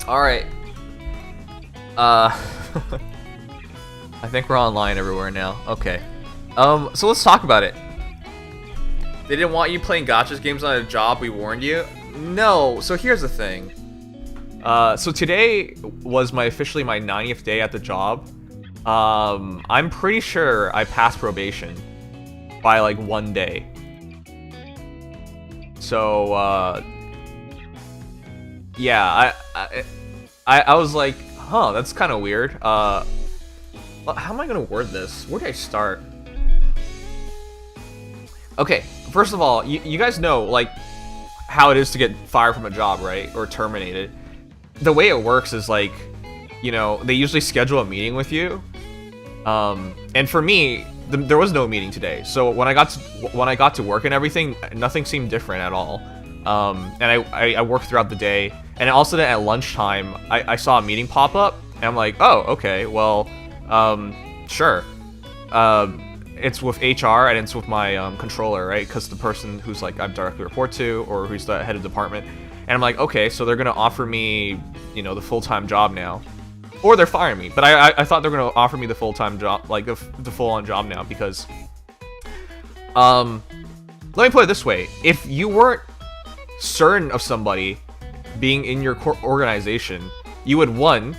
Alright. I think we're online everywhere now. Okay. So let's talk about it. They didn't want you playing gotcha games on a job, we warned you? No, so here's the thing. So today was officially my 90th day at the job. I'm pretty sure I passed probation by like 1 day. So, yeah, I was like, huh, that's kind of weird. How am I gonna word this? Where do I start? Okay, first of all, you guys know, like, how it is to get fired from a job, right? Or terminated. The way it works is, like, you know, they usually schedule a meeting with you. And for me, there was no meeting today. So when I got to work and everything, nothing seemed different at all. And I worked throughout the day. And also then at lunchtime, I saw a meeting pop up. And I'm like, oh, okay, well, sure. It's with HR and it's with my controller, right? Because the person who's like I directly report to, or who's the head of department. And I'm like, okay, so they're gonna offer me, you know, the full-time job now, or they're firing me. But I thought they're gonna offer me the full-time job, like the full-on job now, because let me put it this way: if you weren't certain of somebody being in your organization, you would, one,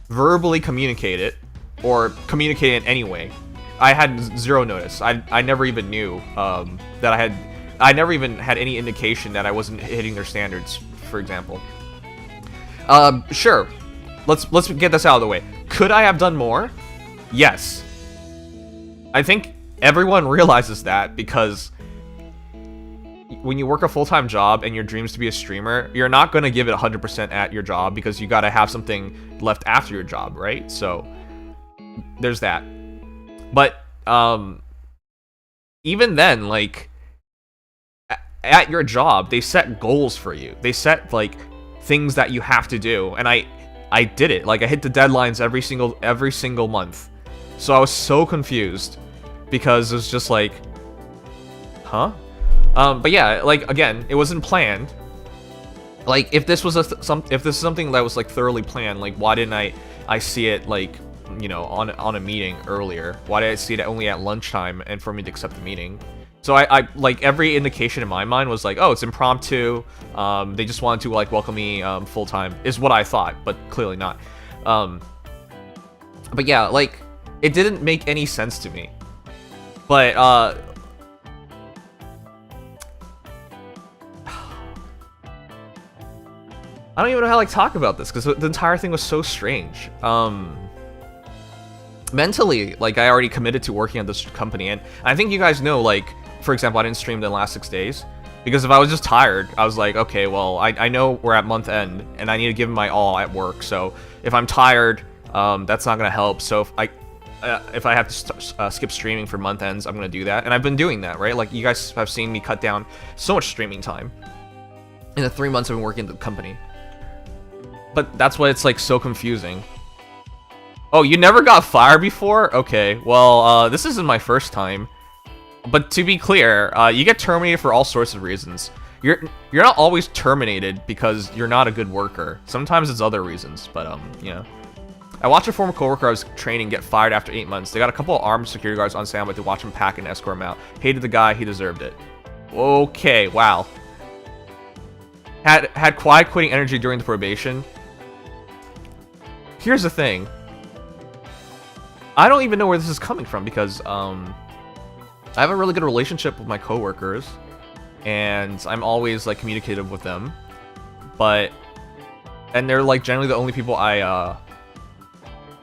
verbally communicate it, or communicate it anyway. I had zero notice. I never even knew that I never even had any indication that I wasn't hitting their standards, for example. Sure. Let's get this out of the way. Could I have done more? Yes. I think everyone realizes that, because when you work a full-time job and your dream's to be a streamer, you're not going to give it 100% at your job, because you got to have something left after your job, right? So there's that. But even then, like, at your job, they set goals for you. They set, like, things that you have to do, and I did it. Like, I hit the deadlines every single month. So I was so confused, because it was just like, huh? But yeah, like, again, it wasn't planned. Like, if this was if this is something that was like thoroughly planned, like, why didn't I see it, like, you know, on a meeting earlier? Why did I see it only at lunchtime and for me to accept the meeting? So I like, every indication in my mind was like, oh, it's impromptu. They just wanted to, like, welcome me full time, is what I thought, but clearly not. But yeah, like, it didn't make any sense to me. But I don't even know how to, like, talk about this, because the entire thing was so strange. Mentally, like, I already committed to working at this company, and I think you guys know, like, for example, I didn't stream the last 6 days, because if I was just tired, I was like, okay, well, I know we're at month end, and I need to give my all at work, so if I'm tired, that's not gonna help. So if I have to skip streaming for month ends, I'm gonna do that, and I've been doing that, right? Like, you guys have seen me cut down so much streaming time in the 3 months I've been working at the company. But that's why it's, like, so confusing. Oh, you never got fired before? Okay, well, this isn't my first time. But to be clear, you get terminated for all sorts of reasons. You're not always terminated because you're not a good worker. Sometimes it's other reasons, but, you know. I watched a former coworker I was training get fired after 8 months. They got a couple of armed security guards on standby to watch him pack and escort him out. Hated the guy, he deserved it. Okay, wow. Had quiet quitting energy during the probation. Here's the thing. I don't even know where this is coming from, because I have a really good relationship with my coworkers, and I'm always, like, communicative with them. And they're, like, generally the only people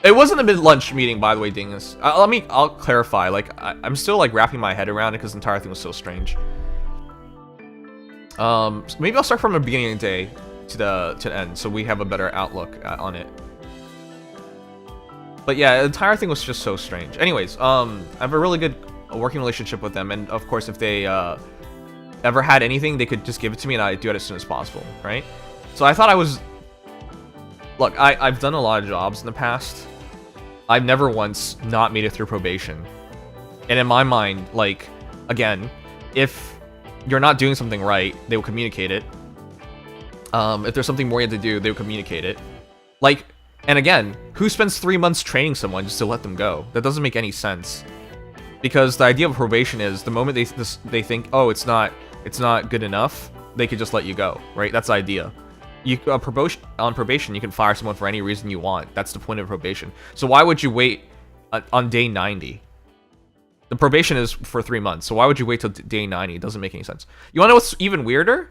it wasn't a mid-lunch meeting, by the way, Dingus. I'll clarify. Like, I'm still, like, wrapping my head around it, because the entire thing was so strange. So maybe I'll start from the beginning of the day to the end, so we have a better outlook on it. But yeah, the entire thing was just so strange. Anyways, I have a really good working relationship with them, and of course, if they ever had anything, they could just give it to me, and I'd do it as soon as possible, right? So I thought I was... Look, I've done a lot of jobs in the past. I've never once not made it through probation. And in my mind, like, again, if you're not doing something right, they will communicate it. If there's something more you had to do, they would communicate it. Like, and again, who spends 3 months training someone just to let them go? That doesn't make any sense. Because the idea of probation is the moment they think, oh, it's not good enough, they could just let you go, right? That's the idea. On probation, you can fire someone for any reason you want. That's the point of probation. So why would you wait on day 90? The probation is for 3 months, so why would you wait till day 90? It doesn't make any sense. You wanna know what's even weirder?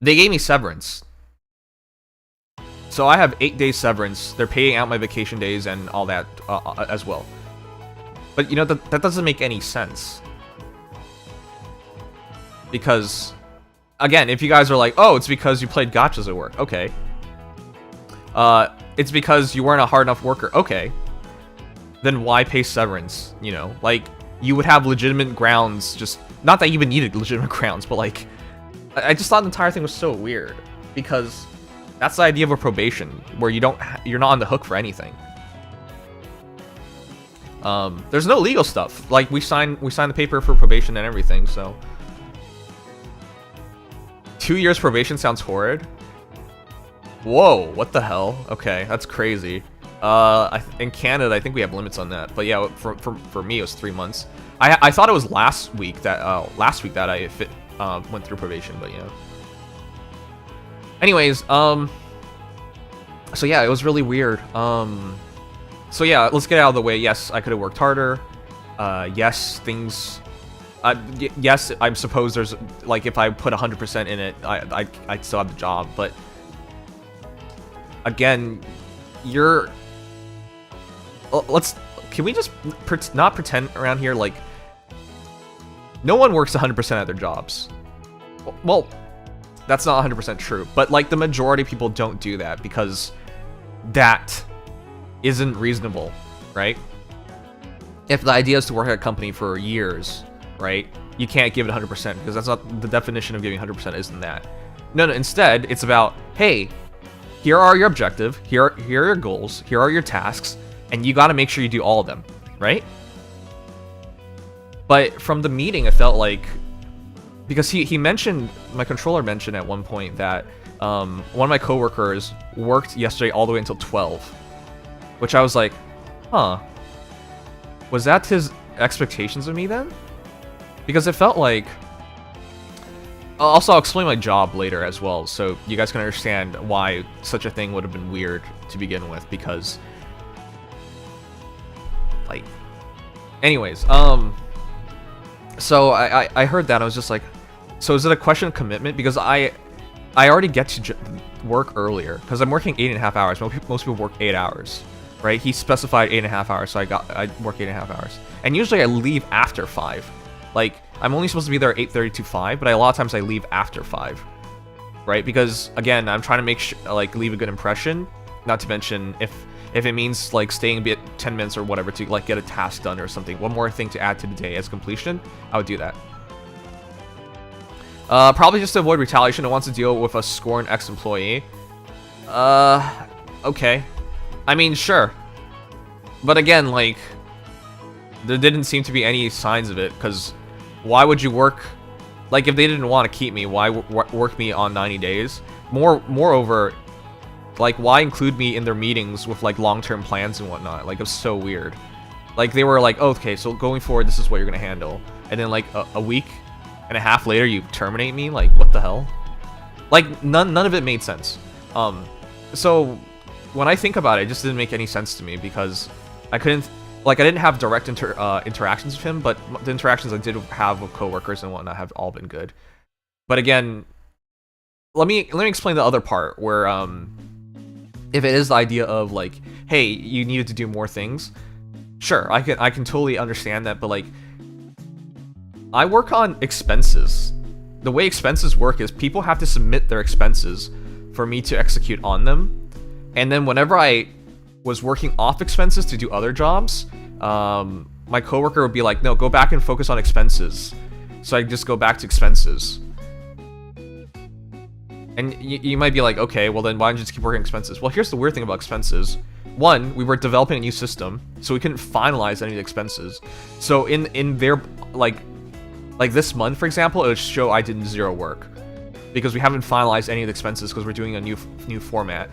They gave me severance. So I have 8 days severance. They're paying out my vacation days and all that as well. But you know, that doesn't make any sense. Because, again, if you guys are like, oh, it's because you played gotchas at work. Okay. It's because you weren't a hard enough worker. Okay. Then why pay severance? You know, like, you would have legitimate grounds, just, not that you even needed legitimate grounds, but like, I just thought the entire thing was so weird. Because that's the idea of a probation, where you're not on the hook for anything. There's no legal stuff. Like, we signed the paper for probation and everything, so. 2 years probation sounds horrid. Whoa, what the hell? Okay, that's crazy. In Canada, I think we have limits on that. But yeah, for me, it was 3 months. I thought it was last week that I went through probation, but yeah. Anyways, so yeah, it was really weird. So yeah, let's get out of the way. Yes, I could have worked harder. Yes, things. Yes, I suppose there's, like, if I put 100% in it, I'd still have the job. But again, can we just not pretend around here like no one works 100% at their jobs? Well, that's not 100% true, but like the majority of people don't do that because that isn't reasonable, right? If the idea is to work at a company for years, right, you can't give it 100% because that's not the definition of giving 100%. Isn't that? No, instead it's about, hey, here are your objectives, here are your goals, here are your tasks, and you got to make sure you do all of them, right? But from the meeting, it felt like, because he mentioned, my controller mentioned at one point that one of my coworkers worked yesterday all the way until 12, which I was like, huh, was that his expectations of me then? Because it felt like, also I'll explain my job later as well, so you guys can understand why such a thing would have been weird to begin with, because, like, anyways, so I heard that, and I was just like, so is it a question of commitment? Because I already get to work earlier, because I'm working 8.5 hours. Most people work 8 hours, right? He specified 8.5 hours, so I work 8.5 hours. And usually I leave after 5. Like, I'm only supposed to be there at 8:30 to 5, but a lot of times I leave after 5, right? Because, again, I'm trying to make sure, like, leave a good impression, not to mention if it means, like, staying a bit 10 minutes or whatever to, like, get a task done or something, one more thing to add to the day as completion, I would do that. Probably just to avoid retaliation, I want to deal with a scorned ex-employee. Okay. I mean, sure. But again, like, there didn't seem to be any signs of it, because why would you work, like, if they didn't want to keep me, why work me on 90 days? Moreover, like, why include me in their meetings with, like, long-term plans and whatnot? Like, it was so weird. Like, they were like, oh, okay, so going forward, this is what you're gonna handle. And then, like, a week and a half later, you terminate me? Like, what the hell? Like, none of it made sense. So, when I think about it, it just didn't make any sense to me, because I couldn't, like, I didn't have direct interactions with him, but the interactions I did have with coworkers and whatnot have all been good. But again, let me explain the other part where, if it is the idea of, like, hey, you needed to do more things, sure, I can totally understand that, but, like, I work on expenses. The way expenses work is people have to submit their expenses for me to execute on them, and then whenever I was working off expenses to do other jobs, my coworker would be like, no, go back and focus on expenses. So I just go back to expenses. And you might be like, okay, well then why don't you just keep working expenses? Well, here's the weird thing about expenses. One, we were developing a new system, so we couldn't finalize any of the expenses. So in their, like this month, for example, it would show I did 0 work. because we haven't finalized any of the expenses because we're doing a new format.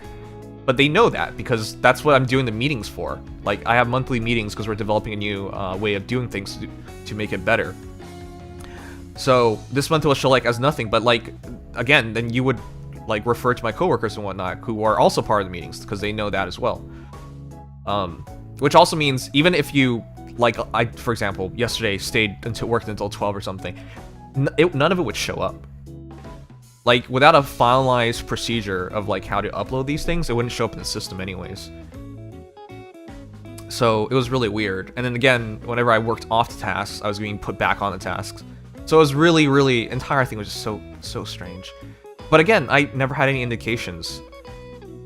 But they know that because that's what I'm doing the meetings for. Like, I have monthly meetings because we're developing a new way of doing things to make it better. So this month will show like as nothing, but like, again, then you would like refer to my coworkers and whatnot who are also part of the meetings because they know that as well. Which also means even if you, like, I, for example, yesterday worked until 12 or something, none of it would show up. Like, without a finalized procedure of like how to upload these things, it wouldn't show up in the system anyways. So it was really weird. And then again, whenever I worked off the tasks, I was being put back on the tasks. So it was really, entire thing was just so strange. But again, I never had any indications.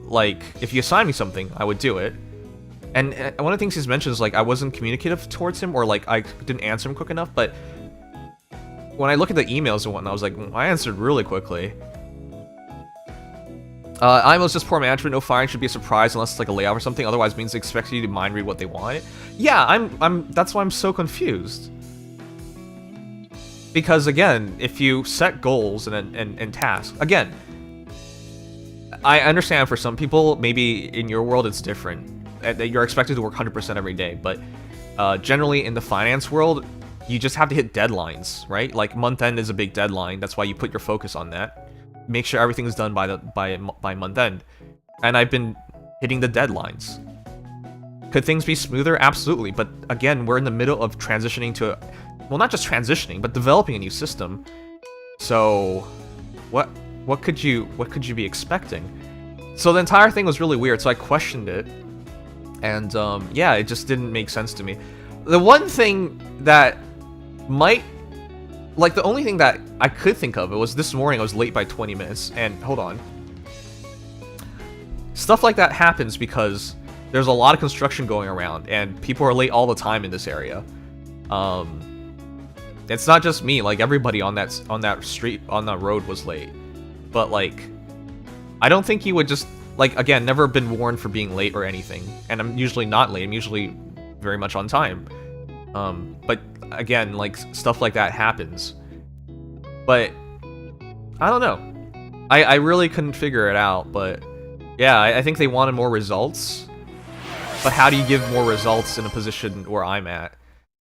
Like, if you assign me something, I would do it. And one of the things he's mentioned is like I wasn't communicative towards him, or like I didn't answer him quick enough, but when I look at the emails and whatnot, I was like, I answered really quickly. IMO's just poor management. No firing should be a surprise unless it's like a layoff or something. Otherwise, it means they expect you to mind read what they want. Yeah, that's why I'm so confused. Because again, if you set goals and tasks, again, I understand for some people, maybe in your world it's different. You're expected to work 100% every day, but generally in the finance world, you just have to hit deadlines, right? Like month end is a big deadline. That's why you put your focus on that. Make sure everything is done by month end. And I've been hitting the deadlines. Could things be smoother? Absolutely. But again, we're in the middle of transitioning to, well, not just transitioning, but developing a new system. So, what could you be expecting? So the entire thing was really weird. So I questioned it, and yeah, it just didn't make sense to me. The one thing that might, like, the only thing that I could think of, it was this morning I was late by 20 minutes, and hold on. Stuff like that happens because there's a lot of construction going around, and people are late all the time in this area. It's not just me, like everybody on that street, on that road was late. But like, I don't think you would just, like, again, never been warned for being late or anything. And I'm usually not late, I'm usually very much on time. But again, like, stuff like that happens. But, I don't know. I really couldn't figure it out, but yeah, I think they wanted more results. But how do you give more results in a position where I'm at?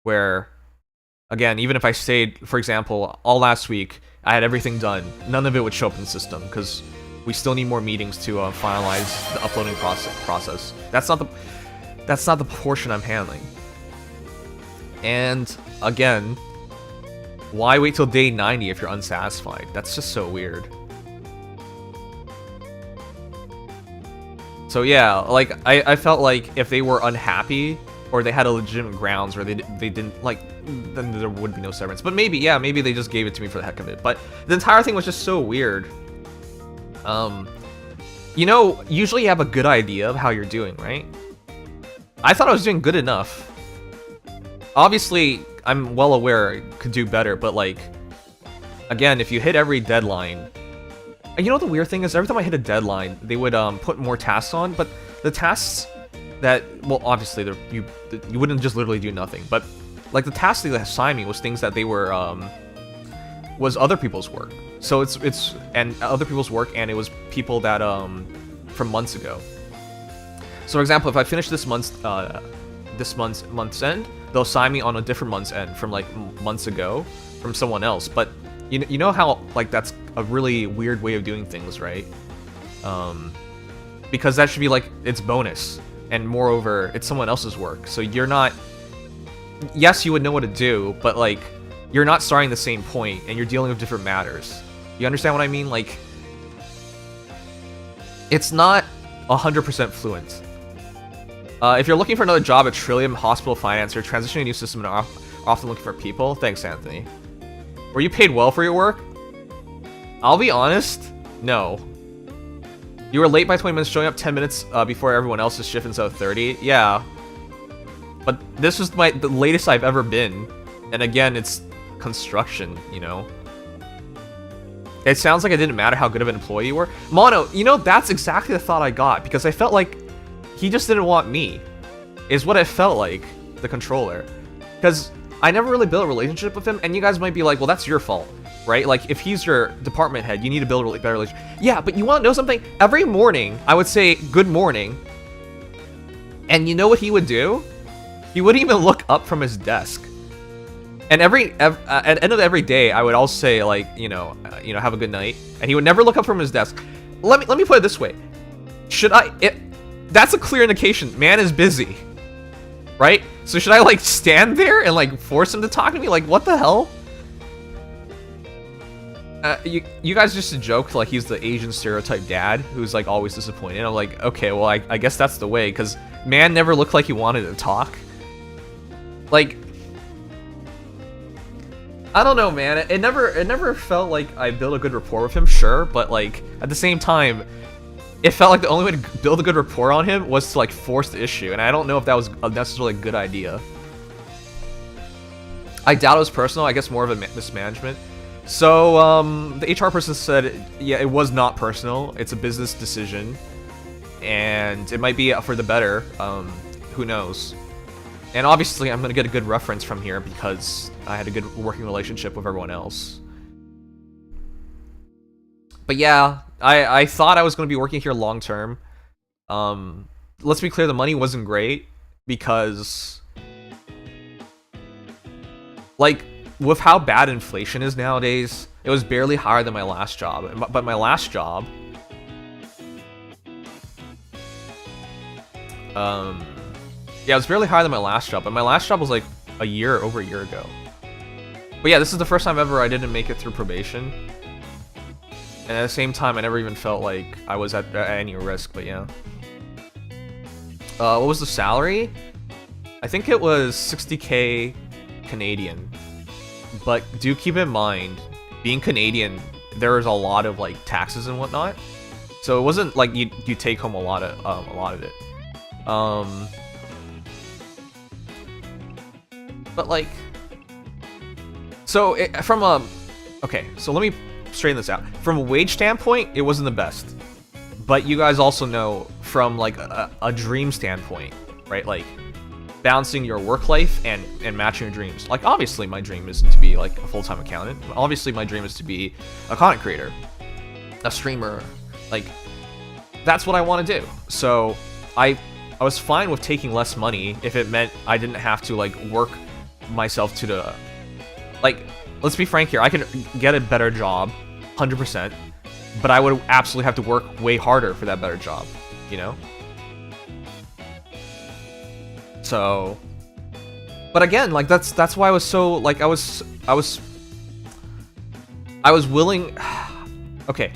Where, again, even if I stayed, for example, all last week, I had everything done. None of it would show up in the system, because we still need more meetings to finalize the uploading process. That's not the portion I'm handling. And, again, why wait till day 90 if you're unsatisfied? That's just so weird. So yeah, like, I felt like if they were unhappy, or they had a legitimate grounds, or they didn't, like, then there would be no severance. But maybe, yeah, maybe they just gave it to me for the heck of it. But the entire thing was just so weird. You know, usually you have a good idea of how you're doing, right? I thought I was doing good enough. Obviously, I'm well aware I could do better, but like, again, if you hit every deadline, and you know the weird thing is, every time I hit a deadline, they would put more tasks on, but the tasks that, well, obviously, you wouldn't just literally do nothing, but like the tasks they assigned me was things that they were, was other people's work. So it's and other people's work, and it was people that, from months ago. So for example, if I finish this month's end, they'll assign me on a different month's end from like months ago from someone else. But you know how, like, that's a really weird way of doing things, right? Because that should be like its bonus, and moreover, it's someone else's work. So you're not, yes, you would know what to do, but like, you're not starting the same point, and you're dealing with different matters. You understand what I mean? Like, it's not 100% fluent. If you're looking for another job at Trillium Hospital Finance, you're transitioning to a new system and are often looking for people. Thanks, Anthony. Were you paid well for your work? I'll be honest, no. You were late by 20 minutes, showing up 10 minutes before everyone else's shift instead of 30. Yeah. But this was the latest I've ever been. And again, it's construction, you know? It sounds like it didn't matter how good of an employee you were. Mono, you know, that's exactly the thought I got, because I felt like he just didn't want me, is what it felt like, the controller. Because I never really built a relationship with him, and you guys might be like, well, that's your fault. right? Like, if he's your department head, you need to build a really better relationship. Yeah, but you want to know something? Every morning, I would say, good morning. And you know what he would do? He wouldn't even look up from his desk. And at the end of every day, I would also say, like, have a good night. And he would never look up from his desk. Let me put it this way. That's a clear indication. Man is busy. Right? So should I, like, stand there and, like, force him to talk to me? Like, what the hell? You guys just joke like he's the Asian stereotype dad who's like always disappointed. I'm like, okay, well I guess that's the way, because man never looked like he wanted to talk. Like, I don't know, man. It never felt like I built a good rapport with him, sure, but like at the same time, it felt like the only way to build a good rapport on him was to like force the issue, and I don't know if that was necessarily a good idea. I doubt it was personal. I guess more of a mismanagement. So, the HR person said, yeah, it was not personal. It's a business decision, and it might be for the better. Who knows? And obviously, I'm gonna get a good reference from here because I had a good working relationship with everyone else. But yeah, I thought I was gonna be working here long term. Let's be clear, the money wasn't great because, like, with how bad inflation is nowadays, it was barely higher than my last job. But my last job, yeah, it was barely higher than my last job. But my last job was like over a year ago. But yeah, this is the first time ever I didn't make it through probation. And at the same time, I never even felt like I was at any risk. But yeah. What was the salary? I think it was 60K Canadian. But do keep in mind, being Canadian, there is a lot of like taxes and whatnot. So it wasn't like you take home a lot of it. But like, so okay, so let me straighten this out. From a wage standpoint, it wasn't the best. But you guys also know from like a dream standpoint, right? Like, balancing your work life and matching your dreams. Like, obviously my dream isn't to be like a full-time accountant. Obviously my dream is to be a content creator, a streamer. Like, that's what I want to do. So I was fine with taking less money if it meant I didn't have to like work myself to the, like, let's be frank here, I can get a better job 100%, but I would absolutely have to work way harder for that better job, you know? So, but again, like that's why I was so like I was willing. Okay,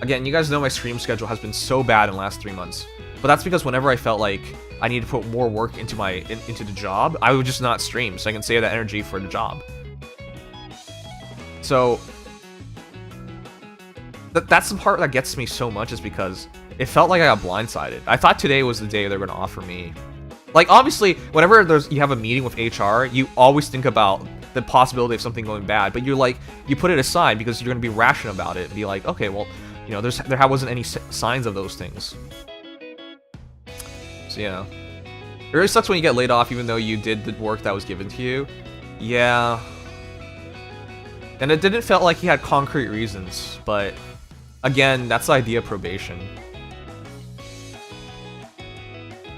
again, you guys know my stream schedule has been so bad in the last 3 months, but that's because whenever I felt like I needed to put more work into into the job, I would just not stream so I can save that energy for the job. So that's the part that gets me so much, is because it felt like I got blindsided. I thought today was the day they're gonna offer me. Like, obviously, whenever you have a meeting with HR, you always think about the possibility of something going bad, but you put it aside because you're gonna be rational about it and be like, okay, well, you know, there wasn't any signs of those things. So yeah, it really sucks when you get laid off even though you did the work that was given to you. Yeah, and it didn't feel like he had concrete reasons, but again, that's the idea of probation.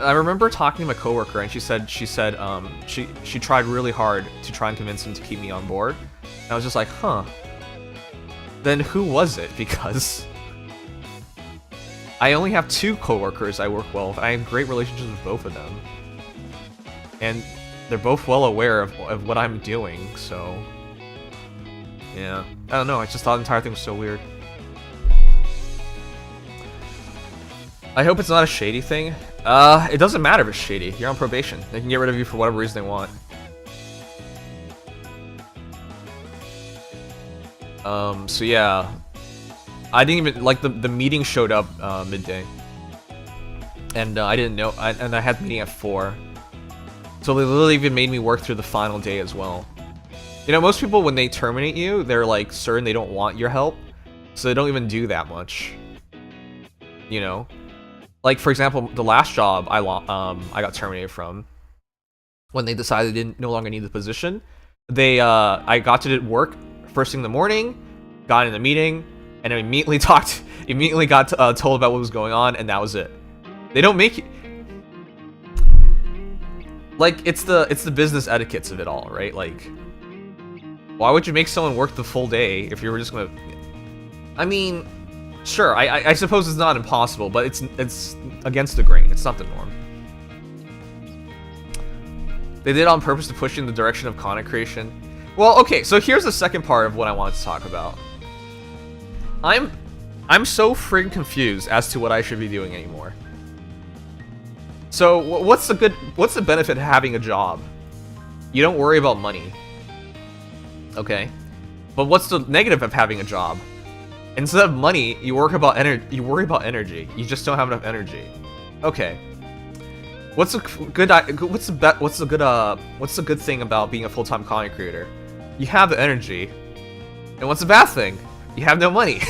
I remember talking to my coworker, and she said she tried really hard to try and convince him to keep me on board. And I was just like, huh. Then who was it? Because I only have 2 coworkers I work well with. I have great relationships with both of them, and they're both well aware of what I'm doing. So yeah, I don't know. I just thought the entire thing was so weird. I hope it's not a shady thing. It doesn't matter if it's shady. You're on probation. They can get rid of you for whatever reason they want. So yeah. I didn't even, like, the meeting showed up, midday. And, I didn't know, and I had the meeting at 4. So they literally even made me work through the final day as well. You know, most people, when they terminate you, they're, like, certain they don't want your help. So they don't even do that much. You know? Like, for example, the last job I got terminated from, when they decided they no longer need the position, I got to work first thing in the morning, got in the meeting, and then immediately got told about what was going on, and that was it. They don't make you... Like, it's the business etiquettes of it all, right? Like, why would you make someone work the full day if you were just gonna... I mean, sure, I suppose it's not impossible, but it's against the grain. It's not the norm. They did it on purpose to push you in the direction of content creation. Well, okay, so here's the second part of what I wanted to talk about. I'm so friggin' confused as to what I should be doing anymore. So, what's the benefit of having a job? You don't worry about money. Okay. But what's the negative of having a job? Instead of money, you worry about energy. You just don't have enough energy. Okay. What's the good thing about being a full-time content creator? You have the energy. And what's the bad thing? You have no money.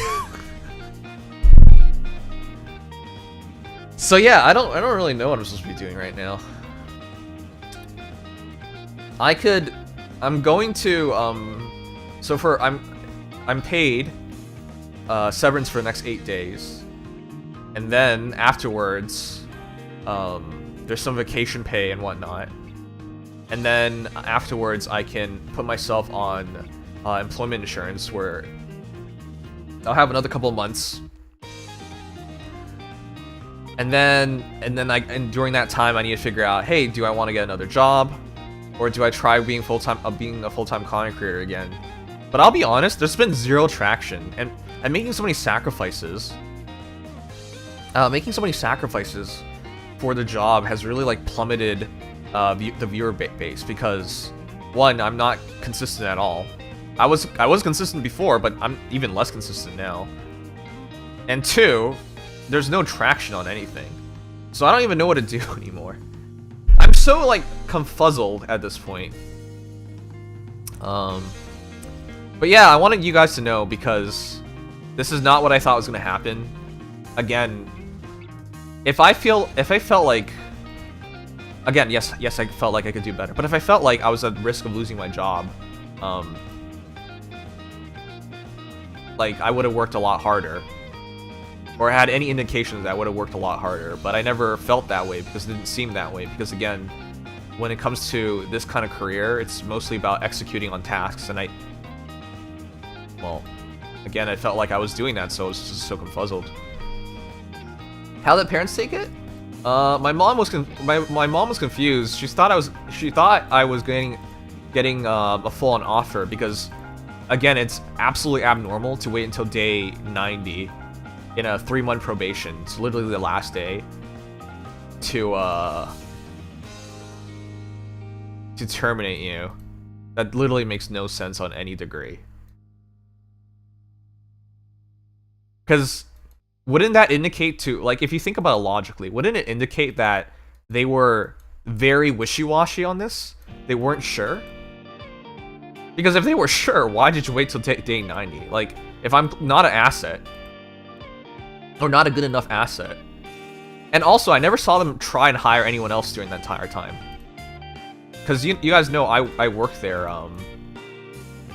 So yeah, I don't really know what I'm supposed to be doing right now. I'm going to I'm paid severance for the next 8 days. And then afterwards there's some vacation pay and whatnot. And then afterwards I can put myself on employment insurance where I'll have another couple of months. And during that time I need to figure out, hey, do I want to get another job? Or do I try being a full-time content creator again? But I'll be honest, there's been zero traction, and making so many sacrifices. Making so many sacrifices for the job has really like plummeted the viewer base because, one, I'm not consistent at all. I was consistent before, but I'm even less consistent now. And two, there's no traction on anything, so I don't even know what to do anymore. I'm so like confuzzled at this point. But yeah, I wanted you guys to know because this is not what I thought was gonna happen. Again, if I felt like, again, yes, I felt like I could do better. But if I felt like I was at risk of losing my job, like I would have worked a lot harder. Or had any indications that I would have worked a lot harder, but I never felt that way because it didn't seem that way. Because again, when it comes to this kind of career, it's mostly about executing on tasks, and well, again, I felt like I was doing that, so I was just so confuzzled. How did parents take it? My mom was confused. She thought I was getting a full-on offer because, again, it's absolutely abnormal to wait until day 90. In a 3-month probation, it's literally the last day, to terminate you. That literally makes no sense on any degree. Because wouldn't that indicate to, like, if you think about it logically, wouldn't it indicate that they were very wishy-washy on this? They weren't sure? Because if they were sure, why did you wait till day 90? Like, if I'm not an asset, or not a good enough asset. And also, I never saw them try and hire anyone else during that entire time. Because you guys know I work there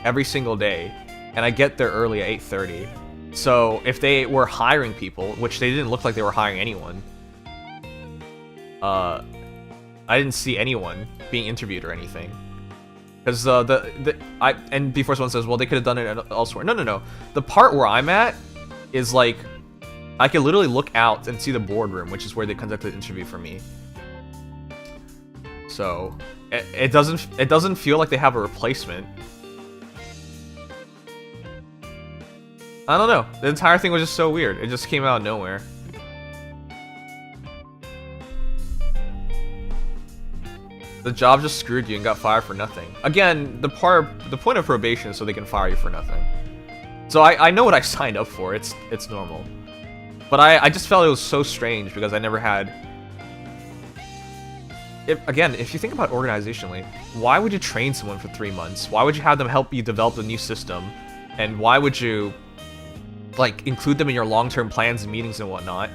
every single day, and I get there early at 8:30. So if they were hiring people, which they didn't look like they were hiring anyone, I didn't see anyone being interviewed or anything. Because and before someone says, well, they could have done it elsewhere. No. The part where I'm at is like, I can literally look out and see the boardroom, which is where they conducted the interview for me. So it doesn't feel like they have a replacement. I don't know. The entire thing was just so weird. It just came out of nowhere. The job just screwed you and got fired for nothing. Again, the point of probation is so they can fire you for nothing. So I know what I signed up for. It's normal. But I just felt it was so strange because I never had... If you think about it organizationally, why would you train someone for 3 months? Why would you have them help you develop a new system? And why would you, like, include them in your long-term plans and meetings and whatnot?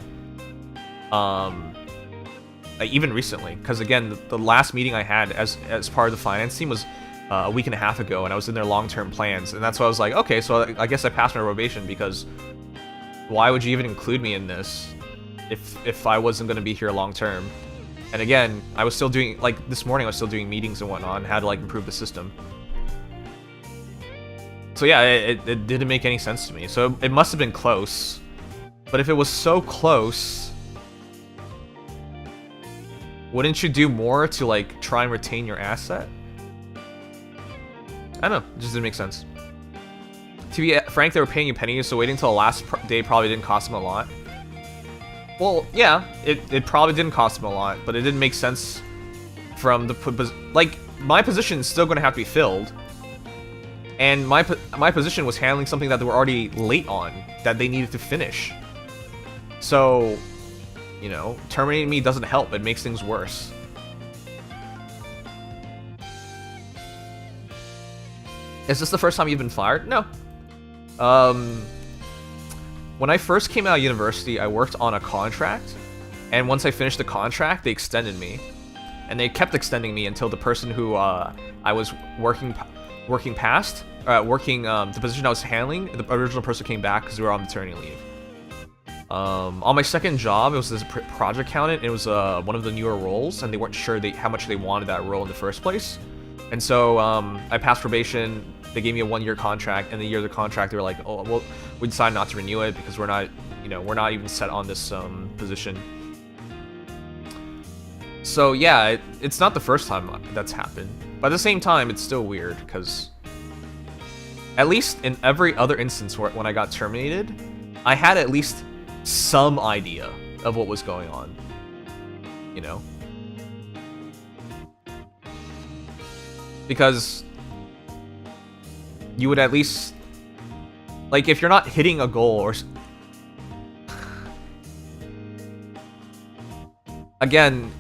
Like, even recently. Because, again, the last meeting I had as part of the finance team was a week and a half ago, and I was in their long-term plans, and that's why I was like, okay, so I guess I passed my probation, because why would you even include me in this if I wasn't going to be here long-term? And again, I was still doing, like, this morning I was still doing meetings and whatnot, and had to, like, improve the system. So yeah, it didn't make any sense to me. So it must have been close. But if it was so close, wouldn't you do more to, like, try and retain your asset? I don't know, it just didn't make sense. To be frank, they were paying you pennies, so waiting until the last day probably didn't cost them a lot. Well, yeah, it probably didn't cost them a lot, but it didn't make sense from the... Like, my position is still going to have to be filled. And my position was handling something that they were already late on, that they needed to finish. So, you know, terminating me doesn't help, it makes things worse. Is this the first time you've been fired? No. When I first came out of university, I worked on a contract, and once I finished the contract, they extended me. And they kept extending me until the person who I was working past, the position I was handling, the original person came back because we were on maternity leave. On my second job, it was as a project accountant, and it was one of the newer roles, and they weren't sure how much they wanted that role in the first place. And so I passed probation. They gave me a 1-year contract, and the year of the contract, they were like, "Oh, well, we decided not to renew it because we're not even set on this position." So yeah, it's not the first time that's happened, but at the same time, it's still weird because at least in every other instance when I got terminated, I had at least some idea of what was going on, you know? Because you would at least, like, if you're not hitting a goal or... Again,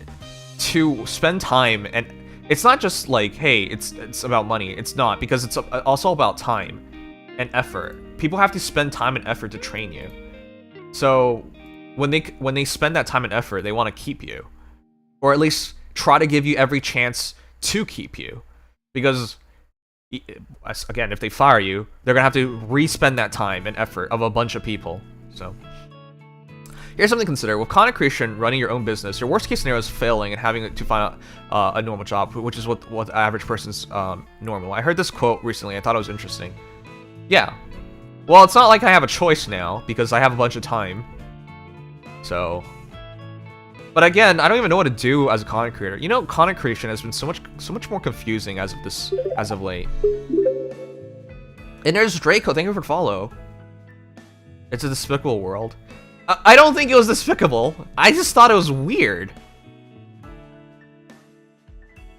to spend time, and it's not just like, hey, it's about money. It's not, because it's also about time and effort. People have to spend time and effort to train you. So when they spend that time and effort, they want to keep you, or at least try to give you every chance to keep you, because again, if they fire you, they're gonna have to re-spend that time and effort of a bunch of people. So here's something to consider. With content creation, running your own business, your worst case scenario is failing and having to find a normal job, which is what the average person's normal. I heard this quote recently. I thought it was interesting. Yeah. Well, it's not like I have a choice now, because I have a bunch of time. So... But again, I don't even know what to do as a content creator. You know, content creation has been so much more confusing as of late. And there's Draco, thank you for the follow. It's a despicable world. I don't think it was despicable. I just thought it was weird.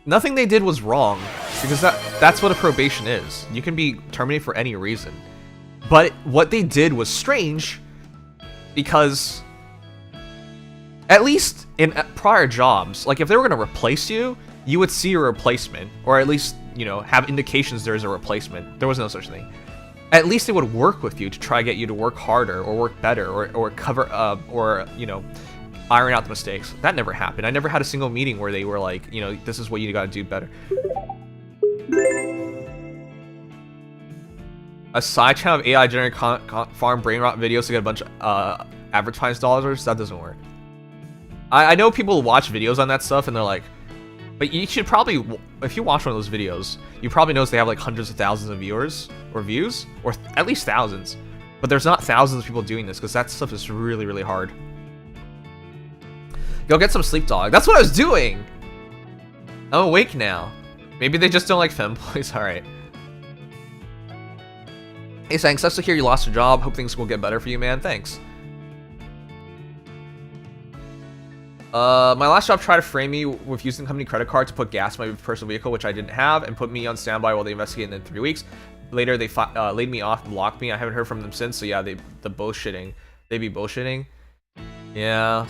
Nothing they did was wrong, because that's what a probation is. You can be terminated for any reason. But what they did was strange, because at least in prior jobs, like if they were going to replace you, you would see a replacement, or at least, you know, have indications there is a replacement. There was no such thing. At least they would work with you to try to get you to work harder or work better or cover up or, you know, iron out the mistakes. That never happened. I never had a single meeting where they were like, you know, this is what you got to do better. A side channel of AI generated farm brain rot videos to get a bunch of advertised dollars? That doesn't work. I know people watch videos on that stuff and they're like, but you should probably, if you watch one of those videos, you probably notice they have like hundreds of thousands of viewers or views, or at least thousands. But there's not thousands of people doing this because that stuff is really, really hard. Go get some sleep, dog. That's what I was doing. I'm awake now. Maybe they just don't like femboys. All right. Hey, saying, sucks to hear you lost your job. Hope things will get better for you, man. Thanks. My last job tried to frame me with using the company credit card to put gas in my personal vehicle, which I didn't have, and put me on standby while they investigated in 3 weeks. Later, they laid me off and blocked me. I haven't heard from them since, so yeah, the bullshitting. They be bullshitting. Yeah.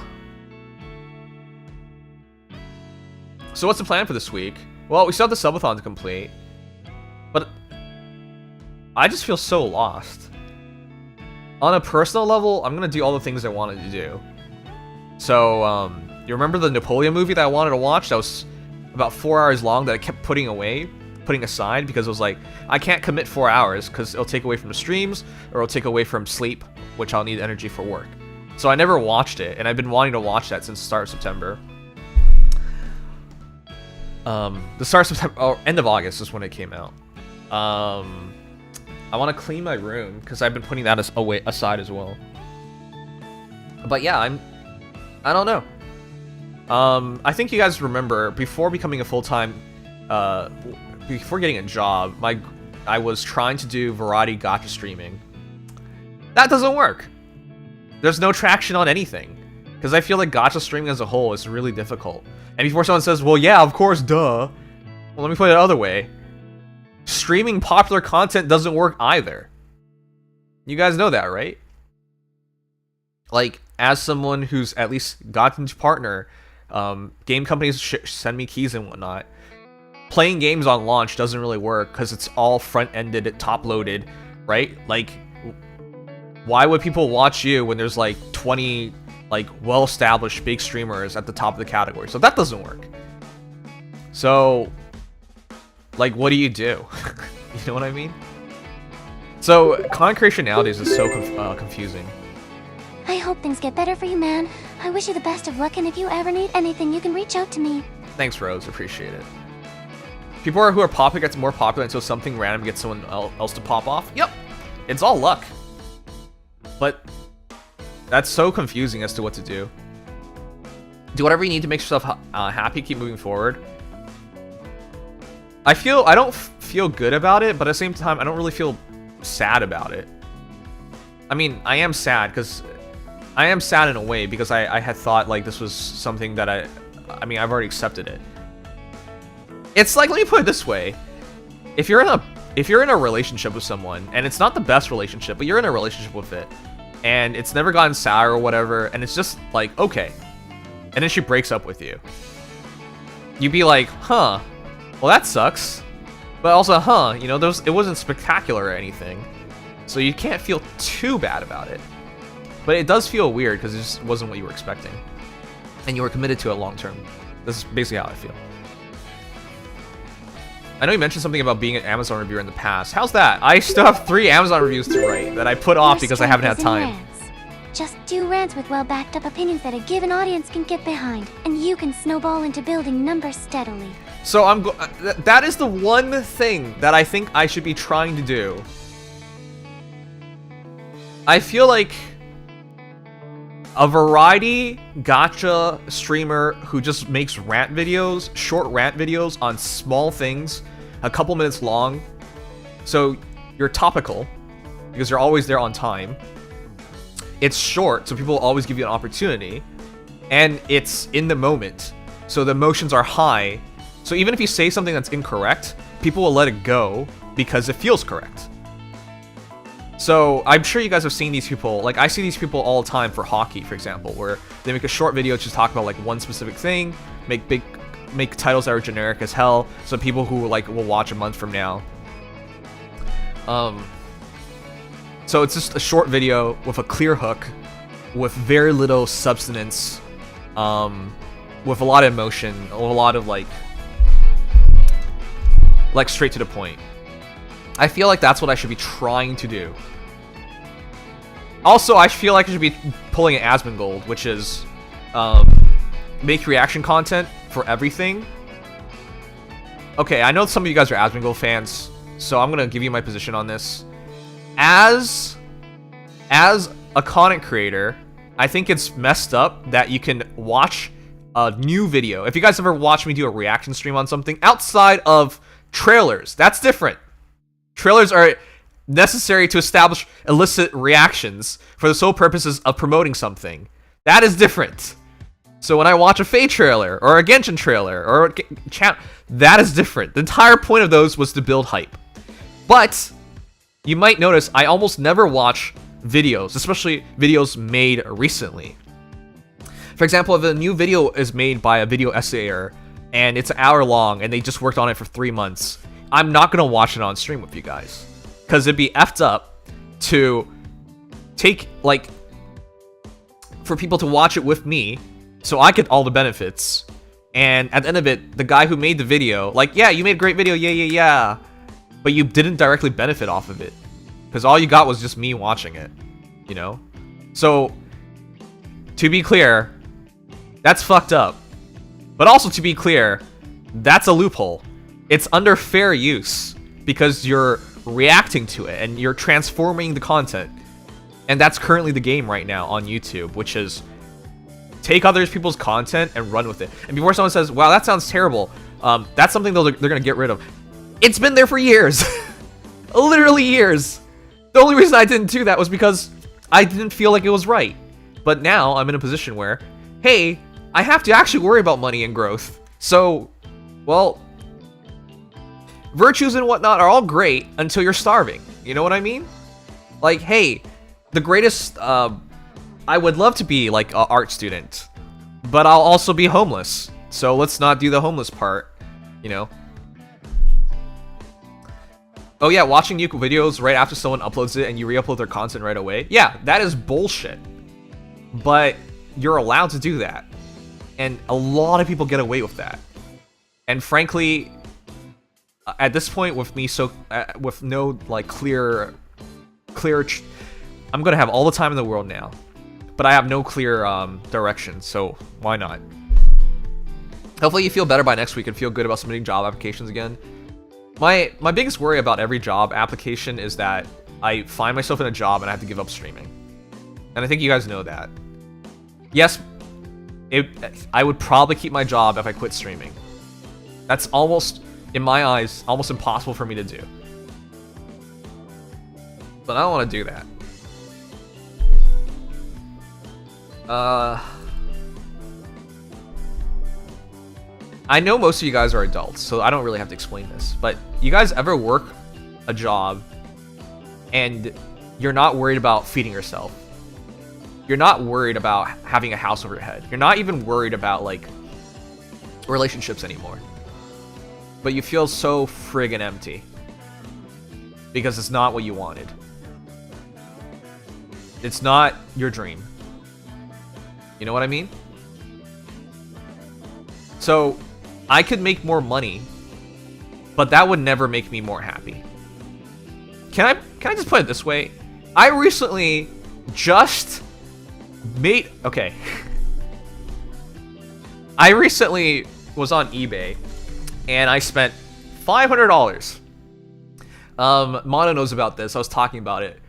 So what's the plan for this week? Well, we still have the subathon to complete, but I just feel so lost. On a personal level, I'm gonna do all the things I wanted to do. So, you remember the Napoleon movie that I wanted to watch that was about 4 hours long that I kept putting away? putting aside because it was like, I can't commit 4 hours because it'll take away from the streams or it'll take away from sleep, which I'll need energy for work. So I never watched it, and I've been wanting to watch that since the start of September. The start of September, or end of August is when it came out. I want to clean my room because I've been putting that aside as well. But yeah, I don't know. I think you guys remember before becoming a full-time, before getting a job, I was trying to do variety gacha streaming. That doesn't work. There's no traction on anything because I feel like gacha streaming as a whole is really difficult. And before someone says, well, yeah, of course, duh. Well, let me put it the other way. Streaming popular content doesn't work either. You guys know that, right? Like, as someone who's at least gotten to partner, game companies send me keys and whatnot. Playing games on launch doesn't really work because it's all front-ended, top-loaded, right? Like, why would people watch you when there's like 20 like well-established big streamers at the top of the category? So that doesn't work. So, like, what do? You know what I mean? So, content creation nowadays is so confusing. I hope things get better for you, man. I wish you the best of luck, and if you ever need anything, you can reach out to me. Thanks, Rose. Appreciate it. People who are popular gets more popular until something random gets someone else to pop off. Yep. It's all luck. But that's so confusing as to what to do. Do whatever you need to make yourself happy, keep moving forward. I don't feel good about it, but at the same time, I don't really feel sad about it. I mean, I am sad in a way because I had thought like this was something that I mean, I've already accepted it. It's like, let me put it this way. If you're in a relationship with someone, and it's not the best relationship, but you're in a relationship with it, and it's never gotten sour or whatever, and it's just like, okay. And then she breaks up with you. You'd be like, huh, well that sucks. But also, huh, you know, it wasn't spectacular or anything. So you can't feel too bad about it. But it does feel weird because it just wasn't what you were expecting. And you were committed to it long term. This is basically how I feel. I know you mentioned something about being an Amazon reviewer in the past. How's that? I still have 3 Amazon reviews to write that I put off because I haven't had time. Rants. Just do rants with well-backed up opinions that a given audience can get behind, and you can snowball into building numbers steadily. So that is the one thing that I think I should be trying to do. I feel like a variety gacha streamer who just makes rant videos, short rant videos on small things, a couple minutes long. So you're topical because you're always there on time. It's short, so people will always give you an opportunity. And it's in the moment, so the emotions are high. So even if you say something that's incorrect, people will let it go because it feels correct. So I'm sure you guys have seen these people. Like, I see these people all the time for hockey, for example, where they make a short video just talk about like one specific thing, make titles that are generic as hell, so people who like will watch a month from now. So it's just a short video with a clear hook, with very little substance, with a lot of emotion, a lot of like straight to the point. I feel like that's what I should be trying to do. Also, I feel like I should be pulling an Asmongold, which is make reaction content for everything. Okay, I know some of you guys are Asmongold fans, so I'm gonna give you my position on this. As a content creator, I think it's messed up that you can watch a new video. If you guys ever watch me do a reaction stream on something outside of trailers, that's different. Trailers are necessary to establish illicit reactions for the sole purposes of promoting something. That is different. So when I watch a Fate trailer, or a Genshin trailer, or that is different. The entire point of those was to build hype. But you might notice I almost never watch videos, especially videos made recently. For example, if a new video is made by a video essayer, and it's an hour long, and they just worked on it for 3 months, I'm not gonna watch it on stream with you guys, because it'd be effed up to take, like, for people to watch it with me, so I get all the benefits, And at the end of it, the guy who made the video, like, yeah, you made a great video, yeah, but you didn't directly benefit off of it, because all you got was just me watching it, you know? So, to be clear, that's fucked up. But also, to be clear, that's a loophole. It's under fair use, because you're reacting to it, and you're transforming the content. And that's currently the game right now on YouTube, which is take other people's content and run with it. And before someone says, wow, that sounds terrible, that's something they're going to get rid of. It's been there for years. Literally years. The only reason I didn't do that was because I didn't feel like it was right. But now I'm in a position where, hey, I have to actually worry about money and growth. So, well, virtues and whatnot are all great until you're starving. You know what I mean? Like, hey, the greatest, I would love to be like an art student, but I'll also be homeless. So let's not do the homeless part, you know? Oh yeah, watching YouTube videos right after someone uploads it and you re-upload their content right away. Yeah, that is bullshit. But you're allowed to do that. And a lot of people get away with that. And frankly, at this point with me with no like clear I'm gonna have all the time in the world now, but I have no clear direction, so why not? Hopefully you feel better by next week and feel good about submitting job applications again. My biggest worry about every job application is that I find myself in a job and I have to give up streaming. And I think you guys know that. Yes, I would probably keep my job if I quit streaming. That's almost, in my eyes, almost impossible for me to do. But I don't want to do that. I know most of you guys are adults, so I don't really have to explain this, but you guys ever work a job and you're not worried about feeding yourself? You're not worried about having a house over your head. You're not even worried about, like, relationships anymore. But you feel so friggin' empty because it's not what you wanted. It's not your dream. You know what I mean? So, I could make more money, but that would never make me more happy. Can I just put it this way? I recently just made... Okay. I recently was on eBay, and I spent $500. Mono knows about this. I was talking about it.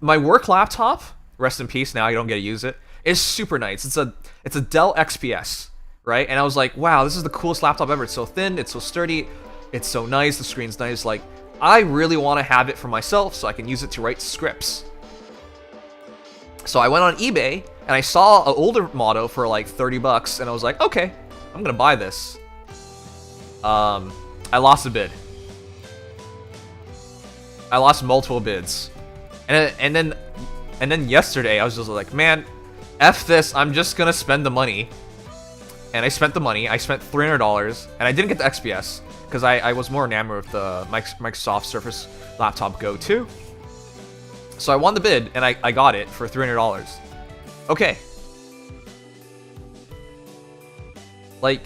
My work laptop, rest in peace, now I don't get to use it, is super nice. It's a Dell XPS, right? And I was like, wow, this is the coolest laptop ever. It's so thin, it's so sturdy, it's so nice, the screen's nice. Like, I really want to have it for myself so I can use it to write scripts. So I went on eBay and I saw an older model for like 30 bucks and I was like, okay, I'm gonna buy this. I lost a bid. I lost multiple bids. And then yesterday I was just like, man, F this, I'm just gonna spend the money. And I spent the money. I spent $300 and I didn't get the XPS because I was more enamored with the Microsoft Surface Laptop Go 2. So I won the bid and I got it for $300. Okay. Like,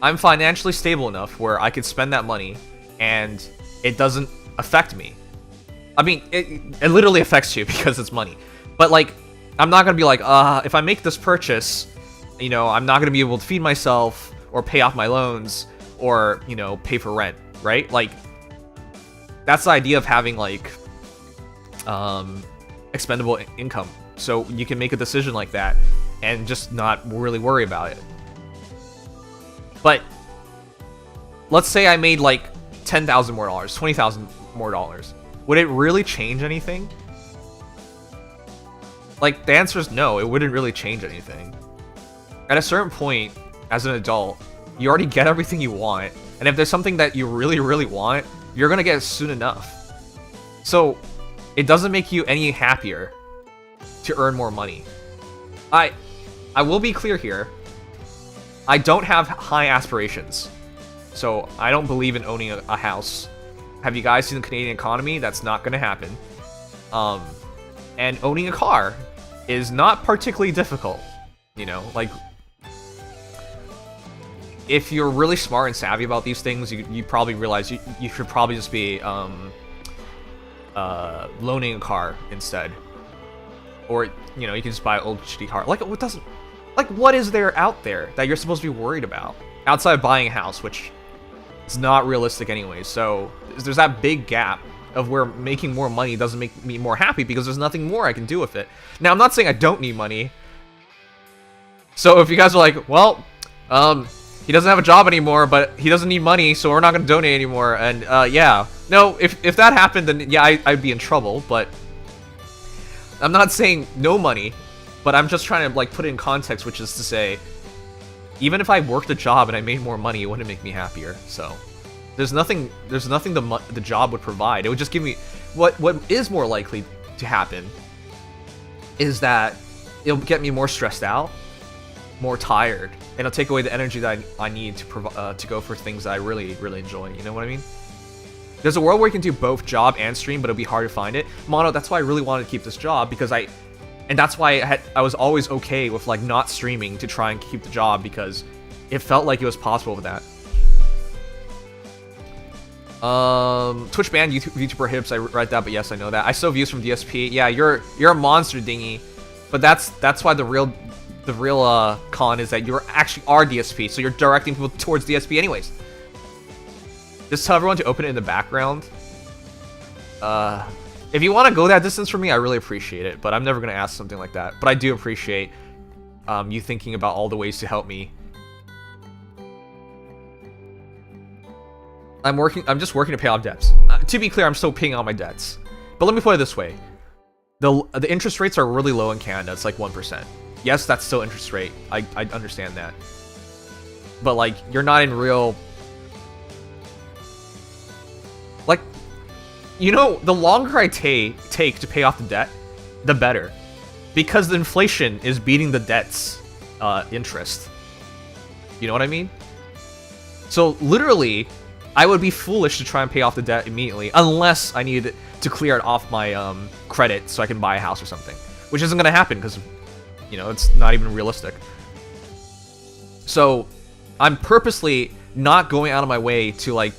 I'm financially stable enough where I could spend that money and it doesn't affect me. I mean, it literally affects you because it's money. But like, I'm not gonna be like, if I make this purchase, you know, I'm not gonna be able to feed myself or pay off my loans or, you know, pay for rent, right? Like, that's the idea of having like expendable income. So you can make a decision like that and just not really worry about it. But let's say I made like $10,000 more, $20,000 more. Would it really change anything? Like, the answer is no, it wouldn't really change anything. At a certain point, as an adult, you already get everything you want, and if there's something that you really, really want, you're gonna get it soon enough. So, it doesn't make you any happier to earn more money. I will be clear here. I don't have high aspirations, so I don't believe in owning a house. Have you guys seen the Canadian economy? That's not gonna happen. And owning a car is not particularly difficult, you know, like, if you're really smart and savvy about these things, you probably realize you should probably just be loaning a car instead, or you know, you can just buy an old shitty car. Like what is there out there that you're supposed to be worried about outside of buying a house, which is not realistic anyway. So there's that big gap of where making more money doesn't make me more happy because there's nothing more I can do with it. Now, I'm not saying I don't need money. So if you guys are like, well, he doesn't have a job anymore, but he doesn't need money, so we're not going to donate anymore. And yeah, no, if that happened, then yeah, I'd be in trouble. But I'm not saying no money, but I'm just trying to like put it in context, which is to say, even if I worked a job and I made more money, it wouldn't make me happier. So there's nothing the job would provide. It would just give me what is more likely to happen is that it'll get me more stressed out, more tired, and it'll take away the energy that I need to go for things that I really, really enjoy. You know what I mean? There's a world where you can do both job and stream, but it'll be hard to find it. Mono, that's why I really wanted to keep this job, because and that's why I was always okay with like not streaming to try and keep the job, because it felt like it was possible with that. Twitch banned YouTuber hips. I read that, but yes, I know that. I still views from DSP. Yeah, you're a monster, Dingy. But that's why the real con is that you actually are DSP, so you're directing people towards DSP anyways. Just tell everyone to open it in the background. If you want to go that distance for me, I really appreciate it, but I'm never gonna ask something like that. But I do appreciate you thinking about all the ways to help me. I'm just working to pay off debts. To be clear, I'm still paying all my debts. But let me put it this way. The interest rates are really low in Canada. It's like 1%. Yes, that's still interest rate. I understand that. But like, you're not in real... Like, you know, the longer I take to pay off the debt, the better. Because the inflation is beating the debt's interest. You know what I mean? So literally, I would be foolish to try and pay off the debt immediately, unless I needed to clear it off my credit so I can buy a house or something. Which isn't going to happen because, you know, it's not even realistic. So, I'm purposely not going out of my way to like,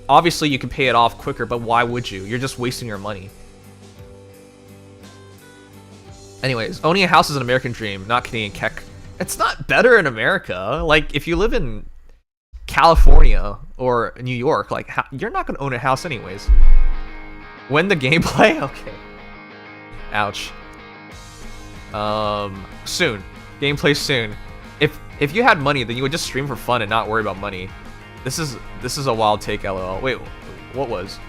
obviously you can pay it off quicker, but why would you? You're just wasting your money. Anyways, owning a house is an American dream, not Canadian keck. It's not better in America. Like, if you live in California or New York, like, you're not going to own a house anyways. When the gameplay? Okay. Ouch. Soon. Gameplay soon. If you had money, then you would just stream for fun and not worry about money. This is a wild take, lol. Wait, what was?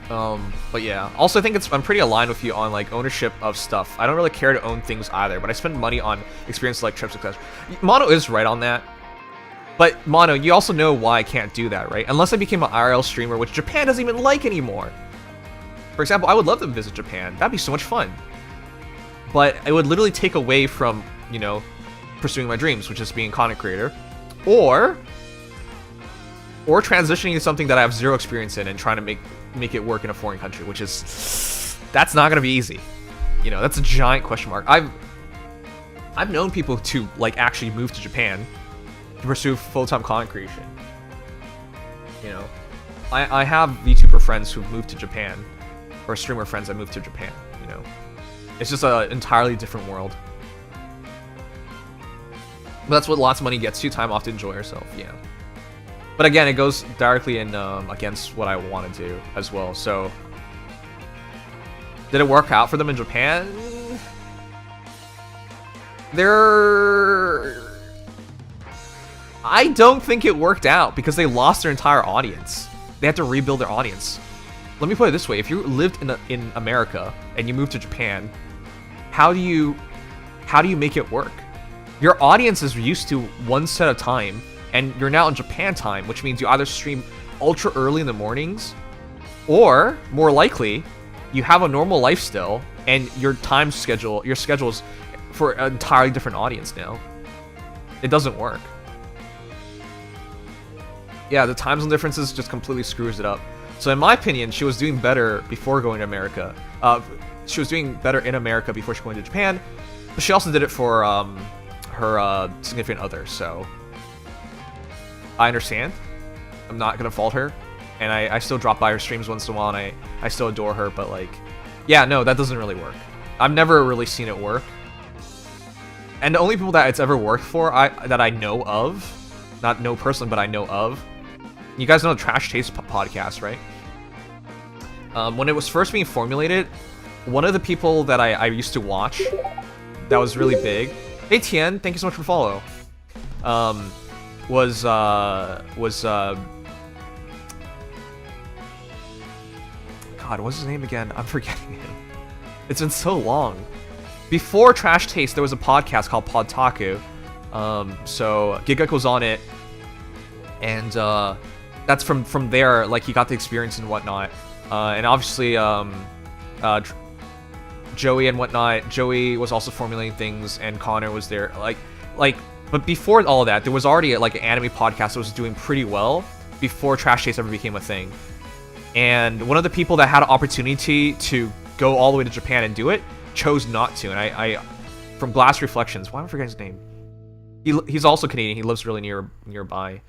But yeah. Also, I think I'm pretty aligned with you on like ownership of stuff. I don't really care to own things either, but I spend money on experiences like trips, etc. Mono is right on that. But Mono, you also know why I can't do that, right? Unless I became an IRL streamer, which Japan doesn't even like anymore. For example, I would love to visit Japan. That'd be so much fun. But it would literally take away from, you know, pursuing my dreams, which is being a content creator, or transitioning to something that I have zero experience in and trying to make it work in a foreign country, which is, that's not gonna be easy. You know, that's a giant question mark. I've known people to like actually move to Japan to pursue full-time content creation. You know, I have VTuber friends who've moved to Japan, or streamer friends that moved to Japan. You know, it's just an entirely different world. But that's what lots of money gets you, time off to enjoy yourself, yeah. But again, it goes directly in against what I want to do as well, so... Did it work out for them in Japan? I don't think it worked out, because they lost their entire audience. They had to rebuild their audience. Let me put it this way, if you lived in America, and you moved to Japan, how do you make it work? Your audience is used to one set of time, and you're now in Japan time, which means you either stream ultra early in the mornings, or, more likely, you have a normal life still, and your schedule's for an entirely different audience now. It doesn't work. Yeah, the time zone differences just completely screws it up. So in my opinion, she was doing better before going to America. She was doing better in America before she went to Japan. she also did it for her significant other, so I understand. I'm not gonna fault her, and I still drop by her streams once in a while, and I still adore her, but like, yeah, no, that doesn't really work. I've never really seen it work. And the only people that it's ever worked for, that I know of, not know personally, but I know of, you guys know the Trash Taste podcast, right? When it was first being formulated, one of the people that I used to watch that was really big, hey Tien, thank you so much for follow, was God, what's his name again? I'm forgetting him. It's been so long. Before Trash Taste, there was a podcast called Podtaku. So Gigguk was on it, and that's from there. Like, he got the experience and whatnot. And obviously, Joey and whatnot. Joey was also formulating things, and Connor was there. But before all of that, there was already like an anime podcast that was doing pretty well before Trash Taste ever became a thing. And one of the people that had an opportunity to go all the way to Japan and do it chose not to. And I from Glass Reflections, why am I forgetting his name? He's also Canadian. He lives really nearby.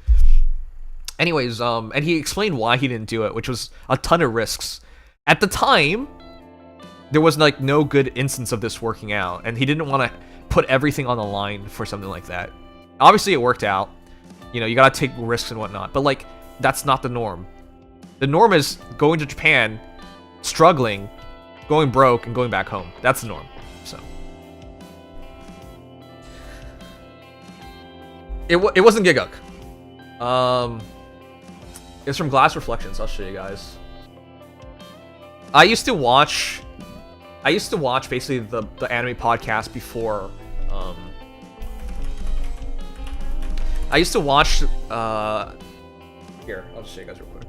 Anyways, and he explained why he didn't do it, which was a ton of risks. At the time, there was like no good instance of this working out, and he didn't want to put everything on the line for something like that. Obviously, it worked out. You know, you gotta take risks and whatnot, but like, that's not the norm. The norm is going to Japan, struggling, going broke, and going back home. That's the norm. So it wasn't Gigguk. It's from Glass Reflections. I'll show you guys. I used to watch basically the anime podcast before. I used to watch. Here, I'll just show you guys real quick.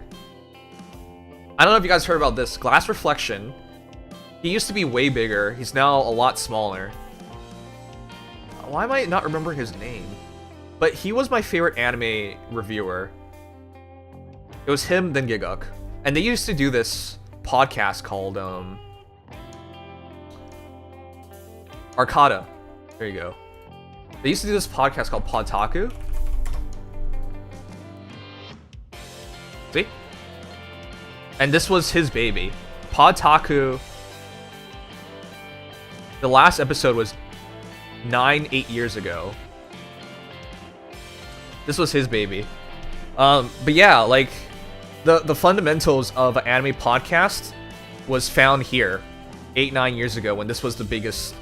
I don't know if you guys heard about this. Glass Reflection. He used to be way bigger. He's now a lot smaller. Why am I not remembering his name? But he was my favorite anime reviewer. It was him, then Gigguk. And they used to do this podcast called, Arcada. There you go. They used to do this podcast called Podtaku. See? And this was his baby. Podtaku. The last episode was 8 years ago. This was his baby. But yeah, like, the fundamentals of an anime podcast was found here 9 years ago, when this was the biggest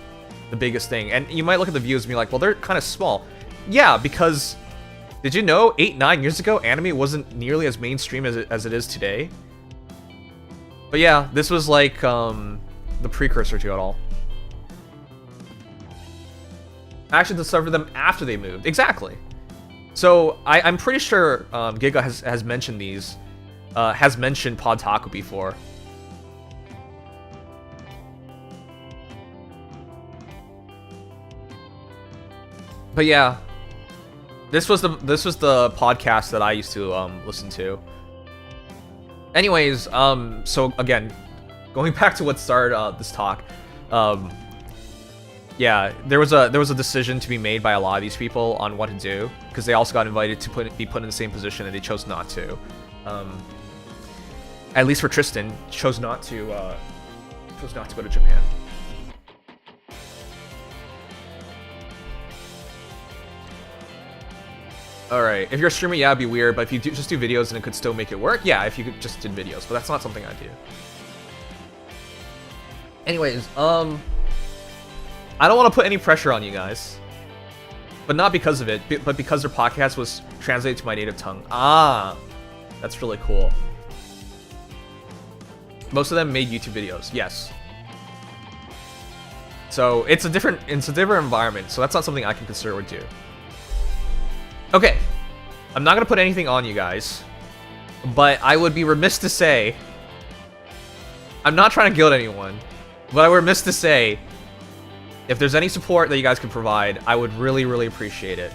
thing. And you might look at the views and be like, well, they're kind of small. Yeah, because did you know 9 years ago anime wasn't nearly as mainstream as it is today? But yeah, this was like the precursor to it all. I actually discovered them after they moved. Exactly. So I'm pretty sure Giga has mentioned these, has mentioned Podtaku before. But yeah, this was the podcast that I used to listen to. Anyways, so again, going back to what started this talk, yeah, there was a decision to be made by a lot of these people on what to do, because they also got invited to be put in the same position, and they chose not to. At least for Tristan, chose not to go to Japan. All right, if you're a streamer, yeah, it'd be weird, but if you just do videos and it could still make it work, yeah, if you could just did videos, but that's not something I do. Anyways, I don't want to put any pressure on you guys, but not because of it, but because their podcast was translated to my native tongue. Ah, that's really cool. Most of them made YouTube videos, yes. So it's a different environment, so that's not something I can consider or do. Okay, I'm not gonna put anything on you guys, but I would be remiss to say, I'm not trying to guilt anyone, but I would be remiss to say, if there's any support that you guys can provide, I would really, really appreciate it.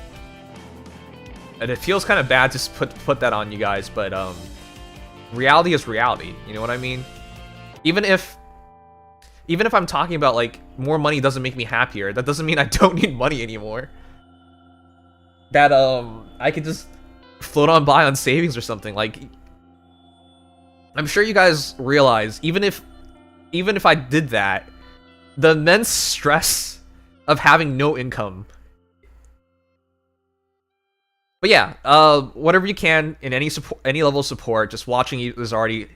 And it feels kind of bad to put that on you guys, but reality is reality, you know what I mean? Even if Even if I'm talking about, like, more money doesn't make me happier, that doesn't mean I don't need money anymore. That, I could just float on by on savings or something. Like, I'm sure you guys realize, even if I did that, the immense stress of having no income. But yeah, whatever you can in any level of support, just watching you is already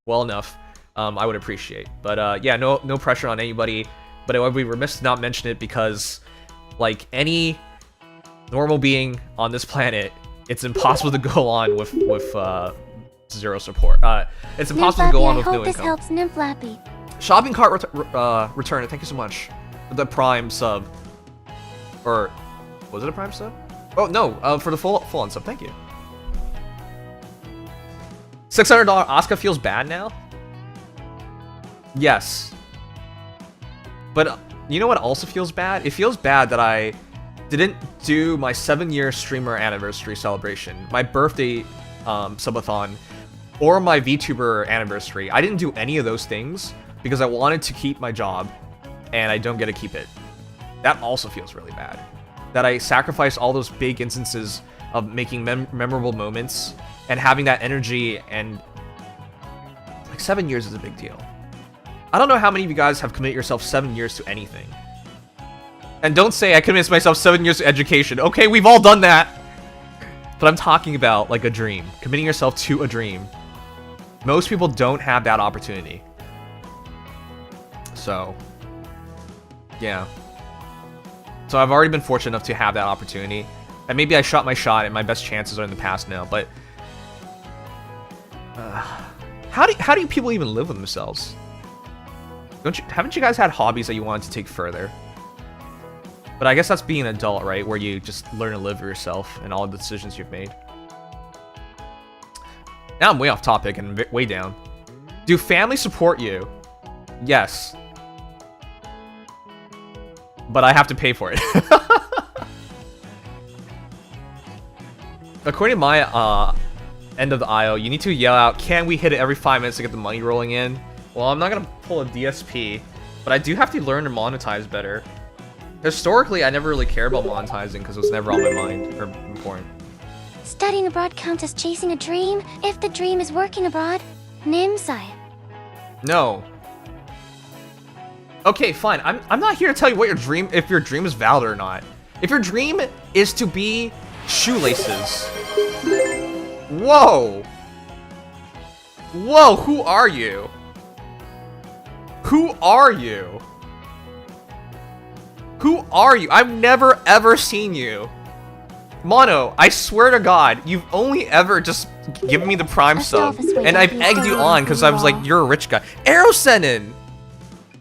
well enough. I would appreciate. But yeah, no pressure on anybody. But I would be remiss to not mention it because, like any normal being on this planet, it's impossible to go on with zero support. It's impossible to go on with no income. I hope this helps Nymflappy. Shopping cart return. Thank you so much for the Prime sub. Or was it a Prime sub? Oh no, for the full-on sub. Thank you. $600 Asuka feels bad now. Yes. But you know what also feels bad? It feels bad that I didn't do my 7-year streamer anniversary celebration, my birthday subathon, or my VTuber anniversary. I didn't do any of those things because I wanted to keep my job, and I don't get to keep it. That also feels really bad. That I sacrificed all those big instances of making memorable moments and having that energy, and like 7 years is a big deal. I don't know how many of you guys have committed yourself 7 years to anything. And don't say I committed myself 7 years to education. Okay, we've all done that. But I'm talking about like a dream. Committing yourself to a dream. Most people don't have that opportunity. So, yeah. So I've already been fortunate enough to have that opportunity. And maybe I shot my shot and my best chances are in the past now, but how do people even live with themselves? Haven't you guys had hobbies that you wanted to take further? But I guess that's being an adult, right? Where you just learn to live with yourself and all the decisions you've made. Now I'm way off topic and way down. Do family support you? Yes. But I have to pay for it. According to my end of the IO, you need to yell out, "Can we hit it every 5 minutes to get the money rolling in?" Well, I'm not gonna pull a DSP, but I do have to learn to monetize better. Historically, I never really cared about monetizing because it was never on my mind or important. Studying abroad counts as chasing a dream if the dream is working abroad. Nimsai. No. Okay, fine. I'm not here to tell you what if your dream is valid or not. If your dream is to be shoelaces. Whoa. Whoa, who are you? Who are you? Who are you? I've never ever seen you. Mono, I swear to God, you've only ever just given me the Prime sub. And I've egged you on because I was like, you're a rich guy. Aerosenin!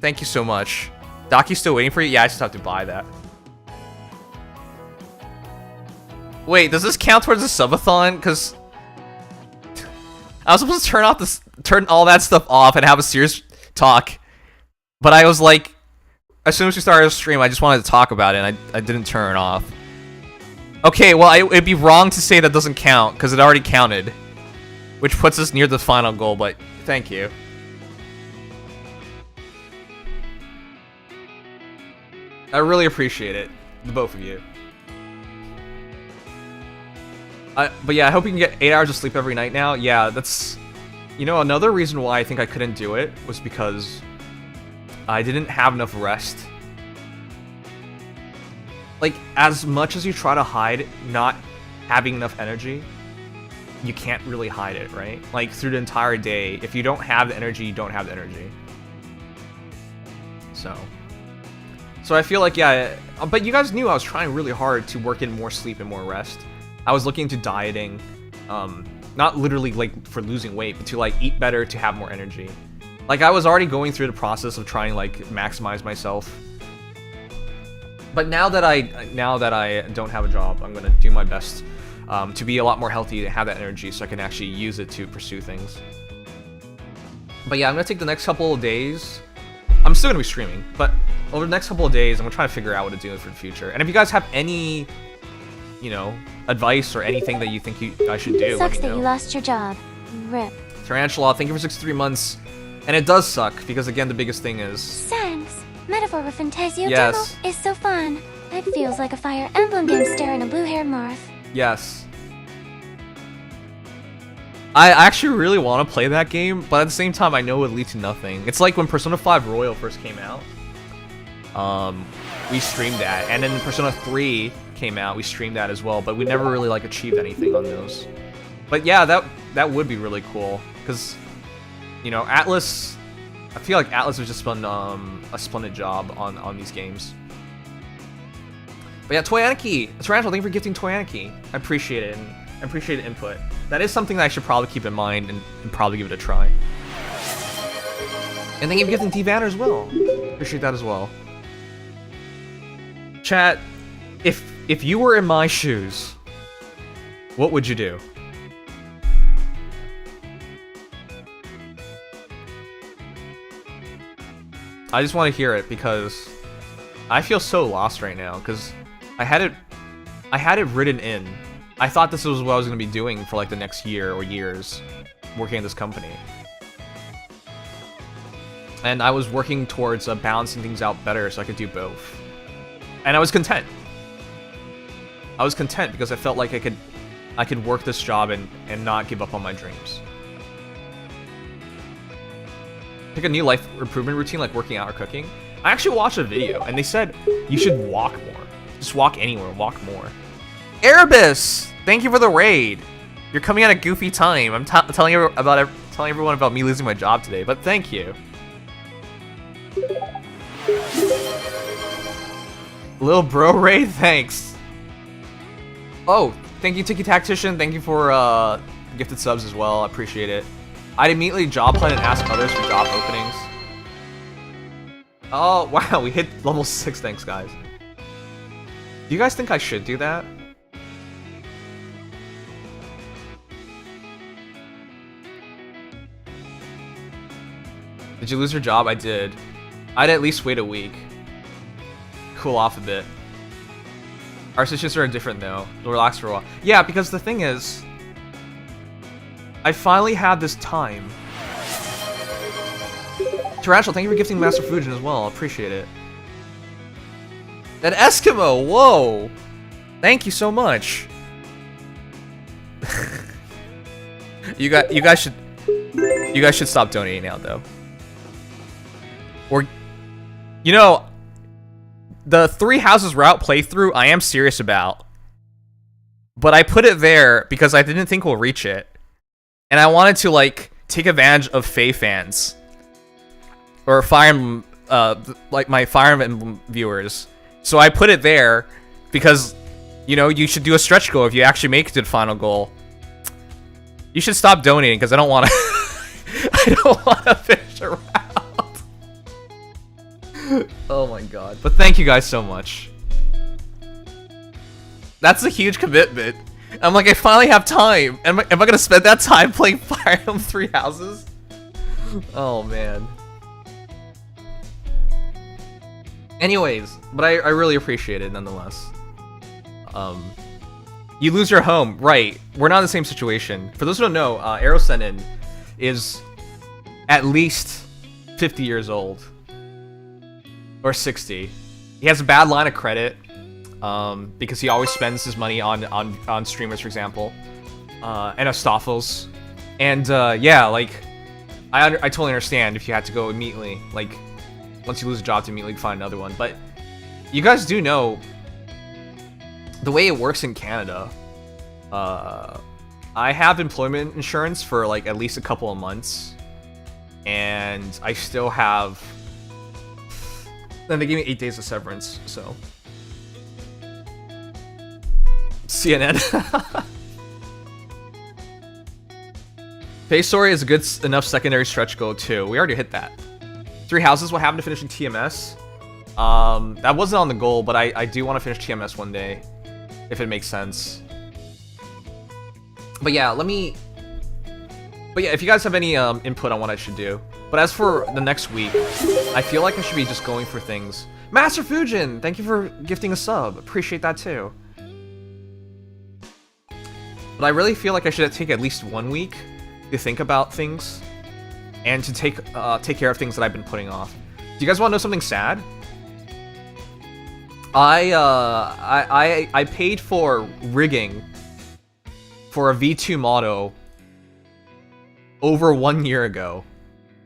Thank you so much. Daki's still waiting for you? Yeah, I just have to buy that. Wait, does this count towards the subathon? Because I was supposed to turn all that stuff off and have a serious talk. But I was like, as soon as we started the stream, I just wanted to talk about it, and I didn't turn it off. Okay, well, it'd be wrong to say that doesn't count, because it already counted. Which puts us near the final goal, but thank you. I really appreciate it, the both of you. But yeah, I hope you can get 8 hours of sleep every night now. Yeah, that's... You know, another reason why I think I couldn't do it was because I didn't have enough rest. Like, as much as you try to hide not having enough energy, you can't really hide it, right? Like, through the entire day, if you don't have the energy, you don't have the energy. So I feel like, yeah, but you guys knew I was trying really hard to work in more sleep and more rest. I was looking into dieting, not literally, like, for losing weight, but to, like, eat better, to have more energy. Like, I was already going through the process of trying, like, maximize myself. But now that I don't have a job, I'm gonna do my best to be a lot more healthy, to have that energy, so I can actually use it to pursue things. But yeah, I'm gonna take the next couple of days. I'm still gonna be streaming, but over the next couple of days, I'm gonna try to figure out what to do for the future. And if you guys have any, you know, advice or anything that you think I should do, Sucks that you lost your job. RIP. Tarantula, thank you for 63 months. And it does suck, because again, the biggest thing is... Thanks. Metaphor with Fantasio Yes. Demo is so fun. It feels like a Fire Emblem game staring a blue-haired Marth. Yes. I actually really want to play that game, but at the same time, I know it would lead to nothing. It's like when Persona 5 Royal first came out. We streamed that, and then Persona 3 came out, we streamed that as well, but we never really like achieved anything on those. But yeah, that would be really cool, because, you know, Atlas, I feel like Atlas has just done a splendid job on these games. But yeah, Toy Anarchy! Tarantula, thank you for gifting Toy Anarchy. I appreciate it, and I appreciate the input. That is something that I should probably keep in mind and probably give it a try. And thank you for gifting D-Vanner as well. Appreciate that as well. Chat, if you were in my shoes, what would you do? I just want to hear it because I feel so lost right now because I had it written in. I thought this was what I was going to be doing for like the next year or years working at this company. And I was working towards balancing things out better so I could do both. And I was content. I was content because I felt like I could work this job and not give up on my dreams. Pick a new life improvement routine like working out or cooking. I actually watched a video and they said you should walk more. Just walk anywhere, walk more. Erebus! Thank you for the raid. You're coming at a goofy time. I'm telling everyone about me losing my job today, but thank you. Little bro raid, thanks. Oh, thank you, Tiki Tactician. Thank you for gifted subs as well. I appreciate it. I'd immediately job hunt and ask others for job openings. Oh, wow, we hit level 6, thanks, guys. Do you guys think I should do that? Did you lose your job? I did. I'd at least wait a week. Cool off a bit. Our situations are different though. We'll relax for a while. Yeah, because the thing is, I finally had this time. Tarantula, thank you for gifting Master Fujin as well. Appreciate it. An Eskimo, whoa! Thank you so much. You guys should stop donating now though. Or, you know, the 3 houses route playthrough I am serious about. But I put it there because I didn't think we'll reach it. And I wanted to, like, take advantage of Faye fans. Or Fire Emblem, like my Fire Emblem viewers. So I put it there because, you know, you should do a stretch goal if you actually make it to the final goal. You should stop donating because I don't want to... I don't want to finish a round. Oh my god. But thank you guys so much. That's a huge commitment. I'm like, I finally have time. Am I gonna spend that time playing Fire Emblem 3 Houses? Oh man. Anyways, but I really appreciate it nonetheless. You lose your home, right? We're not in the same situation. For those who don't know, Arrow Senin is at least 50 years old. Or 60. He has a bad line of credit because he always spends his money on streamers, for example, and Astophels. And yeah, like I totally understand if you had to go immediately, like once you lose a job to immediately find another one. But you guys do know the way it works in Canada. I have employment insurance for like at least a couple of months, and I still have. Then they gave me 8 days of severance, so. CNN. Face Story is a good enough secondary stretch goal too. We already hit that. 3 houses, what happened to finishing TMS? That wasn't on the goal, but I do want to finish TMS one day, if it makes sense. But yeah, if you guys have any input on what I should do. But as for the next week, I feel like I should be just going for things. Master Fujin, thank you for gifting a sub. Appreciate that too. But I really feel like I should take at least 1 week to think about things. and to take care of things that I've been putting off. Do you guys want to know something sad? I paid for rigging for a V2 model over 1 year ago.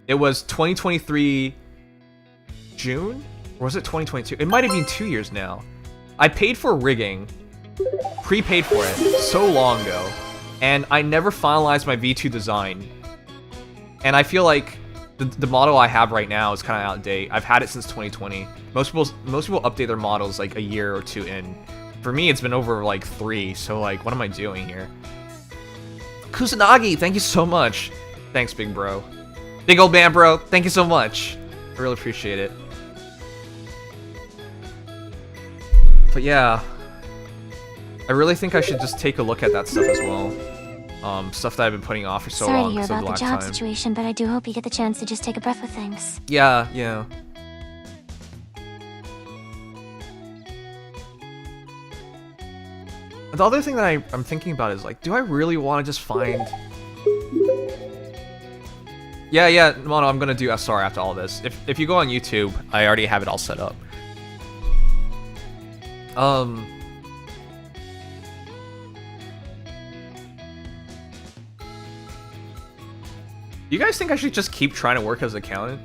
It was 2023 June? Or was it 2022? It might have been 2 years now. I paid for rigging, prepaid for it, so long ago, and I never finalized my V2 design. And I feel like the model I have right now is kind of outdated. I've had it since 2020. Most people update their models like a year or two in. For me, it's been over like 3, so like, what am I doing here? Kusanagi, thank you so much. Thanks, big bro. Big old man, bro. Thank you so much. I really appreciate it. But yeah, I really think I should just take a look at that stuff as well. Stuff that I've been putting off for so long. Sorry to hear about the job situation, but I do hope you get the chance to just take a breath with things. Yeah, yeah. The other thing that I'm thinking about is like, do I really want to just find... Yeah, Mono, I'm gonna do SR after all this. If you go on YouTube, I already have it all set up. Do you guys think I should just keep trying to work as an accountant?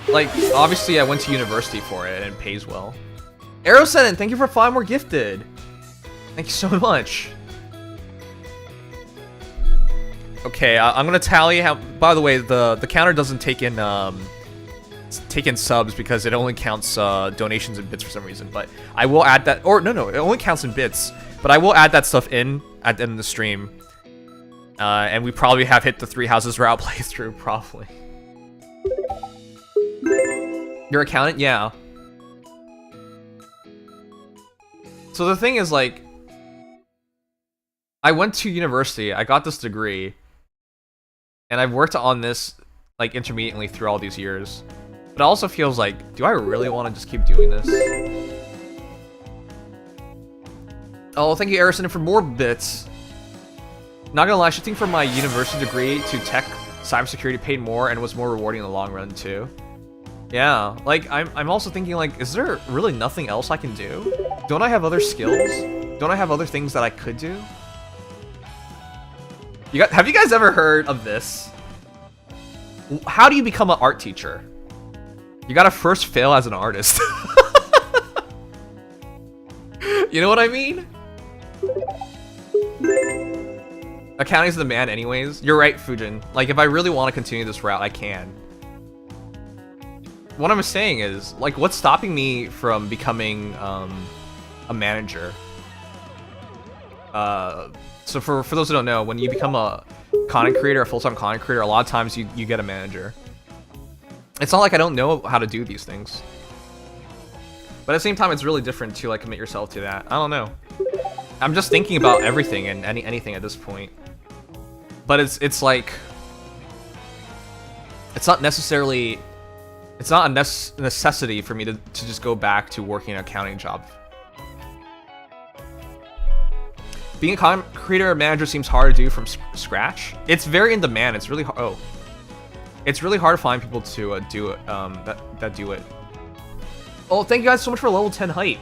Like, obviously I went to university for it and it pays well. Aerosenin, thank you for 5 more gifted. Thank you so much. Okay, I'm gonna tally how. By the way, the counter doesn't take in subs because it only counts donations and bits for some reason. But I will add that. Or no, it only counts in bits. But I will add that stuff in at the end of the stream. And we probably have hit the 3 houses route playthrough, probably. Your accountant, yeah. So the thing is, like, I went to university. I got this degree. And I've worked on this, like, intermittently through all these years. But it also feels like, do I really want to just keep doing this? Oh, thank you, Arison, for more bits. Not gonna lie, shifting from my university degree to tech cybersecurity paid more and was more rewarding in the long run, too. Yeah, like, I'm also thinking, like, is there really nothing else I can do? Don't I have other skills? Don't I have other things that I could do? Have you guys ever heard of this? How do you become an art teacher? You gotta first fail as an artist. You know what I mean? Accounting's the man anyways. You're right, Fujin. Like, if I really want to continue this route, I can. What I'm saying is, like, what's stopping me from becoming a manager? So for those who don't know, when you become a content creator, a full-time content creator, a lot of times you get a manager. It's not like I don't know how to do these things. But at the same time, it's really different to, like, commit yourself to that. I don't know. I'm just thinking about everything and anything at this point. But it's like... It's not necessarily... It's not a necessity for me to just go back to working an accounting job. Being a content creator or manager seems hard to do from scratch. It's very in demand. It's really hard. Oh, it's really hard to find people to do it. That do it. Oh, thank you guys so much for level 10 height.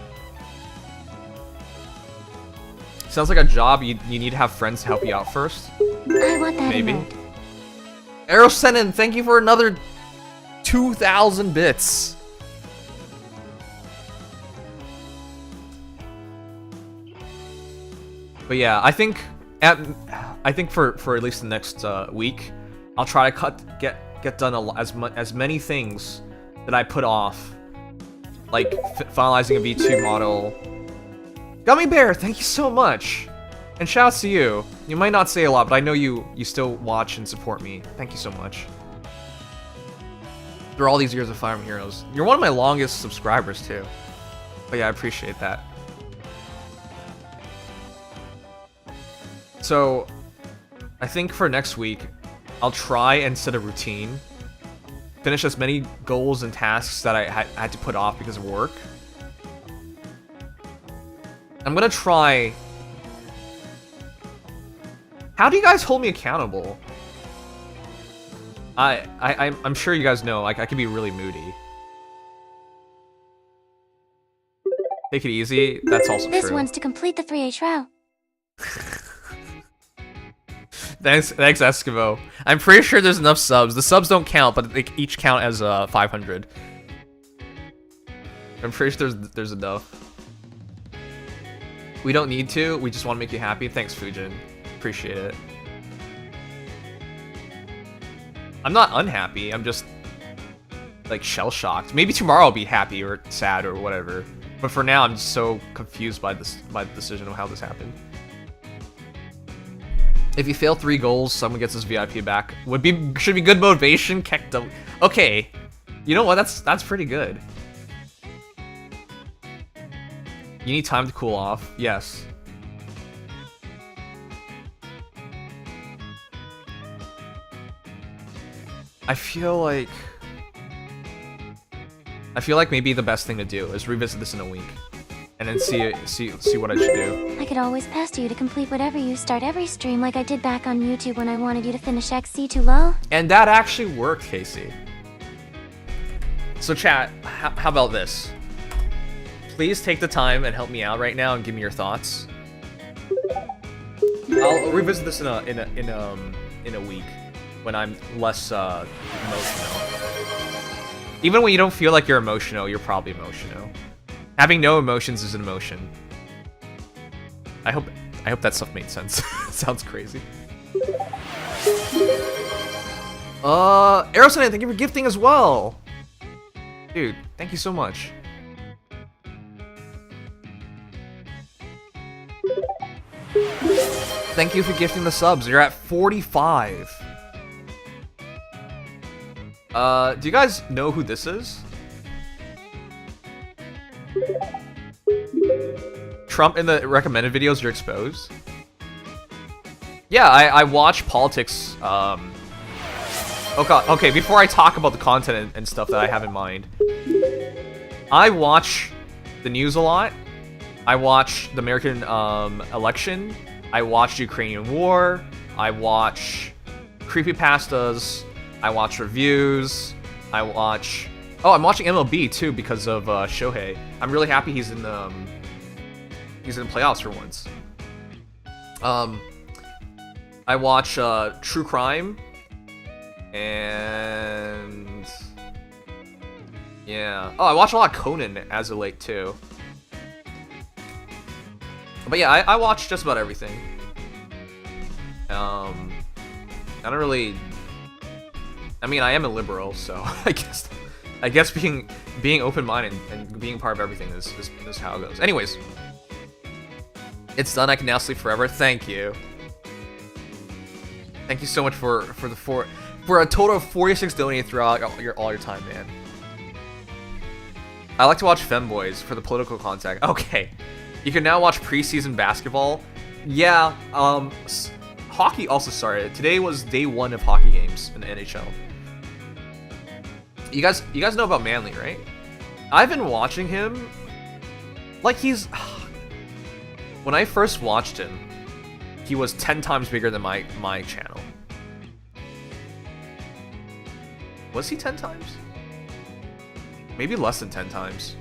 Sounds like a job you need to have friends to help you out first. I want that maybe. emote. Aerosenin, thank you for another 2,000 bits. But yeah, I think for at least the next week, I'll try to get done as many things that I put off, like finalizing a V2 model. Gummy Bear, thank you so much, and shouts to you. You might not say a lot, but I know you still watch and support me. Thank you so much. Through all these years of Fire Emblem Heroes, you're one of my longest subscribers too. But yeah, I appreciate that. So, I think for next week, I'll try and set a routine. Finish as many goals and tasks that I had to put off because of work. I'm gonna try How do you guys hold me accountable? I'm sure you guys know, like, I can be really moody. Take it easy. That's also true. This one's to complete the 3H row. Thanks, Eskimo. I'm pretty sure there's enough subs. The subs don't count, but they each count as 500. I'm pretty sure there's enough. We don't need to. We just want to make you happy. Thanks, Fujin. Appreciate it. I'm not unhappy. I'm just like shell-shocked. Maybe tomorrow I'll be happy or sad or whatever. But for now, I'm just so confused by the decision of how this happened. If you fail 3 goals, someone gets his VIP back. Should be good motivation. Okay, you know what? That's pretty good. You need time to cool off. Yes. I feel like maybe the best thing to do is revisit this in a week, and then see what I should do. I could always pass to you to complete whatever you start every stream, like I did back on YouTube when I wanted you to finish XC2 low. And that actually worked, Casey. So chat, how about this? Please take the time and help me out right now and give me your thoughts. I'll revisit this in a week when I'm less emotional. Even when you don't feel like you're emotional, you're probably emotional. Having no emotions is an emotion. I hope that stuff made sense. Sounds crazy. Aerosonite, thank you for gifting as well. Dude, thank you so much. Thank you for gifting the subs. You're at 45. Do you guys know who this is? Trump in the recommended videos, you're exposed. Yeah, I watch politics. Okay, before I talk about the content and stuff that I have in mind, I watch the news a lot. I watch the American election. I watch the Ukrainian war. I watch creepypastas. I watch reviews. I watch... Oh, I'm watching MLB too because of Shohei. I'm really happy he's in the playoffs for once. I watch true crime, and yeah. Oh, I watch a lot of Conan as of late too. But yeah, I watch just about everything. I don't really. I mean, I am a liberal, so I guess being open-minded and being part of everything is how it goes. Anyways, it's done. I can now sleep forever. Thank you. Thank you so much for a total of 46 donated throughout all your time, man. I like to watch Femboys for the political contact. Okay, you can now watch preseason basketball. Yeah, hockey also started. Today was day 1 of hockey games in the NHL. You guys know about Manly, right? I've been watching him. Like he's. When I first watched him, he was 10 times bigger than my channel. Was he 10 times? Maybe less than 10 times.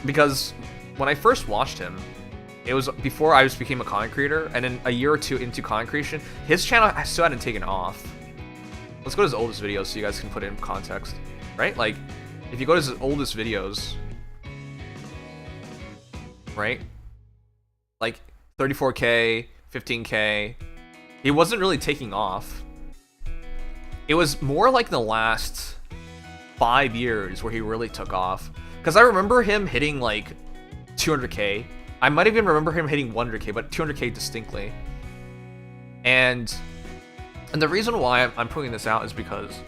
Because when I first watched him, it was before I just became a content creator, and then a year or two into content creation, his channel still hadn't taken off. Let's go to his oldest videos so you guys can put it in context, right? Like, if you go to his oldest videos, right? Like 34K, 15K, he wasn't really taking off. It was more like the last 5 years where he really took off. Because I remember him hitting like 200K. I might even remember him hitting 100K, but 200K distinctly. And the reason why I'm putting this out is because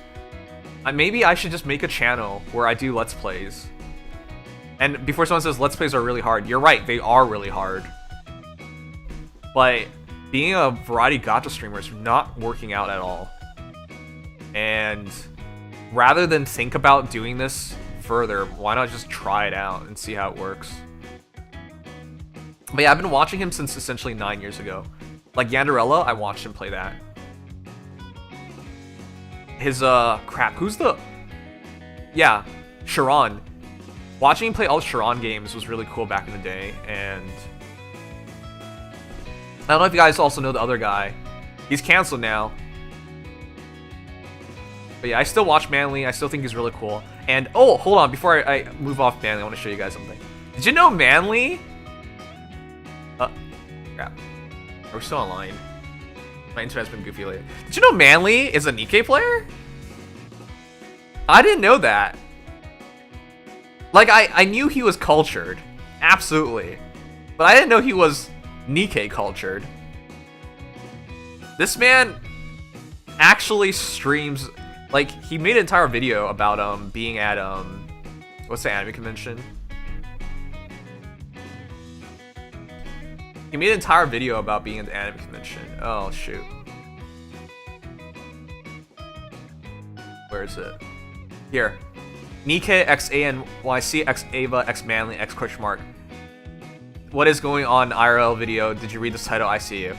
maybe I should just make a channel where I do Let's Plays. And before someone says Let's Plays are really hard, you're right, they are really hard. But being a variety gacha streamer is not working out at all. And rather than think about doing this further, why not just try it out and see how it works? But yeah, I've been watching him since essentially 9 years ago. Like Yanderella, I watched him play that. His, crap, who's the... Yeah, Sharon. Watching him play all Sharon games was really cool back in the day, and... I don't know if you guys also know the other guy. He's canceled now. But yeah, I still watch Manly. I still think he's really cool. And, oh, hold on. Before I move off Manly, I want to show you guys something. Did you know Manly? Crap. Are we still online? My internet's been goofy lately. Did you know Manly is a Nikke player? I didn't know that. Like, I knew he was cultured. Absolutely. But I didn't know he was Nikke cultured. This man actually streams... Like, he made an entire video about, being at, what's the anime convention? He made an entire video about being at the anime convention. Oh, shoot. Where is it? Here. Nikke x ANYC x Ava x Manly x question mark. What is going on IRL video? Did you read this title? I see you.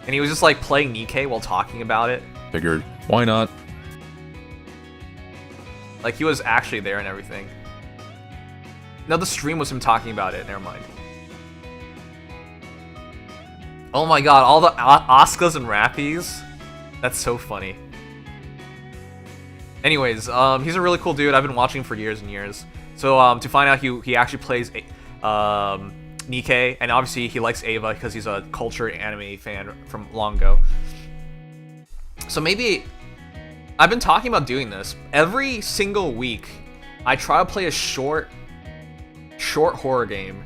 And he was just like playing Nikke while talking about it. Figured, why not? Like he was actually there and everything. No, the stream was him talking about it. Never mind. Oh my god, all the Oscars and Rappies. That's so funny. Anyways, he's a really cool dude. I've been watching him for years and years. So to find out he actually plays Nikke, and obviously he likes Ava because he's a cultured anime fan from long ago. So maybe I've been talking about doing this every single week. I try to play a short horror game,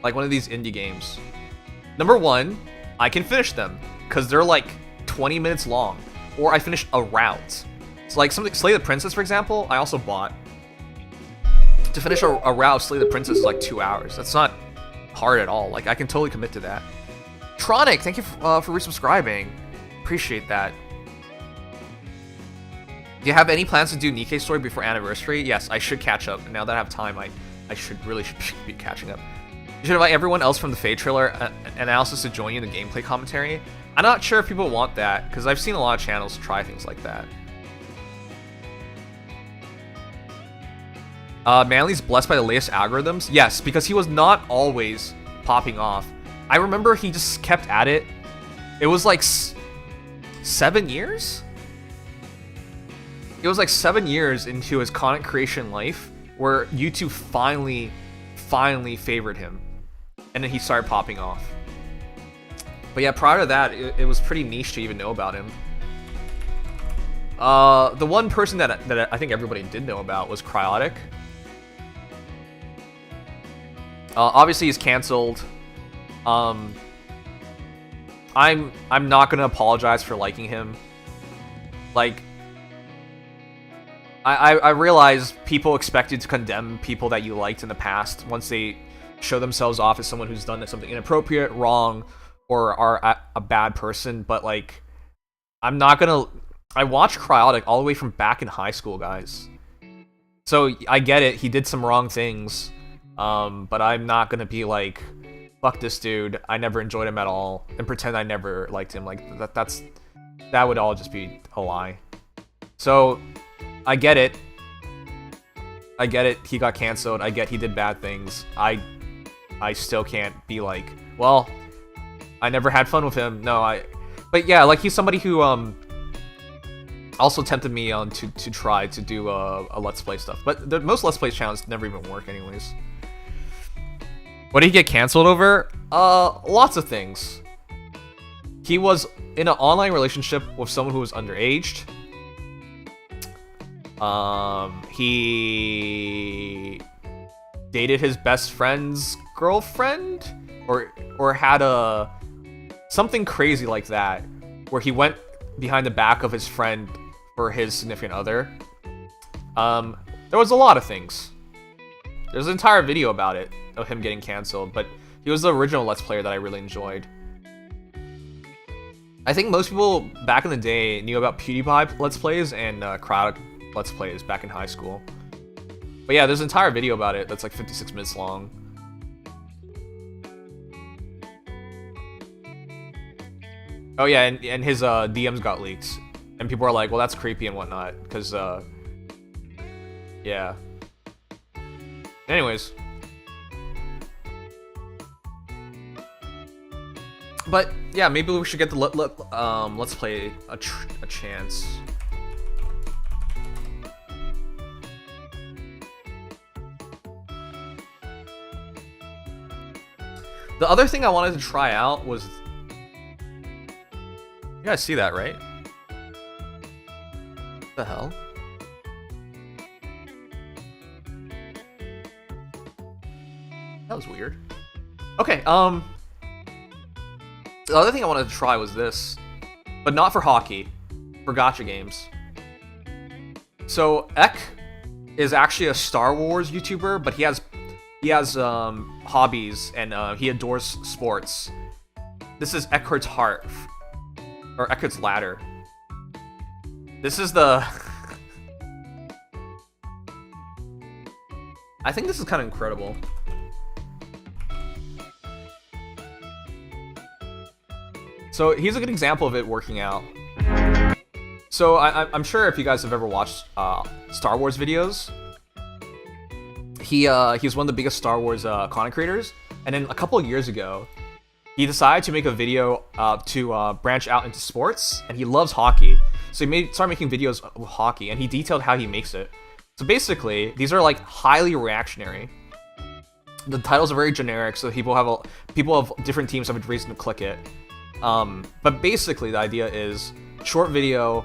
like one of these indie games. Number one, I can finish them because they're like 20 minutes long, or I finish a route. So like something Slay the Princess, for example, I also bought. To finish a route of Slay the Princess is like 2 hours. That's not hard at all. Like I can totally commit to that. Tronic, thank you for resubscribing. Appreciate that. Do you have any plans to do Nikke story before anniversary? Yes, I should catch up. And now that I have time, I should be catching up. You should invite everyone else from the Fade trailer analysis to join you in the gameplay commentary. I'm not sure if people want that, because I've seen a lot of channels try things like that. Manly's blessed by the latest algorithms? Yes, because he was not always popping off. I remember he just kept at it. It was like 7 years? It was like 7 years into his content creation life where YouTube finally favored him. And then he started popping off. But yeah, prior to that, it was pretty niche to even know about him. The one person that I think everybody did know about was Cryotic. Obviously he's canceled. I'm not gonna apologize for liking him. Like, I realize people expect you to condemn people that you liked in the past once they show themselves off as someone who's done something inappropriate, wrong, or are a bad person, but like, I'm not gonna... I watched Cryotic all the way from back in high school, guys. So I get it, he did some wrong things, but I'm not gonna be like, fuck this dude, I never enjoyed him at all, and pretend I never liked him. Like, that would all just be a lie. So, I get it. I get it, he got canceled, I get he did bad things. I still can't be like, well, I never had fun with him. No, but yeah, like, he's somebody who, also tempted me on to try to do a Let's Play stuff. But most Let's Play channels never even work anyways. What did he get canceled over? Lots of things. He was in an online relationship with someone who was underaged. He dated his best friend's girlfriend? Or had something crazy like that, where he went behind the back of his friend for his significant other. There was a lot of things. There's an entire video about it, of him getting canceled, but he was the original Let's Player that I really enjoyed. I think most people back in the day knew about PewDiePie Let's Plays and Crowd Let's Plays back in high school. But yeah, there's an entire video about it that's like 56 minutes long. Oh yeah, and his DMs got leaked, and people are like, well, that's creepy and whatnot, because yeah. Anyways, but yeah, maybe we should get the let's play a chance. The other thing I wanted to try out was, you guys see that, right? What the hell? That was weird. Okay, the other thing I wanted to try was this, but not for hockey, for gacha games. So Ek is actually a Star Wars YouTuber, but he has hobbies, and he adores sports. This is Eckhart's Heart, or Eckhart's Ladder. This is the I think this is kind of incredible. So here's a good example of it working out. So I'm sure if you guys have ever watched Star Wars videos, he's one of the biggest Star Wars content creators, and then a couple of years ago, he decided to make a video to branch out into sports, and he loves hockey. So he started making videos with hockey, and he detailed how he makes it. So basically, these are like highly reactionary. The titles are very generic, so people of different teams have a reason to click it. But basically, the idea is short video,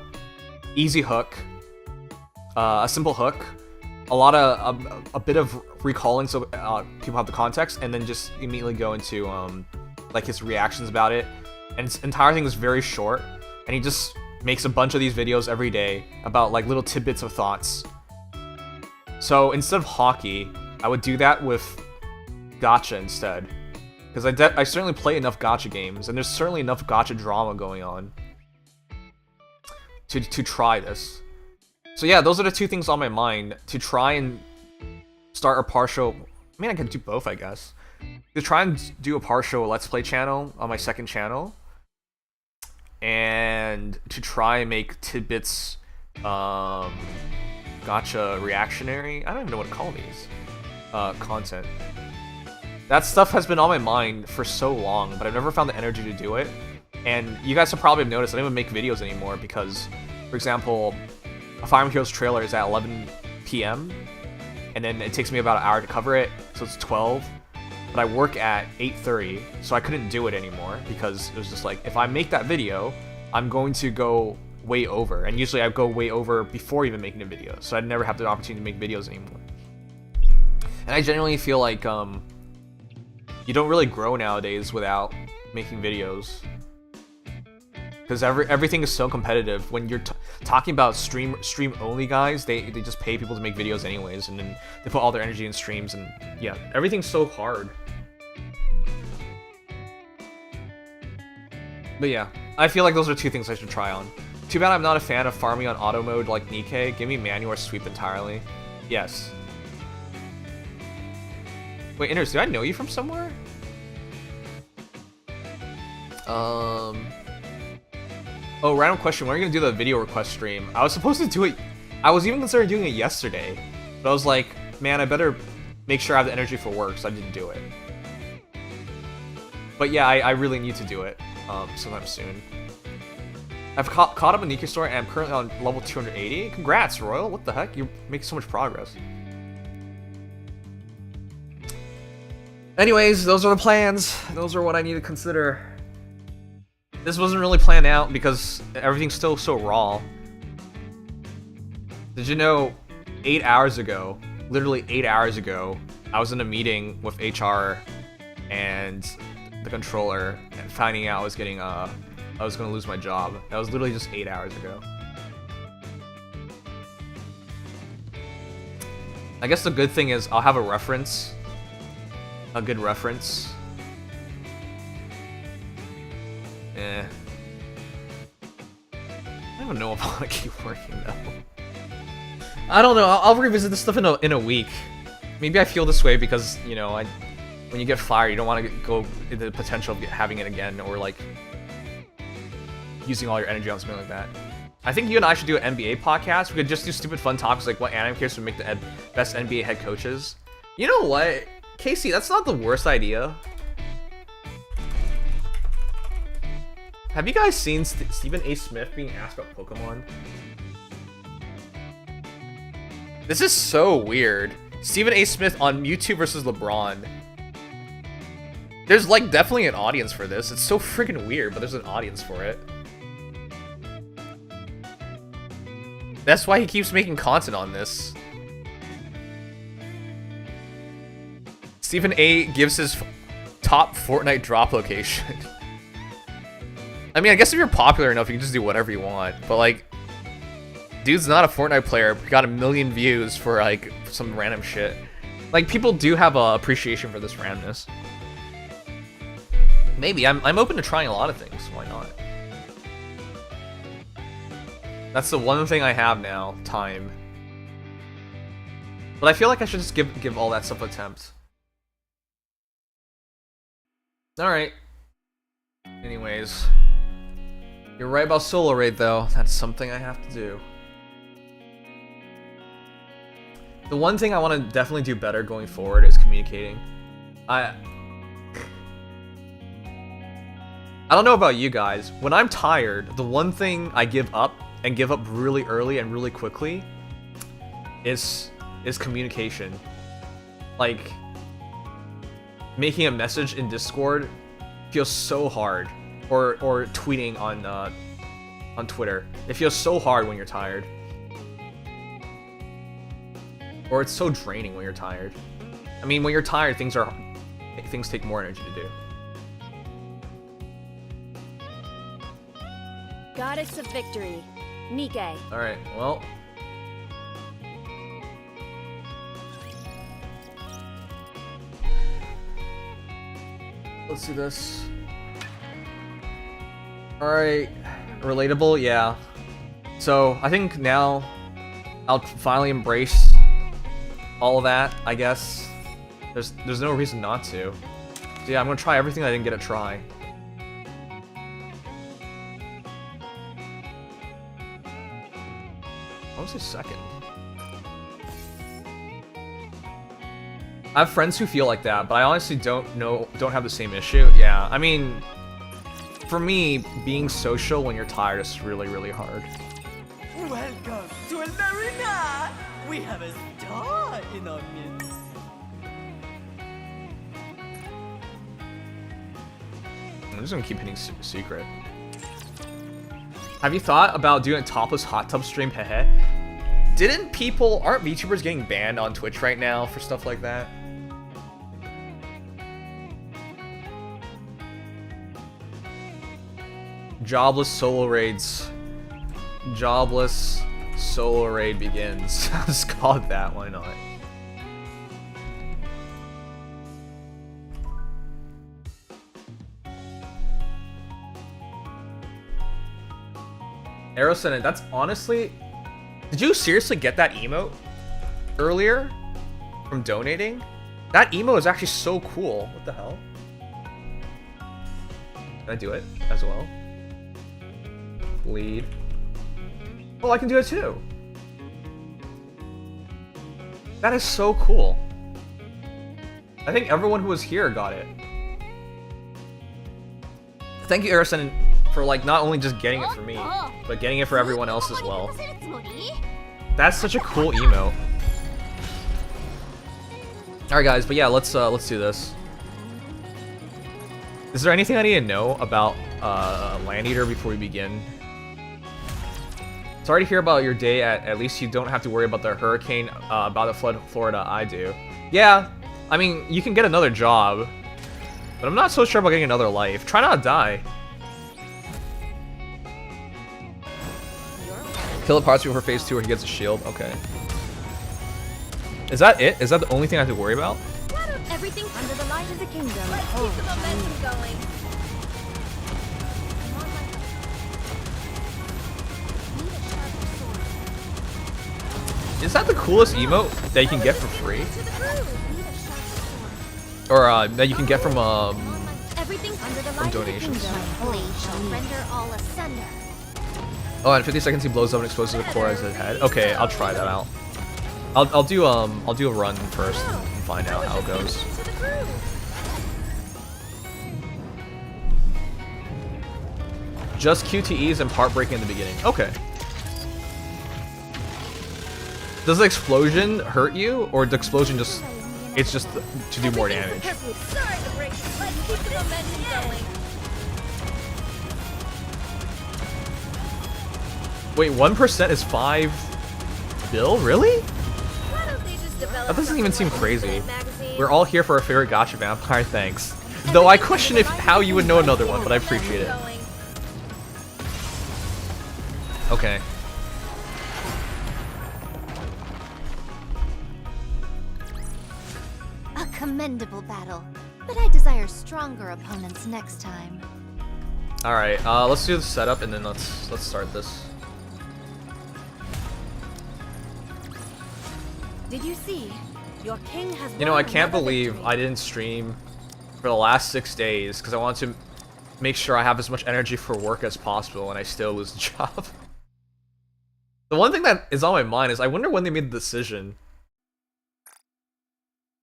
easy hook, a simple hook, a bit of recalling so people have the context, and then just immediately go into like his reactions about it. And his entire thing is very short, and he just makes a bunch of these videos every day about like little tidbits of thoughts. So instead of hockey, I would do that with gacha instead, because I certainly play enough gacha games, and there's certainly enough gacha drama going on to try this. So yeah, those are the two things on my mind, to try and start a partial. I mean, I can do both, I guess. To try and do a partial Let's Play channel on my second channel, and to try and make tidbits, gacha reactionary. I don't even know what to call these content. That stuff has been on my mind for so long, but I've never found the energy to do it. And you guys have probably noticed I don't even make videos anymore because, for example, a Fire Emblem Heroes trailer is at 11 p.m. and then it takes me about an hour to cover it, so it's 12. But I work at 8:30, so I couldn't do it anymore because it was just like, if I make that video, I'm going to go way over, and usually I go way over before even making a video, so I'd never have the opportunity to make videos anymore. And I genuinely feel like you don't really grow nowadays without making videos, because everything is so competitive. When you're talking about stream only guys, they just pay people to make videos anyways, and then they put all their energy in streams, and yeah, everything's so hard. But yeah, I feel like those are two things I should try on. Too bad I'm not a fan of farming on auto mode like Nikke. Give me manual or sweep entirely. Yes. Wait, Inners, do I know you from somewhere? Oh, random question. When are you gonna do the video request stream? I was supposed to do it. I was even considering doing it yesterday, but I was like, man, I better make sure I have the energy for work, so I didn't do it. But yeah, I really need to do it sometime soon. I've caught up a Nikke story, and I'm currently on level 280. Congrats, Royal. What the heck? You're making so much progress. Anyways, those are the plans. Those are what I need to consider. This wasn't really planned out because everything's still so raw. Did you know 8 hours ago, literally 8 hours ago, I was in a meeting with HR and the controller and finding out I was gonna lose my job. That was literally just 8 hours ago. I guess the good thing is I'll have a reference. A good reference. I don't even know if I want to keep working though. I don't know. I'll revisit this stuff in a week. Maybe I feel this way because, you know, when you get fired, you don't want to go into the potential of having it again, or like, using all your energy on something like that. I think you and I should do an NBA podcast. We could just do stupid fun topics like what anime characters would make the best NBA head coaches. You know what, Casey? That's not the worst idea. Have you guys seen Stephen A. Smith being asked about Pokemon? This is so weird. Stephen A. Smith on Mewtwo versus LeBron. There's like definitely an audience for this. It's so freaking weird, but there's an audience for it. That's why he keeps making content on this. Stephen A. gives his top Fortnite drop location. I mean, I guess if you're popular enough, you can just do whatever you want. But like, dude's not a Fortnite player. He got 1 million views for like some random shit. Like, people do have a appreciation for this randomness. Maybe I'm open to trying a lot of things. Why not? That's the one thing I have now, time. But I feel like I should just give all that stuff an attempt. All right. Anyways. You're right about solo raid, though. That's something I have to do. The one thing I want to definitely do better going forward is communicating. I don't know about you guys. When I'm tired, the one thing I give up, and give up really early and really quickly, is communication. Like, making a message in Discord feels so hard. Or tweeting on Twitter. It feels so hard when you're tired. Or it's so draining when you're tired. I mean, when you're tired, things take more energy to do. Goddess of Victory, Nikke. Alright, well. Let's do this. Alright, relatable, yeah. So, I think now I'll finally embrace all of that, I guess. There's no reason not to. So yeah, I'm gonna try everything I didn't get to try. What was his second? I have friends who feel like that, but I honestly don't have the same issue. Yeah, I mean, for me, being social when you're tired is really, really hard. Welcome to an arena! We have a star in our midst. I'm just gonna keep hitting secret. Have you thought about doing a topless hot tub stream? Hehe. Aren't VTubers getting banned on Twitch right now for stuff like that? Jobless solo raids. Jobless solo raid begins. Just call it that, why not? Arrow Senate, that's honestly... Did you seriously get that emote earlier from donating? That emote is actually so cool. What the hell? Can I do it as well? Lead. Oh, I can do it too. That is so cool. I think everyone who was here got it. Thank you, Arison, for like not only just getting it for me, but getting it for everyone else as well. That's such a cool emote. Alright guys, but yeah, let's do this. Is there anything I need to know about Land Eater before we begin? Sorry to hear about your day. At least you don't have to worry about the hurricane about to flood Florida. I do. Yeah, I mean, you can get another job, but I'm not so sure about getting another life. Try not to die. Kill the parts before phase 2 where he gets a shield. Okay. Is that it? Is that the only thing I have to worry about? Everything under the light of the kingdom. Let's keep the momentum going. Is that the coolest emote that you can get for free? Or that you can get from Everything under the light donations? of the kingdom. Blade shall render all asunder. Oh, and 50 seconds he blows up and exposes the core as his head. Okay, I'll try that out. I'll do a run first and find out how it goes. Just QTEs and part breaking in the beginning. Okay. Does the explosion hurt you, or the explosion just it's just to do more damage? Sorry to break. Let's keep the momentum going. Wait, 1% is 5 bill? Really? Why don't they just develop That doesn't even seem something like crazy. a magazine? We're all here for our favorite gacha vampire, thanks. Though I question if how you would know another one, but I appreciate it. Okay. A commendable battle, but I desire stronger opponents next time. Alright, let's do the setup and then let's start this. Did you see? Your king has You know, I won can't another believe victory. I didn't stream for the last 6 days because I want to make sure I have as much energy for work as possible and I still lose the job. The one thing that is on my mind is I wonder when they made the decision.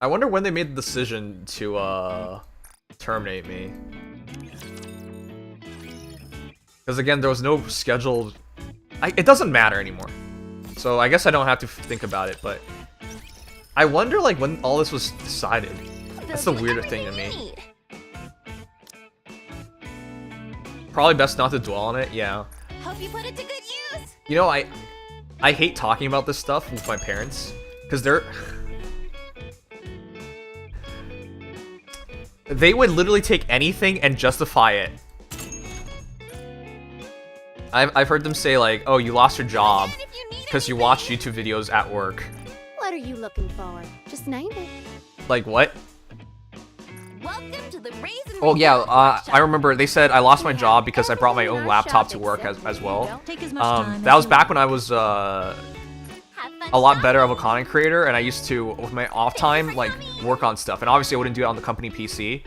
I wonder when they made the decision to terminate me. Because again, there was no scheduled... it doesn't matter anymore. So I guess I don't have to think about it, but... I wonder like when all this was decided. That's the weirder thing to me. Probably best not to dwell on it, yeah. Hope you put it to good use. You know, I hate talking about this stuff with my parents. Because they would literally take anything and justify it. I've heard them say like, oh, you lost your job because you watched YouTube videos at work. What are you looking for? Just name it. Like what? Welcome to the Raisin. Oh yeah, I remember they said I lost my job because I brought my own laptop to work as well. Take as much time That as was you back want. when I was a lot better of a content creator, and I used to, with my off time, like work on stuff. And obviously I wouldn't do it on the company PC.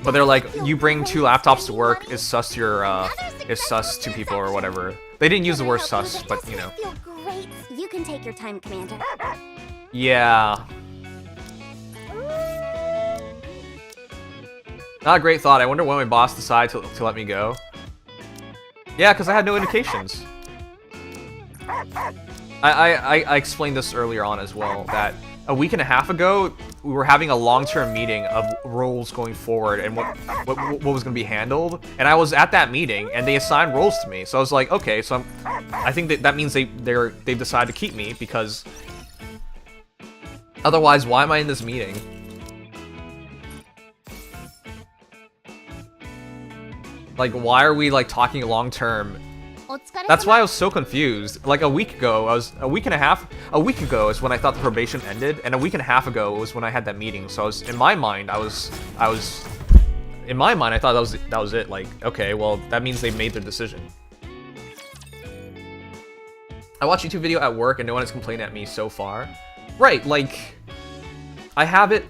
But they're like, you bring 2 laptops to work is sus to your is sus to people or whatever. They didn't use the word sus, but you know. Feel great. You can take your time, Commander. Yeah. Not a great thought. I wonder when my boss decided to let me go. Yeah, because I had no indications. I explained this earlier on as well, that a week and a half ago, we were having a long-term meeting of roles going forward and what was going to be handled. And I was at that meeting, and they assigned roles to me. So I was like, okay, so I think that means they've decided to keep me, because otherwise, why am I in this meeting? Like, why are we like talking long-term? That's why I was so confused. Like a week ago a week ago is when I thought the probation ended, and a week and a half ago was when I had that meeting. So in my mind I thought that was it. Like, okay, well that means they made their decision. I watch YouTube video at work and no one has complained at me so far. Right, like I have it.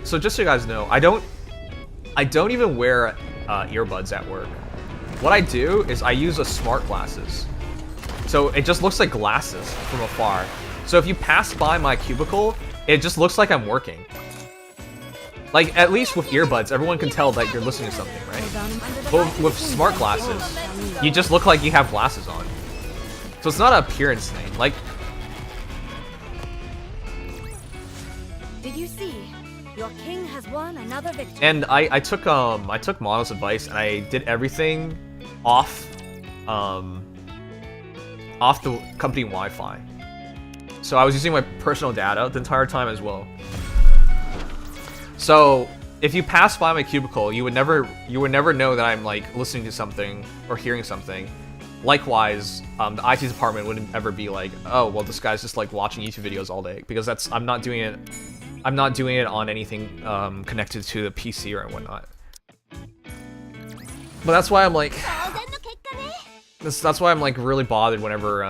So just so you guys know, I don't even wear earbuds at work. What I do is I use a smart glasses. So it just looks like glasses from afar. So if you pass by my cubicle, it just looks like I'm working. Like, at least with earbuds, everyone can tell that you're listening to something, right? But with smart glasses, you just look like you have glasses on. So it's not an appearance thing. Like, Did you see? Your king has won another victory. and I took Mono's advice and I did everything off the company Wi-Fi. So I was using my personal data the entire time as well. So if you pass by my cubicle, you would never know that I'm like listening to something or hearing something. Likewise, the IT department wouldn't ever be like, oh, well, this guy's just like watching YouTube videos all day, because I'm not doing it on anything connected to the PC or whatnot. But that's why I'm like, that's why I'm like really bothered whenever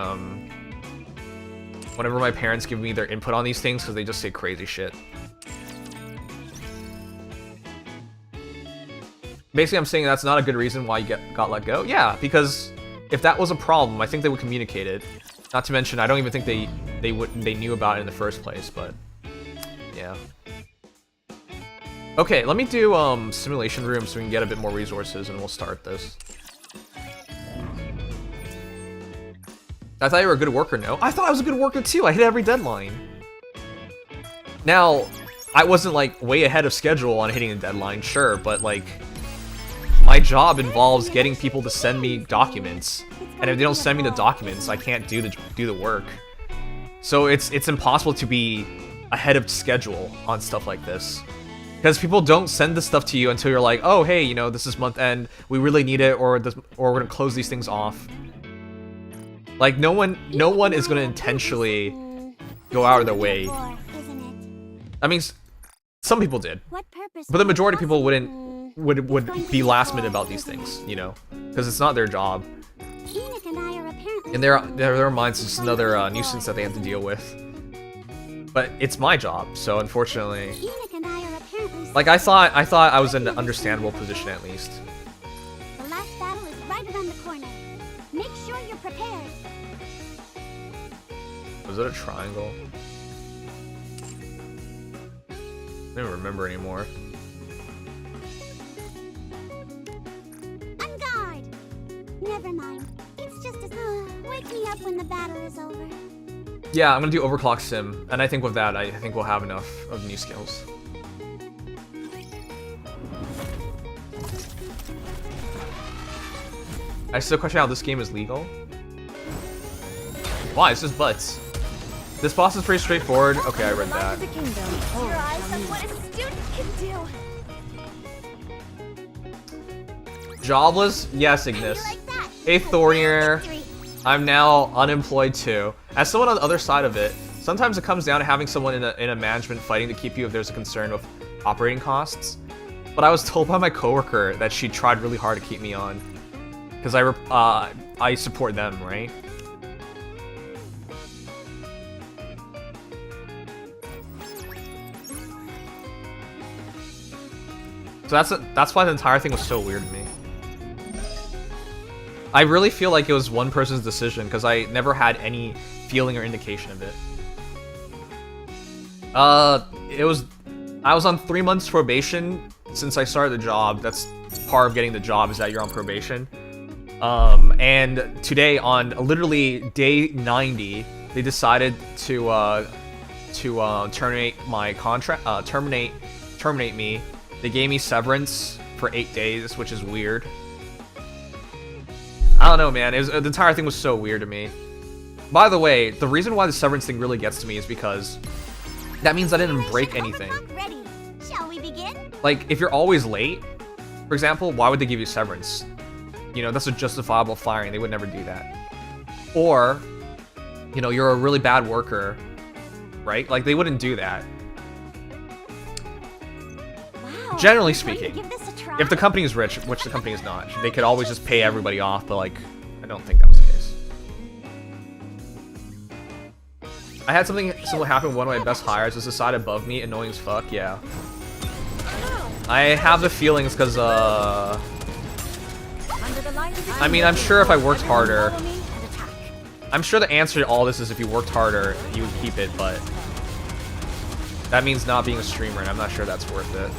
my parents give me their input on these things, because they just say crazy shit. Basically, I'm saying that's not a good reason why you got let go. Yeah, because if that was a problem, I think they would communicate it. Not to mention, I don't even think they knew about it in the first place, but yeah. Okay, let me do simulation room so we can get a bit more resources and we'll start this. I thought you were a good worker, no? I thought I was a good worker too, I hit every deadline. Now, I wasn't like way ahead of schedule on hitting a deadline, sure, but like, my job involves getting people to send me documents. And if they don't send me the documents, I can't do the work. So it's impossible to be ahead of schedule on stuff like this. Because people don't send this stuff to you until you're like, oh, hey, you know, this is month end, we really need it, or we're gonna close these things off. Like, no one is gonna intentionally go out of their way. I mean, some people did, but the majority of people would be last minute about these things, you know, because it's not their job. In their minds, it's another nuisance that they have to deal with. But it's my job, so unfortunately, like I thought I was in an understandable position at least. The last battle is right around the corner. Make sure you're prepared. Was it a triangle? I don't remember anymore. On guard. Never mind. It's just a wake me up when the battle is over. Yeah, I'm gonna do overclock sim, and I think with that, I think we'll have enough of new skills. I still question how this game is legal. Why? It's just butts. This boss is pretty straightforward. Okay, I read that. Your eyes on what a student can do. Jobless? Yes, Ignis. Hey, Thornier. I'm now unemployed too. As someone on the other side of it, sometimes it comes down to having someone in a management fighting to keep you if there's a concern with operating costs. But I was told by my coworker that she tried really hard to keep me on. Because I support them, right? So that's why the entire thing was so weird to me. I really feel like it was one person's decision because I never had any feeling or indication of it. I was on 3 months probation since I started the job. That's part of getting the job, is that you're on probation. And today, on literally day 90, they decided to terminate my contract, terminate me. They gave me severance for 8 days, which is weird. I don't know, man. The entire thing was so weird to me. By the way, the reason why the severance thing really gets to me is because that means I didn't break anything. Ready. Shall we begin? Like, if you're always late, for example, why would they give you severance? You know, that's a justifiable firing. They would never do that. Or, you know, you're a really bad worker, right? Like, they wouldn't do that. Wow. Generally Ready to speaking. give this a try? If the company is rich, which the company is not, they could always just pay everybody off, but like, I don't think that was the case. I had something similar happen with one of my best hires. It's a side above me, annoying as fuck, yeah. I have the feelings because, I mean, I'm sure if I worked harder, I'm sure the answer to all this is if you worked harder, you would keep it, but that means not being a streamer, and I'm not sure that's worth it.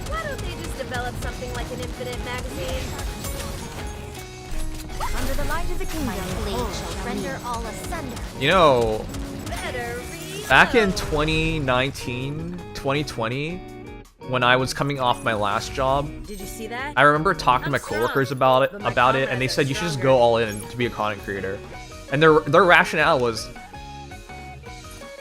Why don't they just develop something like an infinite magazine? Under the light of the kingdom, My blade shall render all asunder. You know, Better read. back in 2019, 2020, when I was coming off my last job, did you see that? I remember talking to my coworkers about it, and they said you should just go all in to be a content creator. And their rationale was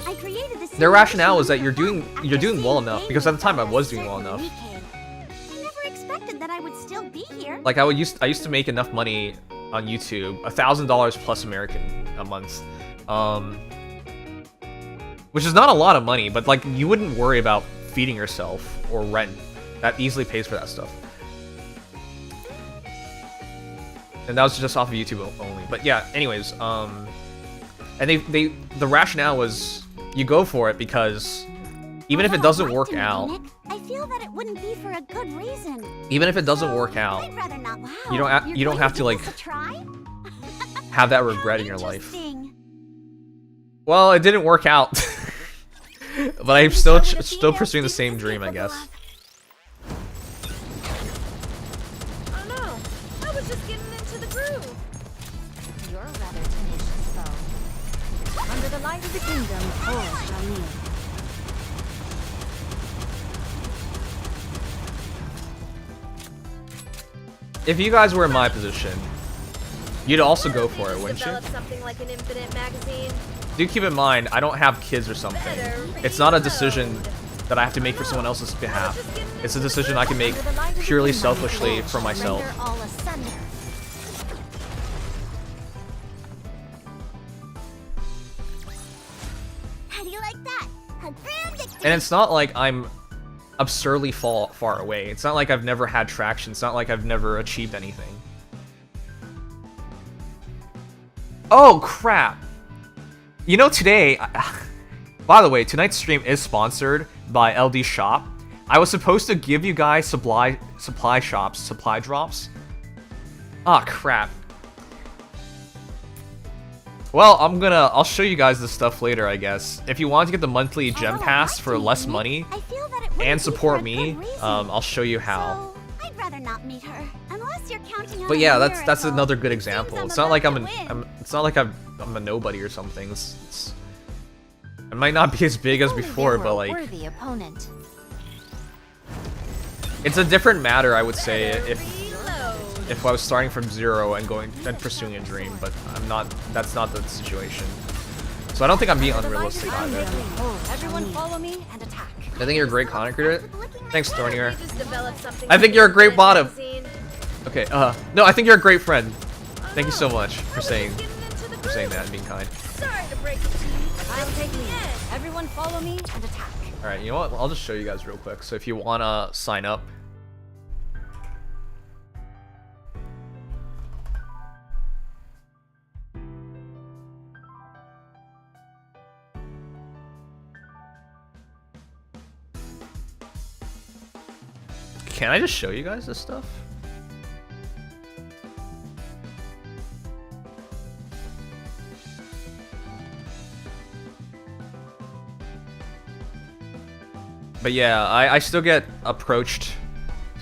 I created this that you're doing well enough, because at the time I was doing well enough. I never expected that I would still be here. Like I used to make enough money on YouTube, $1,000 plus American a month, which is not a lot of money, but like you wouldn't worry about feeding yourself or rent. That easily pays for that stuff. And that was just off of YouTube only. But yeah, anyways, and the rationale was you go for it because even if it doesn't work out, feel that it wouldn't be for a good reason. Even if it doesn't work out, I'd rather not. Wow. you don't have to like have that regret in your life. Well, it didn't work out, but I'm still pursuing the same dream, I guess. Oh no, I was just getting into the groove. You're a rather tenacious foe. Under the light of the kingdom, all shall kneel. If you guys were in my position, you'd also go for it, wouldn't you? Develop something like an infinite magazine. Do keep in mind, I don't have kids or something. It's not a decision that I have to make for someone else's behalf. It's a decision I can make purely selfishly for myself. Render all asunder. How do you like that? A grand victory. And it's not like I'm absurdly far away. It's not like I've never had traction. It's not like I've never achieved anything. Oh, crap. You know, today... By the way, tonight's stream is sponsored by LD Shop. I was supposed to give you guys supply drops. Ah, crap. Well, I'll show you guys this stuff later, I guess. If you want to get the monthly gem pass for less money and support me, I'll show you how. So, I'd rather not meet her unless you're counting on But a yeah, that's miracle. another good example. Seems It's not like about I'm to win. it's not like I'm a nobody or something. It might not be as big as Only before, there were but a like worthy opponent. it's a different matter, I would say, Better if reload. I was starting from zero and going and pursuing a dream, but I'm not. That's not the situation. So I don't think I'm being unrealistic either. Everyone follow me and attack. I think you're a great content creator. Thanks, Thornier. Just develop something I think like you're a an great infinite bottom. magazine. Okay. No, I think you're a great friend. Thank you so Oh, much I for was saying just getting into the that groove. and being kind. Sorry to break it to you. I'll take lead. Yeah. Everyone follow me and attack. All right. You know what? I'll just show you guys real quick. So if you wanna sign up. Can I just show you guys this stuff? But yeah, I still get approached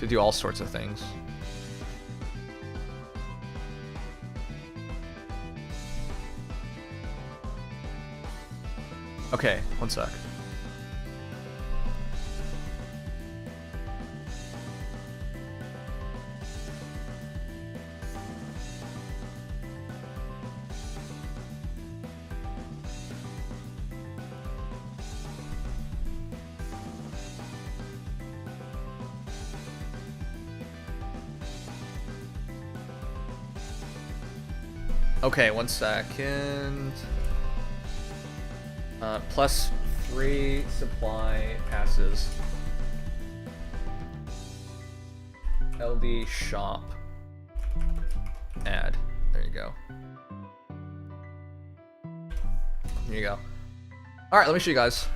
to do all sorts of things. Okay, one sec. Okay, one second. Plus 3 supply passes. LD shop. Add. There you go. Here you go. Alright, let me show you guys.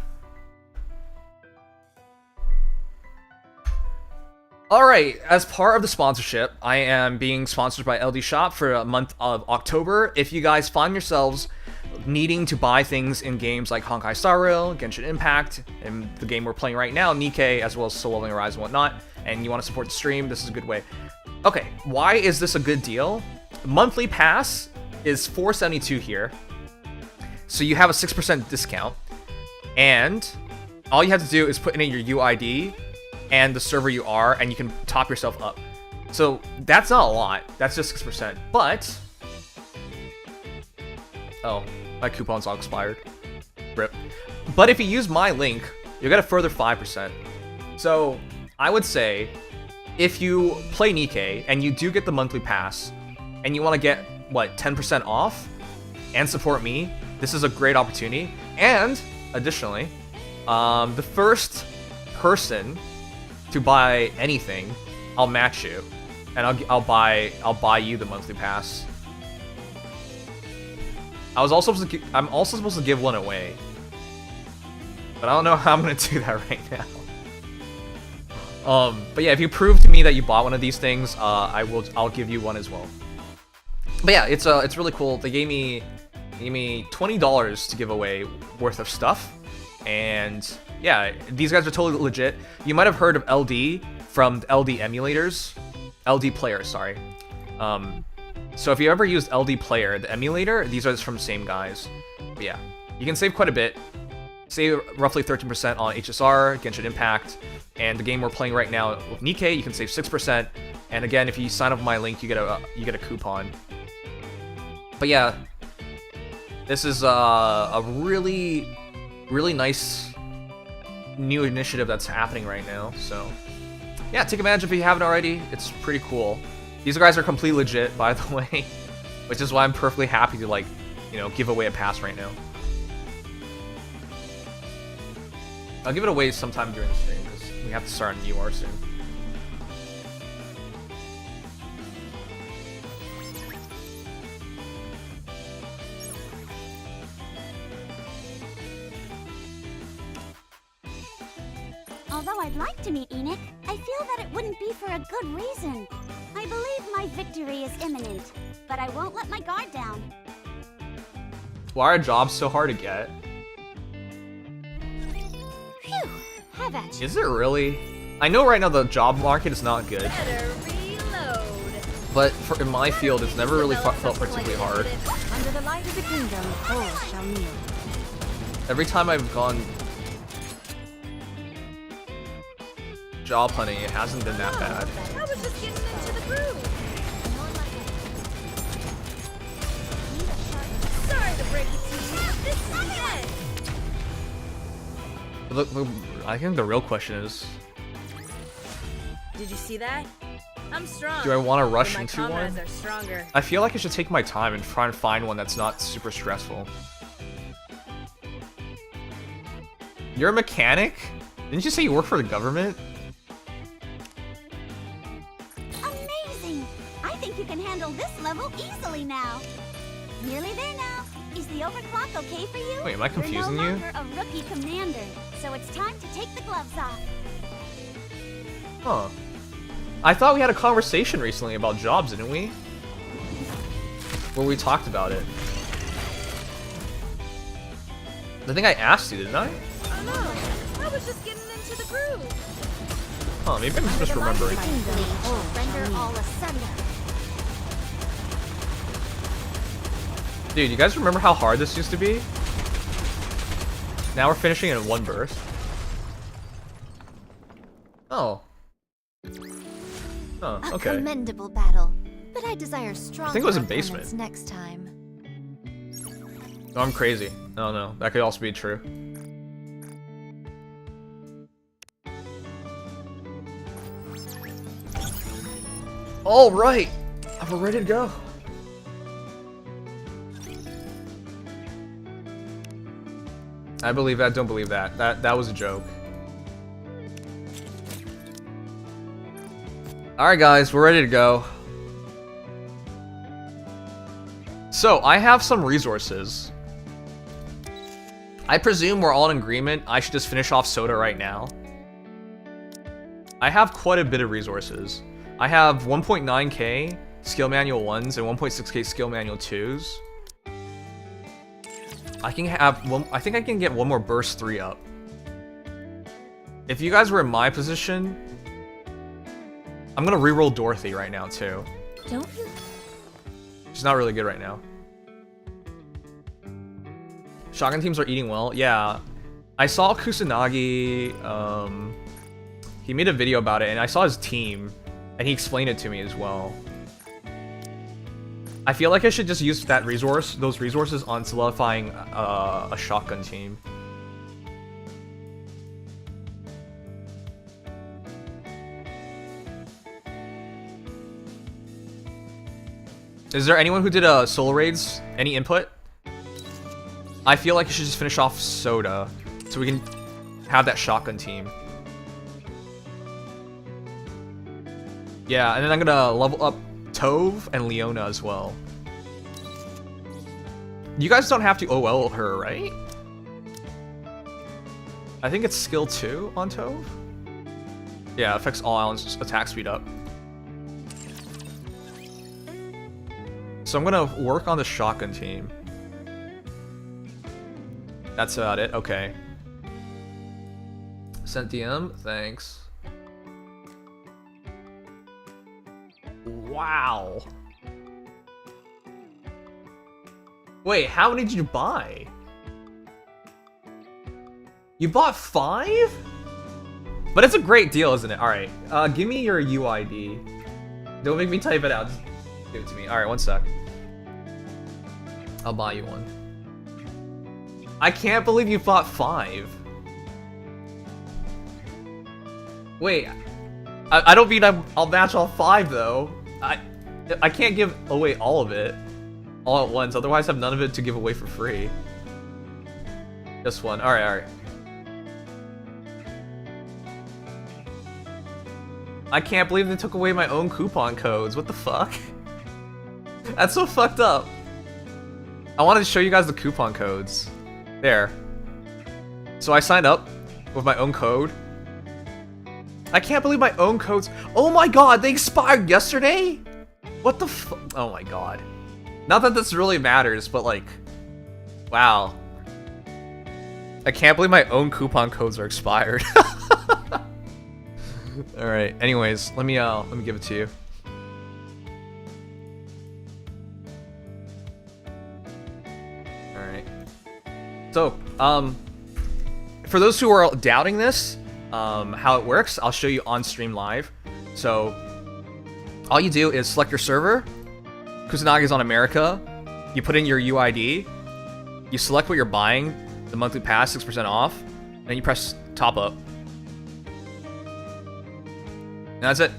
Alright, as part of the sponsorship, I am being sponsored by LD Shop for a month of October. If you guys find yourselves needing to buy things in games like Honkai Star Rail, Genshin Impact, and the game we're playing right now, Nikke, as well as Soul Leveling Rise and whatnot, and you want to support the stream, this is a good way. Okay, why is this a good deal? Monthly pass is $4.72 here, so you have a 6% discount, and all you have to do is put in your UID and the server you are, and you can top yourself up. So that's not a lot. That's just 6%. But oh, my coupon's all expired. Rip. But if you use my link, you'll get a further 5%. So I would say if you play Nikke and you do get the monthly pass, and you want to get what 10% off and support me, this is a great opportunity. And additionally, the first person to buy anything, I'll match you, and I'll buy you the monthly pass. I'm also supposed to give one away, but I don't know how I'm gonna do that right now. But yeah, if you prove to me that you bought one of these things, I'll give you one as well. But yeah, it's really cool. They gave me $20 to give away worth of stuff, and yeah, these guys are totally legit. You might have heard of LD from LD emulators, LD Player, sorry. So if you ever used LD Player, the emulator, these are from the same guys. But yeah, you can save quite a bit. Save roughly 13% on HSR, Genshin Impact, and the game we're playing right now with Nikke, you can save 6%. And again, if you sign up with my link, you get a coupon. But yeah, this is a really nice new initiative that's happening right now. So yeah, take advantage if you haven't already. It's pretty cool. These guys are completely legit, by the way, which is why I'm perfectly happy to, like, you know, give away a pass right now. I'll give it away sometime during the stream because we have to start on UR soon. Although I'd like to meet Enoch, I feel that it wouldn't be for a good reason. I believe my victory is imminent, but I won't let my guard down. Why are jobs so hard to get? Phew, have at you. Is it really? I know right now the job market is not good, Better reload. but in my field, it's never really felt particularly hard. Under the light of the kingdom, all shall kneel. Every time I've gone job hunting, it hasn't been that bad. I was just getting into the groove. Sorry to break it to you. This is it. Look, I think the real question is, Did you see that? I'm strong. do I want to rush but my into one? comrades are stronger. I feel like I should take my time and try and find one that's not super stressful. You're a mechanic? Didn't you say you work for the government? Amazing! I think you can handle this level easily now. Nearly there now. Is the overclock okay for you? Wait, am I confusing You're you? no longer a rookie commander, so it's time to take the gloves off. Huh. I thought we had a conversation recently about jobs, didn't we? Where we talked about it. I think I asked you, didn't I? I know. I was just getting into the groove. Huh, maybe I'm just remembering. Render all asunder. Dude, you guys remember how hard this used to be? Now we're finishing it in one burst. Oh. Oh, A okay. commendable battle, but I desire stronger think it was in opponents basement. next time. No, I'm crazy. Oh no, that could also be true. All right, we're ready to go. I believe that. Don't believe that. That was a joke. All right, guys, we're ready to go. So I have some resources. I presume we're all in agreement. I should just finish off Soda right now. I have quite a bit of resources. I have 1.9k skill manual 1s and 1.6k skill manual 2s. I can have one. I think I can get one more burst 3 up. If you guys were in my position, I'm gonna reroll Dorothy right now too. Don't you? She's not really good right now. Shotgun teams are eating well. Yeah, I saw Kusanagi. He made a video about it, and I saw his team, and he explained it to me as well. I feel like I should just use those resources on solidifying a shotgun team. Is there anyone who did solo raids? Any input? I feel like I should just finish off Soda so we can have that shotgun team. Yeah, and then I'm gonna level up Tove and Leona as well. You guys don't have to OL her, right? I think it's skill 2 on Tove. Yeah, affects all islands attack speed up. So I'm gonna work on the shotgun team. That's about it. Okay. Centium, thanks. Wow. Wait, how many did you buy? You bought 5? But it's a great deal, isn't it? Alright, give me your UID. Don't make me type it out, just give it to me. Alright, one sec. I'll buy you one. I can't believe you bought 5. Wait, I don't mean I'll match all 5 though. I can't give away all of it all at once, otherwise I have none of it to give away for free. Just one. Alright, alright. I can't believe they took away my own coupon codes. What the fuck? That's so fucked up. I wanted to show you guys the coupon codes. There. So I signed up with my own code. I can't believe my own codes. Oh my god, they expired yesterday? What the fuck? Oh my god. Not that this really matters, but like, wow. I can't believe my own coupon codes are expired. All right. Anyways, let me give it to you. All right. So, for those who are doubting this, how it works, I'll show you on stream live. So, all you do is select your server. Kusanaga's on America. You put in your UID. You select what you're buying, the monthly pass, 6% off, and then you press top up. And that's it.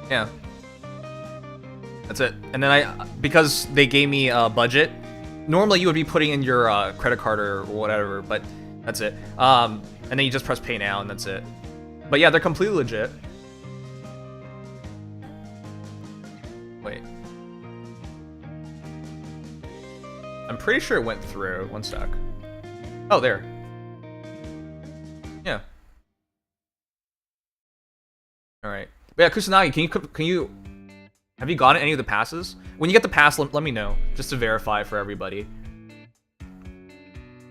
Yeah. That's it. And then because they gave me a budget, normally you would be putting in your credit card or whatever, but that's it. And then you just press pay now and that's it. But yeah, they're completely legit. Wait. I'm pretty sure it went through. One sec. Oh, there. Yeah. All right. But yeah, Kusanagi, can you have you gotten any of the passes? When you get the pass, let me know just to verify for everybody.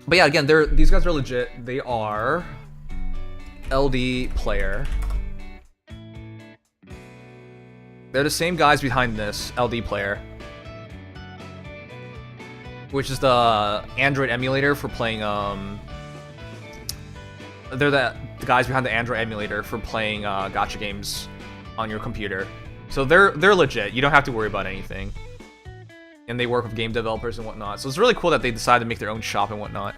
But yeah, again, these guys are legit. They are LD player. They're the same guys behind this LD player, which is the Android emulator for playing. They're the guys behind the Android emulator for playing gacha games on your computer. So they're legit. You don't have to worry about anything. And they work with game developers and whatnot. So it's really cool that they decided to make their own shop and whatnot.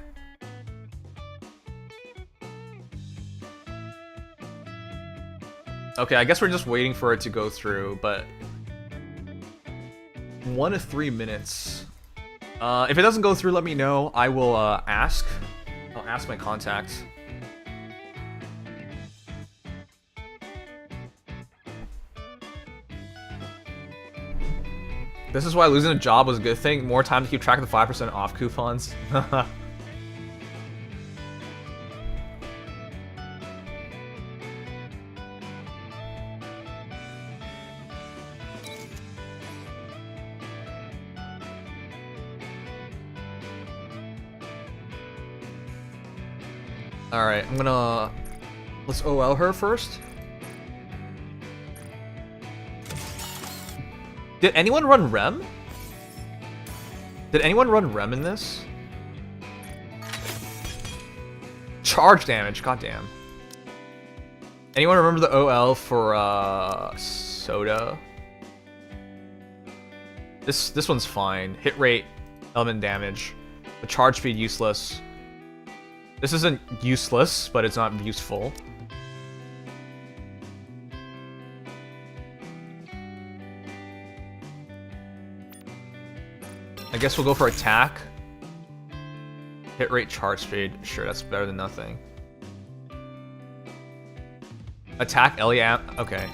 Okay, I guess we're just waiting for it to go through, but 1 to 3 minutes. If it doesn't go through, let me know. I will ask. I'll ask my contact. This is why losing a job was a good thing. More time to keep track of the 5% off coupons. Alright, let's OL her first. Did anyone run Rem? Did anyone run Rem in this? Charge damage, goddamn. Anyone remember the OL for Soda? This one's fine. Hit rate, element damage. The charge speed useless. This isn't useless, but it's not useful. I guess we'll go for attack. Hit rate, charge speed. Sure, that's better than nothing. Attack, Eliam. Okay.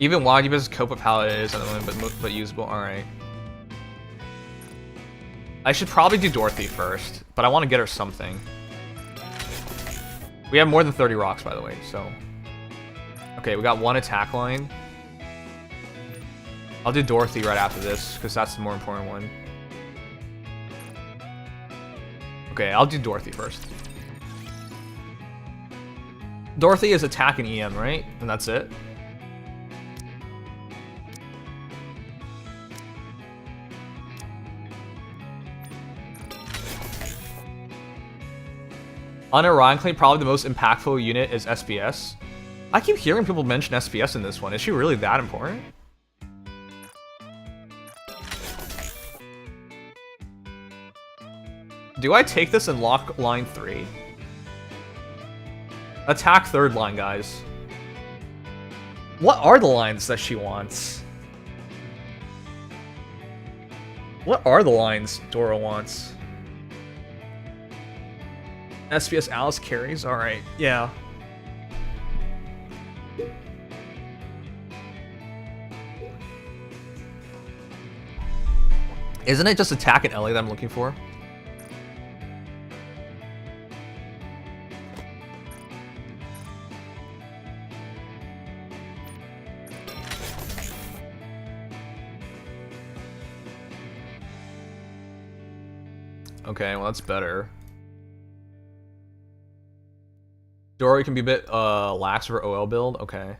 Even wide, you just cope with how it is at the moment, but usable. All right. I should probably do Dorothy first, but I want to get her something. We have more than 30 rocks, by the way, so... Okay, we got one attack line. I'll do Dorothy right after this, because that's the more important one. Okay, I'll do Dorothy first. Dorothy is attack and EM, right? And that's it? Unironically, probably the most impactful unit is SPS. I keep hearing people mention SPS in this one. Is she really that important? Do I take this and lock line 3? Attack third line, guys. What are the lines that she wants? What are the lines Dora wants? SPS Alice carries? Alright, yeah. Isn't it just attack and Ellie that I'm looking for? Okay, well that's better. Dory can be a bit lax for OL build. Okay.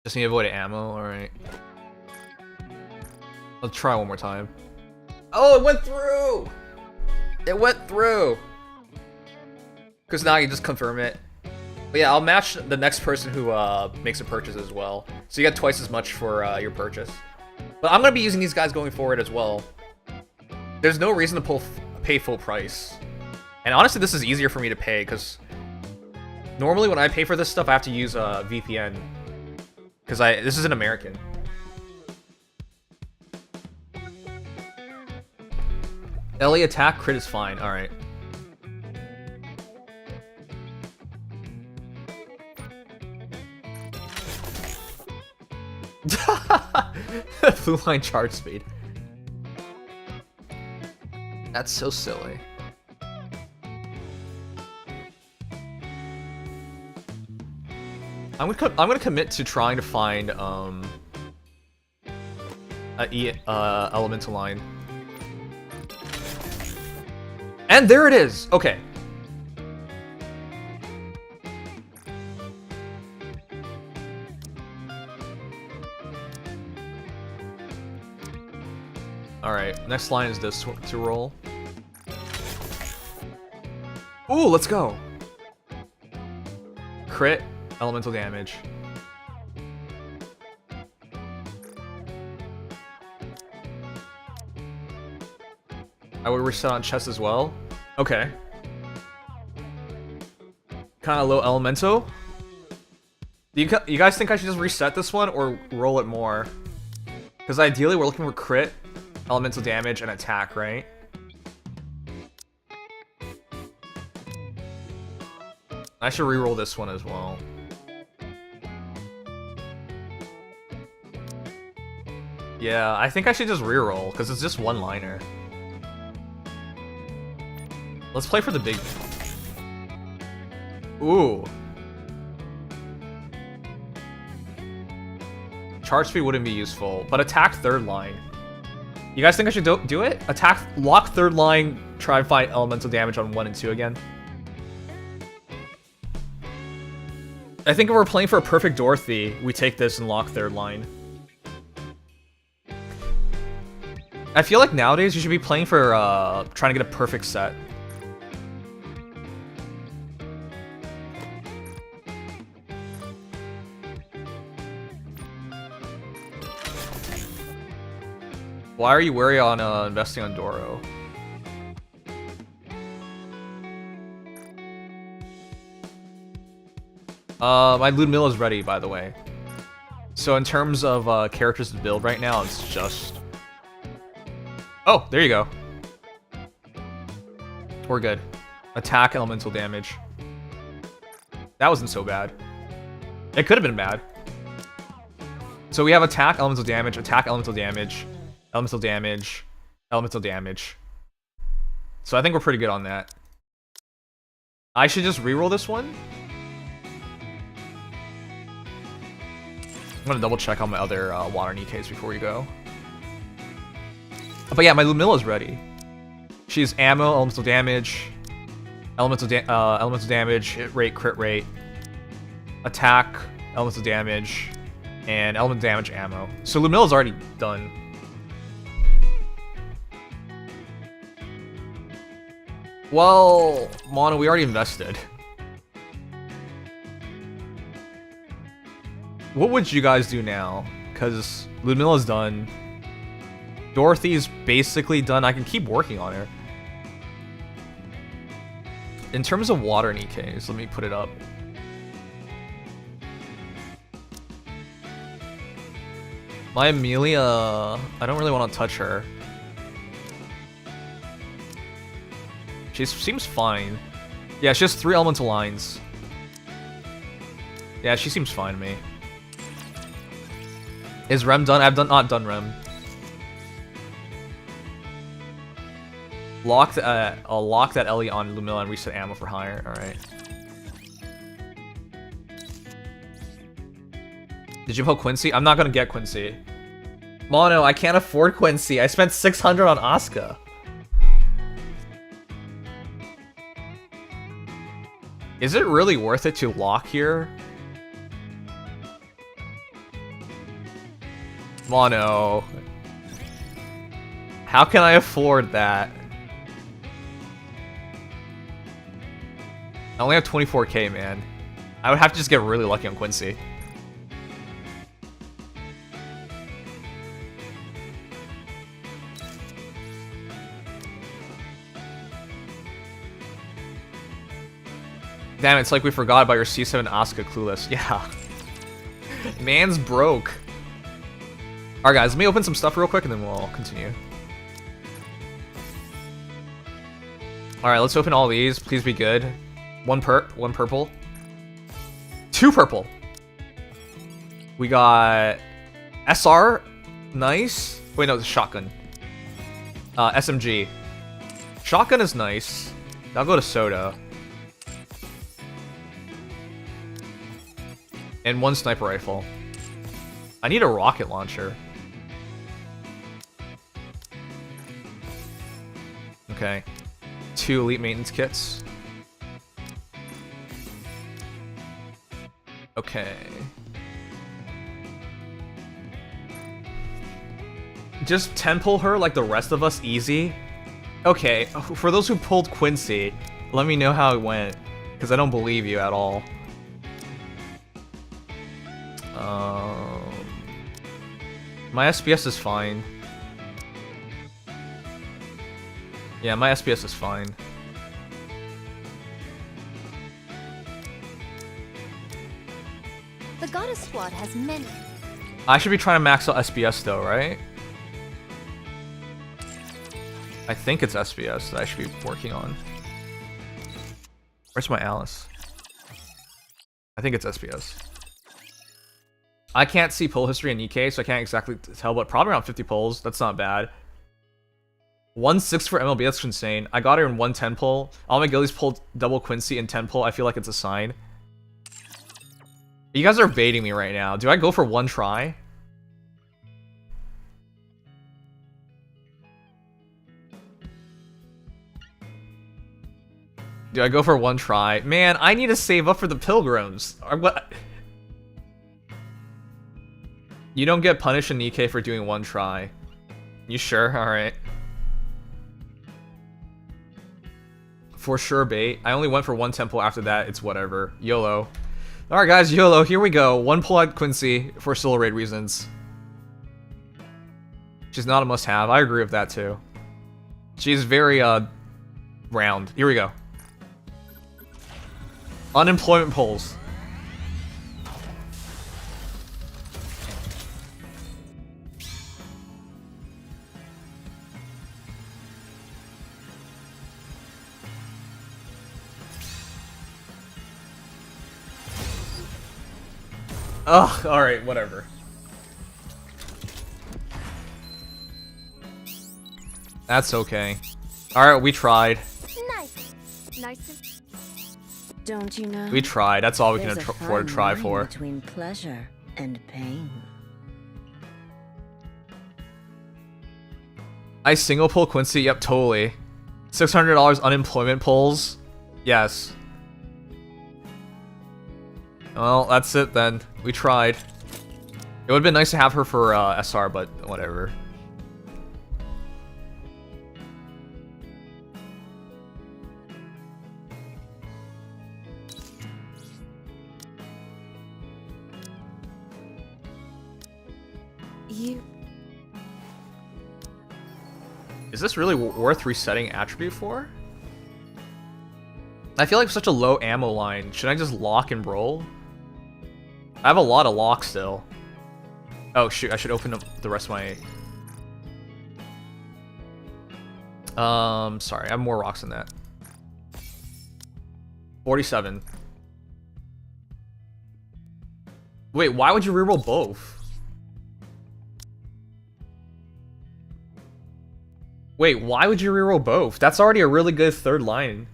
Just need to avoid ammo. All right. Let's try one more time. Oh, it went through. It went through. Because now you just confirm it. But yeah, I'll match the next person who makes a purchase as well. So you get twice as much for your purchase. But I'm gonna be using these guys going forward as well. There's no reason to pay full price. And honestly, this is easier for me to pay, because normally when I pay for this stuff, I have to use a VPN. Because this is an American. Ellie attack, crit is fine, alright. Blue line charge speed. That's so silly. I'm gonna commit to trying to find elemental line. And there it is. Okay. All right. Next line is this to roll. Ooh, let's go. Crit. Elemental damage. I would reset on chest as well. Okay. Kind of low elemento. Do you guys think I should just reset this one or roll it more? Because ideally we're looking for crit, elemental damage, and attack, right? I should reroll this one as well. Yeah, I think I should just reroll, because it's just one-liner. Let's play for the big... Ooh. Charge speed wouldn't be useful, but attack third line. You guys think I should do it? Attack, lock third line, try and find elemental damage on 1 and 2 again. I think if we're playing for a perfect Dorothy, we take this and lock third line. I feel like nowadays you should be playing for trying to get a perfect set. Why are you wary on investing on Doro? My Ludmilla is ready, by the way. So in terms of characters to build right now, it's just... Oh, there you go. We're good. Attack, elemental damage. That wasn't so bad. It could have been bad. So we have attack, elemental damage, elemental damage, elemental damage. So I think we're pretty good on that. I should just reroll this one. I'm gonna double check on my other water Nikkes before we go. But yeah, my Lumilla's ready. She's ammo, elemental damage, elemental damage, hit rate, crit rate, attack, elemental damage, and element damage ammo. So Lumilla's already done. Well, Mono, we already invested. What would you guys do now? Because Lumilla's done. Dorothy's basically done. I can keep working on her. In terms of water Nikkes, let me put it up. My Amelia, I don't really want to touch her. She seems fine. Yeah, she has 3 elemental lines. Yeah, she seems fine to me. Is Rem done? I've not done Rem. I'll lock that Ellie on Lumilla and reset ammo for higher. Alright. Did you pull Quincy? I'm not gonna get Quincy. Mono, I can't afford Quincy. I spent 600 on Asuka. Is it really worth it to lock here? Mono. How can I afford that? I only have 24k, man. I would have to just get really lucky on Quincy. Damn, it's like we forgot about your C7 Asuka clueless. Yeah. Man's broke. Alright guys, let me open some stuff real quick and then we'll continue. Alright, let's open all these. Please be good. One purple. 2 purple. We got SR. Nice. Wait, no, it's a shotgun. SMG. Shotgun is nice. I'll go to soda. And 1 sniper rifle. I need a rocket launcher. Okay. 2 elite maintenance kits. Okay. Just 10 pull her like the rest of us easy? Okay, for those who pulled Quincy, let me know how it went. Because I don't believe you at all. My SPS is fine. Yeah, my SPS is fine. The goddess squad has many. I should be trying to max out SPS though, right? I think it's SPS that I should be working on. Where's my Alice? I think it's SPS. I can't see pull history in Nikke, so I can't exactly tell, but probably around 50 pulls. That's not bad. 1-6 for MLB, that's insane. I got her in 1-10 pull. All my gillies pulled double Quincy in 10 pull. I feel like it's a sign. You guys are baiting me right now. Do I go for 1 try? Do I go for 1 try? Man, I need to save up for the pilgrims. Or what? You don't get punished in Nikke for doing 1 try. You sure? Alright. For sure, bait. I only went for 1 temple after that. It's whatever. YOLO. Alright, guys. YOLO. Here we go. 1 pull at Quincy for solo raid reasons. She's not a must-have. I agree with that, too. She's very, round. Here we go. Unemployment polls. Ugh, alright, whatever. That's okay. Alright, we tried. Nice. Nice. Don't you know? We tried. That's all we can There's a afford to fine try line for. between pleasure and pain. I single pull Quincy? Yep, totally. $600 unemployment pulls? Yes. Well, that's it then. We tried. It would have been nice to have her for SR, but whatever. You... Is this really worth resetting attribute for? I feel like such a low ammo line. Should I just lock and roll? I have a lot of lock still. Oh shoot, I should open up the rest of my... sorry, I have more rocks than that. 47. Wait, why would you reroll both? Wait, why would you reroll both? That's already a really good third line.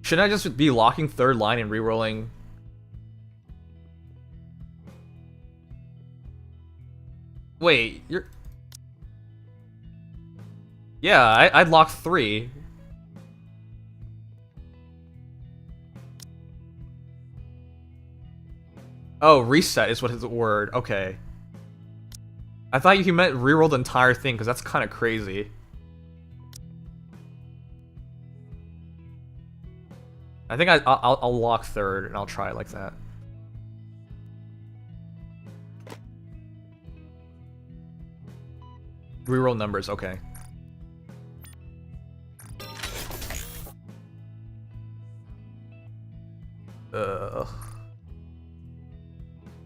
Shouldn't I just be locking third line and rerolling? Wait, you're... Yeah, I'd lock 3. Oh, reset is what his word. Okay. I thought you meant reroll the entire thing, because that's kind of crazy. I think I'll lock third, and I'll try it like that. Reroll numbers, okay.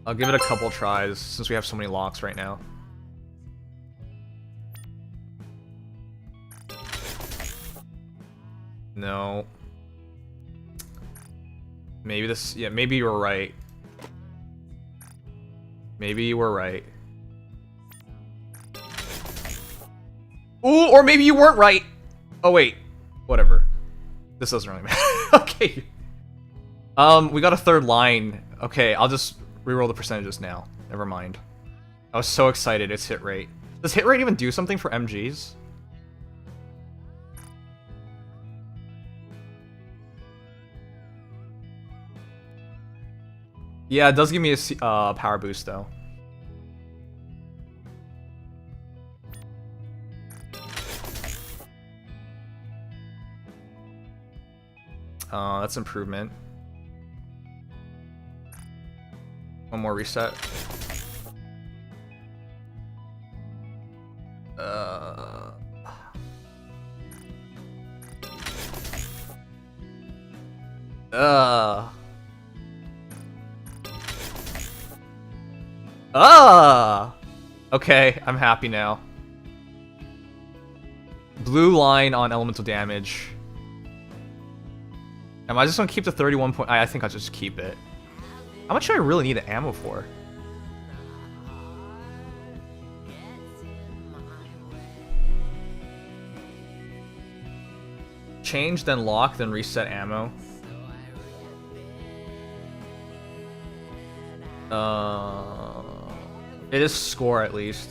I'll give it a couple tries, since we have so many locks right now. No. Maybe this... Yeah, maybe you were right. Maybe you were right. Ooh, or maybe you weren't right! Oh, wait. Whatever. This doesn't really matter. Okay. We got a third line. Okay, I'll just reroll the percentages now. Never mind. I was so excited, it's hit rate. Does hit rate even do something for MGs? Yeah, it does give me a power boost, though. That's improvement. One more reset. Okay, I'm happy now. Blue line on elemental damage. Am I just gonna keep the 31 point? I think I'll just keep it. How much do I really need the ammo for? Change, then lock, then reset ammo. It is score at least.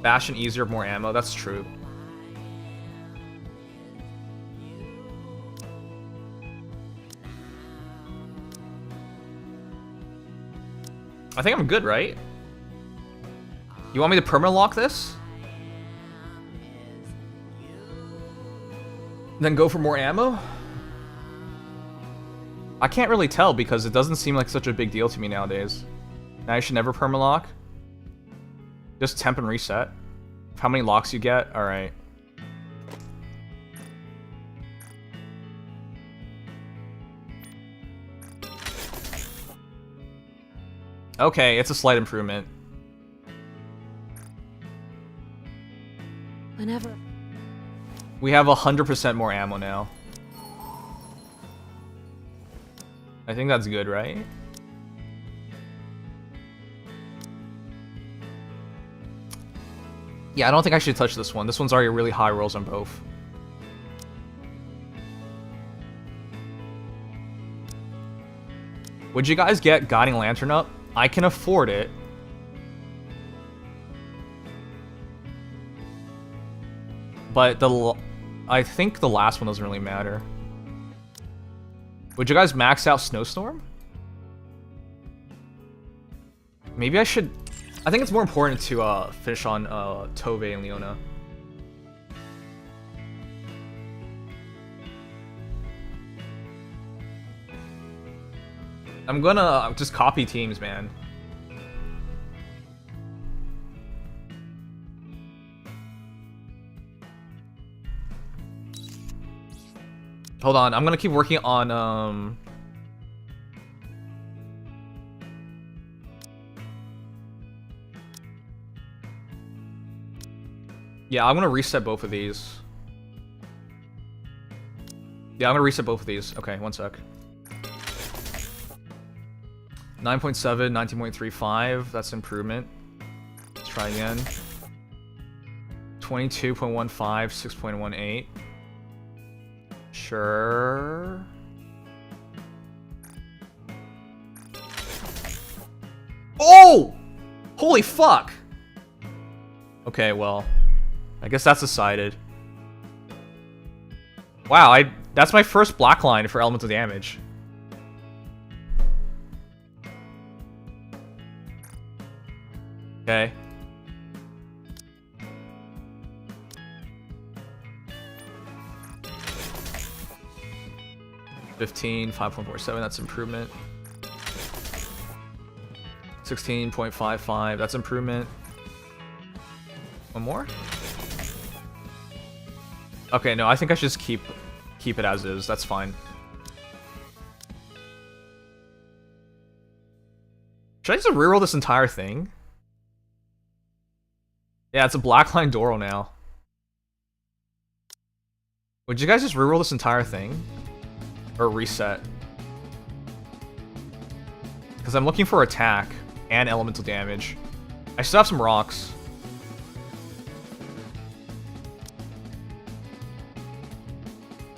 Bastion easier, more ammo. That's true. I think I'm good, right? You want me to perma lock this? Then go for more ammo? I can't really tell because it doesn't seem like such a big deal to me nowadays. Now I should never perma lock. Just temp and reset. How many locks you get? Alright. Okay, it's a slight improvement. Whenever... We have 100% more ammo now. I think that's good, right? Yeah, I don't think I should touch this one. This one's already really high rolls on both. Would you guys get Guiding Lantern up? I can afford it. But I think the last one doesn't really matter. Would you guys max out Snowstorm? Maybe I should... I think it's more important to finish on Tove and Leona. I'm gonna just copy teams, man. Hold on, I'm gonna keep working on yeah, I'm gonna reset both of these. Yeah, I'm gonna reset both of these. Okay, one sec. 9.7, 19.35, that's improvement. Let's try again. 22.15, 6.18. Sure. Oh! Holy fuck! Okay, well, I guess that's decided. Wow, that's my first black line for elemental damage. Okay. $15, 5.47, that's improvement. 16.55, that's improvement. One more? Okay, no, I think I should just keep it as is. That's fine. Should I just reroll this entire thing? Yeah, it's a blackline Doro now. Would you guys just reroll this entire thing? Or reset? Because I'm looking for attack and elemental damage. I still have some rocks.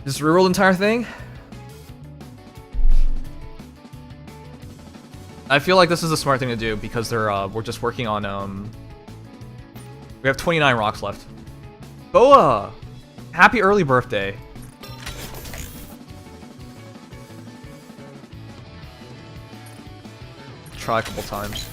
Just reroll the entire thing? I feel like this is a smart thing to do because we're just working on we have 29 rocks left. Boa! Happy early birthday. Try a couple times.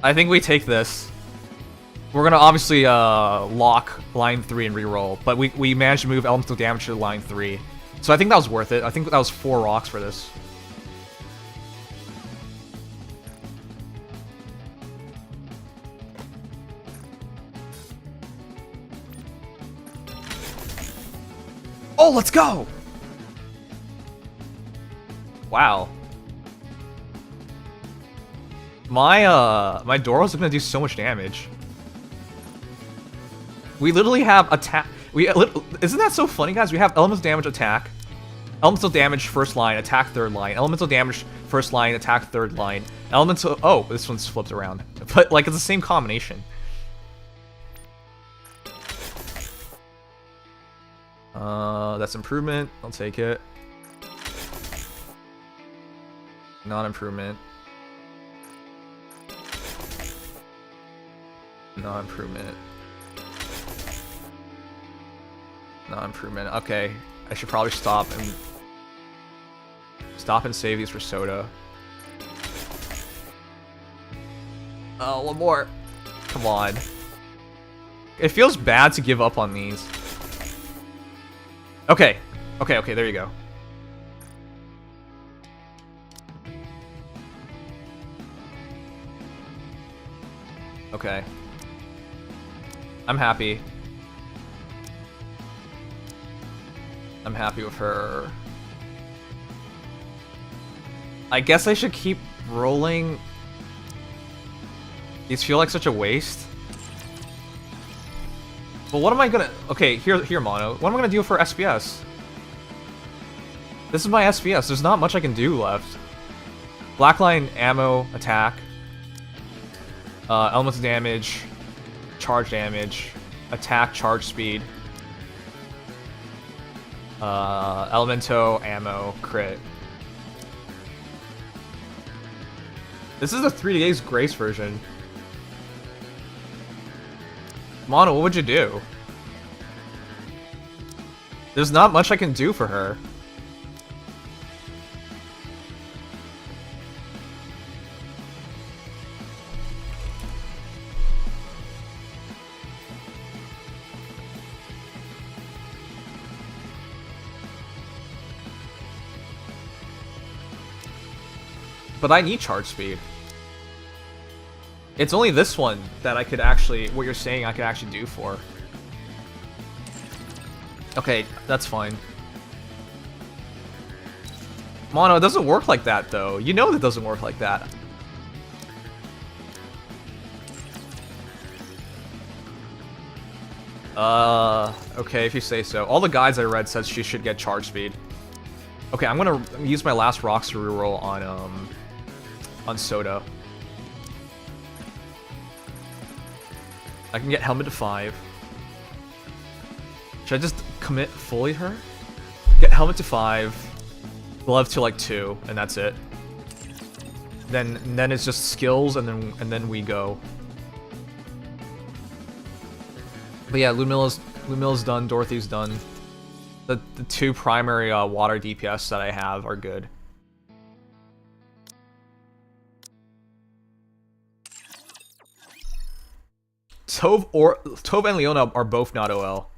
I think we take this. We're gonna obviously lock line 3 and reroll, but we managed to move elemental damage to line 3. So I think that was worth it. I think that was 4 rocks for this. Oh, let's go! Wow. My Doros are gonna do so much damage. We literally have attack. Isn't that so funny, guys? We have elemental damage attack, elemental damage first line, attack third line, elemental damage first line, attack third line, elemental. Oh, this one's flipped around, but like it's the same combination. That's improvement. I'll take it. Non-improvement. Non-improvement. Non-improvement. Okay, I should probably stop and save these for soda. Oh, one more. Come on. It feels bad to give up on these. Okay. Okay, there you go. Okay. I'm happy. I'm happy with her. I guess I should keep rolling. These feel like such a waste. But what am I gonna... Okay, here, Mono. What am I gonna do for SPS? This is my SPS. There's not much I can do left. Blackline, ammo, attack. Elements damage. Charge damage. Attack, charge speed. Elemento, ammo, crit. This is the 3 days grace version. Mono, what would you do? There's not much I can do for her. But I need charge speed. It's only this one that I could actually, what you're saying I could actually do for. Okay, that's fine. Mono, it doesn't work like that though. You know that doesn't work like that. Okay, if you say so. All the guides I read said she should get charge speed. Okay, I'm gonna use my last rocks to reroll on Soda. I can get helmet to 5. Should I just commit fully her? Get helmet to 5, glove to like 2, and that's it. Then it's just skills, and then we go. But yeah, Lumilla's done, Dorothy's done. The 2 primary water DPS that I have are good. Tove and Leona are both not OL.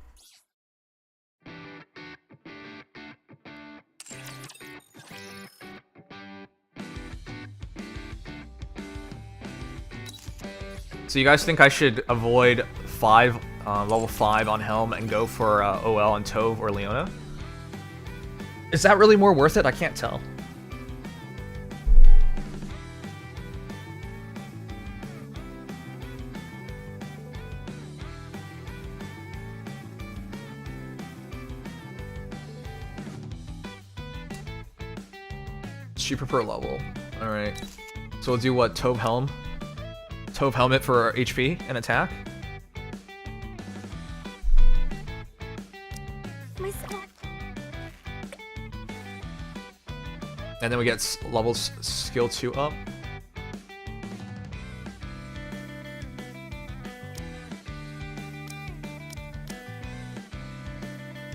So you guys think I should avoid level 5 on Helm and go for OL on Tove or Leona? Is that really more worth it? I can't tell. Cheaper per level. Alright. So we'll do what? Tove Helm? Tove Helmet for HP and attack? And then we get levels skill 2 up.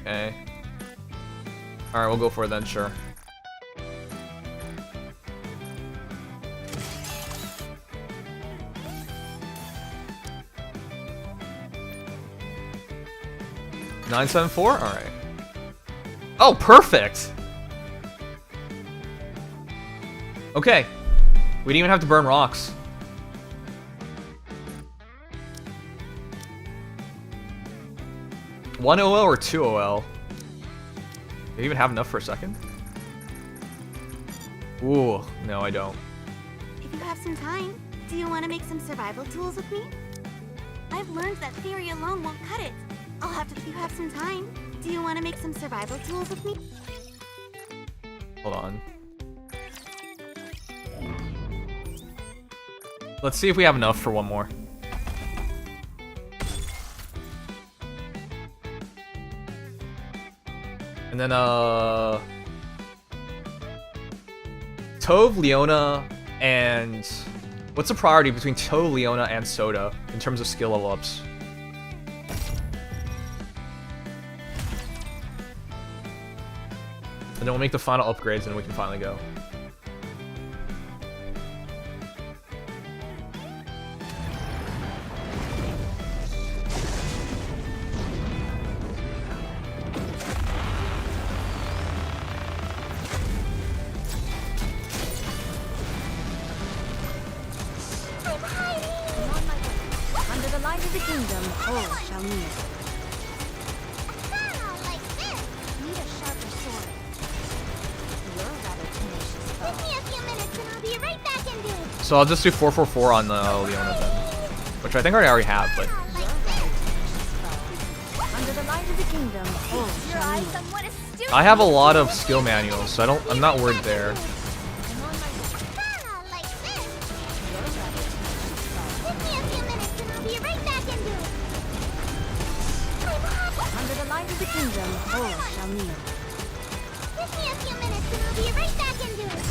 Okay. Alright, we'll go for it then, sure. $974? Alright. Oh, perfect! Okay. We didn't even have to burn rocks. One OL or 2 OL? Do you even have enough for a second? Ooh, no, I don't. If you have some time, do you want to make some survival tools with me? I've learned that theory alone won't cut it. I'll have to. If you have some time, do you want to make some survival tools with me? Hold on. Let's see if we have enough for one more. And then, Tove, Leona, and... What's the priority between Tove, Leona, and Soda in terms of skill level ups? And then we'll make the final upgrades and we can finally go. Under the light of the kingdom, all shall kneel. Not like this. Need a sharper sword. You're a rather tenacious foe. Give me a few minutes and I'll be right back into it. So I'll just do 444 on the Leona then. Which I think I already have, but... Not like this. kingdom. Oh, Your eyes on what a student. I have a lot of skill manuals, so I'm not worried there. Ah, like this. Give me a few minutes and I'll be right back into it. Under the light of the kingdom, all shall kneel. Give me a few minutes and I'll be right back into it.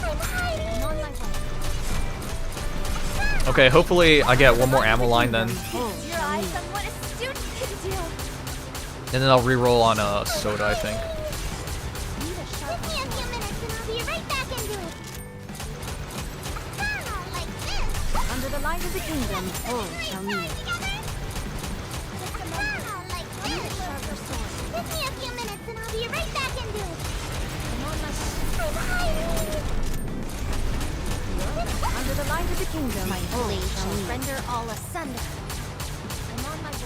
I'm hiding. On my way. Okay, hopefully I get one more ammo line then, Your eyes on what a student can do. and then I'll reroll on soda, I think. Give me a few minutes and I'll be right back into it. Ah, like this. Under the light of the kingdom, all shall kneel. Ah, like this. Give me a few minutes and I'll be right back into it. I'm hiding. Under the light of the kingdom, My all blade shall shall kneel. render all asunder. I'm on my way.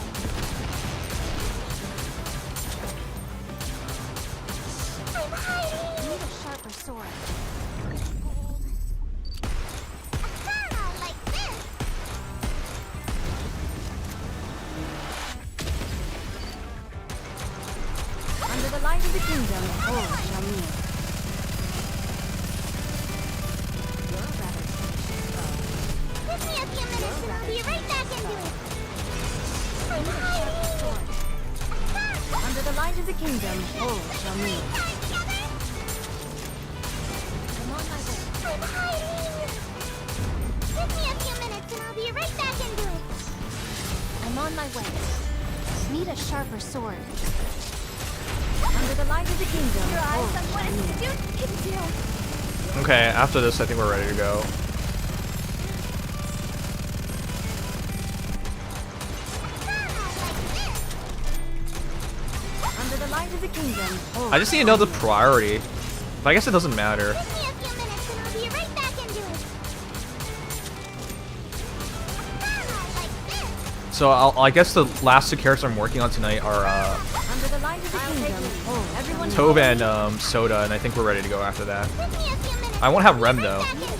I'm hiding. Need a sharper sword. Ah, like this. Under the light of the kingdom, all shall kneel. You're rather Give me a few minutes and I'll be right back into it. I'm hiding. under the light of the kingdom, all shall kneel. I'm on my way. I'm hiding. Give me a few minutes and I'll be right back into it. I'm on my way. Need a sharper sword. Under the light of the kingdom, Your all eyes on what shall a kneel. student can do. Okay, after this, I think we're ready to go. Under the light of the kingdom, all I just need to know the priority, but I guess it doesn't matter. Give me a few minutes and I'll be right back into it. Like this. So I guess the last two characters I'm working on tonight are under the light of the kingdom, all everyone Tove and Soda, and I think we're ready to go after that. Give me a few minutes. I won't have Rem though. Back into it.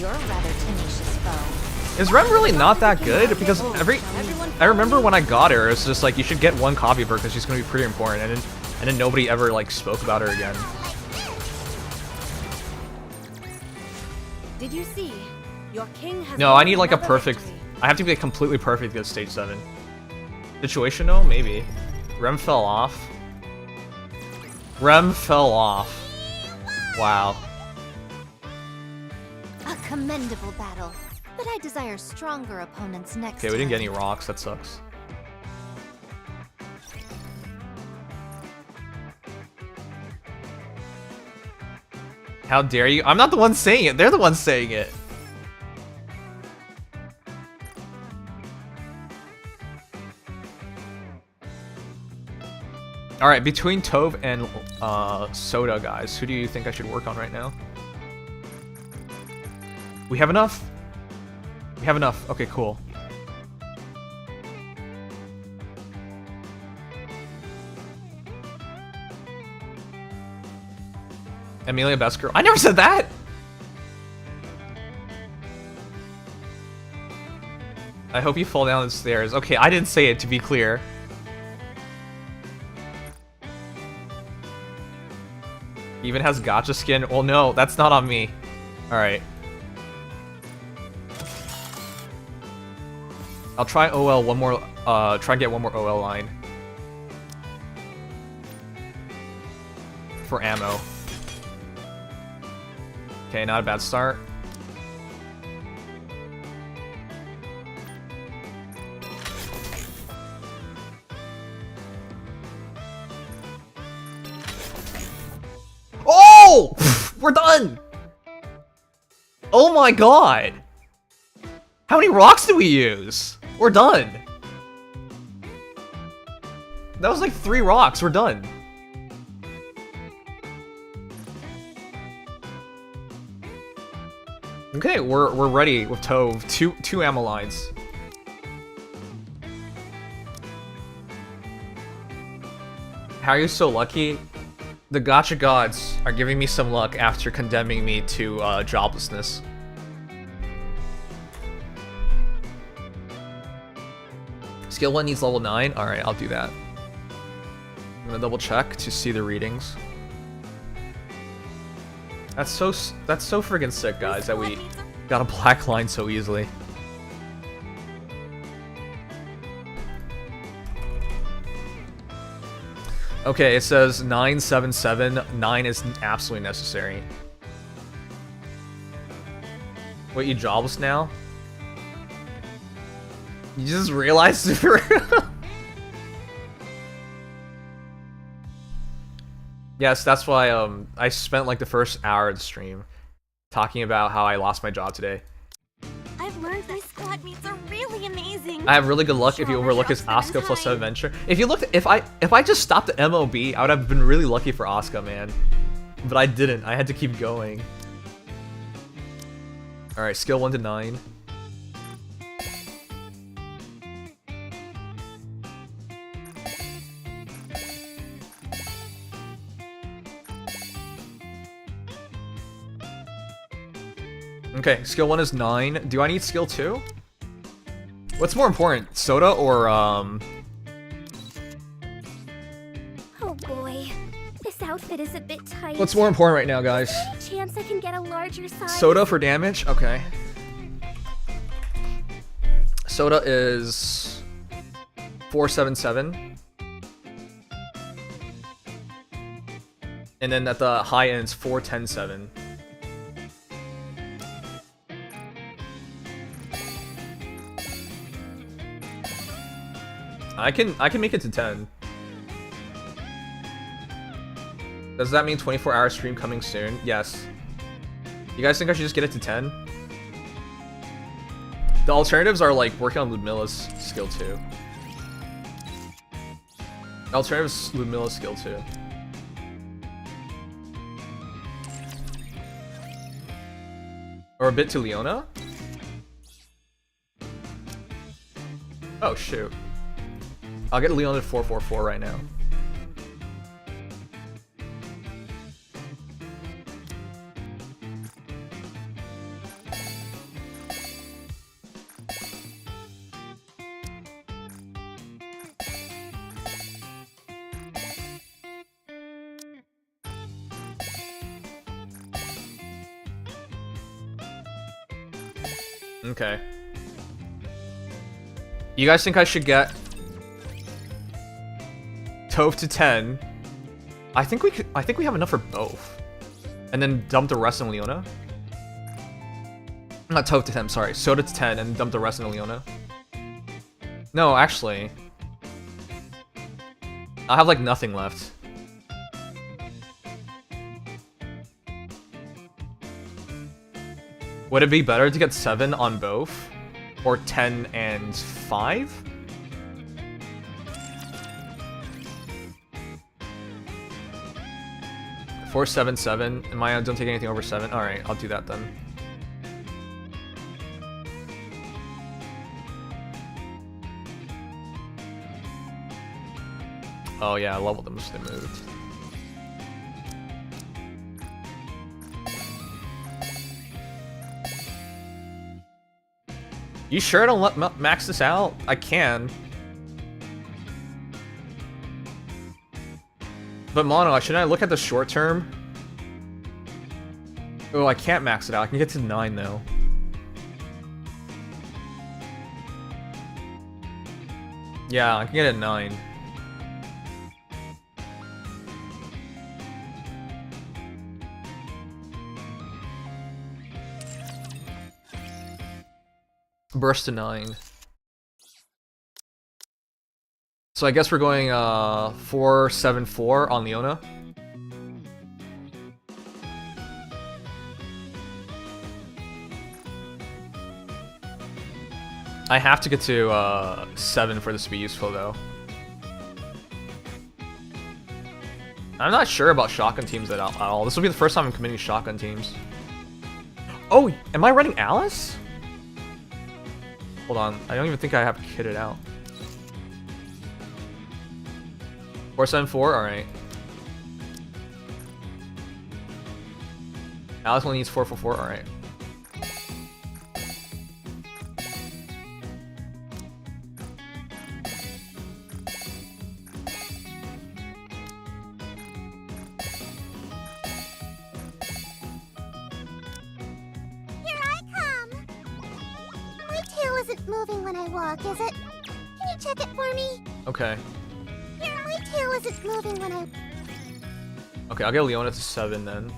You're a rather tenacious foe. Is Rem really not that good? Because everyone I remember when I got her, it's just like you should get one copy of her because she's gonna be pretty important, and then nobody ever like spoke about her again. Did you see? Your king has No, I need like a another perfect. victory. I have to be like, completely perfect to get stage 7. Situational, maybe. Rem fell off. Rem fell off. Wow. A commendable battle. But I desire stronger opponents next Okay, we didn't get time. any rocks. That sucks. How dare you? I'm not the one saying it. They're the ones saying it. Alright, between Tove and Soda, guys, who do you think I should work on right now? We have enough? We have enough. Okay, cool. Amelia Best Girl. I never said that! I hope you fall down the stairs. Okay, I didn't say it, to be clear. Even has gacha skin. Well, no, that's not on me. Alright. I'll try OL one more, try and get one more OL line. For ammo. Okay, not a bad start. Oh! We're done! Oh my god! How many rocks do we use? We're done! That was like 3 rocks, we're done. Okay, we're ready with Tove. Two ammo lines. How are you so lucky? The gacha gods are giving me some luck after condemning me to joblessness. Skill 1 needs level 9. Alright, I'll do that. I'm gonna double check to see the readings. That's so friggin' sick, guys, that we got a black line so easily. Okay, it says 977. 9 is absolutely necessary. Wait, you jobless now? You just realized super. Yes, that's why I spent like the first hour of the stream talking about how I lost my job today. I've learned that squad meets are really amazing. I have really good luck if you overlook his Asuka plus 7 adventure. If you looked, if I just stopped the MOB, I would have been really lucky for Asuka, man. But I didn't. I had to keep going. All right, skill 1 to 9. Okay, skill 1 is 9. Do I need skill 2? What's more important, soda or Oh boy, this outfit is a bit tight. What's more important right now, guys? Any chance I can get a larger size? Soda for damage? Okay. Soda is 477. And then at the high end it's 4107. I can make it to 10. Does that mean 24-hour stream coming soon? Yes. You guys think I should just get it to 10? The alternatives are like working on Ludmilla's skill 2. The alternatives Ludmilla's skill 2. Or a bit to Leona? Oh shoot. I'll get Leona to 444 right now. Okay. You guys think I should get Toph to 10? I think we have enough for both. And then dump the rest in Leona? Not Toph to 10, sorry. Soda to 10 and dump the rest in Leona. No, actually. I have like nothing left. Would it be better to get 7 on both? Or 10 and 5? Four, 7, 7. Am I don't take anything over 7? Alright, I'll do that then. Oh yeah, I leveled them so they moved. You sure don't let max this out? I can. But Mono, shouldn't I look at the short term? Oh, I can't max it out. I can get to 9 though. Yeah, I can get it at 9. Burst to 9. So I guess we're going 474 on Leona. I have to get to 7 for this to be useful though. I'm not sure about shotgun teams at all. This will be the first time I'm committing shotgun teams. Oh, am I running Alice? Hold on, I don't even think I have kitted out. 474, alright. Alice only needs 444, alright. moving when I walk, is it? Can you check it for me? Okay. Here, my tail isn't moving when I... Okay, I'll get Leona to 7 then.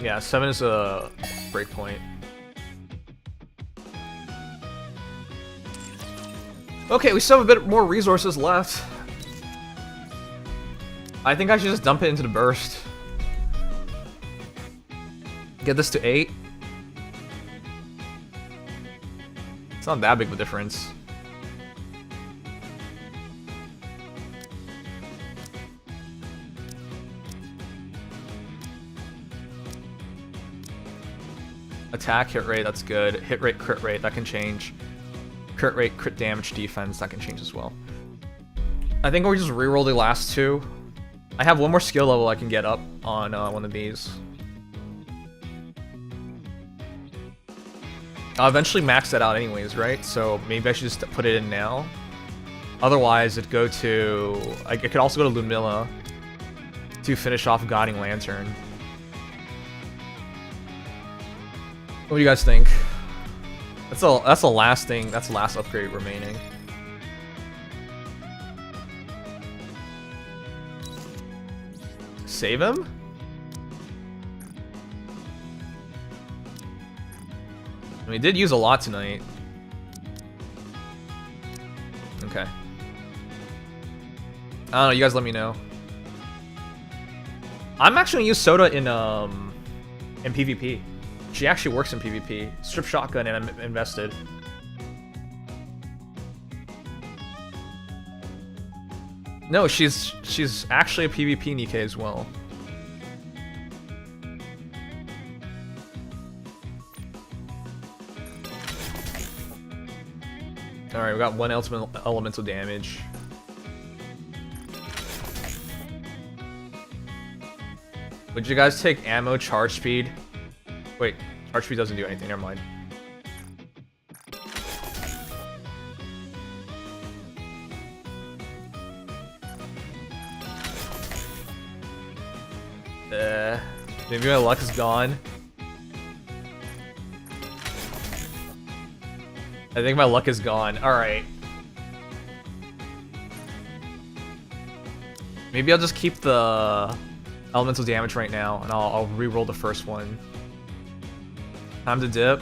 Yeah, 7 is a breakpoint. Okay, we still have a bit more resources left. I think I should just dump it into the burst. Get this to 8. It's not that big of a difference. Attack, hit rate, that's good. Hit rate, crit rate, that can change. Crit rate, crit damage, defense, that can change as well. I think we just reroll the last 2. I have one more skill level I can get up on one of these. I'll eventually max that out anyways, right? So maybe I should just put it in now. Otherwise, it'd go to... I could also go to Lumilla to finish off Guiding Lantern. What do you guys think? That's the last thing. That's the last upgrade remaining. Save him? We did use a lot tonight. Okay. I don't know, you guys let me know. I'm actually gonna use Soda in PvP. She actually works in PvP. Strip shotgun and I'm invested. No, she's actually a PvP Nikke as well. Alright, we got 1 elemental damage. Would you guys take ammo, charge speed? Wait, charge speed doesn't do anything, never mind. Maybe my luck is gone. I think my luck is gone. Alright. Maybe I'll just keep the elemental damage right now, and I'll re-roll the first one. Time to dip.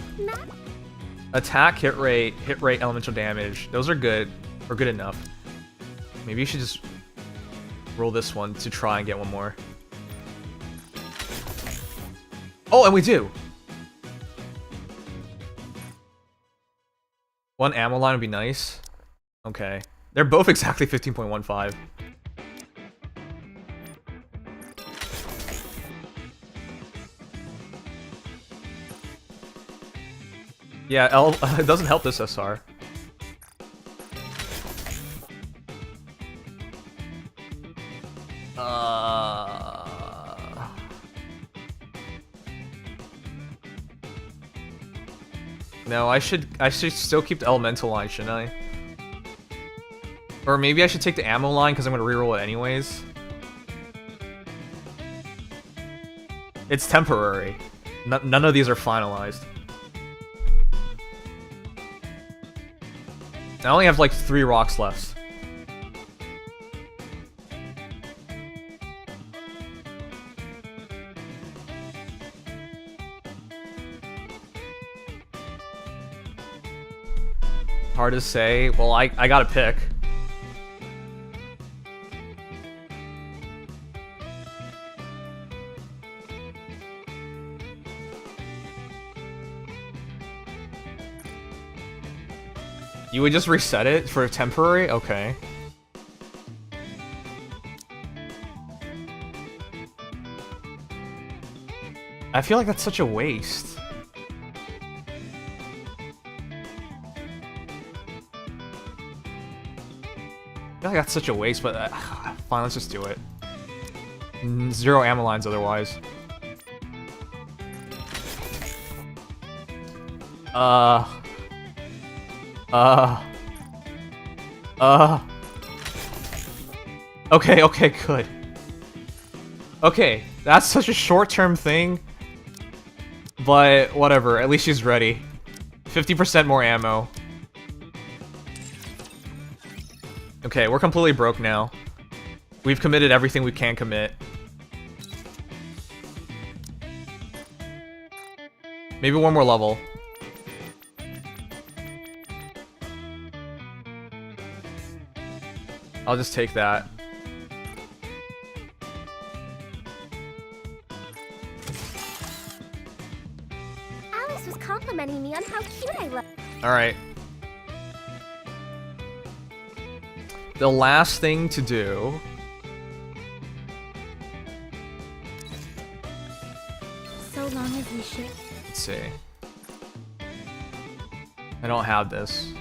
Attack, hit rate, elemental damage. Those are good, or good enough. Maybe you should just roll this one to try and get one more. Oh, and we do! One ammo line would be nice. Okay. They're both exactly 15.15. Yeah, it doesn't help this SR. No, I should still keep the elemental line, shouldn't I? Or maybe I should take the ammo line because I'm gonna reroll it anyways. It's temporary. None of these are finalized. I only have like 3 rocks left. Hard to say. Well, I gotta pick. You would just reset it for temporary? Okay. I feel like that's such a waste. I feel like that's such a waste, but fine, let's just do it. 0 ammo lines otherwise. Okay, okay, good. Okay, that's such a short-term thing. But whatever, at least she's ready. 50% more ammo. Okay, we're completely broke now. We've committed everything we can commit. Maybe one more level. I'll just take that. Alice was complimenting me on how cute I look. Alright. The last thing to do... So long as we share. Let's see. I don't have this.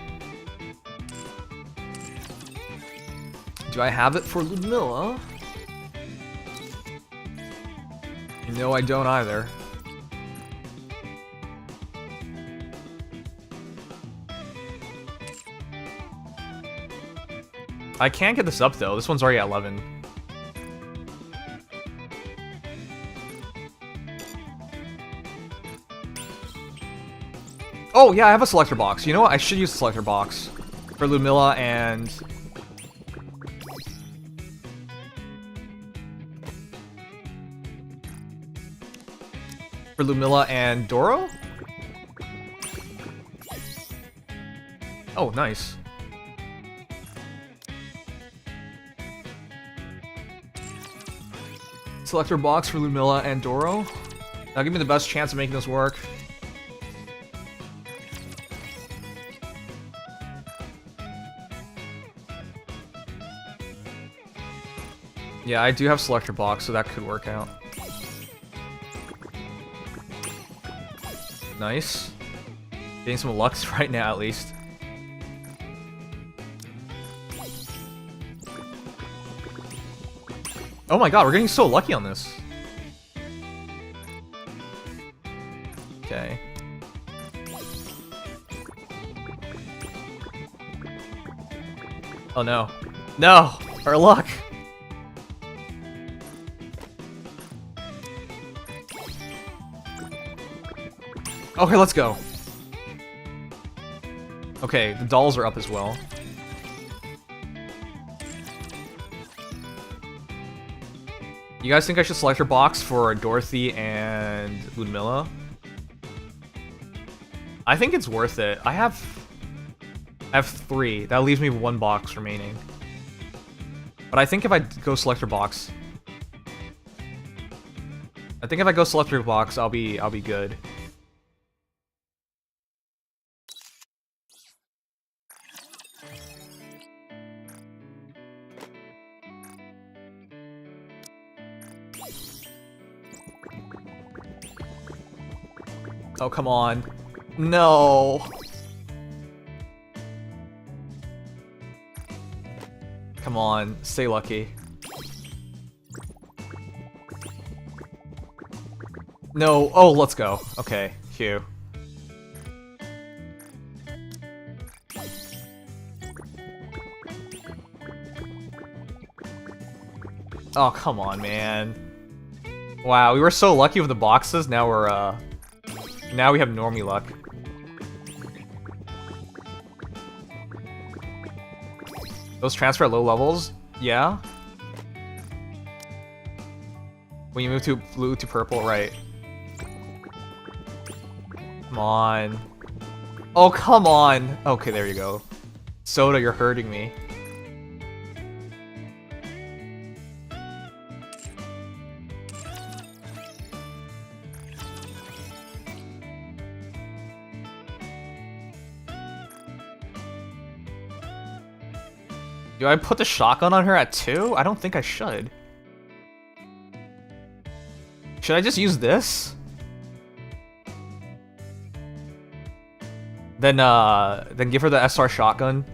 Do I have it for Ludmilla? No, I don't either. I can't get this up though. This one's already at 11. Oh yeah, I have a selector box. You know what? I should use the selector box for Ludmilla and... for Ludmilla and Doro? Oh, nice. Selector box for Ludmilla and Doro. That'll give me the best chance of making this work. Yeah, I do have selector box, so that could work out. Nice. Getting some lux right now, at least. Oh my god, we're getting so lucky on this. Okay. Oh no. No! Our luck! Okay, let's go. Okay, the dolls are up as well. You guys think I should select your box for Dorothy and Ludmilla? I think it's worth it. I have 3. That leaves me 1 box remaining. But I think if I go selector box, I'll be good. Oh, come on. No. Come on, stay lucky. No. Oh, let's go. Okay, phew. Oh, come on, man. Wow, we were so lucky with the boxes, now we're, now we have normie luck. Those transfer at low levels? Yeah? When you move to blue to purple, right. Come on. Oh, come on! Okay, there you go. Soda, you're hurting me. Do I put the shotgun on her at 2? I don't think I should. Should I just use this? Then give her the SR shotgun.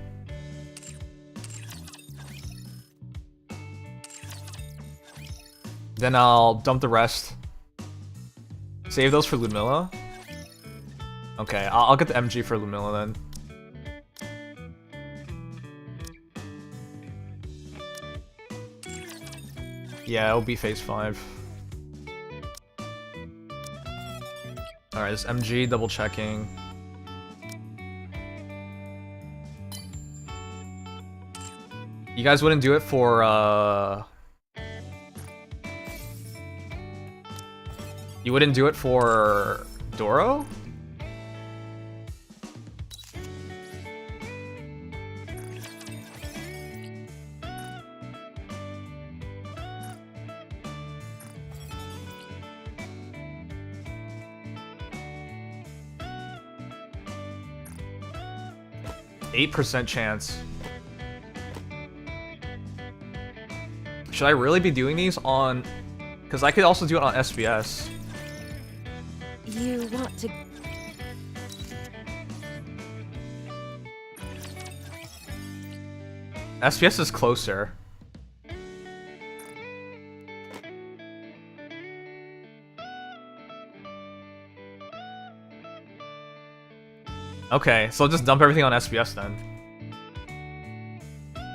Then I'll dump the rest. Save those for Ludmilla. Okay, I'll get the MG for Ludmilla then. Yeah, it'll be phase 5. Alright, this MG, double checking. You guys wouldn't do it for, You wouldn't do it for Doro? %8 chance. Should I really be doing these on... Because I could also do it on SBS. You want to... SBS is closer. Okay, so I'll just dump everything on SBS then.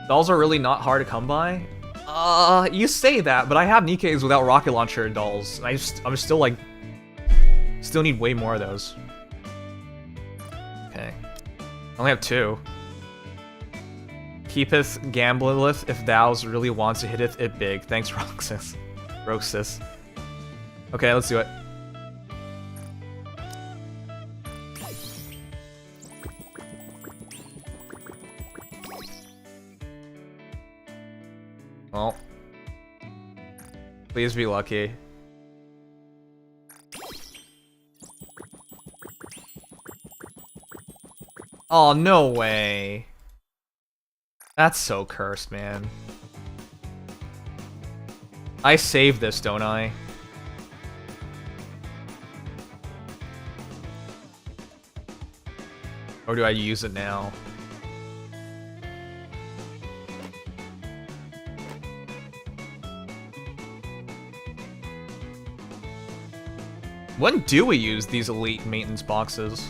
Dolls are really not hard to come by. You say that, but I have Nikke's without rocket launcher dolls. And I'm still like... Still need way more of those. Okay. I only have 2. Keepeth gambleth if thou's really wants to hitteth it big. Thanks, Roxas. Roxas. Okay, let's do it. Well. Please be lucky. Oh, no way. That's so cursed, man. I save this, don't I? Or do I use it now? When do we use these elite maintenance boxes?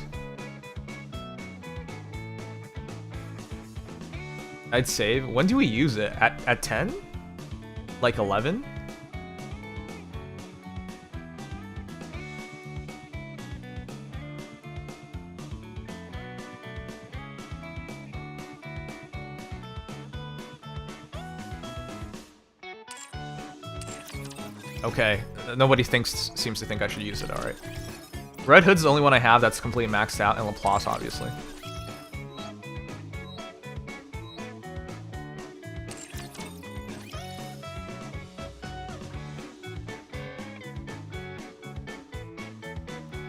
I'd save. When do we use it? At 10? Like 11? Okay, nobody seems to think I should use it, alright. Red Hood's the only one I have that's completely maxed out, and Laplace, obviously.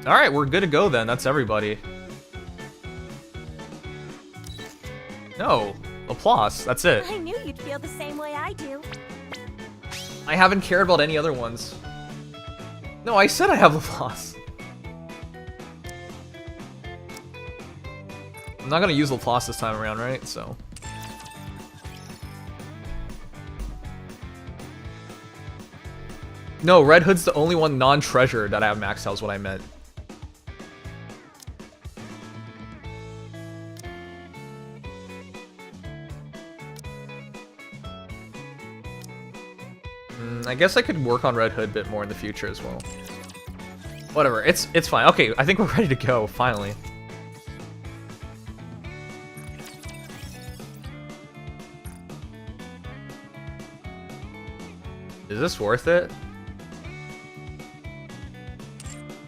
Alright, we're good to go then, that's everybody. No, Laplace, that's it. I knew you'd feel the same way I do. I haven't cared about any other ones. No, I said I have Laplace. I'm not gonna use Laplace this time around, right? So. No, Red Hood's the only one non-treasure that I have maxed out is what I meant. I guess I could work on Red Hood a bit more in the future as well. Whatever, it's fine. Okay, I think we're ready to go, finally. Is this worth it?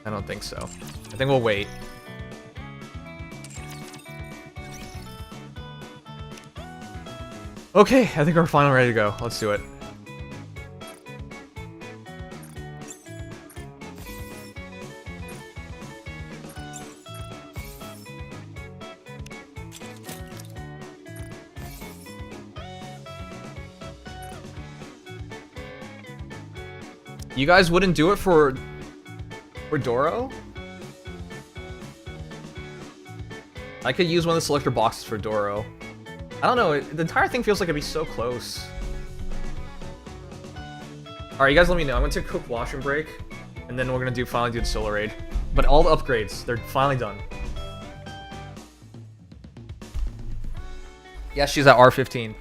I don't think so. I think we'll wait. Okay, I think we're finally ready to go. Let's do it. You guys wouldn't do it for Doro? I could use one of the selector boxes for Doro. I don't know, the entire thing feels like it'd be so close. Alright, you guys let me know. I'm gonna take a quick washroom break, and then we're gonna finally do the Solar Raid. But all the upgrades, they're finally done. Yeah, she's at R15.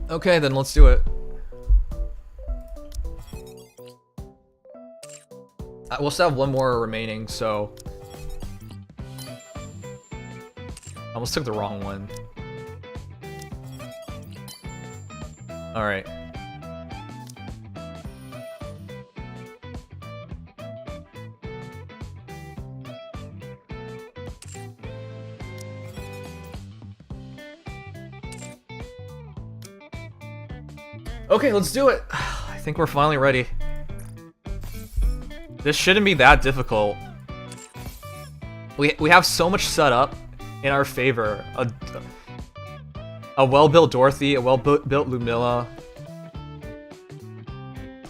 Okay, then let's do it. We'll still have one more remaining, so... I almost took the wrong one. Alright. Okay, let's do it. I think we're finally ready. This shouldn't be that difficult. We have so much set up in our favor. A well-built Dorothy, a well-built Lumilla.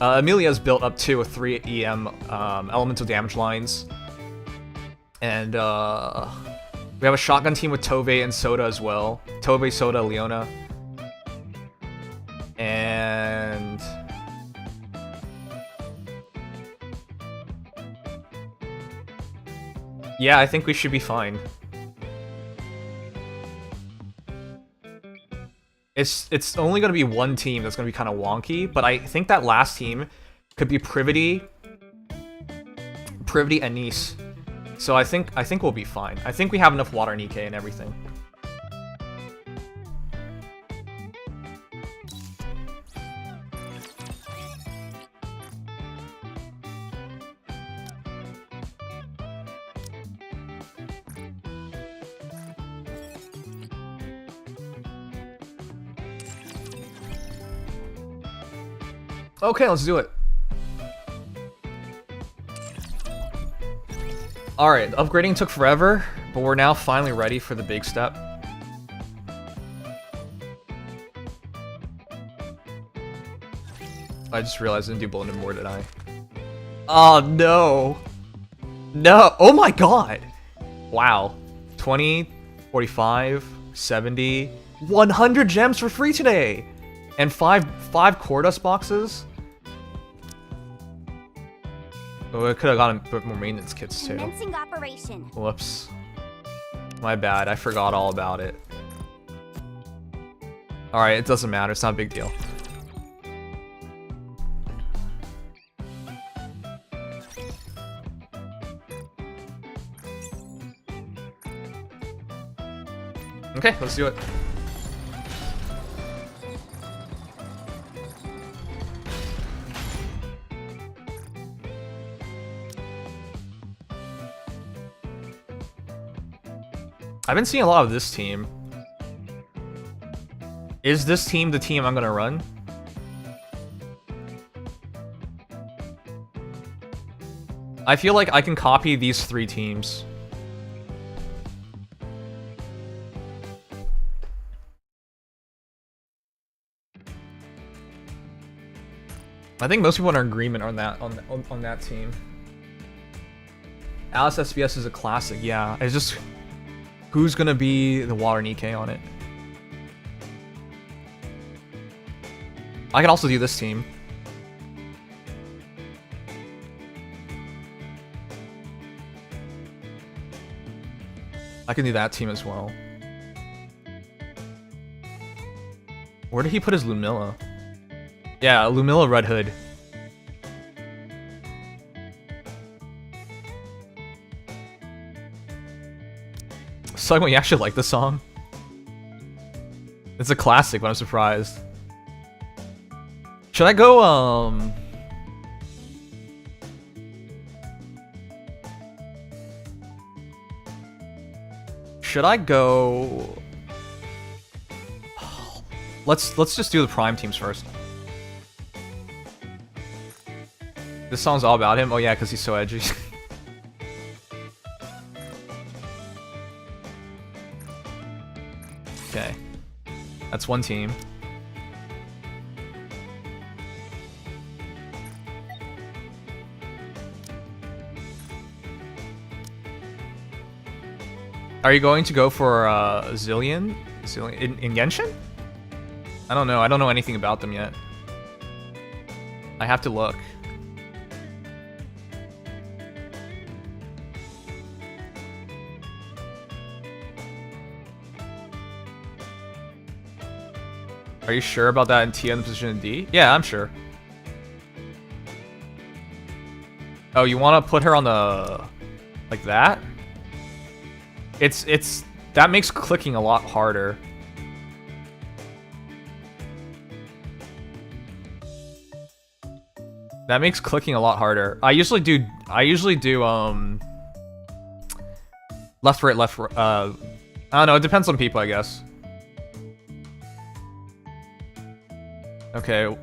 Amelia's built up too with 3 EM elemental damage lines. And we have a shotgun team with Tove and Soda as well. Tove, Soda, Leona. And... yeah, I think we should be fine. It's only going to be one team that's going to be kind of wonky, but I think that last team could be Privity and Nice. So I think we'll be fine. I think we have enough water Nikke and everything. Okay, let's do it. Alright, upgrading took forever, but we're now finally ready for the big step. I just realized I didn't do bulletin board, did I? Oh no! No! Oh my god! Wow. 20, 45, 70, 100 gems for free today! And five core dust boxes? Oh, I could have gotten a bit more maintenance kits too. Commencing operation. Whoops. My bad, I forgot all about it. Alright, it doesn't matter, it's not a big deal. Okay, let's do it. I've been seeing a lot of this team. Is this team the team I'm gonna run? I feel like I can copy these 3 teams. I think most people are in agreement on that on that team. Alice SBS is a classic, yeah. It's just who's gonna be the water Nikke on it? I can also do this team. I can do that team as well. Where did he put his Lumilla? Yeah, Lumilla Red Hood. Sugma, you actually like the song? It's a classic, but I'm surprised. Should I go, should I go... Let's just do the Prime teams first. This song's all about him? Oh yeah, because he's so edgy. Okay. That's one team. Are you going to go for Zillion? In Genshin? I don't know. I don't know anything about them yet. I have to look. Are you sure about that in Tia in the position of D? Yeah, I'm sure. Oh, you want to put her on the... like that? It's... that makes clicking a lot harder. That makes clicking a lot harder. I usually do left, right, left, I don't know, it depends on people, I guess. Okay,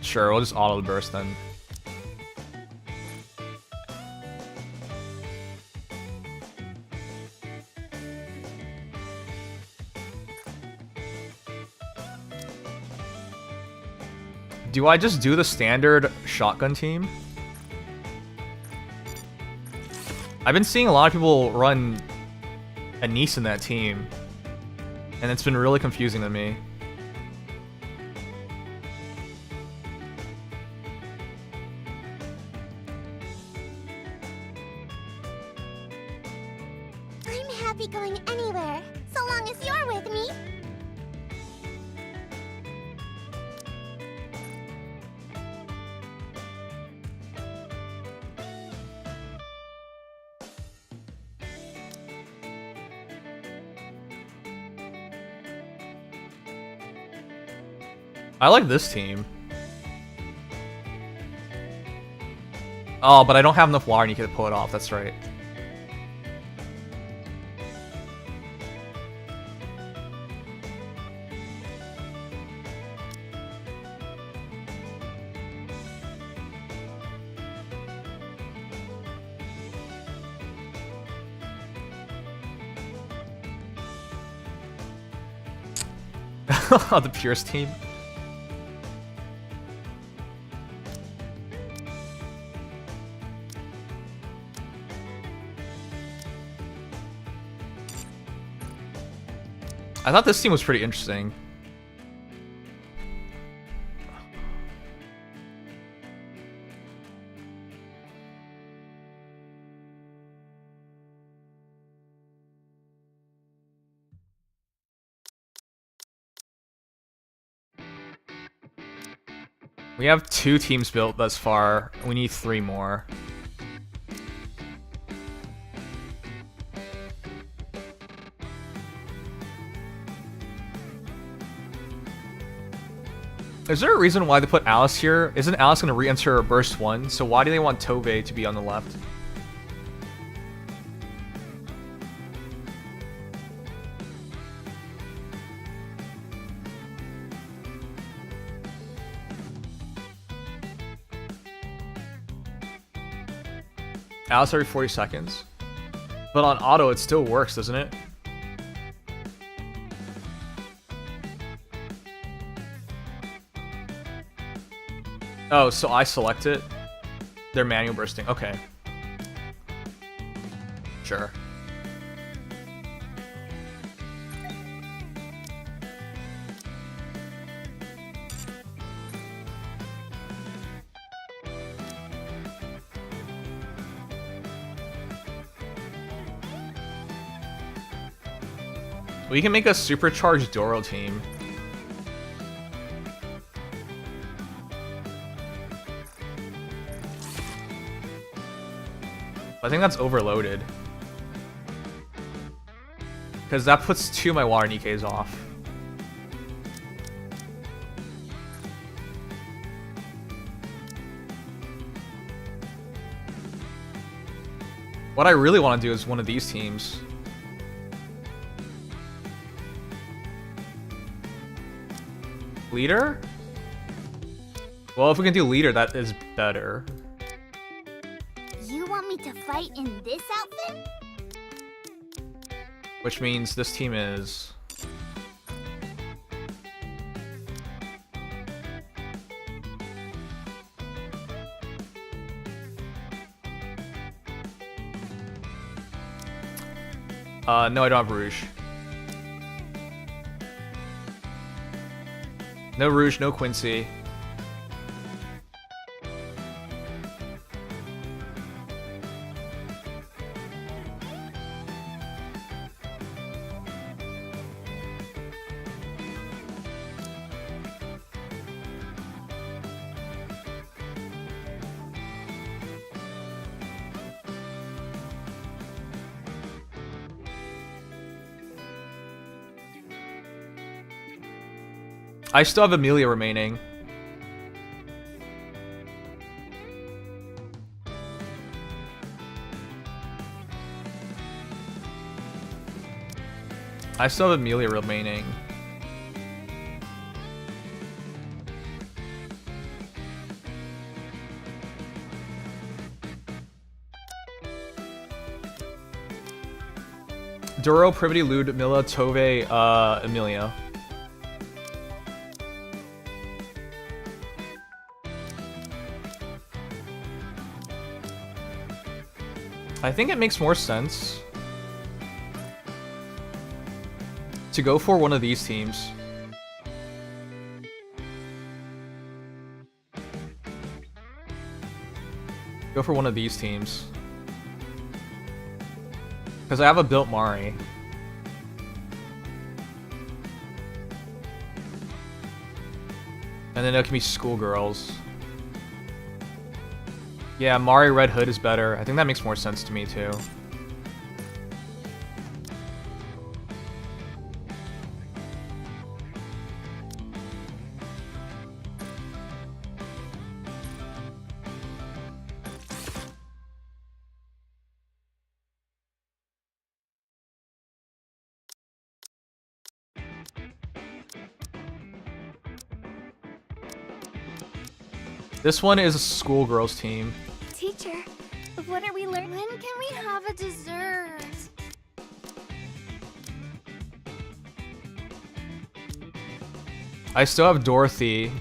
sure, we'll just auto burst then. Do I just do the standard shotgun team? I've been seeing a lot of people run Anise in that team, and it's been really confusing to me. I'm happy going anywhere, so long as you're with me. I like this team. Oh, but I don't have enough water and you can pull it off, that's right. The Pierce team. I thought this team was pretty interesting. We have 2 teams built thus far. We need 3 more. Is there a reason why they put Alice here? Isn't Alice going to re-enter Burst 1? So why do they want Tove to be on the left? Alice every 40 seconds? But on auto it still works, doesn't it? Oh, so I select it? They're manual bursting. Okay. Sure. We can make a supercharged Doro team. I think that's overloaded. Because that puts 2 of my water Nikkes off. What I really want to do is one of these teams. Leader? Well, if we can do leader, that is better. You want me to fight in this outfit? Which means this team is... no, I don't have Rouge. No Rouge, no Quincy. I still have Amelia remaining. I still have Amelia remaining. Duro, Privity, Ludmilla, Tove, Amelia. I think it makes more sense to go for one of these teams. Go for one of these teams. Because I have a built Mari. And then it can be schoolgirls. Yeah, Mari Red Hood is better. I think that makes more sense to me too. This one is a schoolgirls team. Teacher, what are we learning? When can we have a dessert? I still have Dorothy.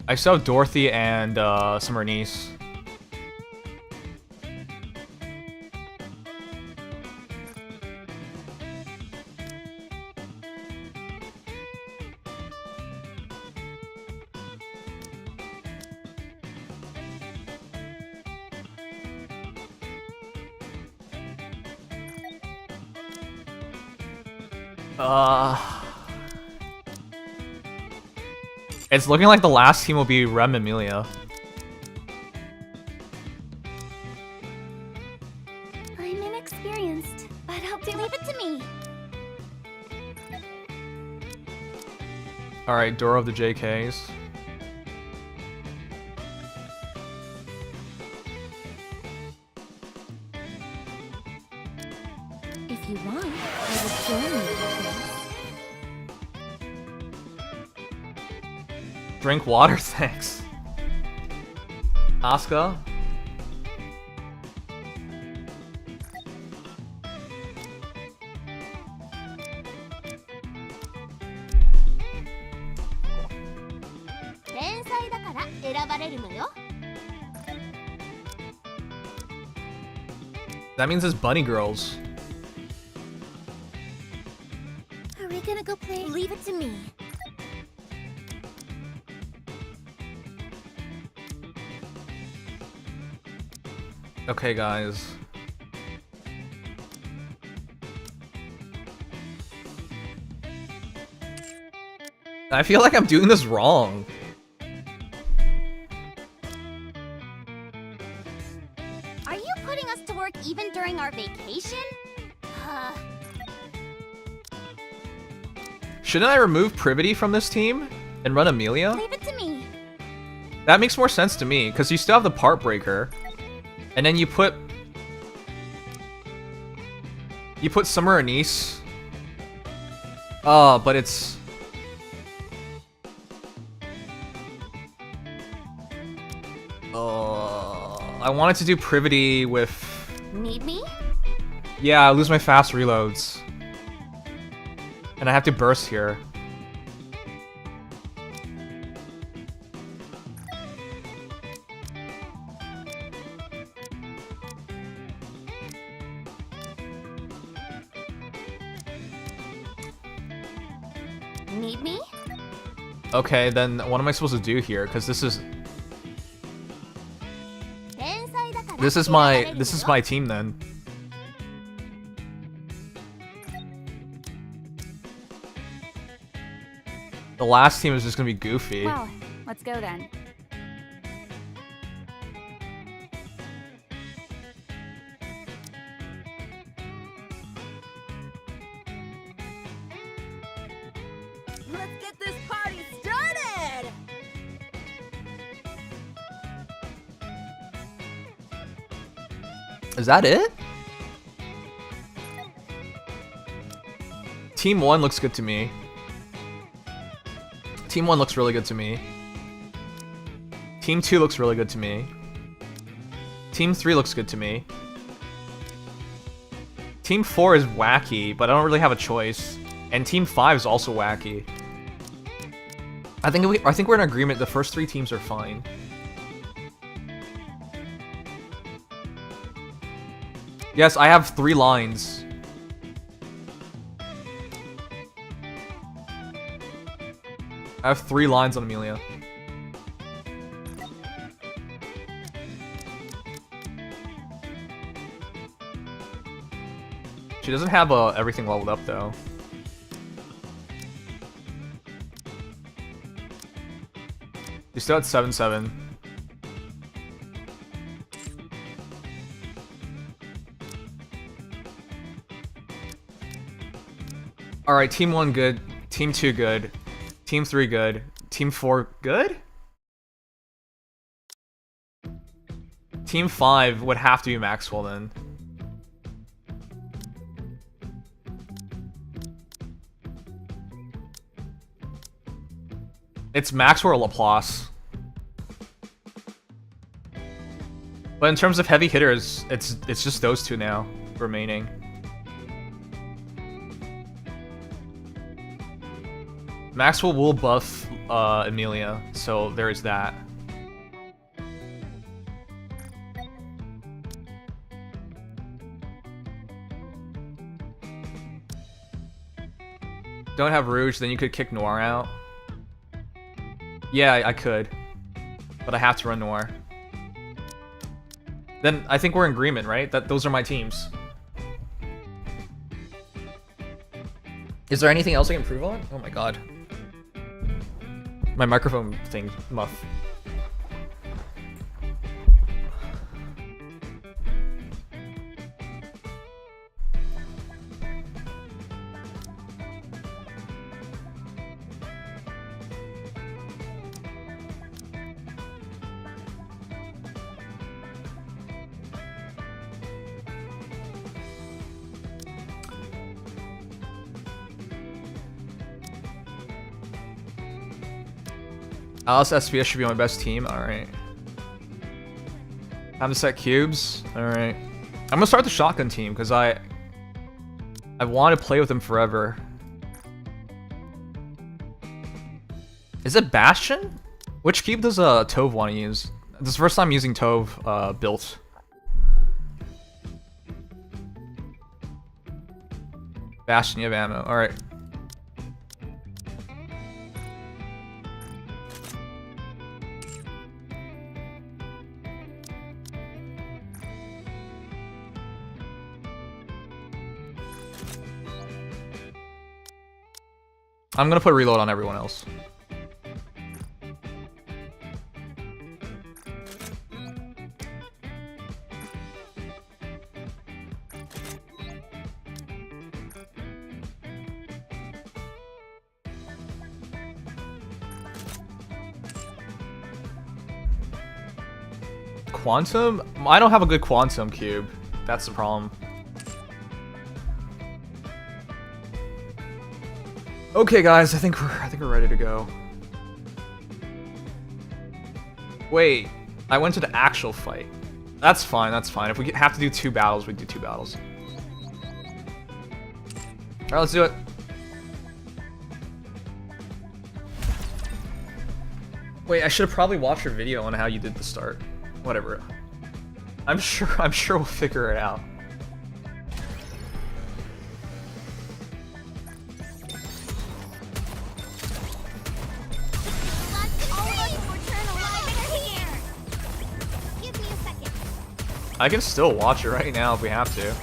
I still have Dorothy and Summer Niece. It's looking like the last team will be Rem Amelia. I'm inexperienced, but I'll do leave it to me. Alright, Dora of the JKs. If you want, I will join you with this. Drink water, thanks. Asuka. That means it's bunny girls. Are we gonna go play? Leave it to me. Okay, guys. I feel like I'm doing this wrong. Are you putting us to work even during our vacation? Shouldn't I remove Privity from this team and run Amelia? Leave it to me. That makes more sense to me, because you still have the part breaker. And then you put Summer Anise. Oh, but it's I wanted to do Privity with Need me? yeah, I lose my fast reloads. And I have to burst here. Need me? Okay, then what am I supposed to do here? Because this is my team then. The last team is just gonna be Goofy. Well, let's go then. Is that it? Team 1 looks good to me. Team 1 looks really good to me. Team 2 looks really good to me. Team 3 looks good to me. Team 4 is wacky, but I don't really have a choice. And Team 5 is also wacky. I think we're in agreement. The first 3 teams are fine. Yes, I have 3 lines. I have 3 lines on Amelia. She doesn't have everything leveled up though. She's still at 7-7. Alright, Team 1 good. Team 2 good. Team 3 good. Team 4 good? Team 5 would have to be Maxwell then. It's Maxwell or Laplace. But in terms of heavy hitters, it's just those 2 now remaining. Maxwell will buff Amelia, so there is that. Don't have Rouge, then you could kick Noir out. Yeah, I could. But I have to run Noir. Then I think we're in agreement, right? That those are my teams. Is there anything else I can improve on? Oh my god. My microphone thing muff. Alice SPS should be my best team. Alright. Time to set cubes. Alright. I'm gonna start the shotgun team because I want to play with him forever. Is it Bastion? Which cube does Tove want to use? This is the first time using Tove built. Bastion, you have ammo. Alright. I'm gonna put reload on everyone else. Quantum? I don't have a good quantum cube. That's the problem. Okay, guys, I think we're ready to go. Wait, I went to the actual fight. That's fine. That's fine. If we have to do 2 battles, we do 2 battles. All right, let's do it. Wait, I should have probably watched your video on how you did the start. Whatever. I'm sure we'll figure it out. I can still watch it right now if we have to.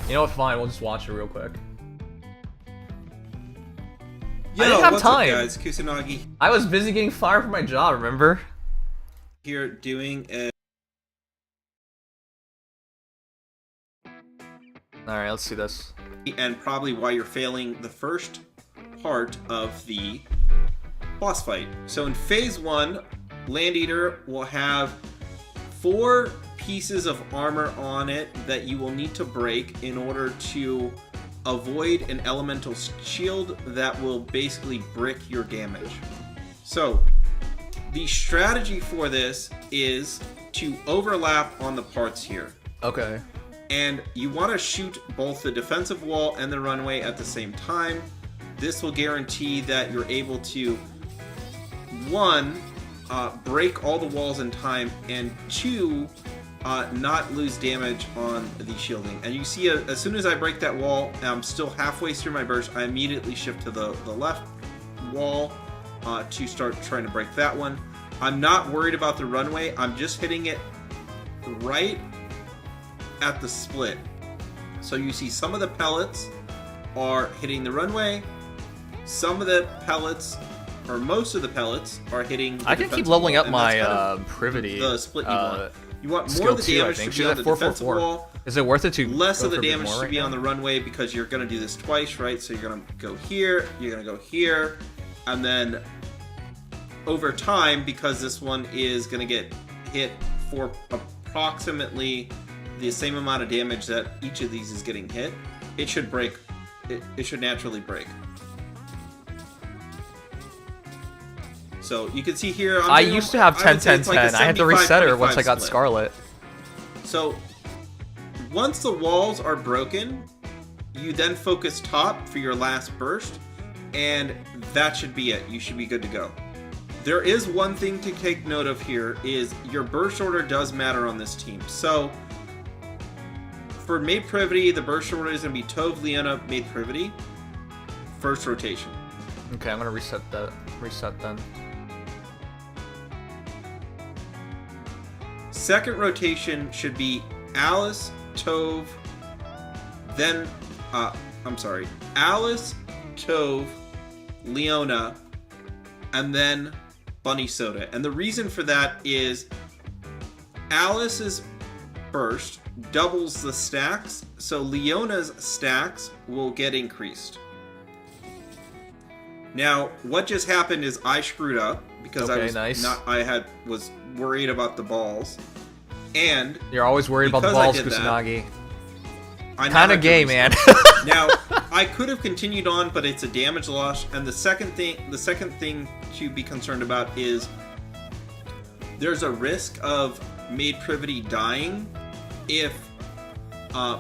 You know what? Fine, we'll just watch it real quick. Yo, I didn't have what's time. up, guys? Kusanagi I was busy getting fired from my job, remember? here doing a... Alright, let's see this. And probably why you're failing the first part of the boss fight. So in phase 1, Land Eater will have 4 pieces of armor on it that you will need to break in order to avoid an elemental shield that will basically brick your damage. So, the strategy for this is to overlap on the parts here. Okay. And you want to shoot both the defensive wall and the runway at the same time. This will guarantee that you're able to, 1, break all the walls in time, and 2, not lose damage on the shielding. And you see, as soon as I break that wall, and I'm still halfway through my burst, I immediately shift to the left wall to start trying to break that one. I'm not worried about the runway. I'm just hitting it right at the split. So you see some of the pellets are hitting the runway. Some of the pellets, or most of the pellets, are hitting the I can keep defensive leveling wall, up and my that's kind of privity. the split you want. You want more Skill of the 2, I damage think. to She's be on at the 444. defensive wall. Is it worth it to Less go of the for a bit damage more to be right on now? the runway because you're going to do this twice, right? So you're going to go here, you're going to go here, and then over time, because this one is going to get hit for approximately the same amount of damage that each of these is getting hit, it should break. It should naturally break. So you can see here. I used to have 10, 10, 10. I had to reset her once I got split. Scarlet. So once the walls are broken, you then focus top for your last burst, and that should be it. You should be good to go. There is one thing to take note of here, is your burst order does matter on this team. So for Maid Privity, the burst order is going to be Tove, Leona, Maid Privity. First rotation. Okay, I'm gonna reset that. Reset then. Second rotation should be Alice, Tove, then, Alice, Tove, Leona, and then Bunny Soda. And the reason for that is Alice's burst doubles the stacks, so Leona's stacks will get increased. Now, what just happened is I screwed up because I was worried about the balls, and You're always worried about the because I balls, did that, Kusanagi. I now Kind have of to gay, restart. man. Now, I could have continued on, but it's a damage loss, and the second thing to be concerned about is there's a risk of Maid Privity dying if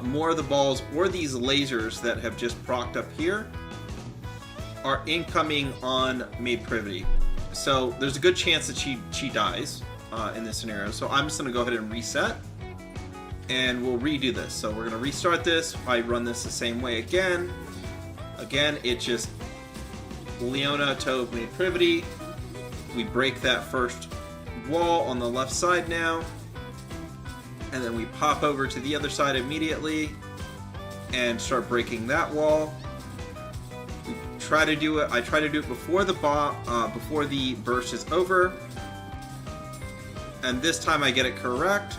more of the balls or these lasers that have just procced up here are incoming on Maid Privity. So there's a good chance that she dies in this scenario. So I'm just going to go ahead and reset, and we'll redo this. So we're going to restart this. I run this the same way again. Again, it's just Leona, Tove, Maid Privity. We break that first wall on the left side now, and then we pop over to the other side immediately and start breaking that wall. I try to do it before the burst is over, and this time I get it correct.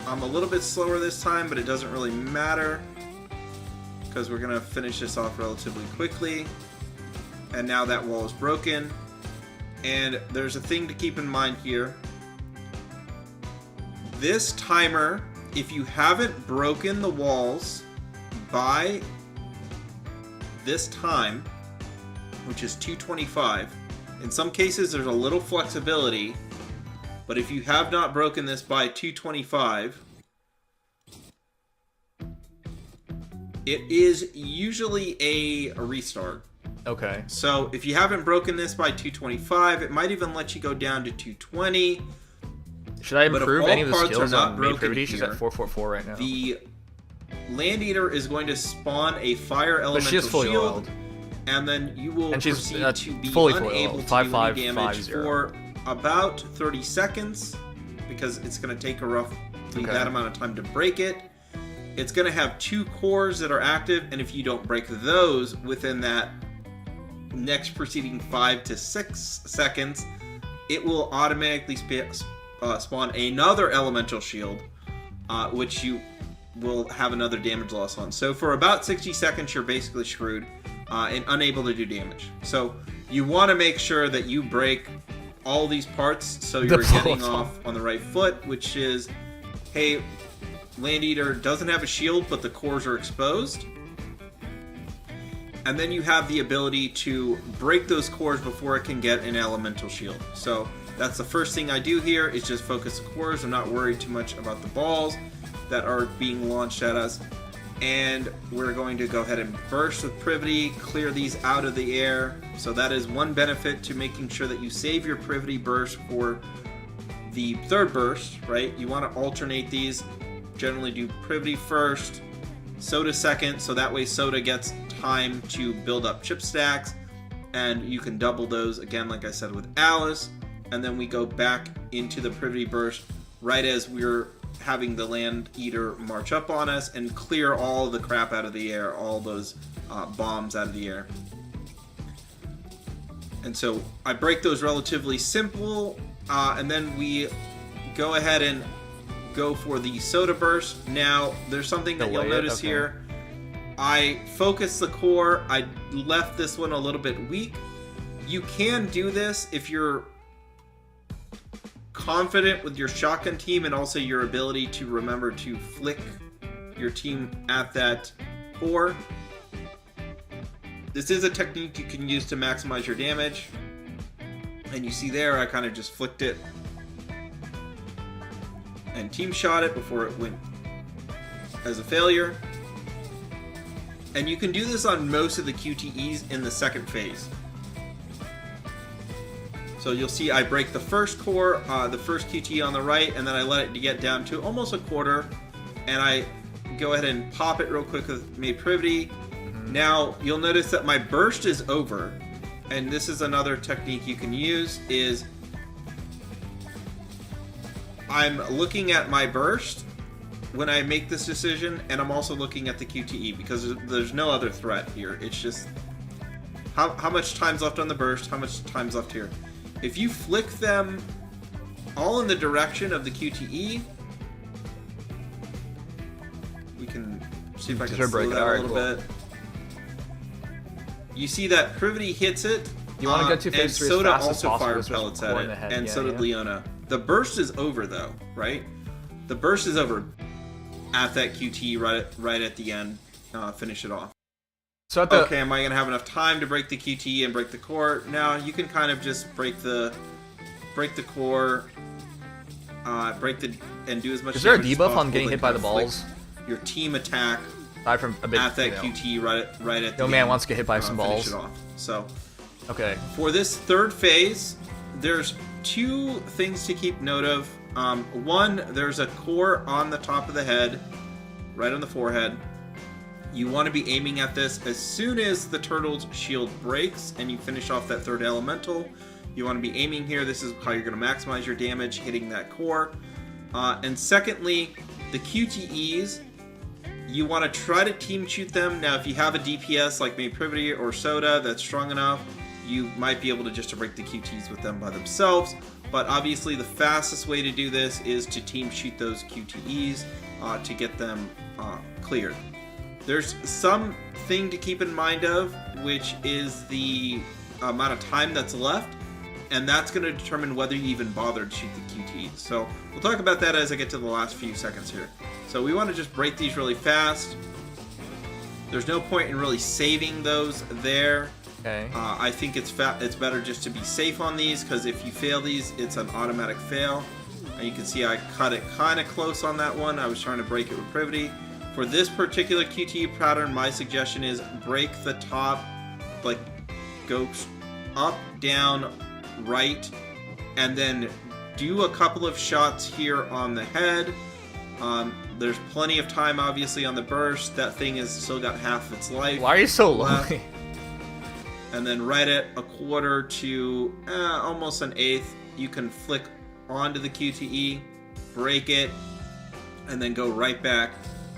I'm a little bit slower this time, but it doesn't really matter because we're gonna finish this off relatively quickly. And now that wall is broken, and there's a thing to keep in mind here. This timer, if you haven't broken the walls by this time, which is 225. In some cases, there's a little flexibility, but if you have not broken this by 225, it is usually a restart. Okay. So if you haven't broken this by 225, it might even let you go down to 220. Should I improve any of the parts skills are not on Maid broken Privity? She's here, at 444 right now. The Land Eater is going to spawn a fire elemental But she is fully shield, oiled. and then you will And she's, proceed to be fully unable foiled. to do any damage 5550. for about 30 seconds, because it's going to take a roughly that amount of time to break it. It's going to have 2 cores that are active, and if you don't break those within that next preceding 5 to 6 seconds, it will automatically spawn another elemental shield, which you will have another damage loss on. So for about 60 seconds, you're basically screwed and unable to do damage. So you want to make sure that you break all these parts so The you're getting bullet. off on the right foot, which is, hey, Land Eater doesn't have a shield, but the cores are exposed. And then you have the ability to break those cores before it can get an elemental shield. So that's the first thing I do here, is just focus the cores. I'm not worried too much about the balls that are being launched at us. And we're going to go ahead and burst with Privity, clear these out of the air. So that is one benefit to making sure that you save your Privity burst for the third burst, right? You want to alternate these. Generally do Privity first, Soda second, so that way Soda gets time to build up chip stacks, and you can double those again, like I said, with Alice. And then we go back into the Privity burst right as we're having the Land Eater march up on us and clear all the crap out of the air, all those bombs out of the air. And so I break those relatively simple, and then we go ahead and go for the Soda burst. Now, there's something that you'll notice here. I focused the core. I left this one a little bit weak. You can do this if you're confident with your shotgun team and also your ability to remember to flick your team at that core. This is a technique you can use to maximize your damage. And you see there, I kind of just flicked it and team shot it before it went as a failure. And you can do this on most of the QTEs in the second phase. So you'll see I break the first core, the first QTE on the right, and then I let it get down to almost a quarter, and I go ahead and pop it real quick with Made Privity. Now you'll notice that my burst is over, and this is another technique you can use, is I'm looking at my burst when I make this decision, and I'm also looking at the QTE, because there's no other threat here. It's just how much time's left on the burst, how much time's left here. If you flick them all in the direction of the QTE, we can see if I can slow that a little bit. You see that Privity hits it. You want to get to and phase 3 as Soda fast as also possible, fired just pellets core at in the it, head. and Yeah, so did yeah. Leona. The burst is over though, right? The burst is over at that QT right at the end. Finish it off. So at the Okay, am I gonna have enough time to break the QT and break the core? Now you can kind of just break the core, and do as much. is there a damage as debuff on possible, getting then hit by the kind of flick balls? Your team attack Aside from a bit, at that you know, QT right at the no man end, wants to get hit by some finish balls. it off. So Okay. for this third phase, there's two things to keep note of. One, there's a core on the top of the head, right on the forehead. You want to be aiming at this as soon as the turtle's shield breaks and you finish off that third elemental. You want to be aiming here. This is how you're going to maximize your damage, hitting that core. And secondly, the QTEs, you want to try to team shoot them. Now, if you have a DPS like Made Privity or Soda that's strong enough, you might be able to just break the QTs with them by themselves. But obviously, the fastest way to do this is to team shoot those QTEs to get them cleared. There's something to keep in mind of, which is the amount of time that's left, and that's going to determine whether you even bother to shoot the QTs. So we'll talk about that as I get to the last few seconds here. So we want to just break these really fast. There's no point in really saving those there. Okay. I think it's better just to be safe on these, because if you fail these, it's an automatic fail. And you can see I cut it kind of close on that one. I was trying to break it with Privity. For this particular QTE pattern, my suggestion is break the top, like go up, down, right, and then do a couple of shots here on the head. There's plenty of time, obviously, on the burst. That thing has still got half its life. Why are you so left. low? And then right at a quarter to almost an eighth, you can flick onto the QTE, break it, and then go right back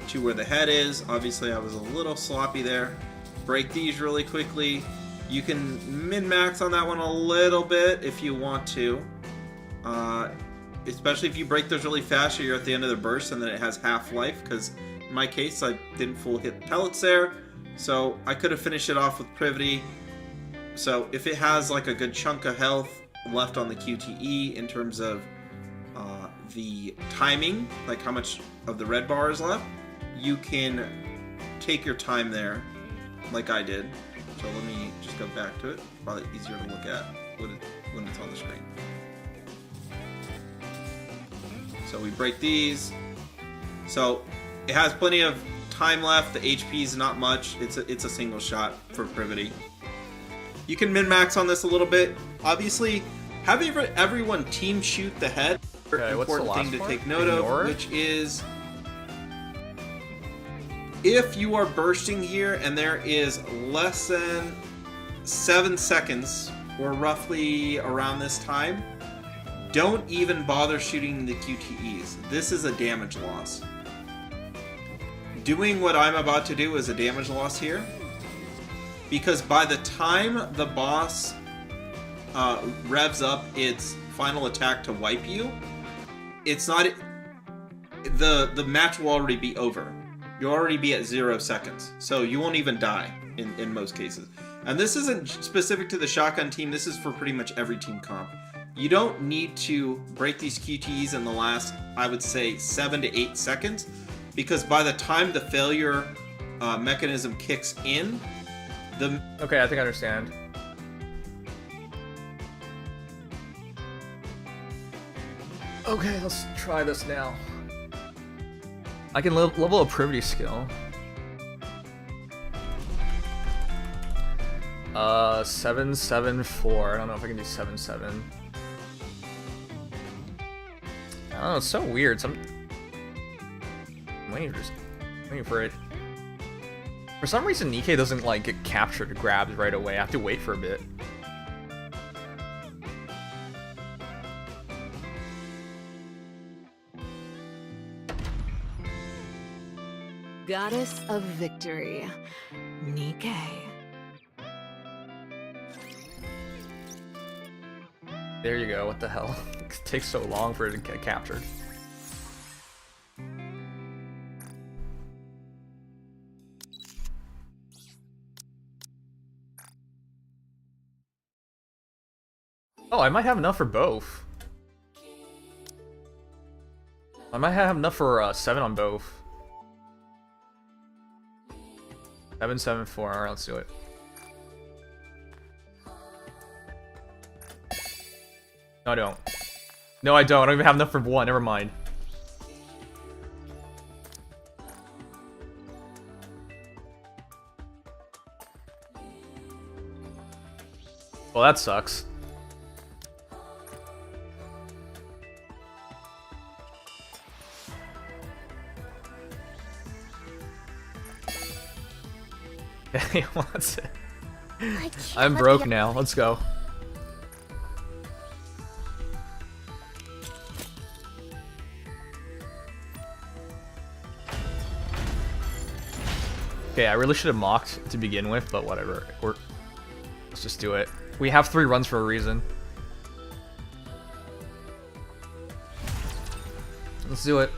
to where the head is. Obviously, I was a little sloppy there. Break these really quickly. You can min-max on that one a little bit if you want to. Especially if you break those really fast, so you're at the end of the burst and then it has half life, because in my case, I didn't full hit pellets there. So I could have finished it off with Privity. So if it has like a good chunk of health, left on the QTE in terms of the timing, like how much of the red bar is left, you can take your time there, like I did. So let me just go back to it. Probably easier to look at when it's on the screen. So we break these. So it has plenty of time left. The HP is not much. It's a single shot for Privity. You can min-max on this a little bit. Obviously, having everyone team shoot the head is an important thing to take note of, which is if you are bursting here and there is less than 7 seconds, or roughly around this time, don't even bother shooting the QTEs. This is a damage loss. Doing what I'm about to do is a damage loss here, because by the time the boss revs up its final attack to wipe you, it's not the match will already be over. You'll already be at 0 seconds, so you won't even die in most cases. And this isn't specific to the shotgun team. This is for pretty much every team comp. You don't need to break these QTEs in the last, I would say, 7 to 8 seconds, because by the time the failure mechanism kicks in, Okay, I think I understand. Okay, let's try this now. I can level a Privity skill. 774. I don't know if I can do 7-7. I don't know, it's so weird. I'm waiting for it. For some reason, Nikke doesn't like get captured, grabbed right away. I have to wait for a bit. Goddess of Victory, Nikke. There you go. What the hell? It takes so long for it to get captured. Oh, I might have enough for both. I might have enough for 7 on both. 774. Alright, let's do it. No, I don't. No, I don't. I don't even have enough for 1. Never mind. Well, that sucks. He wants it. I'm broke now. Let's go. Okay, I really should have mocked to begin with, but whatever. Let's just do it. We have 3 runs for a reason. Let's do it.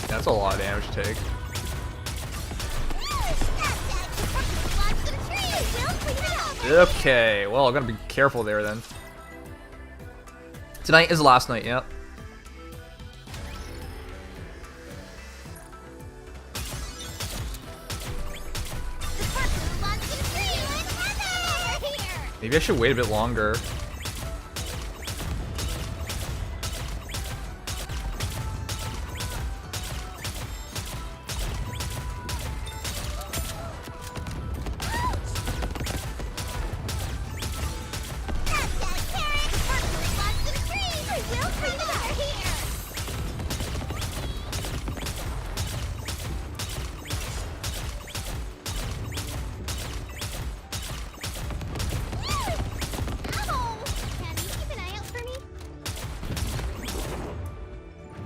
That's a lot of damage to take. Okay, well, I'm gonna be careful there then. Tonight is the last night, yep. Maybe I should wait a bit longer.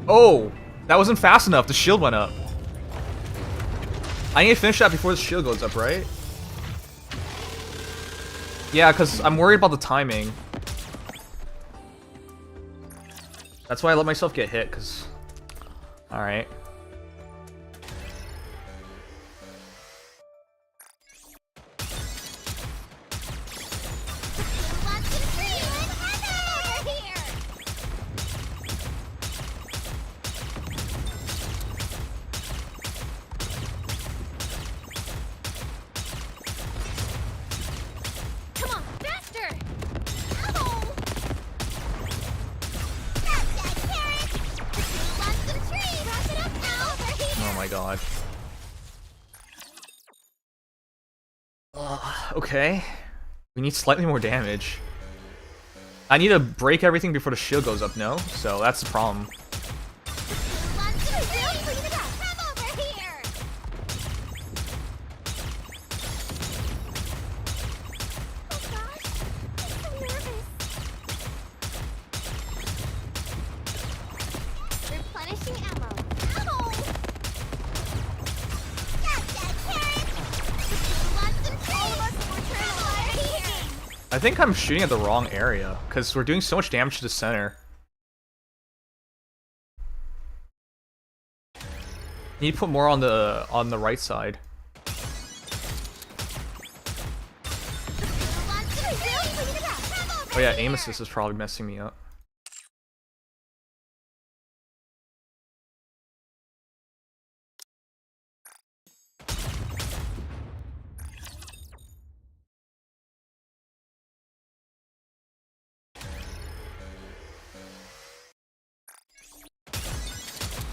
Oh, that wasn't fast enough. The shield went up. I need to finish that before the shield goes up, right? Yeah, because I'm worried about the timing. That's why I let myself get hit, because... Alright. Oh my god. Okay. We need slightly more damage. I need to break everything before the shield goes up, no? So that's the problem. I think I'm shooting at the wrong area, because we're doing so much damage to the center. Need to put more on the right side. Oh yeah, aim assist is probably messing me up.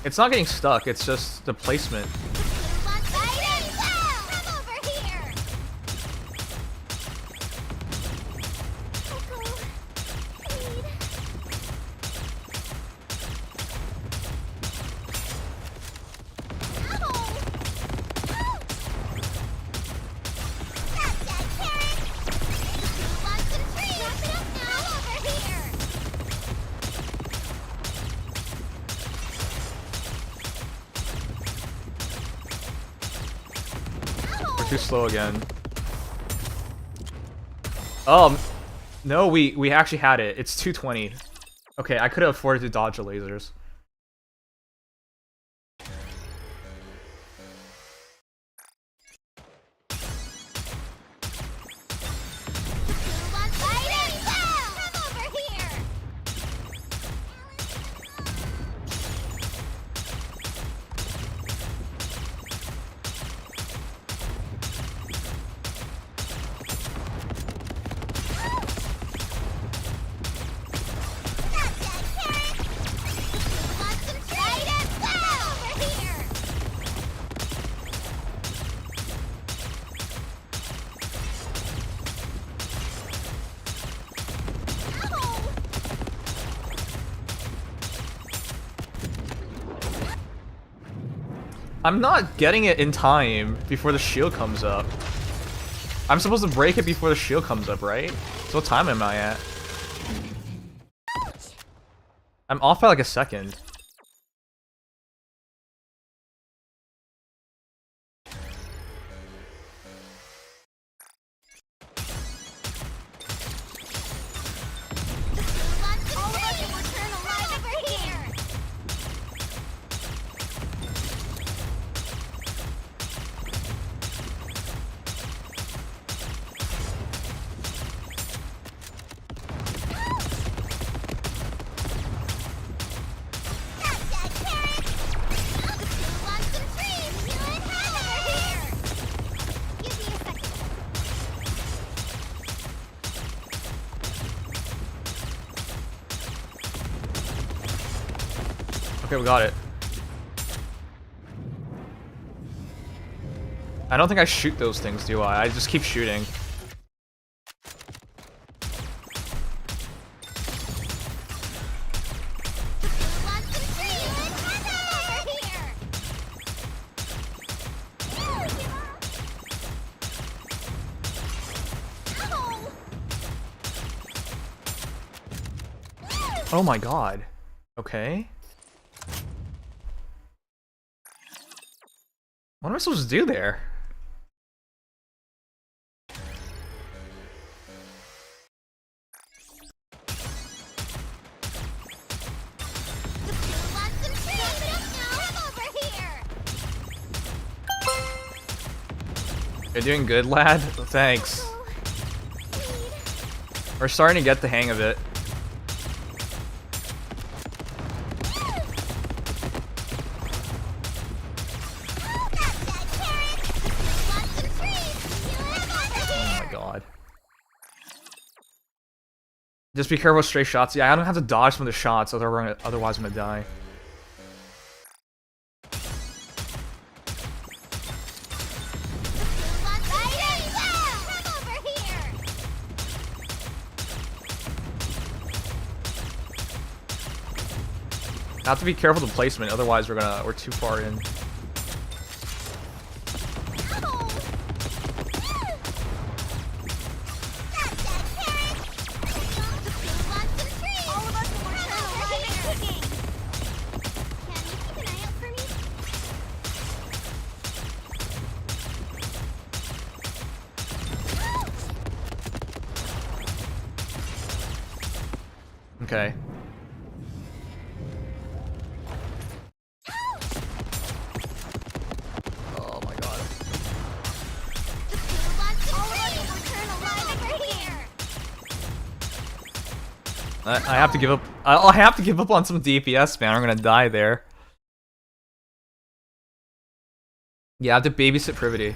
It's not getting stuck, it's just the placement. Too slow again. No, we actually had it. It's 220. Okay, I could have afforded to dodge the lasers. I'm not getting it in time before the shield comes up. I'm supposed to break it before the shield comes up, right? So what time am I at? I'm off by like a second. Okay, we got it. I don't think I shoot those things, do I? I just keep shooting. Oh my god. Okay. What am I supposed to do there? You're doing good, lad? Thanks. We're starting to get the hang of it. Oh my god. Just be careful with stray shots. Yeah, I don't have to dodge some of the shots, otherwise I'm gonna die. Have to be careful with the placement, otherwise we're too far in. Okay. Oh my god. I have to give up. I have to give up on some DPS, man. I'm gonna die there. Yeah, I have to babysit Privity.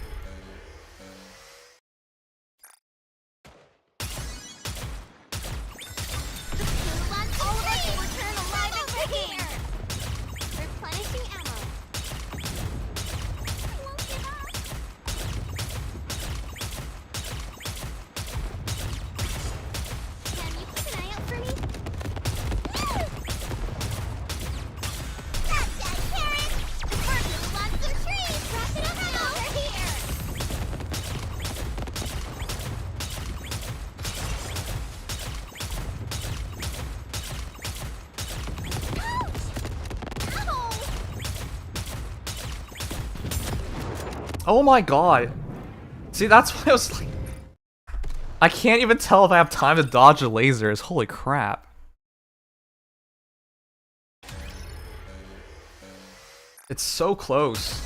Oh my god. See, that's why I was like... I can't even tell if I have time to dodge the lasers. Holy crap. It's so close.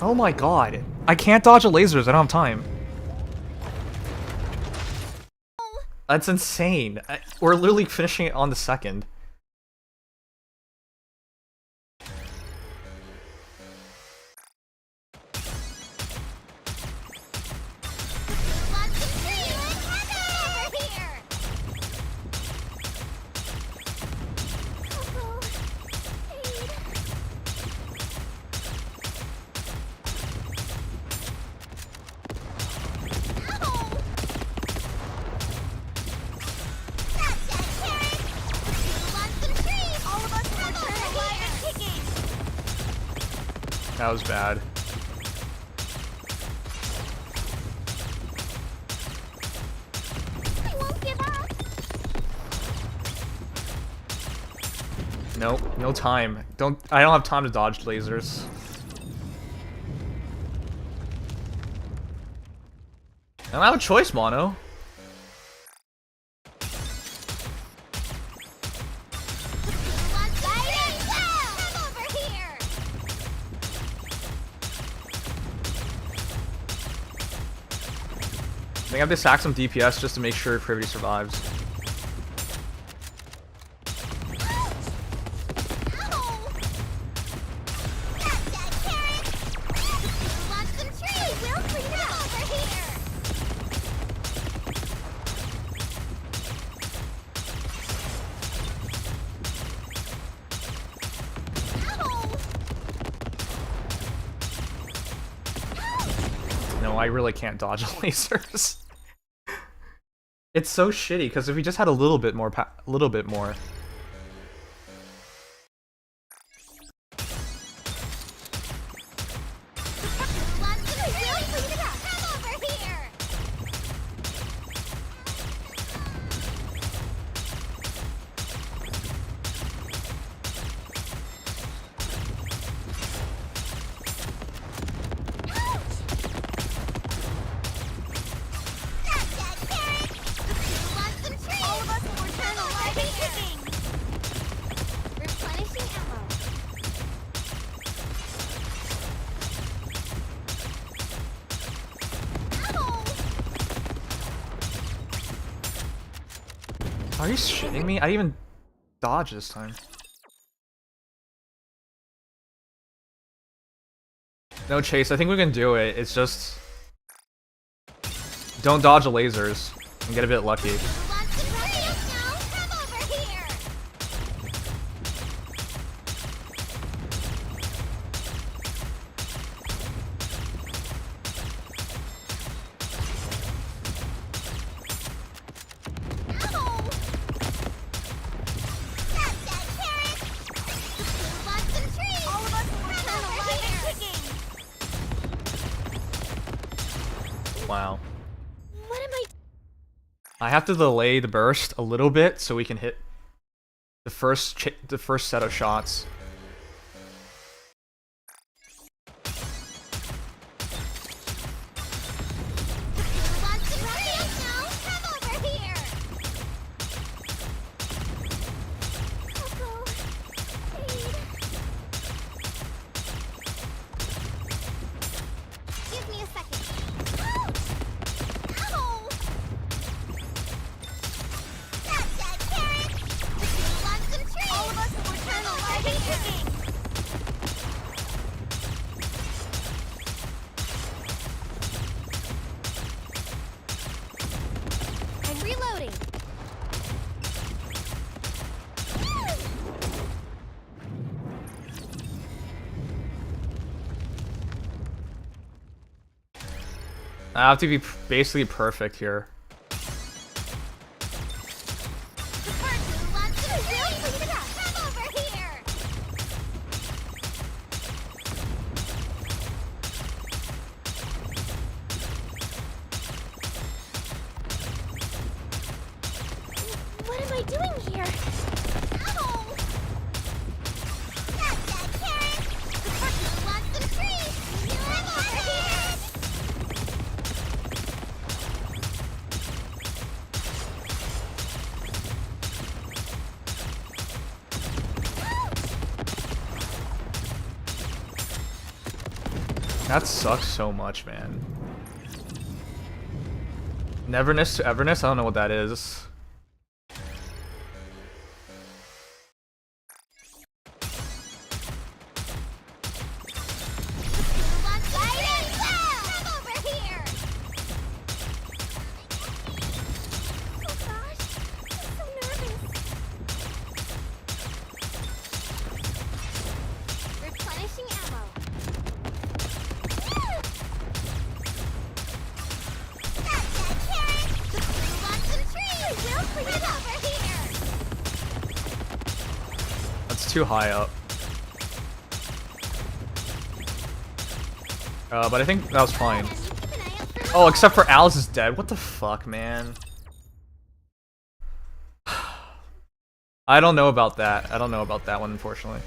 Oh my god. I can't dodge the lasers, I don't have time. That's insane. We're literally finishing it on the second. That was bad. Nope, no time. I don't have time to dodge lasers. I don't have a choice, Mono. I think I have to sack some DPS just to make sure Privity survives. no, I really can't dodge lasers. It's so shitty because if we just had a little bit more, a little bit more. Are you shitting me? I didn't even dodge this time. No, Chase, I think we can do it. It's just... don't dodge the lasers and get a bit lucky. Wow. What am I have to delay the burst a little bit so we can hit the first set of shots. Give me a second. All of us will return alive and kicking. I'm reloading. I have to be basically perfect here. What am I doing here? Ow! That's that carrot! The person wants some trees! I'm over here! That sucks so much, man. Neverness to Everness? I don't know what that is. That's too high up. But I think that was fine. Oh, except for Alice is dead. What the fuck, man? I don't know about that. I don't know about that one, unfortunately.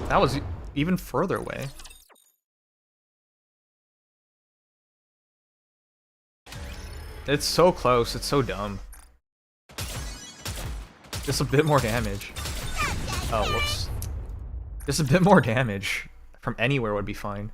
That was even further away. It's so close. It's so dumb. Just a bit more damage. Oh, whoops. Just a bit more damage from anywhere would be fine.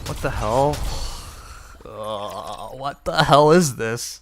What the hell? What the hell is this?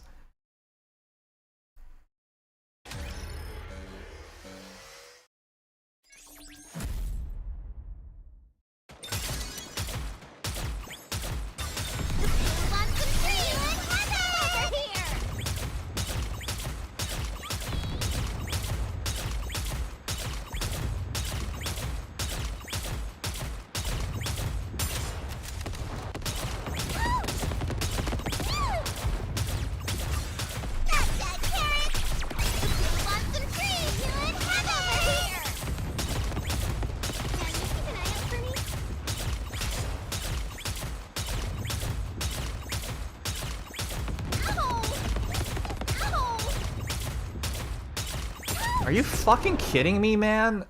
Are you fucking kidding me, man?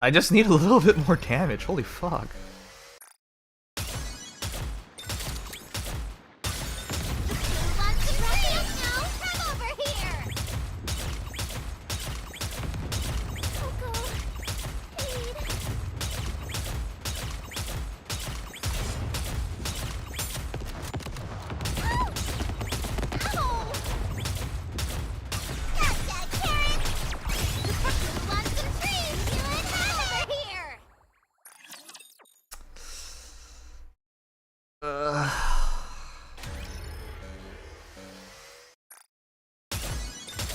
I just need a little bit more damage. Holy fuck.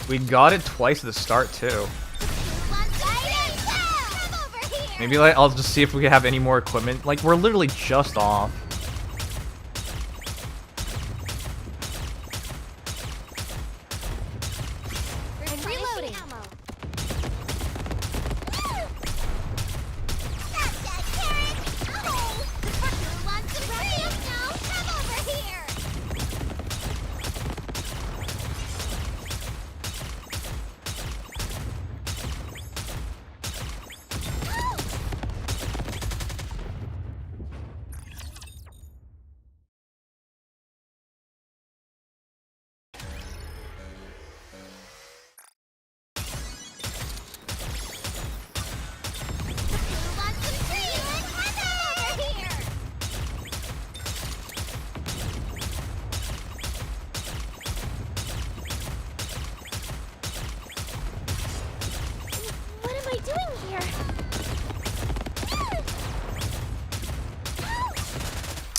We got it twice at the start too. Maybe like I'll just see if we can have any more equipment. Like we're literally just off.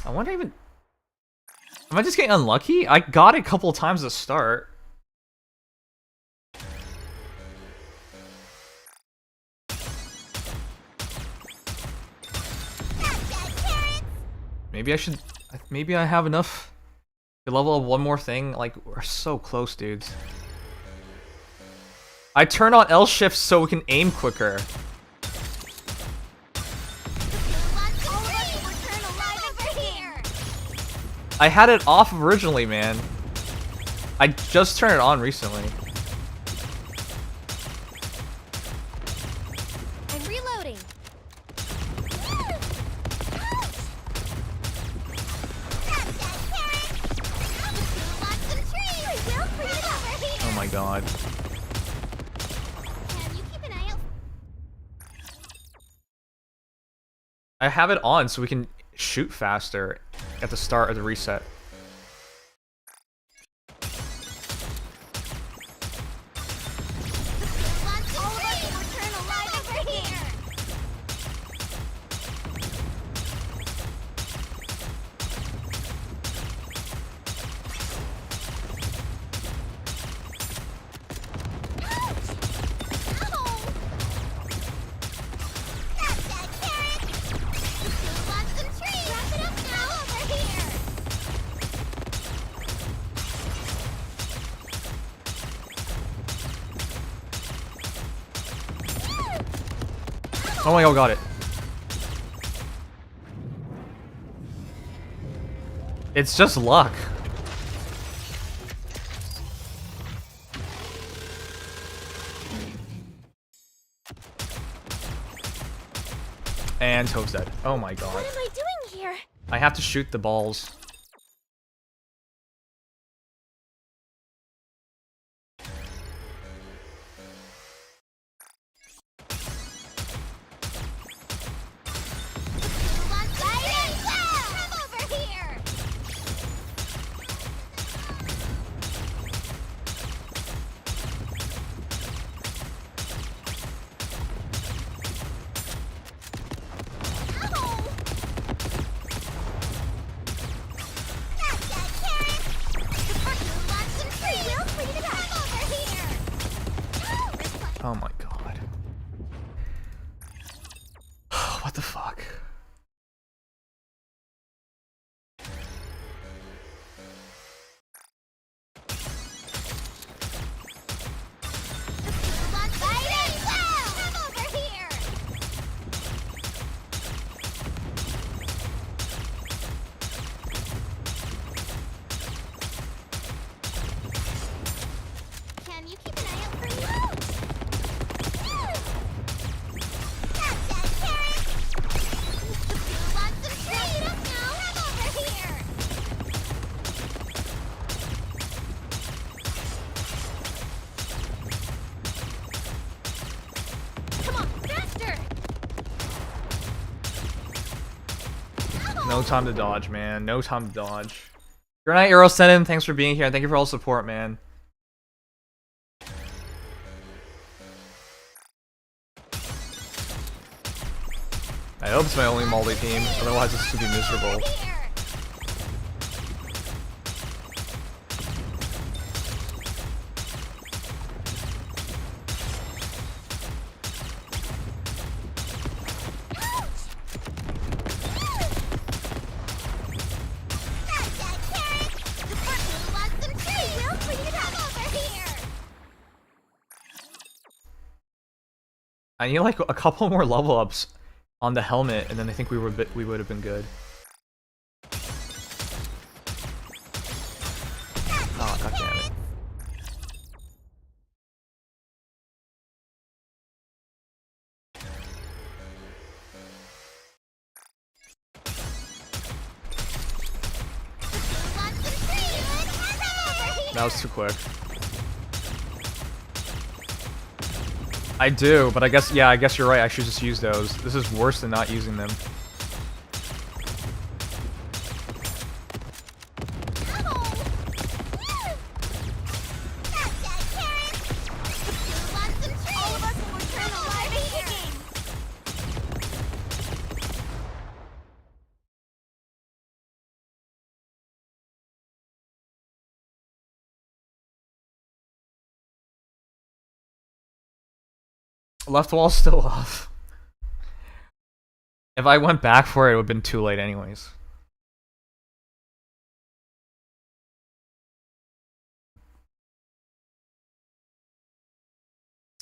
I wonder even... Am I just getting unlucky? I got it a couple of times to start. Maybe I should... Maybe I have enough to level up one more thing. Like, we're so close, dudes. I turn on L shift so we can aim quicker. I had it off originally, man. I just turned it on recently. I'm reloading. Oh my god. I have it on so we can shoot faster at the start of the reset. Oh my god, got it. It's just luck. And Tove's dead. Oh my god. What am I doing here? I have to shoot the balls. Come over here! Oh my god. What the fuck? Can you keep an eye out for me? Come on, faster! No time to dodge, man. No time to dodge. Good night, Eurosenin. Thanks for being here. Thank you for all the support, man. I hope it's my only multi team, otherwise this would be miserable. I need like a couple more level ups on the helmet, and then I think we would have been good. Oh, god damn it. That was too quick. I do, but I guess, yeah, I guess you're right. I should just use those. This is worse than not using them. Left wall's still off. If I went back for it, it would have been too late anyways.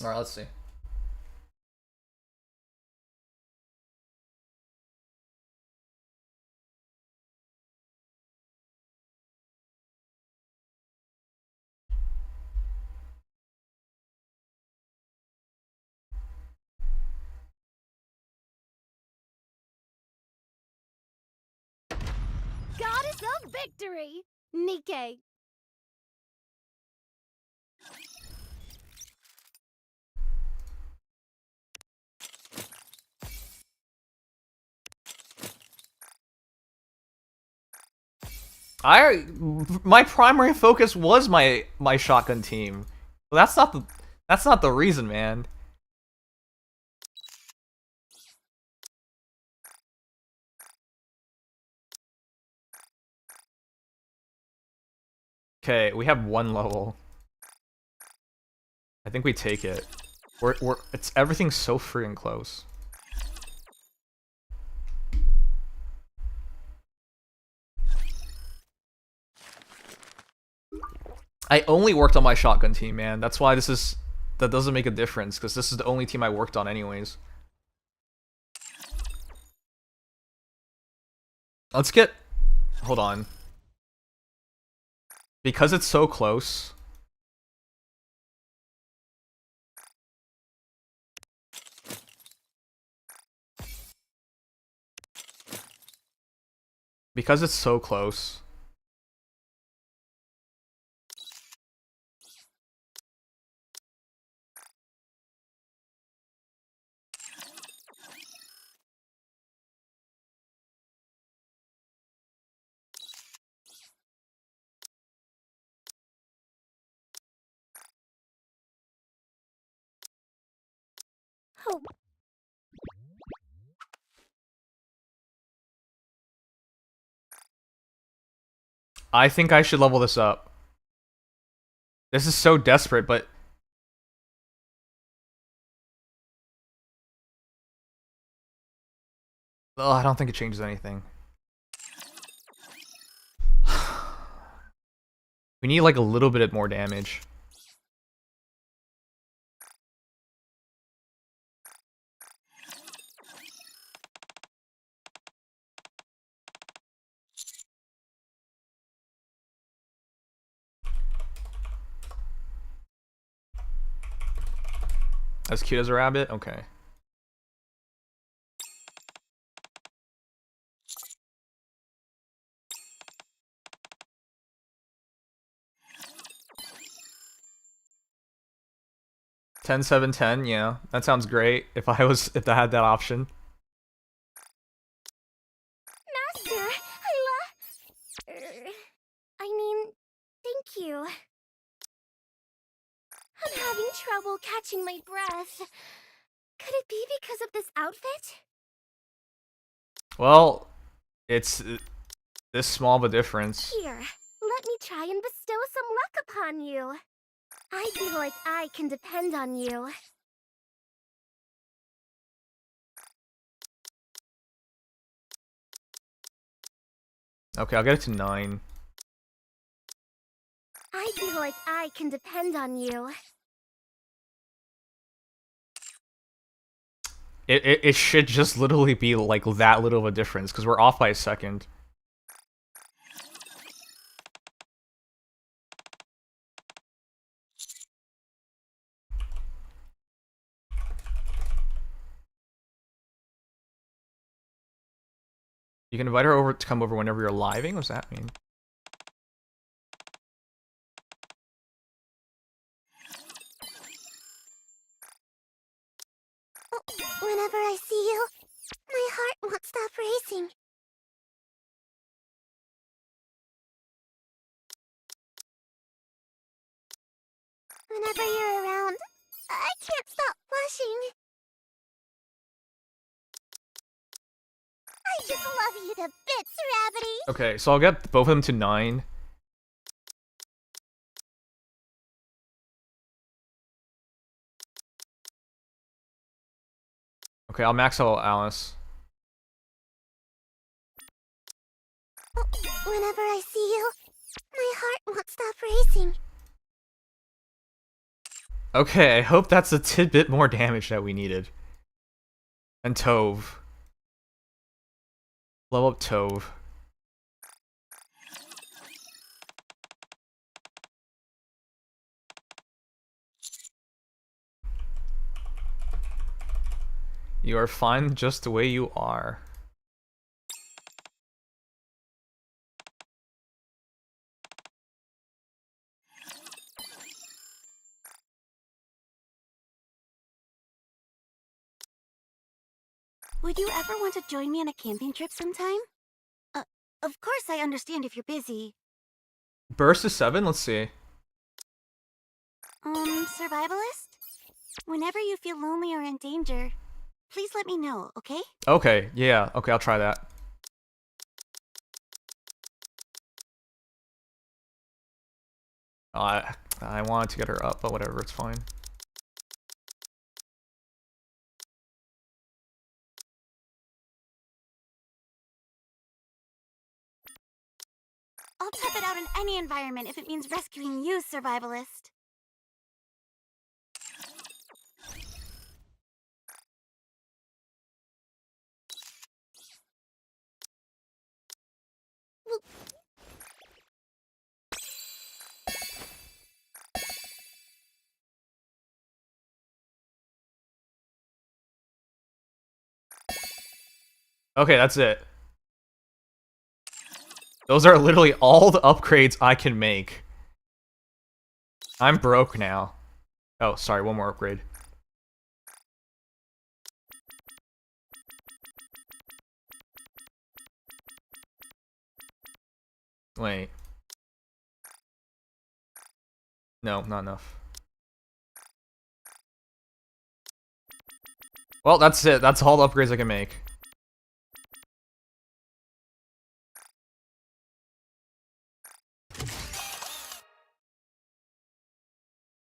Alright, let's see. Goddess of Victory, Nikke. My primary focus was my shotgun team. Well, that's not the reason, man. Okay, we have one level. I think we take it. It's everything's so free and close. I only worked on my shotgun team, man. That's why that doesn't make a difference, because this is the only team I worked on anyways. Let's get... Hold on. Because it's so close... Because it's so close... Oh, I think I should level this up. This is so desperate, but... Oh, I don't think it changes anything. We need like a little bit more damage. As cute as a rabbit? Okay. Ten, 7, 10, yeah. That sounds great if I had that option. Master, I mean, thank you. I'm having trouble catching my breath. Could it be because of this outfit? Well, it's this small of a difference. Here, let me try and bestow some luck upon you. I feel like I can depend on you. Okay, I'll get it to 9. I feel like I can depend on you. It should just literally be like that little of a difference, because we're off by a second. You can invite her over to come over whenever you're living? What does that mean? Whenever I see you, my heart won't stop racing. Whenever you're around, I can't stop blushing. I just love you to bits, Rabbity. Okay, so I'll get both of them to 9. Okay, I'll max out Alice. Whenever I see you, my heart won't stop racing. Okay, I hope that's a tidbit more damage that we needed. And Tove. Level up Tove. You are fine just the way you are. Would you ever want to join me on a camping trip sometime? Of course I understand if you're busy. Burst is 7? Let's see. Survivalist? Whenever you feel lonely or in danger, please let me know, okay? Okay, yeah, okay, I'll try that. I wanted to get her up, but whatever, it's fine. I'll tough it out in any environment if it means rescuing you, Survivalist. Okay, that's it. Those are literally all the upgrades I can make. I'm broke now. Oh, sorry, one more upgrade. Wait. No, not enough. Well, that's it. That's all the upgrades I can make.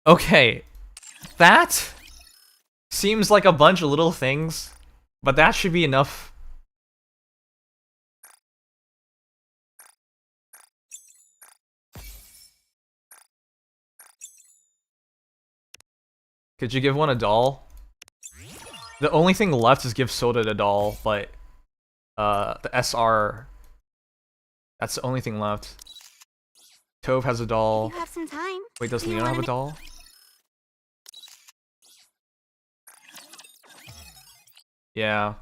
Okay. That seems like a bunch of little things, but that should be enough. Could you give one a doll? The only thing left is give Soda a doll, but the SR, that's the only thing left. Tove has a doll. You have some time. Wait, does Do you Leona have a wanna doll? Yeah.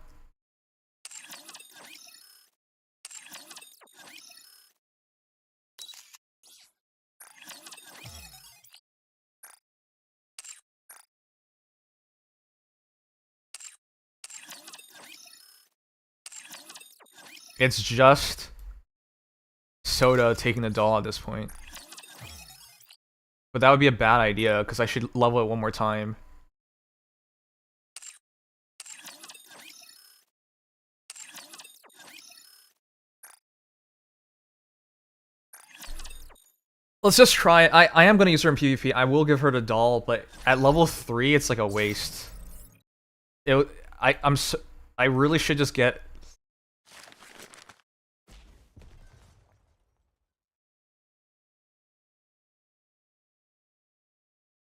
It's just Soda taking the doll at this point. But that would be a bad idea, because I should level it one more time. Let's just try it. I am going to use her in PvP. I will give her the doll, but at level 3, it's like a waste. I really should just get...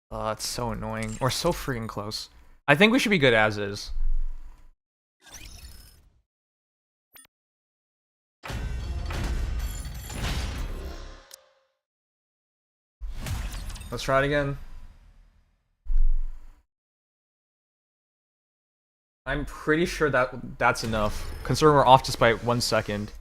Oh, that's so annoying. We're so freaking close. I think we should be good as is. Let's try it again. I'm pretty sure that's enough. Considering we're off just by 1 second.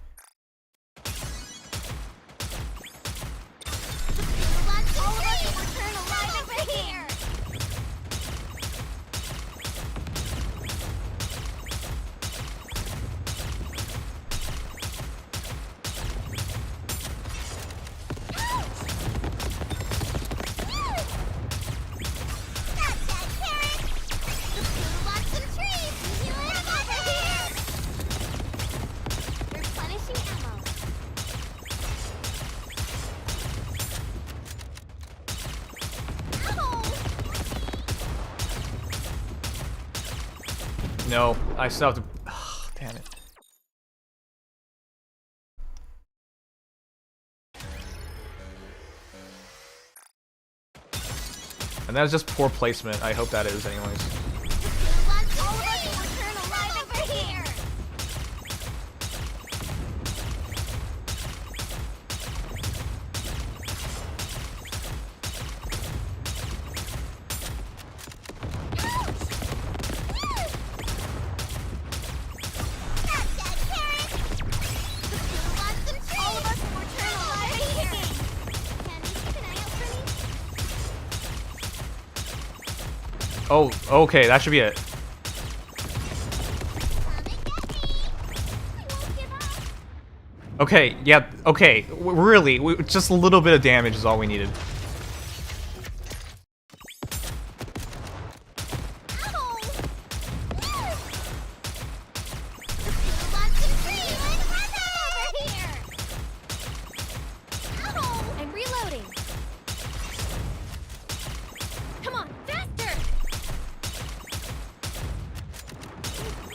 No, I still have to... Oh, damn it. And that's just poor placement. I hope that is anyways. Oh, okay, that should be it. Okay, yeah, okay, really, just a little bit of damage is all we needed. I'm reloading. Come on, faster!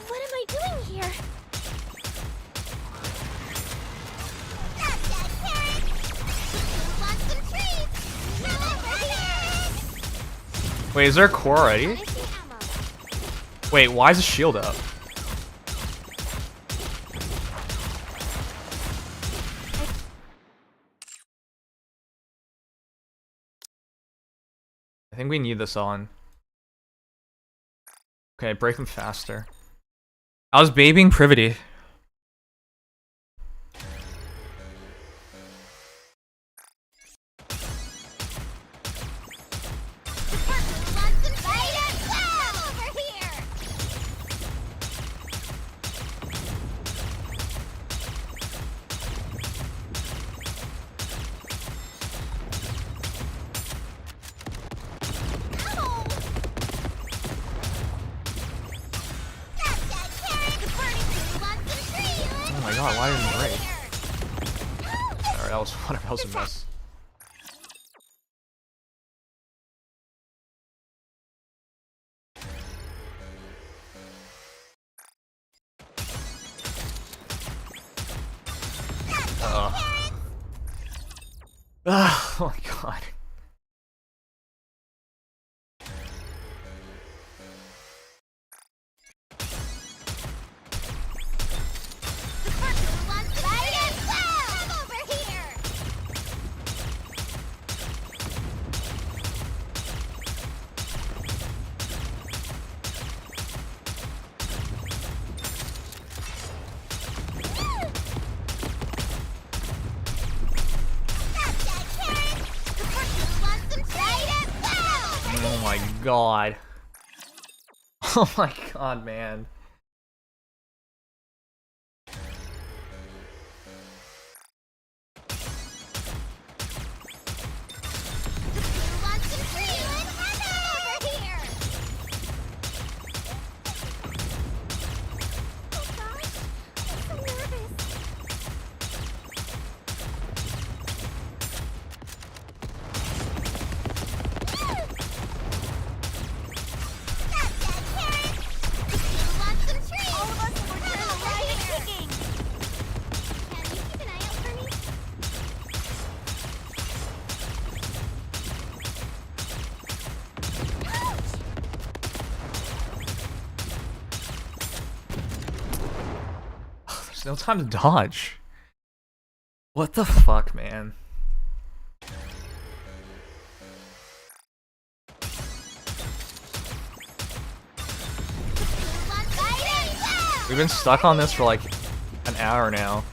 What am I doing here? Wait, is there a core already? Wait, why is the shield up? I think we need this on. Okay, break them faster. I was babying Privity. god, why didn't it break? Alright, that was fun. That was a mess. Oh my god. Oh my god. Oh my god, man. There's no time to dodge. What the fuck, man? We've been stuck on this for like an hour now.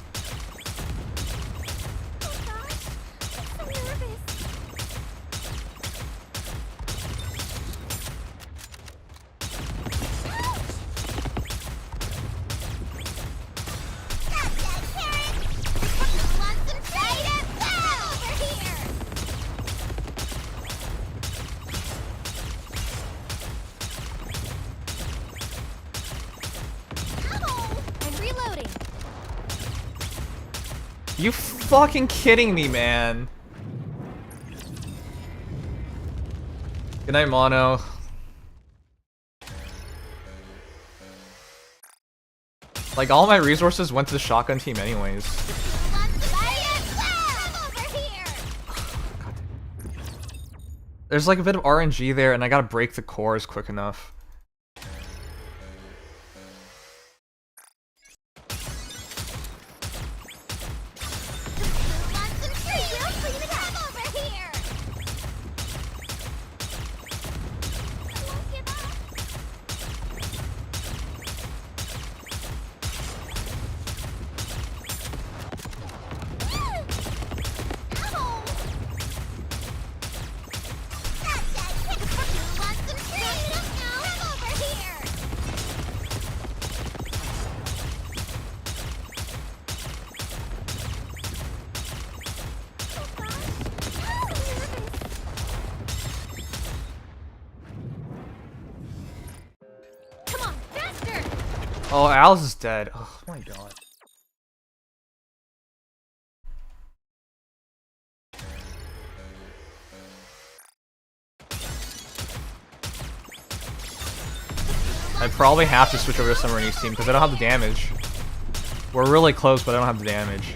You fucking kidding me, man? Good night, Mono. Like, all my resources went to the shotgun team anyways. There's like a bit of RNG there, and I gotta break the cores quick enough. Oh, Alice is dead. Oh my god. I probably have to switch over to Summerini's team because I don't have the damage. We're really close, but I don't have the damage.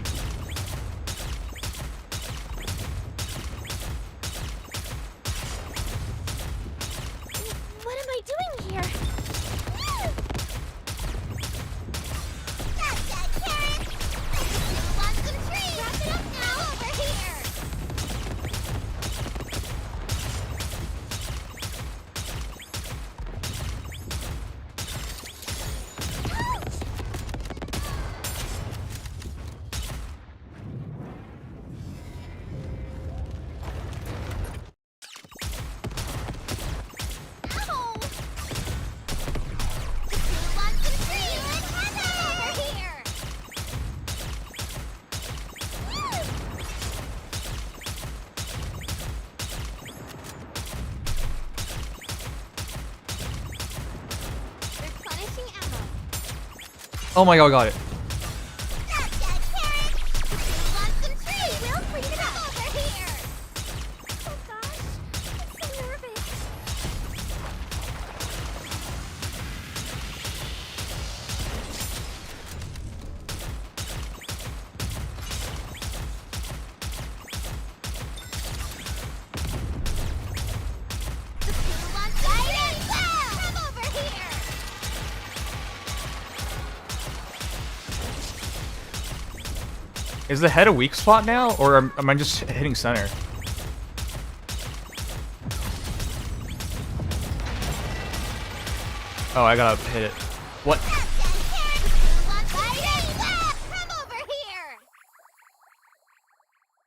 What am I doing here? Oh my god, got it. Is the head a weak spot now, or am I just hitting center? Oh, I gotta hit it. What?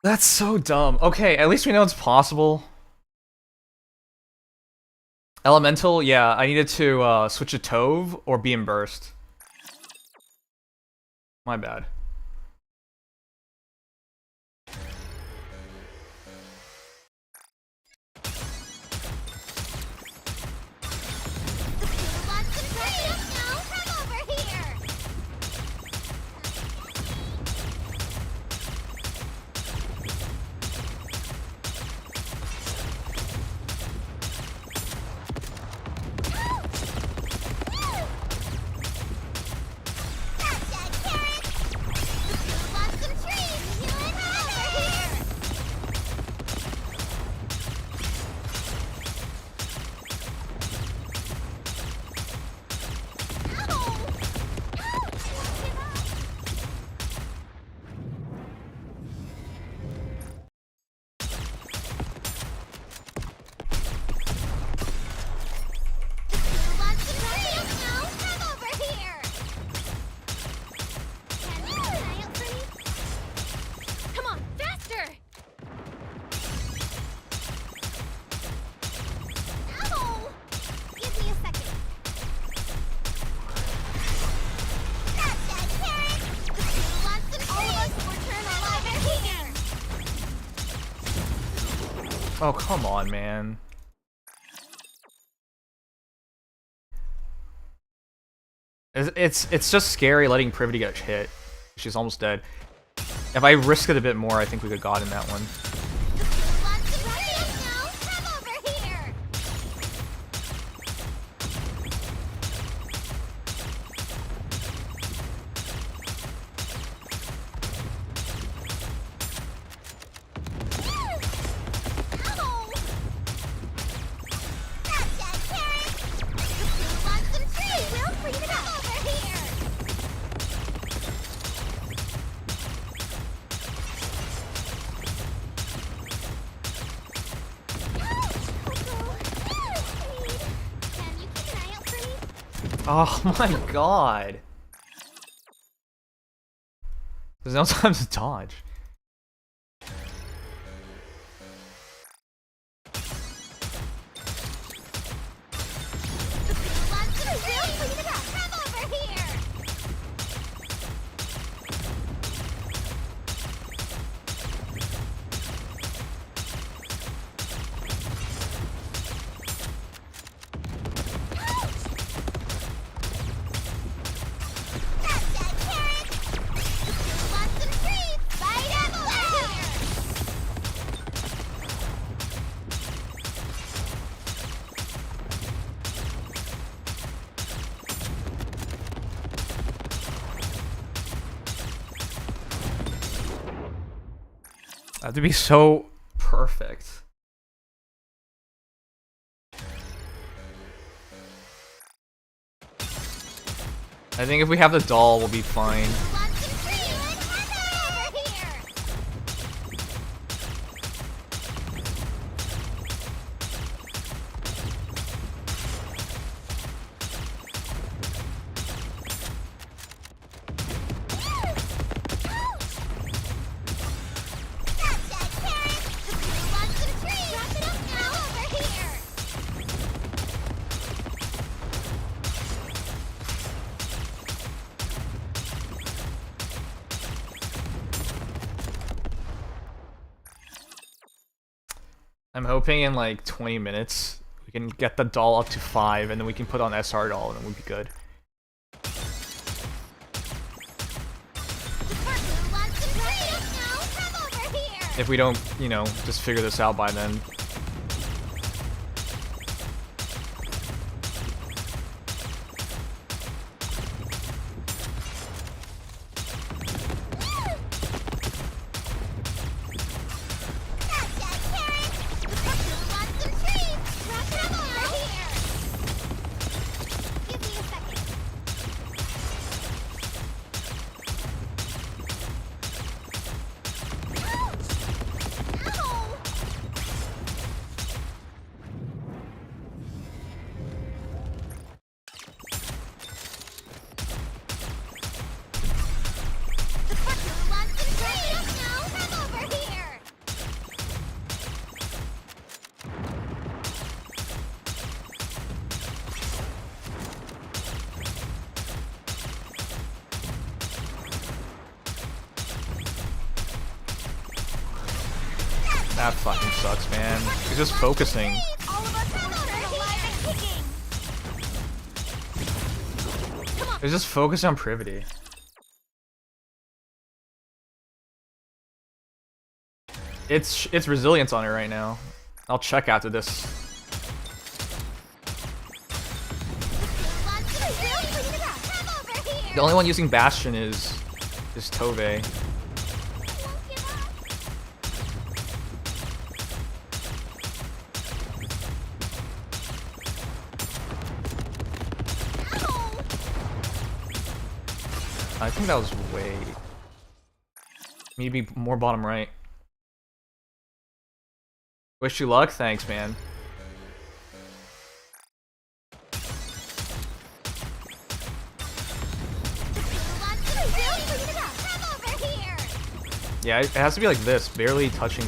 That's so dumb. Okay, at least we know it's possible. Elemental, yeah, I needed to switch to Tove or Beam Burst. My bad. Oh, come on, man. It's just scary letting Privity get hit. She's almost dead. If I risk it a bit more, I think we could have gotten that one. Oh my god. There's no time to dodge. I have to be so perfect. I think if we have the doll, we'll be fine. I'm hoping in like 20 minutes we can get the doll up to 5 and then we can put on SR doll and then we'll be good. If we don't, you know, just figure this out by then. That fucking sucks, man. He's just focusing. All of us will return alive and kicking. He's just focusing on Privity. It's resilience on it right now. I'll check after this. The only one using Bastion is Tove. I think that was way. Maybe more bottom right. Wish you luck. Thanks, man. Yeah, it has to be like this, barely touching.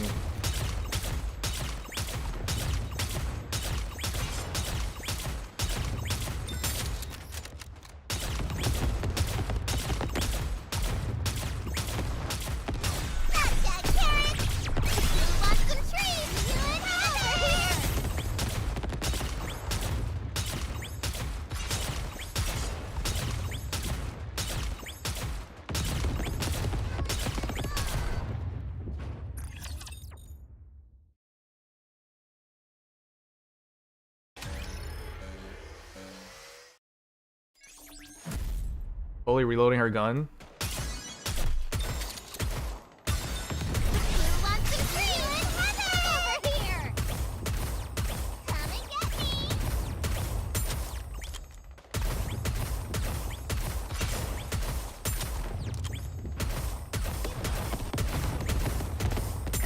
Fully reloading her gun.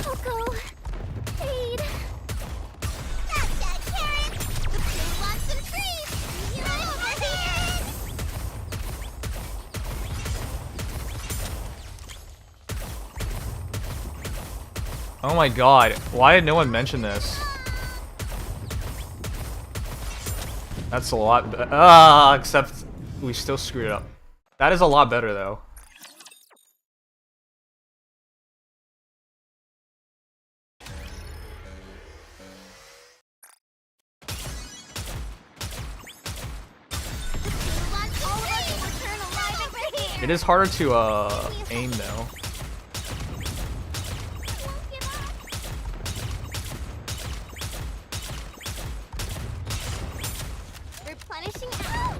Coco, Aid. Oh my god, why did no one mention this? That's a lot except we still screwed it up. That is a lot better though. It is harder to aim though. Replenishing out.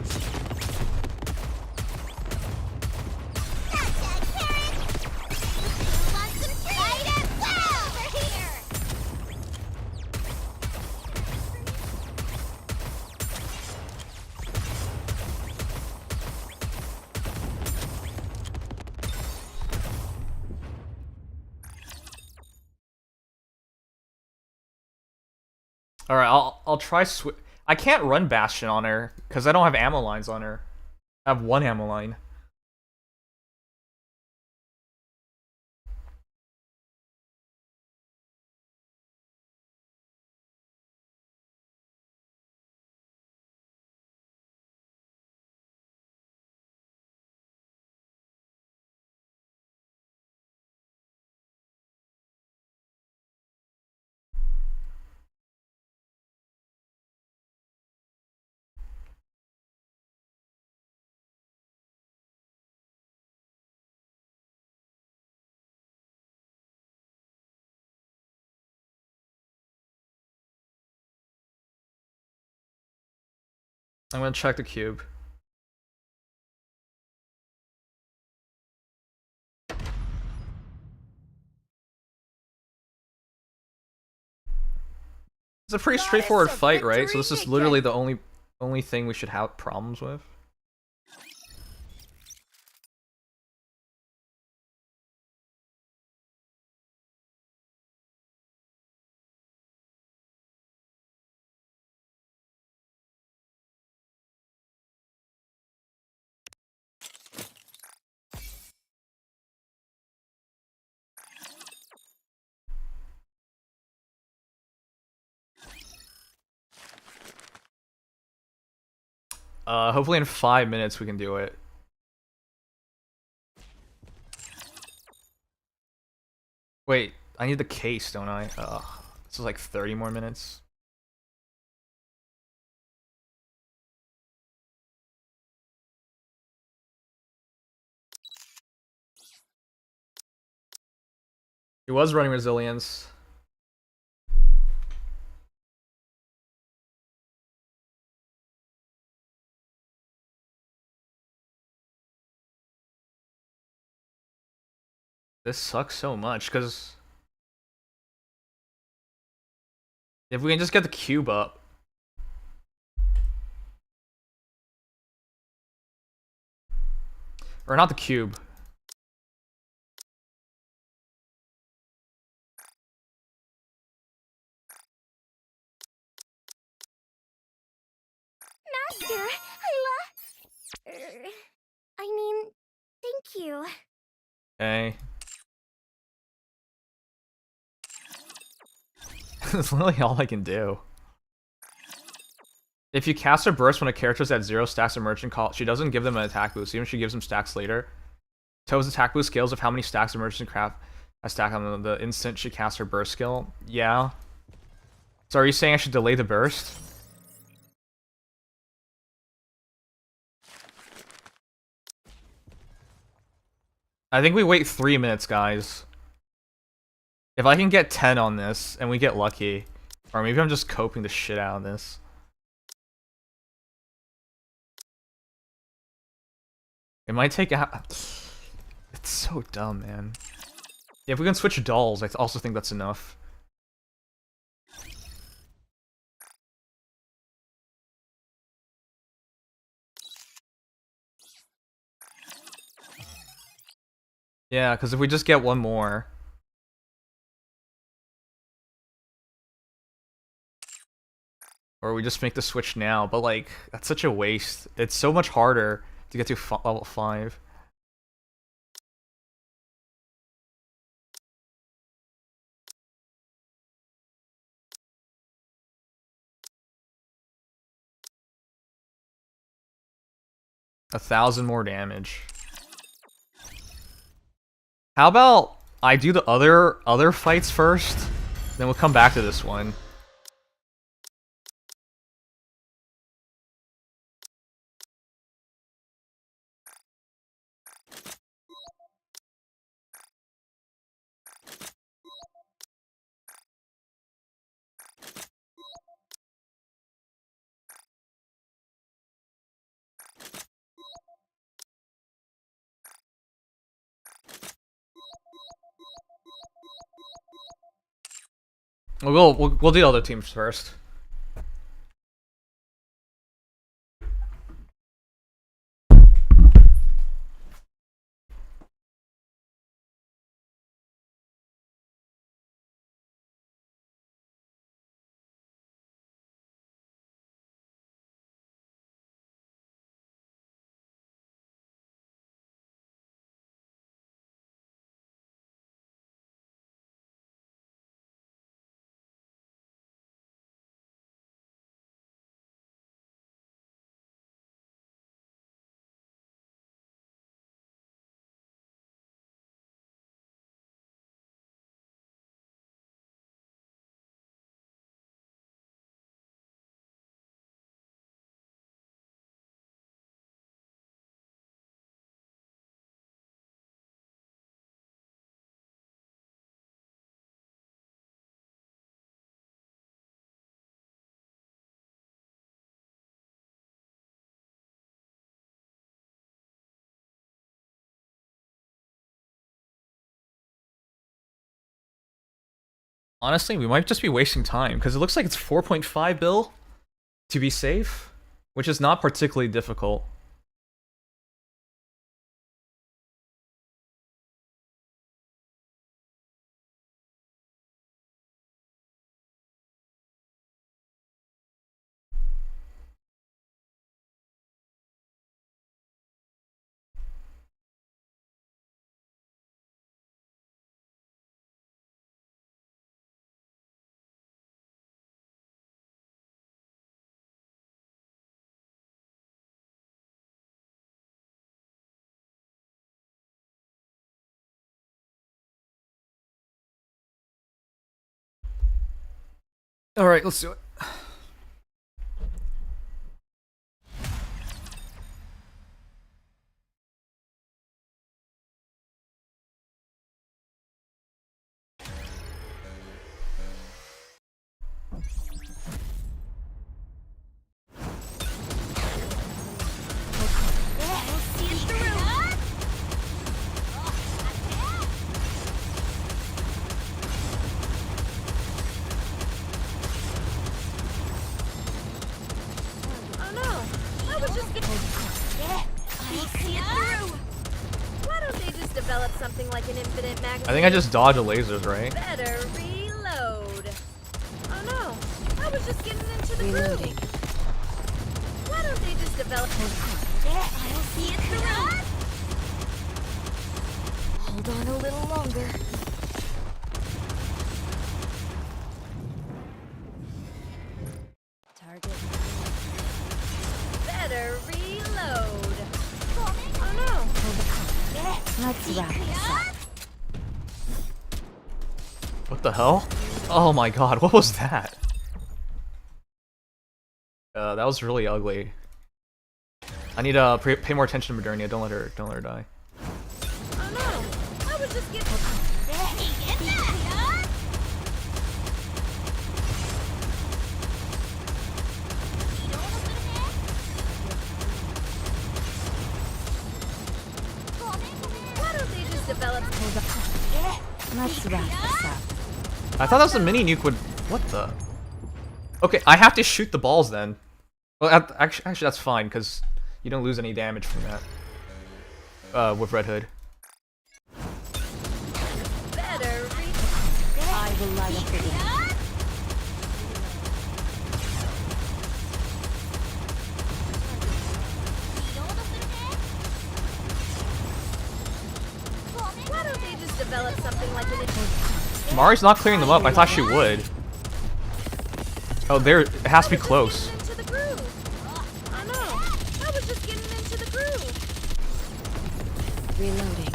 All right, I'll try I can't run Bastion on her because I don't have ammo lines on her. I have one ammo line. I'm gonna check the cube. It's a pretty straightforward fight, right? So this is literally the only thing we should have problems with. Hopefully in 5 minutes we can do it. Wait, I need the case, don't I? Ugh. This is like 30 more minutes. He was running resilience. This sucks so much, because if we can just get the cube up. Or not the cube. Master, I mean, thank you. Okay. That's literally all I can do. If you cast a burst when a character's at 0 stacks of merchant call, she doesn't give them an attack boost, even if she gives them stacks later. Toe's attack boost scales of how many stacks of merchant craft I stack on the instant she casts her burst skill. Yeah. So are you saying I should delay the burst? I think we wait 3 minutes, guys. If I can get 10 on this, and we get lucky, or maybe I'm just coping the shit out of this. It might take out... It's so dumb, man. Yeah, if we can switch dolls, I also think that's enough. Yeah, because if we just get one more... Or we just make the switch now, but like, that's such a waste. It's so much harder to get to level 5. A 1,000 more damage. How about I do the other fights first, then we'll come back to this one. We'll do the other teams first. Honestly, we might just be wasting time, because it looks like it's 4.5 bill to be safe, which is not particularly difficult. All right, let's do it. Oh no! I was just getting. See it through. Why don't they just develop something like an infinite magazine? I think I just dodged the lasers, right? Better reload. Oh no! I was just getting into the Reloading. groove. Why don't they just develop? I'll see it through. Hold on a little longer. Target. Better reload. Oh no! Let's wrap this up. What the hell? Oh my god, what was that? That was really ugly. I need to pay more attention to Modernia. Don't let her die. Oh no! I was just getting. Why don't they just develop? Let's wrap this up. I thought that was a mini nuke would. What the? Okay, I have to shoot the balls then. Well, actually that's fine because you don't lose any damage from that. With Red Hood. Better I will light up the way. Why don't they just develop something like an? Mari's not clearing them up. I thought she would. Oh, there. It has to be close. Into the groove. Oh no! I was just getting into the groove. Reloading.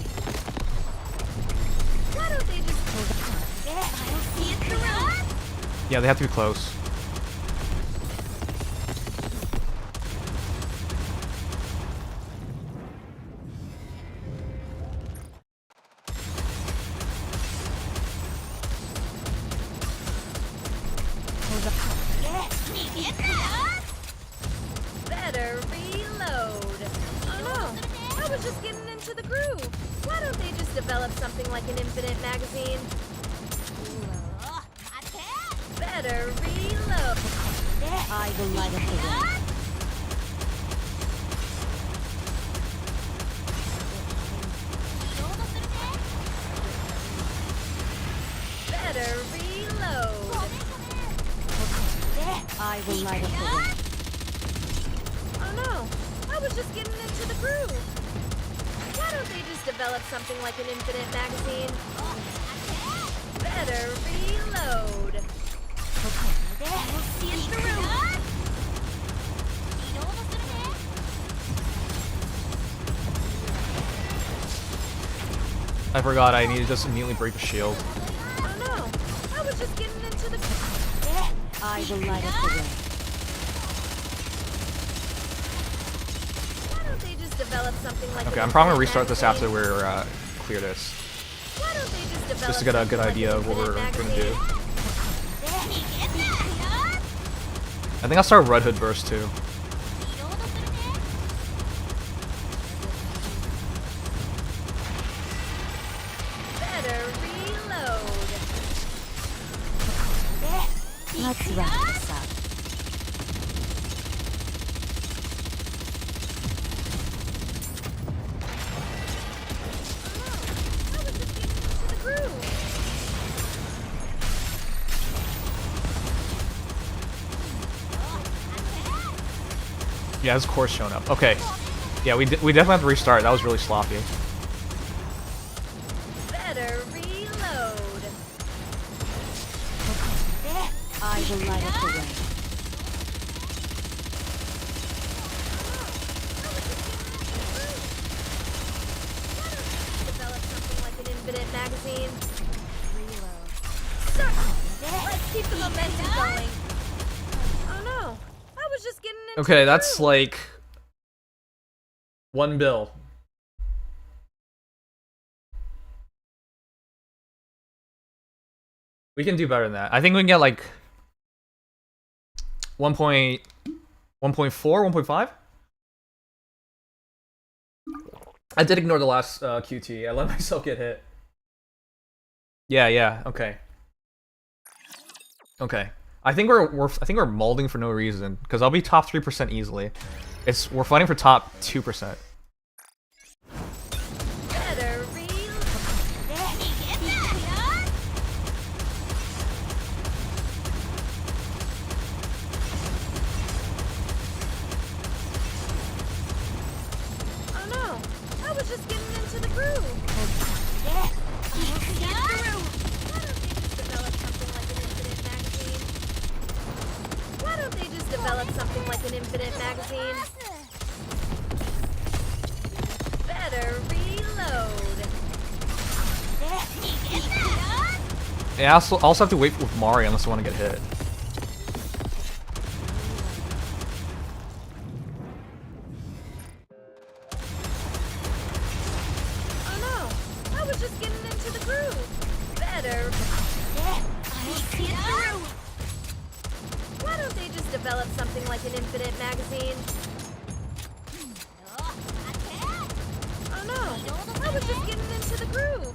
Why don't they just? I'll see it through. Yeah, they have to be close. Better reload. Oh no! I was just getting into the groove. Why don't they just develop something like an infinite magazine? Better reload. I will light up the way. Better reload. I will light up the way. Oh no! I was just getting into the groove. Why don't they just develop something like an infinite magazine? Better reload. I'll see it through. I forgot I need to just immediately break the shield. Oh no! I was just getting into the. I will light up the way. Why don't they just develop something like? Okay, an I'm probably gonna infinite restart this magazine? after we're clear this. Why don't they just develop Just to get a good something like idea an of what we're infinite gonna do. magazine? I think I'll start Red Hood burst too. Better reload. Let's wrap this up. I was just getting into the groove. Yeah, his core's showing up. Okay. Yeah, we definitely have to restart. That was really sloppy. Better reload. I will light up the way. Develop something like an infinite magazine. Reload. Let's keep the momentum going. Oh no, I was just getting into Okay, the that's groove. like 1 bill. We can do better than that. I think we can get like 1.4, 1.5. I did ignore the last QT. I let myself get hit. Yeah, okay. Okay. I think we're molding for no reason because I'll be top 3% easily. We're fighting for top 2%. Better real. Oh no, I was just getting into the groove. Why don't they just develop something like an infinite magazine? Better reload. Yeah, I also have to wait with Mario unless I want to get hit. Oh no, I was just getting into the groove. Better. Why don't they just develop something like an infinite magazine? Oh no, I was just getting into the groove.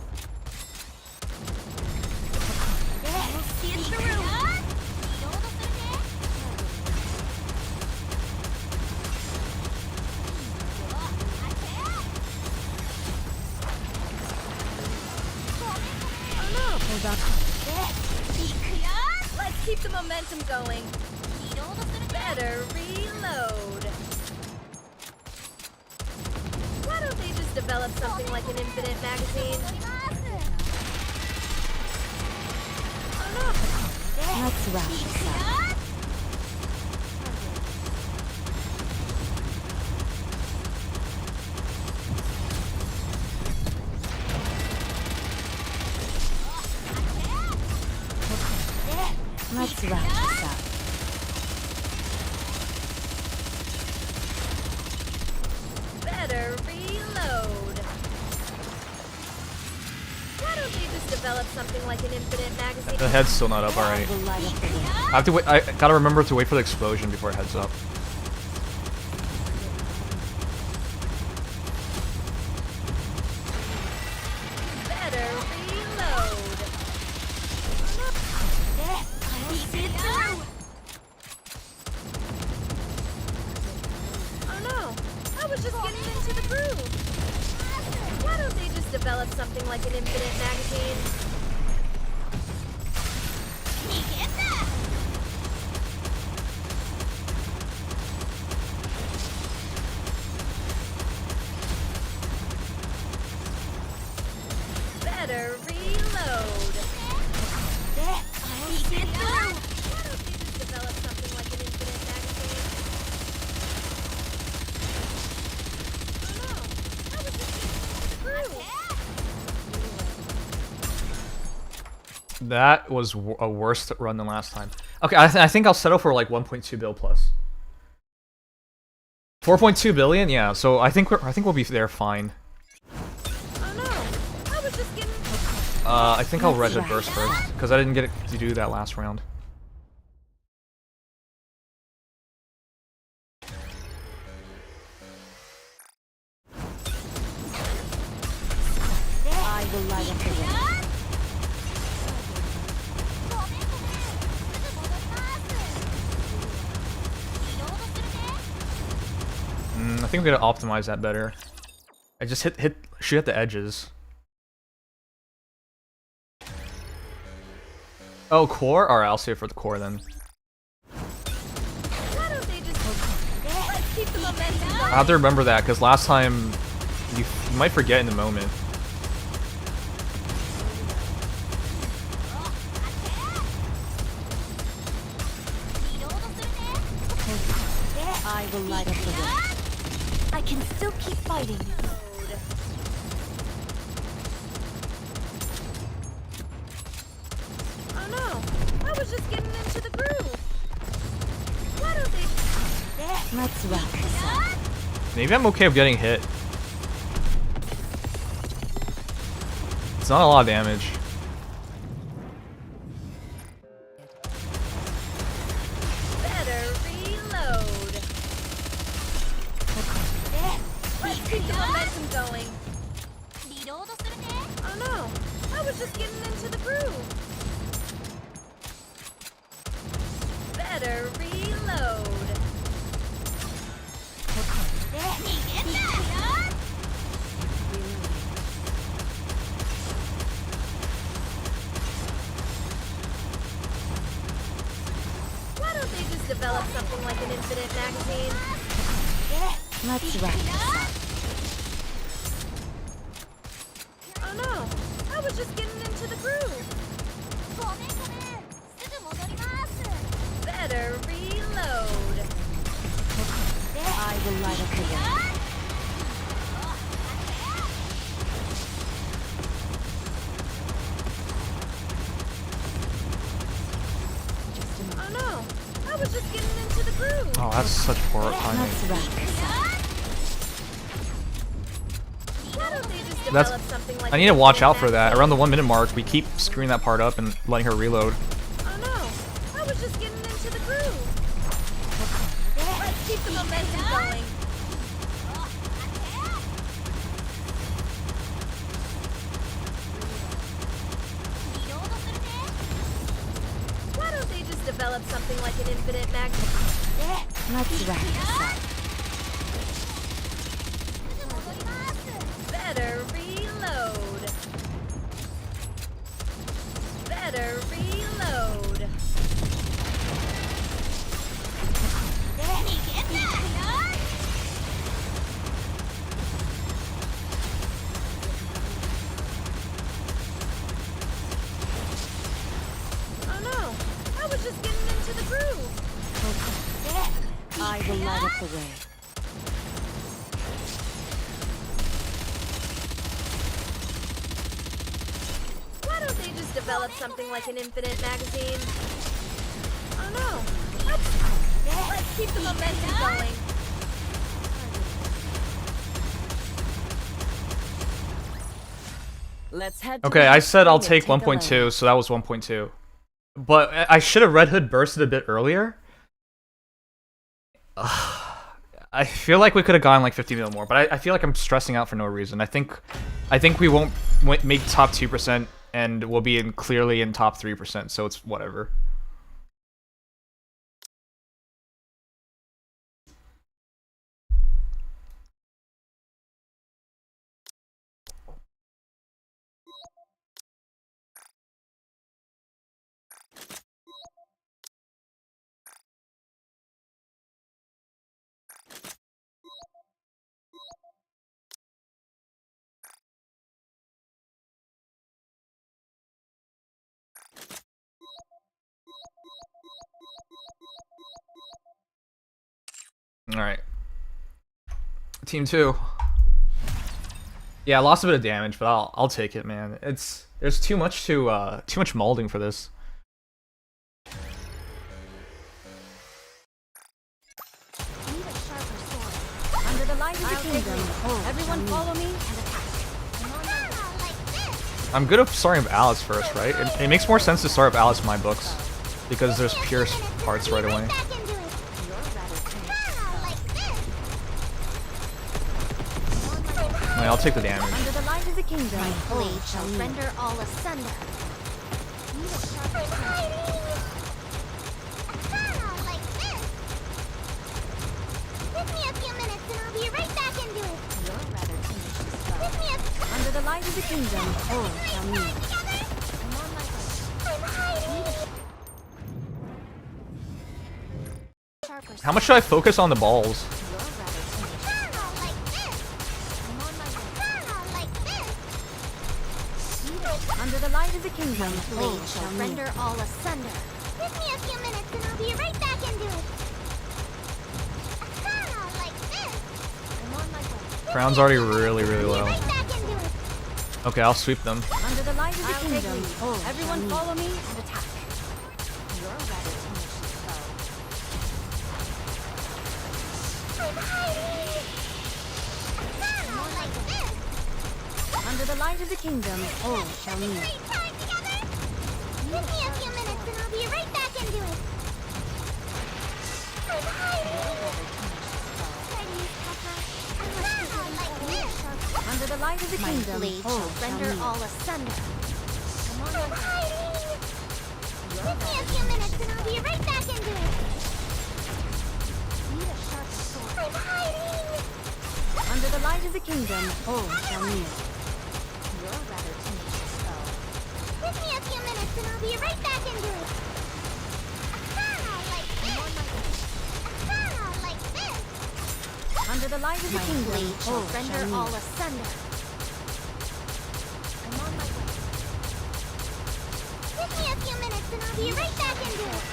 Oh no. Let's keep the momentum going. Better reload. Why don't they just develop something like an infinite magazine? Oh no. Let's wrap this up. Let's wrap this up. Better reload. Why don't they just develop something like an infinite magazine? The head's still not up. All right. Will light up the way. I have to wait. I gotta remember to wait for the explosion before it heads up. Better reload. Oh no, I was just getting into the groove. Why don't they just develop something like an infinite magazine? Better reload. Why don't they just develop something like an infinite magazine? Oh no, I was just getting into the groove. That was a worse run than last time. Okay, I think I'll settle for like 1.2 bill plus. 4.2 billion, yeah. So I think we'll be there fine. Oh no, I was just getting. I think I'll Red Hood Burst first because I didn't get to do that last round. I will light up the way. I think we gotta optimize that better. I just shoot at the edges. Oh, core? Alright, I'll save it for the core then. Why don't they just let's keep the momentum I going? have to remember that because last time you might forget in the moment. I will light up the way. I can still keep fighting. Oh no, I was just getting into the groove. Why don't they... Let's wrap this up. Maybe I'm okay with getting hit. It's not a lot of damage. Better reload. Let's keep the momentum going. Oh no, I was just getting into the groove. Better reload. Why don't they just develop something like an infinite magazine? Let's wrap this up. Oh no, I was just getting into the groove. Better reload. I will light up the way. Oh no, I was just getting into the groove. Oh, that's such poor timing. Let's wrap this up. Why don't they just That's- develop something like I need to watch out for that. Around the 1 minute mark, we keep screwing that part up and letting her reload. Oh no, I was just getting into the groove. Let's keep the momentum going. Why don't they just develop something like an infinite magnet? Let's wrap this up. Better reload. Better reload. Oh no, I was just getting into the groove. I will light up the way. Why don't they just develop something like an infinite magazine? Oh no, let's keep the momentum going. Let's head to Okay, the I said I'll and take a look. 1.2, so that was 1.2. But I should have Red Hood bursted a bit earlier. I feel like we could have gone like 50 mil more, but I feel like I'm stressing out for no reason. I think we won't make top 2%, and we'll be clearly in top 3%, so it's whatever. Alright. Team 2. Yeah, I lost a bit of damage, but I'll take it, man. There's too much molding for this. Under the light of the kingdom. Everyone follow me. I'm good at starting with Alice first, right? It makes more sense to start with Alice in my books, because there's Pierce parts right away. Alright, I'll take the damage. Under the light of the kingdom. My blade shall render all asunder. Under the light of the kingdom. Oh, shall me. How much should I focus on the balls? Under the light of the kingdom. My blade shall render all asunder. Give me a few minutes and I'll be right back into it. Like this. I'm on my way. Crown's already really low. Right back into it. Okay, I'll sweep them. Under the light of the kingdom. Everyone follow me and attack. You're rather tenacious foe. I'm hiding! Ah, like this! Under the light of the kingdom, all shall kneel. Great time together! Give me a few minutes and I'll be right back into it. I'm hiding! Under the light of the My kingdom, blade all shall shall render kneel. all asunder. I'm hiding! Give me a few minutes and I'll be right back into it. Need a sharper sword. I'm hiding! Under the light of the kingdom, all shall kneel. You're rather tenacious foe. Give me a few minutes and I'll be right back into it. Ah, like this! Ah, like this! Under the light of the My kingdom, blade shall all render shall all kneel. asunder. I'm on my way. Give me a few minutes and I'll be right back into it.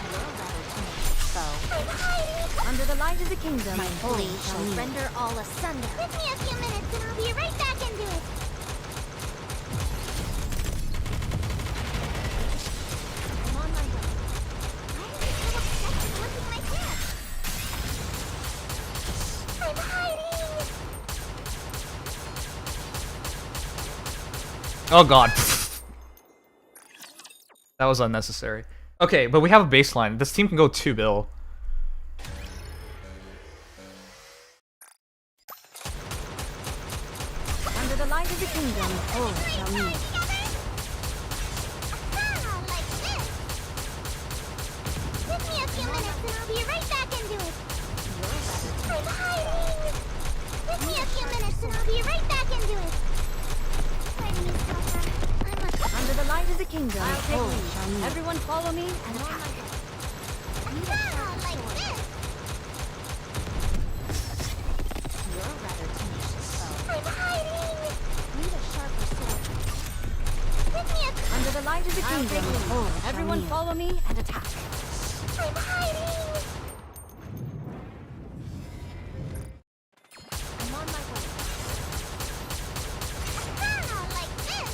You're rather tenacious foe. I'm hiding! Under the light of the kingdom, My all blade shall shall kneel. render all asunder. Give me a few minutes and I'll be right back into it. I'm on my way. Why are you so obsessed with looking my pants? I'm hiding! Oh god. That was unnecessary. Okay, but we have a baseline. This team can go 2 bill. Under the light of the kingdom, all shall kneel. Ah, like this! Give me a few minutes and I'll be right back into it. I'm hiding! Give me a few minutes and I'll be right back into it. Fighting is tougher. I'm a... Under the light of the kingdom, I'll take all lead. shall kneel. Everyone follow me and Ah, like this! You're rather tenacious foe. I'm hiding! Need a sharper sword. Give me a... Under the light of the I'll kingdom, take lead. all shall Everyone kneel. follow me and attack. I'm hiding! I'm on my way. Ah, like this!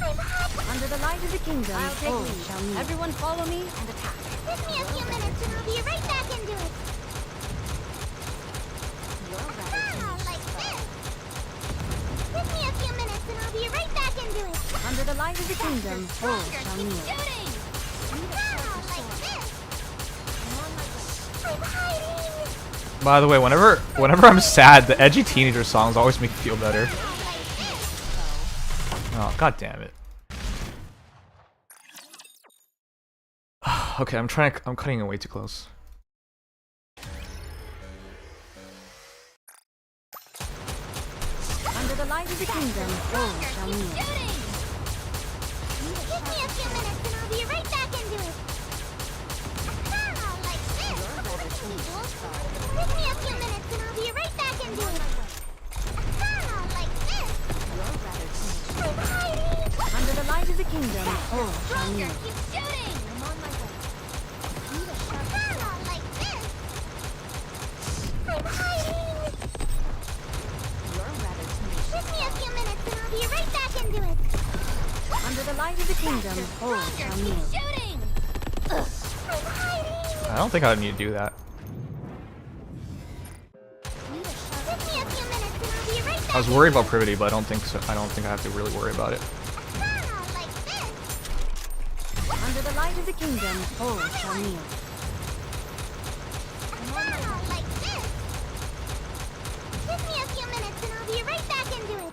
I'm hiding! Under the light of the kingdom, I'll take all lead. shall kneel. Everyone follow me and attack. Give me a few minutes and I'll be right back into it. You're rather Ah, tenacious like foe. this! Give me a few minutes and I'll be right back into it. Under the light of the kingdom, all shall kneel. Shooting! Ah, like this! I'm on my way. I'm hiding! By the way, whenever I'm sad, the edgy teenager songs always make me feel better. Oh, god damn it. Okay, I'm cutting it way too close. Under the light of the kingdom, all shall kneel. Shooting! Give me a few minutes and I'll be right back into it. Ah, like this! Give me a few minutes and I'll be right back into it. Ah, like this! You're rather tenacious. I'm hiding! Under the light of the kingdom, all shall Stronger! kneel. Keep shooting! I'm on my way. Need a sharper sword. Ah, like this! I'm hiding! You're rather tenacious. Give me a few minutes and I'll be right back into it. Under the light of the kingdom, all shall kneel. Shooting! I'm hiding! I don't think I need to do that. Need a sharper Give me a few minutes and I'll be right back. I was worried about privity, but I don't think so. I don't think I have to really worry about it. Ah, like this! Under the light of the kingdom, all shall kneel. Ah, like this! Give me a few minutes and I'll be right back into it.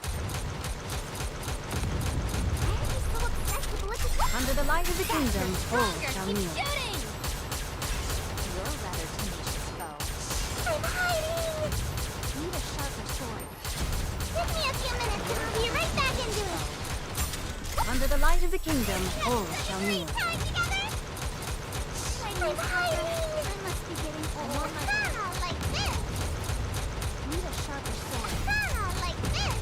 Why are you so obsessed with looking? Under the light of the kingdom, all shall Keep kneel. shooting! You're rather tenacious foe. I'm hiding! Need a sharper sword. Give me a few minutes and I'll be right back into it. Under the light of the kingdom, all shall kneel. Time together! I'm hiding! I must be getting old. Ah, like this! Need a sharper sword. Ah, like this!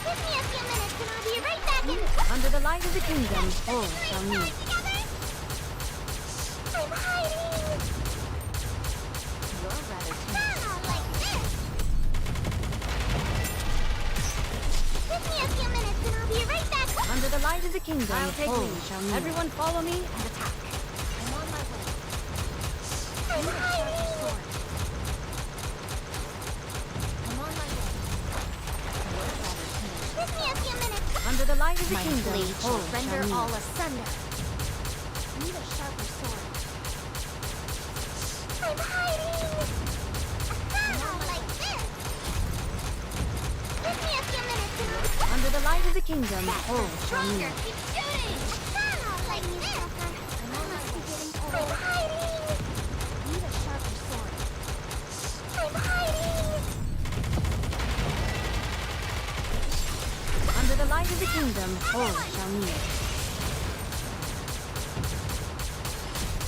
Give me a few minutes and I'll be right back in. Under the light of the kingdom, all shall kneel. Together! I'm hiding! You're rather tenacious. Ah, like this! Give me a few minutes and I'll be right the light of the kingdom, I'll take all lead. shall kneel. Everyone follow me and attack. I'm on my way. I'm hiding! I'm on my way. Give me a few minutes. Under the light of the My kingdom, blade shall all render shall kneel. all asunder. Need a sharper sword. I'm hiding! Like this. Give me a few minutes and I'll... Under the light of the kingdom, all shall kneel. Keep shooting! Like this. I'm almost beginning to I'm hiding! need a sharper sword. I'm hiding! Under the light of the kingdom, all shall kneel.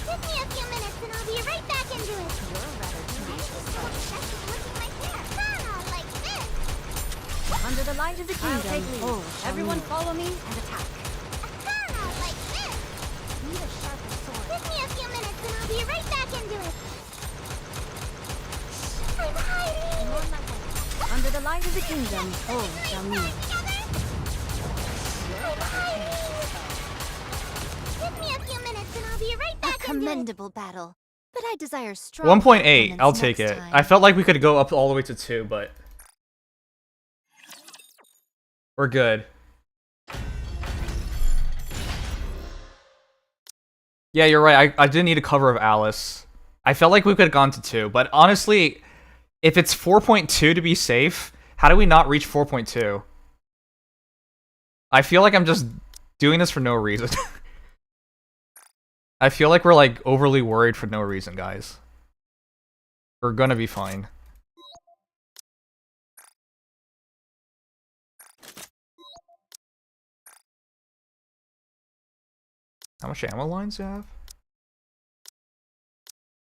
Give me a few minutes and I'll be right back into it. You're rather Like this. Under the light of the I'll take kingdom, lead. all shall Everyone kneel. follow me and attack. Like this. need a sharper sword. Give me a few minutes and I'll be right back into it. I'm hiding. I'm on my way. Under the light of the kingdom, all shall kneel. I'm hiding. Give me a few minutes and I'll be right A back into it. commendable battle, but I desire strong. 1.8. I'll take it. I felt like we could go up all the way to 2, but we're good. Yeah, you're right. I didn't need a cover of Alice. I felt like we could have gone to 2, but honestly, if it's 4.2 to be safe, how do we not reach 4.2? I feel like I'm just doing this for no reason. I feel like we're like overly worried for no reason, guys. We're gonna be fine. How much ammo lines do you have?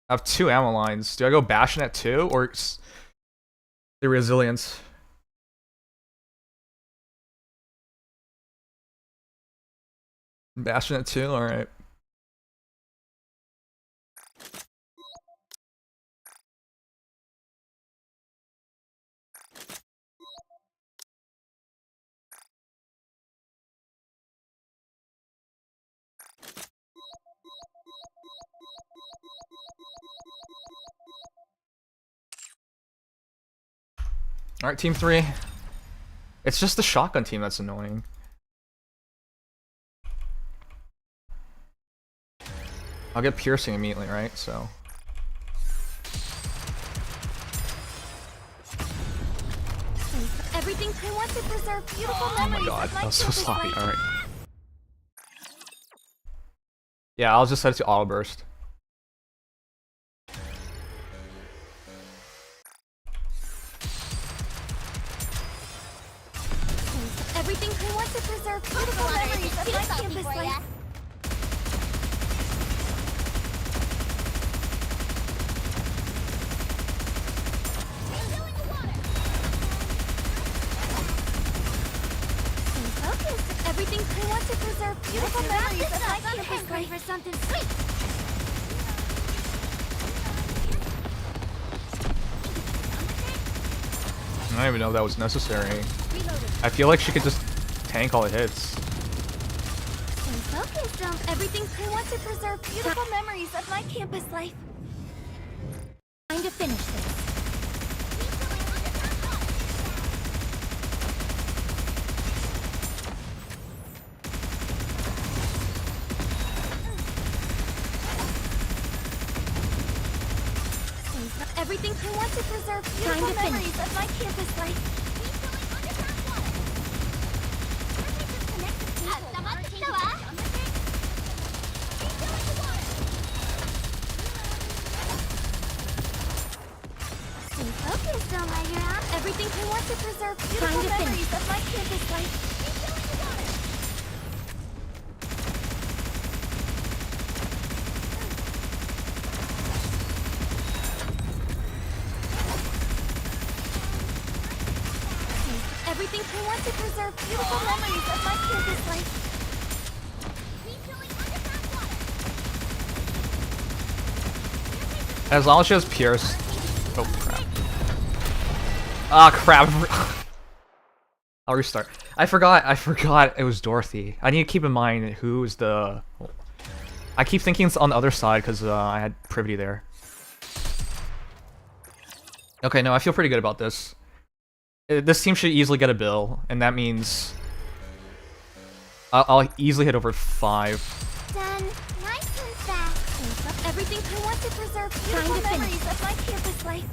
I have 2 ammo lines. Do I go bashing at 2 or the resilience? Bashing at 2, alright. Alright, team 3. It's just the shotgun team that's annoying. I'll get piercing immediately, right? So. Everything I want to preserve beautiful Oh my memories god, of my that was so campus sloppy. life. Alright. Yeah, I'll just set it to auto burst. Everything I want to preserve beautiful memories of my campus life. Focus. Everything I want to preserve beautiful memories of my campus life. For something sweet. I don't even know if that was necessary. I feel like she could just tank all the hits. Focus on everything I want to preserve beautiful memories of my campus life. Time to finish this. Everything I want to preserve beautiful memories of my campus life. Stay focused, don't let your out. Everything I want to preserve beautiful memories of my campus life. Everything I want to preserve beautiful memories of my campus life. As long as she has pierce. Oh crap. Ah crap. I'll restart. I forgot it was Dorothy. I need to keep in mind who is the... I keep thinking it's on the other side because I had Privity there. Okay, no, I feel pretty good about this. This team should easily get a bill, and that means... I'll easily hit over 5. Done. Nice and fast. Everything I want to preserve beautiful memories of my campus life.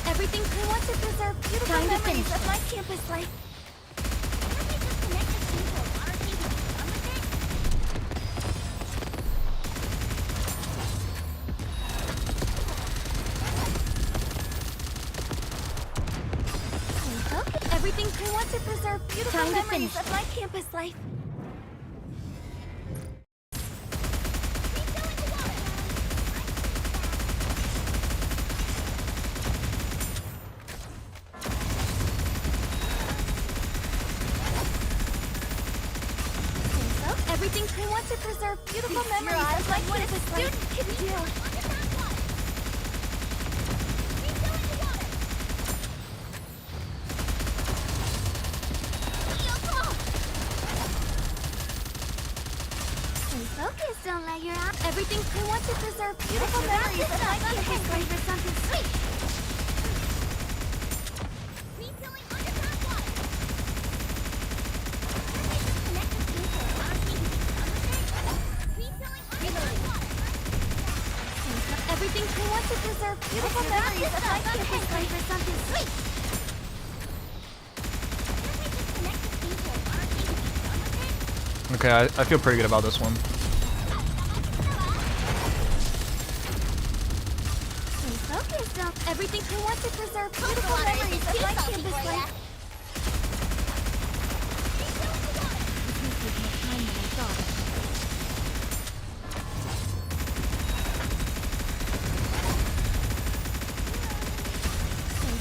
Everything I want to preserve beautiful memories of my campus life. Everything I want to preserve beautiful memories of my campus life. Everything I want to preserve beautiful memories of my campus life. What a student can do. Focus, don't let your eyes. Everything I want to preserve beautiful memories of my campus life for something sweet. Everything I want to preserve beautiful memories of my campus life for something sweet. Okay, I feel pretty good about this one. Focus, don't. Everything I want to preserve beautiful memories of my campus life.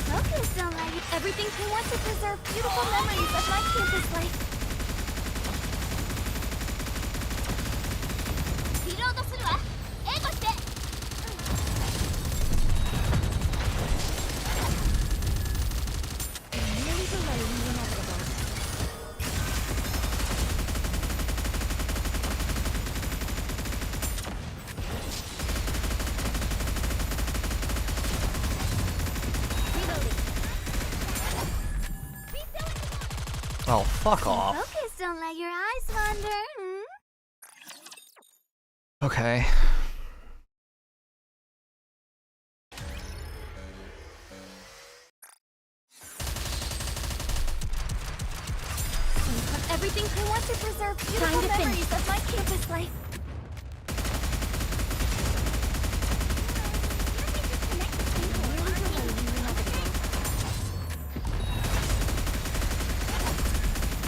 Focus, don't let you. Everything I want to preserve beautiful memories of my campus life. Oh, fuck off. Focus, don't let your eyes wander. Okay. Everything I want to preserve beautiful memories of my campus life.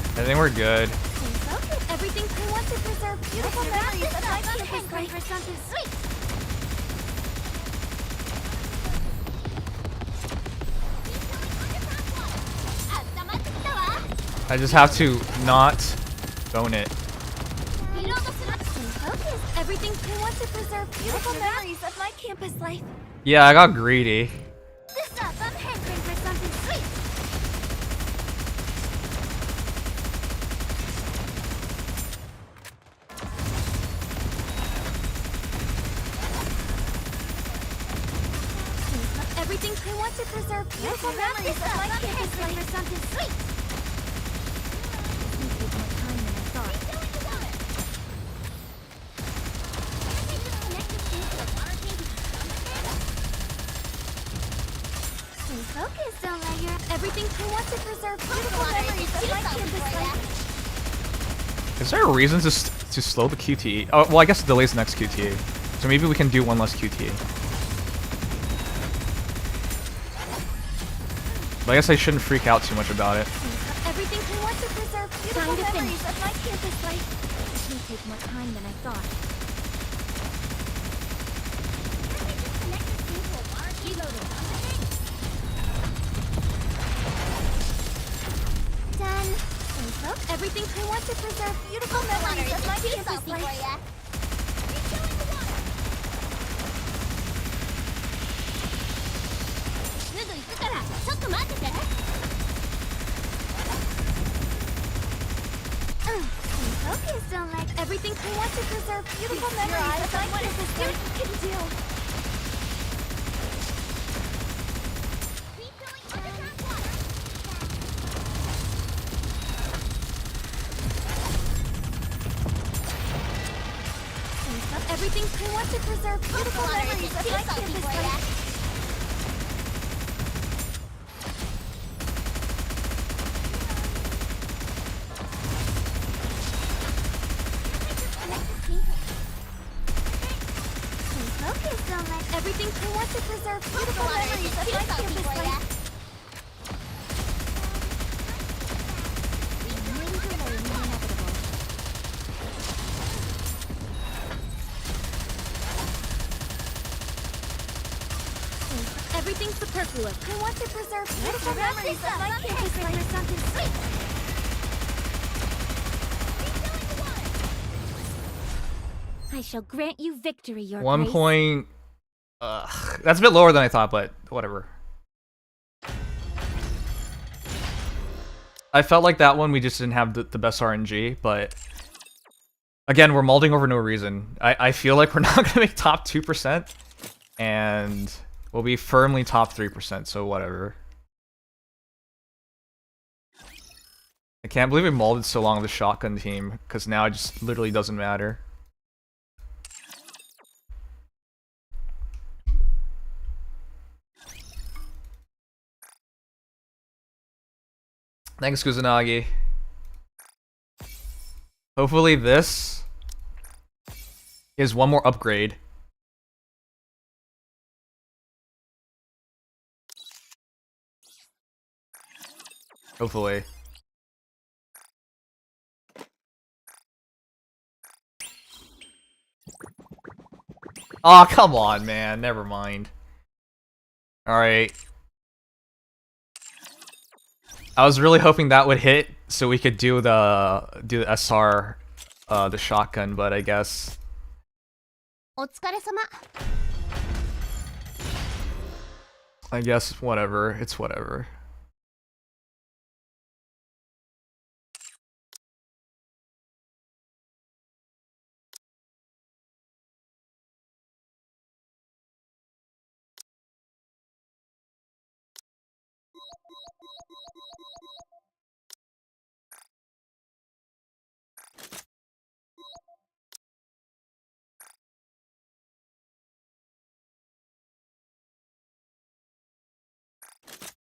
I think we're good. Everything I want to preserve beautiful memories of my campus life for something sweet. I just have to not bone it. Everything I want to preserve beautiful memories of my campus life. Yeah, I got greedy. This up, I'm hankering for something sweet. Everything I want to preserve beautiful memories of my campus life for something sweet. Focus, don't let your everything I want to preserve beautiful memories of my campus life. Is there a reason to slow the QTE? Oh, well, I guess it delays the next QTE. So maybe we can do one less QTE. But I guess I shouldn't freak out too much about it. Everything I want to preserve beautiful memories of my campus life. This may take more time than I thought. everything. I want to preserve beautiful memories of my campus life. Focus, don't like everything. I want to preserve beautiful memories of my campus life. Can do. Everything. I want to preserve beautiful memories of my campus life. Focus, don't like everything. I want to preserve beautiful memories of my campus life. Everything's superfluous. I want to preserve beautiful memories of my campus life. Something sweet. I shall grant you victory, your One grace. point. That's a bit lower than I thought, but whatever. I felt like that one we just didn't have the best RNG, but again, we're molding over no reason. I feel like we're not gonna make top 2%, and we'll be firmly top 3%. So whatever. I can't believe we molded so long the shotgun team, because now it just literally doesn't matter. Thanks, Kusanagi. Hopefully this is one more upgrade. Hopefully. Aw, come on, man. Never mind. Alright. I was really hoping that would hit so we could do the SR, the shotgun, but I guess. お疲れ様。 I guess whatever. It's whatever.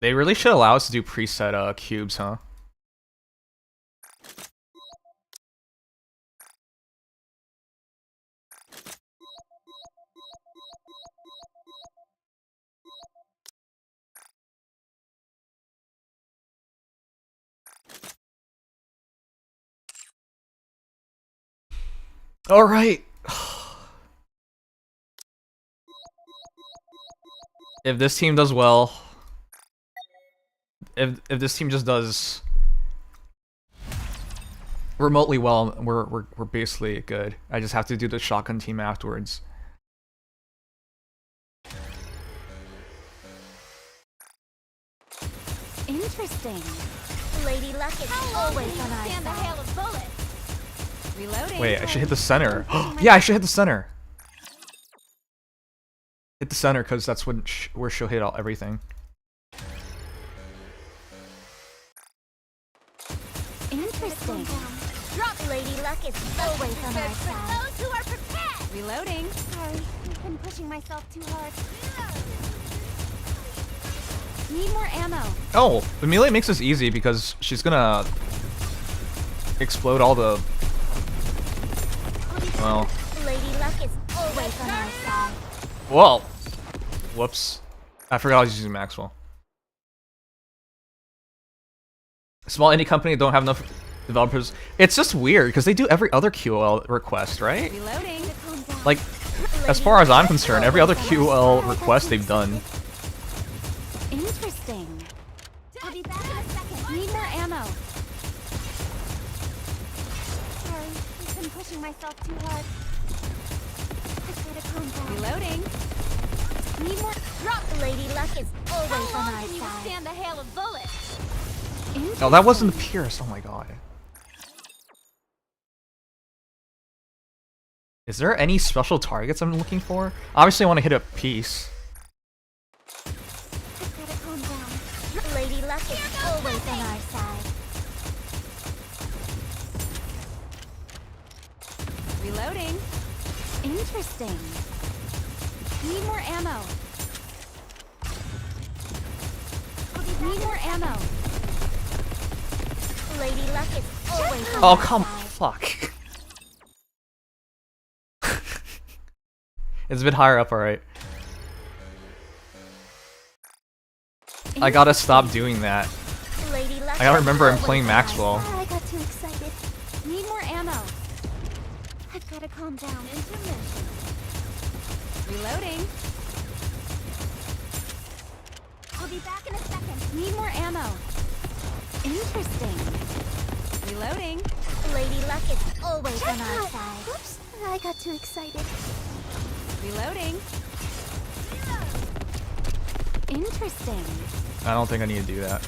They really should allow us to do preset cubes, huh? All right. If this team does well, if this team just does remotely well, we're basically good. I just have to do the shotgun team afterwards. Interesting. Lady Luck is always on our side. Hail of bullets. Reloading. Wait, I should hit the center. Yeah, I should hit the center. Hit the center because that's when where she'll hit everything. Interesting. Drop Lady Luck is always on our side. Those who are prepared. Reloading. Sorry, I've been pushing myself too hard. Need more ammo. Oh, the melee makes this easy because she's gonna explode all the. Well. Lady Luck is always on our side. Whoa. Whoops. I forgot I was using Maxwell. Small indie company don't have enough developers. It's just weird because they do every other QL request, right? Reloading. Like, as far as I'm concerned, every other QL request they've done. Interesting. I'll be back in a second. Need more ammo. myself too hard. I gotta calm down. Reloading. Need more. Drop. Lady Luck is always on our Can you side. withstand the hail of bullets? Oh, that wasn't the Pierce. Oh my god. Is there any special targets I'm looking for? Obviously, I want to hit a piece. I gotta calm down. Lady Luck is always on our side. Reloading. Interesting. Need more ammo. Need more ammo. Lady Luck is always on Oh, our come. side. Fuck. It's a bit higher up, alright. I gotta stop doing that. Lady Luck I gotta is remember I'm always playing on our Maxwell. side. I got too excited. Need more ammo. I've gotta calm down. Intermission. Reloading. I'll be back in a second. Need more ammo. Interesting. Reloading. Lady Luck is always on our side. Oops, I got too excited. Reloading. Interesting. I don't think I need to do that.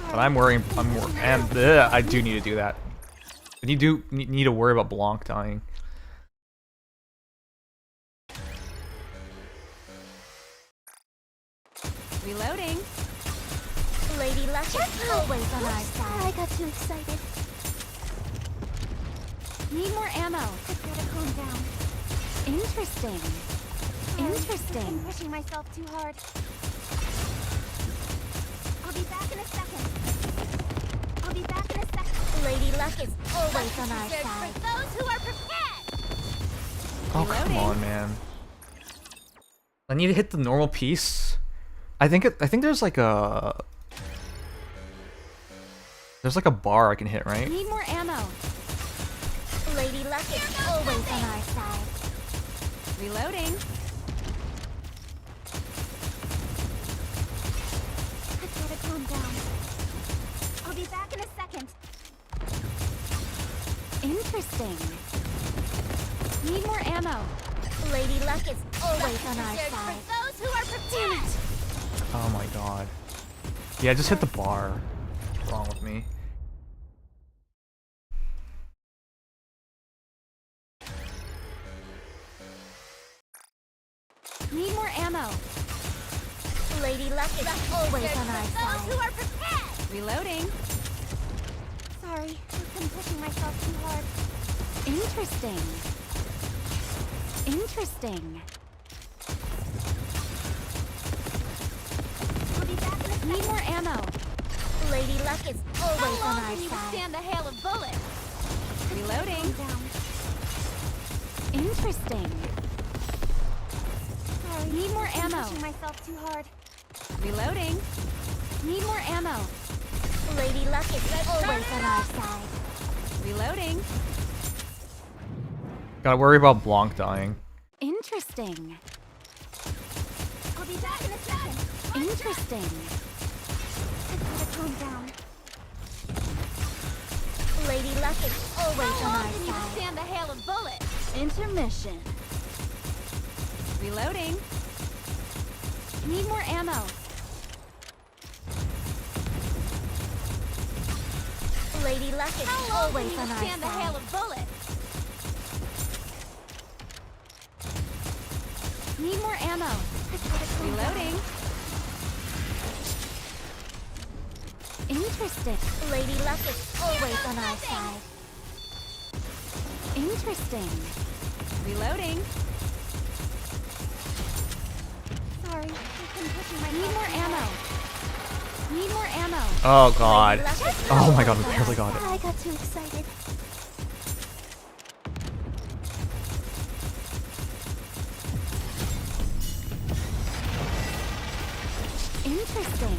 But I'm worrying. I do need to do that. But you do need to worry about Blanc dying. Reloading. Lady Luck is always on our side. I got too excited. Need more ammo. I've gotta calm down. Interesting. I'm Interesting. pushing myself too hard. I'll be back in a second. I'll be back in a second. Lady Luck is always on our side. For those who are prepared! Oh, come Reloading. on, man. I need to hit the normal piece. I think there's like a bar I can hit, right? Need more ammo. Lady Luck is always on our side. Reloading. I've gotta calm down. I'll be back in a second. Interesting. Need more ammo. Lady Luck is always on our For side. those who are prepared! Oh my god. Yeah, just hit the bar. What's wrong with me? Need more ammo. Lady Luck is always on our Those who side. are prepared! Reloading. Sorry, I've been pushing myself too hard. Interesting. Interesting. I'll be back in a Need second. more ammo. Lady Luck is always How on long our can you side. withstand the hail of bullets? Reloading. Calm down. Interesting. Sorry, Need more I've been ammo. pushing myself too hard. Reloading. Need more ammo. Lady Luck is always on our side. Reloading. Gotta worry about Blanc dying. Interesting. I'll be back in a second. Interesting. I've gotta calm down. Lady Luck is always on How our long can you side. withstand the hail of bullets? Intermission. Reloading. Need more ammo. Lady Luck is How long always can you on our withstand the hail side. of bullets? Need more ammo. I've gotta calm down. Reloading. Interesting. Lady Luck is always on our side. Interesting. Reloading. Sorry, I've been pushing myself. Need more too ammo. hard. Need more ammo. Oh god. Lady Luck is Oh my god, we always on barely our got it. side. I got too excited. Interesting.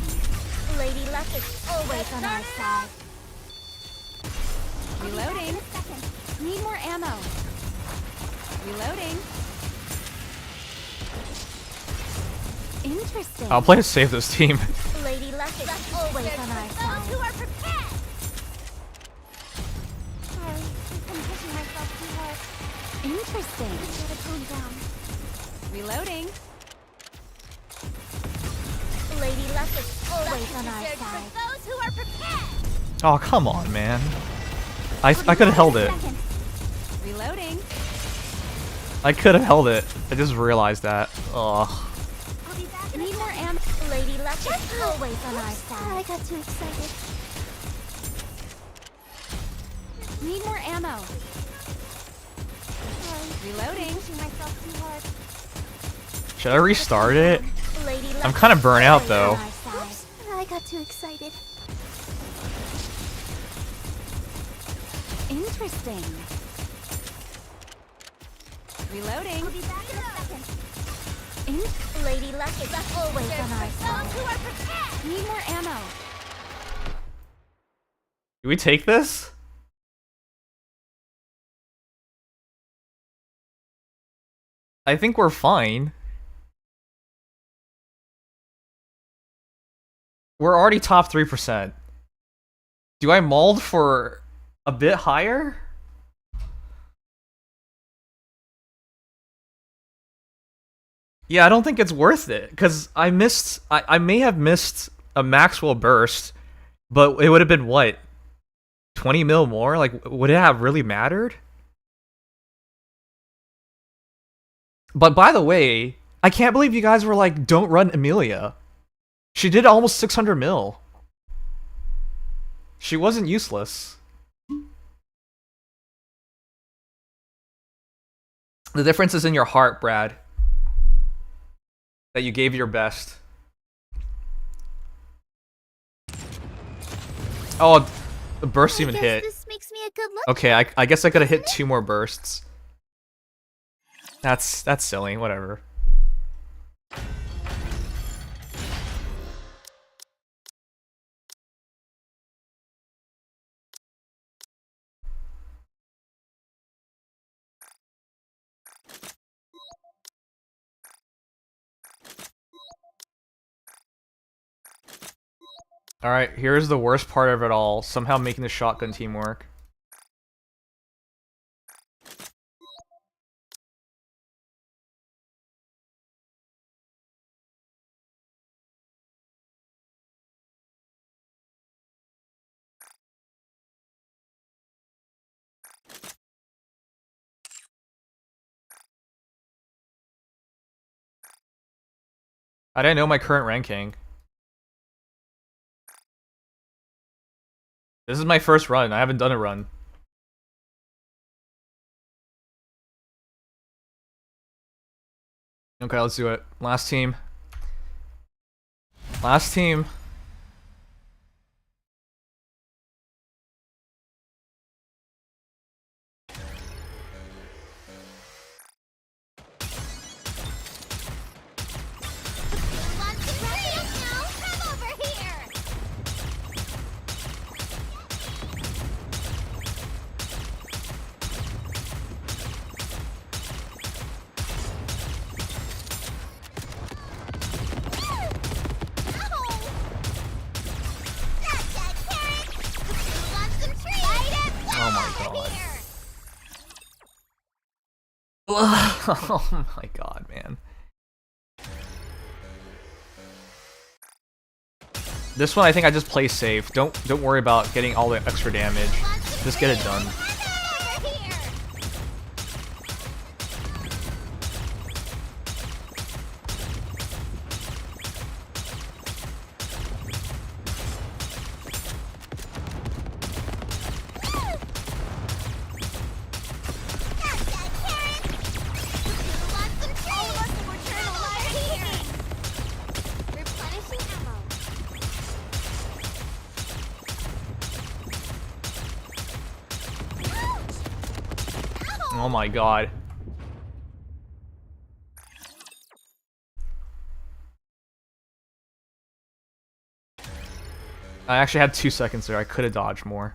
Lady Luck is always on our side. Reloading. Need more ammo. Reloading. Interesting. I'll play to save this team. Lady Luck is always on our Those side. who are prepared! Sorry, I've been pushing myself Interesting. Gotta calm down. Reloading. Lady Luck is always on our side. Those who are prepared. Oh, come on, man. I could have held it. Reloading. I could have held it. I just realized that. Ugh. I'll be back. Need more ammo. Lady Luck is always on our side. I got too excited. Need more ammo. Reloading. Pushing myself too hard. Should I restart it? Lady Luck I'm kind of is burnt out, always though. on our side. I got too excited. Interesting. Reloading. I'll be back in a second. Lady Luck is always on our side. Those who are prepared. Need more ammo. Do we take this? I think we're fine. We're already top 3%. Do I mold for a bit higher? Yeah, I don't think it's worth it, because I may have missed a Maxwell burst, but it would have been what? 20 mil more? Like, would it have really mattered? But by the way, I can't believe you guys were like, don't run Amelia. She did almost 600 mil. She wasn't useless. The difference is in your heart, Brad. That you gave your best. Oh, the burst even hit. This makes me a good look. Okay, I guess I could have hit 2 more bursts. That's silly, whatever. Alright, here's the worst part of it all. Somehow making the shotgun team work. I didn't know my current ranking. This is my first run. I haven't done a run. Okay, let's do it. Last team. Last team. Lots of praise now. Come over here. Oh my god. Oh my god, man. This one I think I just play safe. Don't worry about getting all the extra damage. Just get it done. Oh my god. I actually had 2 seconds there. I could have dodged more.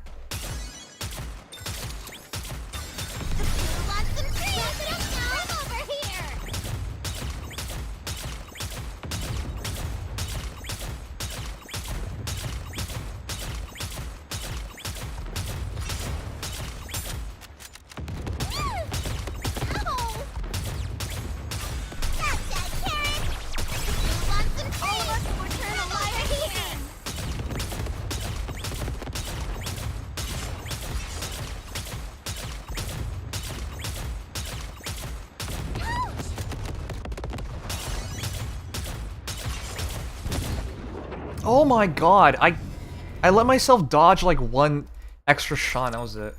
Oh my god, I let myself dodge like one extra shot, that was it.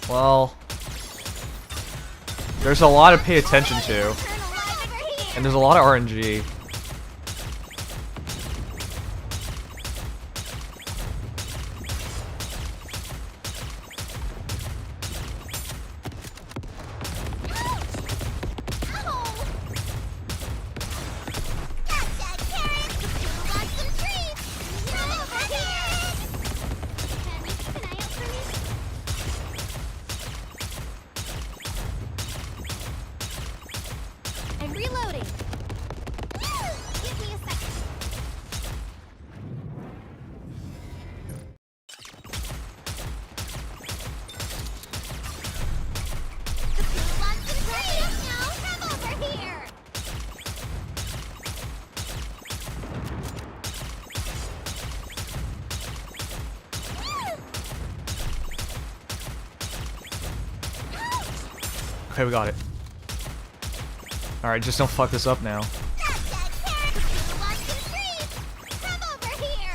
Well, there's a lot to pay attention to, and there's a lot of RNG. I'm reloading. Give me a second. Lots of great now. Come over here. Okay, we got it. Alright, just don't fuck this up now. Oh my god. Come over here.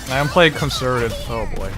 I'm playing conservative. Oh boy.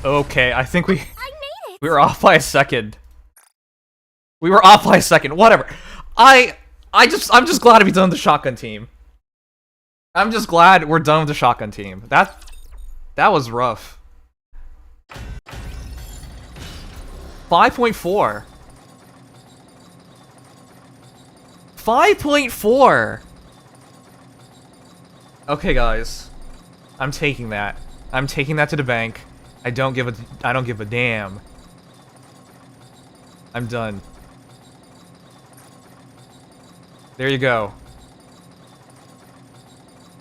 Okay, I think we were off by a second. We were off by a second. Whatever. I'm just glad to be done with the shotgun team. I'm just glad we're done with the shotgun team. That was rough. 5.4. 5.4. Okay, guys. I'm taking that. I'm taking that to the bank. I don't give a damn. I'm done. There you go.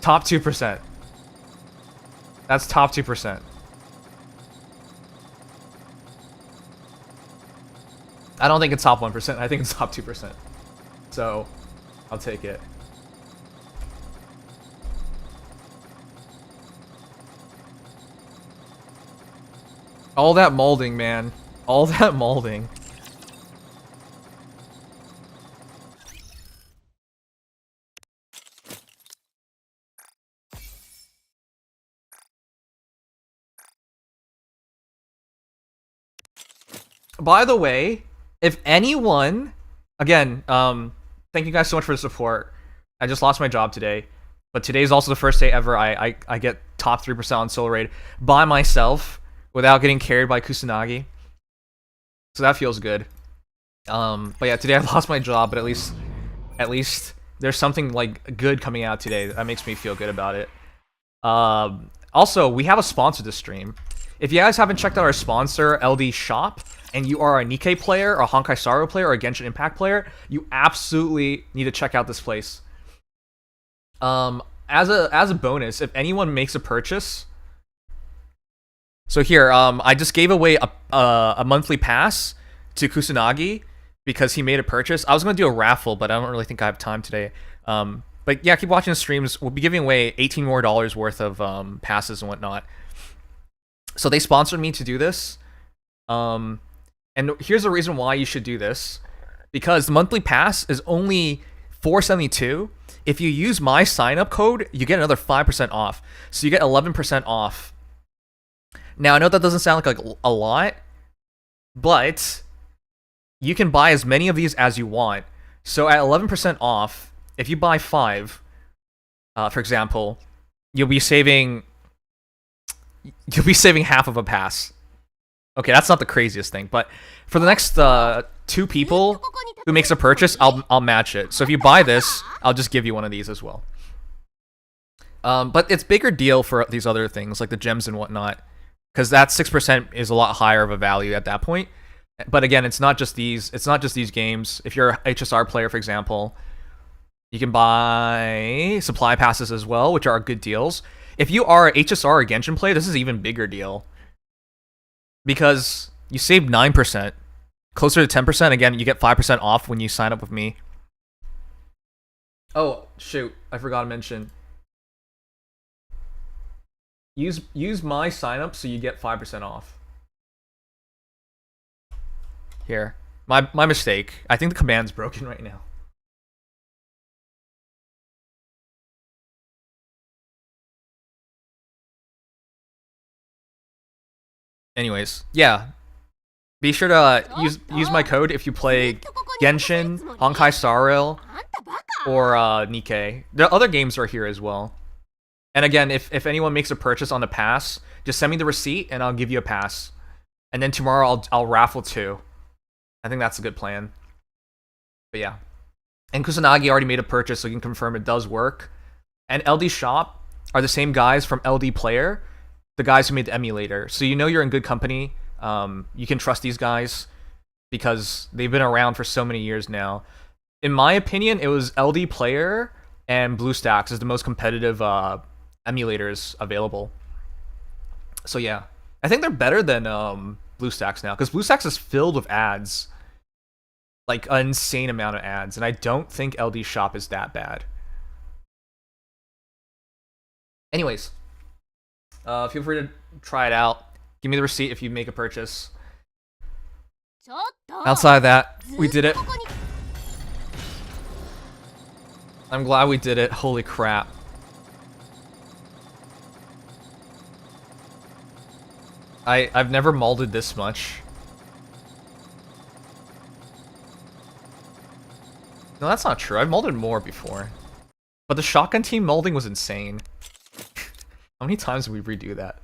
Top 2%. That's top 2%. I don't think it's top 1%. I think it's top 2%. So, I'll take it. All that molding, man. All that molding. By the way, if anyone, again, thank you guys so much for the support. I just lost my job today, but today's also the first day ever I get top 3% on solo raid by myself without getting carried by Kusanagi. So that feels good. But yeah, today I lost my job, but at least there's something like good coming out today that makes me feel good about it. Also, we have a sponsor this stream. If you guys haven't checked out our sponsor, LD Shop, and you are a Nikke player, or a Honkai Star Rail player, or a Genshin Impact player, you absolutely need to check out this place. As a bonus, if anyone makes a purchase, so here, I just gave away a monthly pass to Kusanagi because he made a purchase. I was gonna do a raffle, but I don't really think I have time today. But yeah, keep watching the streams. We'll be giving away $18 more worth of passes and whatnot. So they sponsored me to do this. And here's the reason why you should do this. Because the monthly pass is only $4.72. If you use my sign-up code, you get another 5% off. So you get 11% off. Now, I know that doesn't sound like a lot, but you can buy as many of these as you want. So at 11% off, if you buy 5, for example, you'll be saving half of a pass. Okay, that's not the craziest thing, but for the next 2 people who makes a purchase, I'll match it. So if you buy this, I'll just give you one of these as well. But it's bigger deal for these other things like the gems and whatnot, because that 6% is a lot higher of a value at that point. But again, it's not just these. It's not just these games. If you're a HSR player, for example, you can buy supply passes as well, which are good deals. If you are a HSR or Genshin player, this is an even bigger deal. Because you save 9%. Closer to 10%. Again, you get 5% off when you sign up with me. Oh, shoot. I forgot to mention. Use my sign up so you get 5% off. Here. My mistake. I think the command's broken right now. Anyways, yeah. Be sure to use my code if you play Genshin, Honkai Star Rail, or Nikke. The other games are here as well. And again, if anyone makes a purchase on the pass, just send me the receipt and I'll give you a pass. And then tomorrow I'll raffle 2. I think that's a good plan. But yeah. And Kusanagi already made a purchase, so you can confirm it does work. And LD Shop are the same guys from LD Player, the guys who made the emulator. So you know you're in good company. You can trust these guys because they've been around for so many years now. In my opinion, it was LD Player and BlueStacks is the most competitive emulators available. So yeah, I think they're better than BlueStacks now because BlueStacks is filled with ads, like an insane amount of ads, and I don't think LD Shop is that bad. Anyways, feel free to try it out. Give me the receipt if you make a purchase. Outside of that, we did it. I'm glad we did it. Holy crap. I've never molded this much. No, that's not true. I've molded more before. But the shotgun team molding was insane. How many times did we redo that?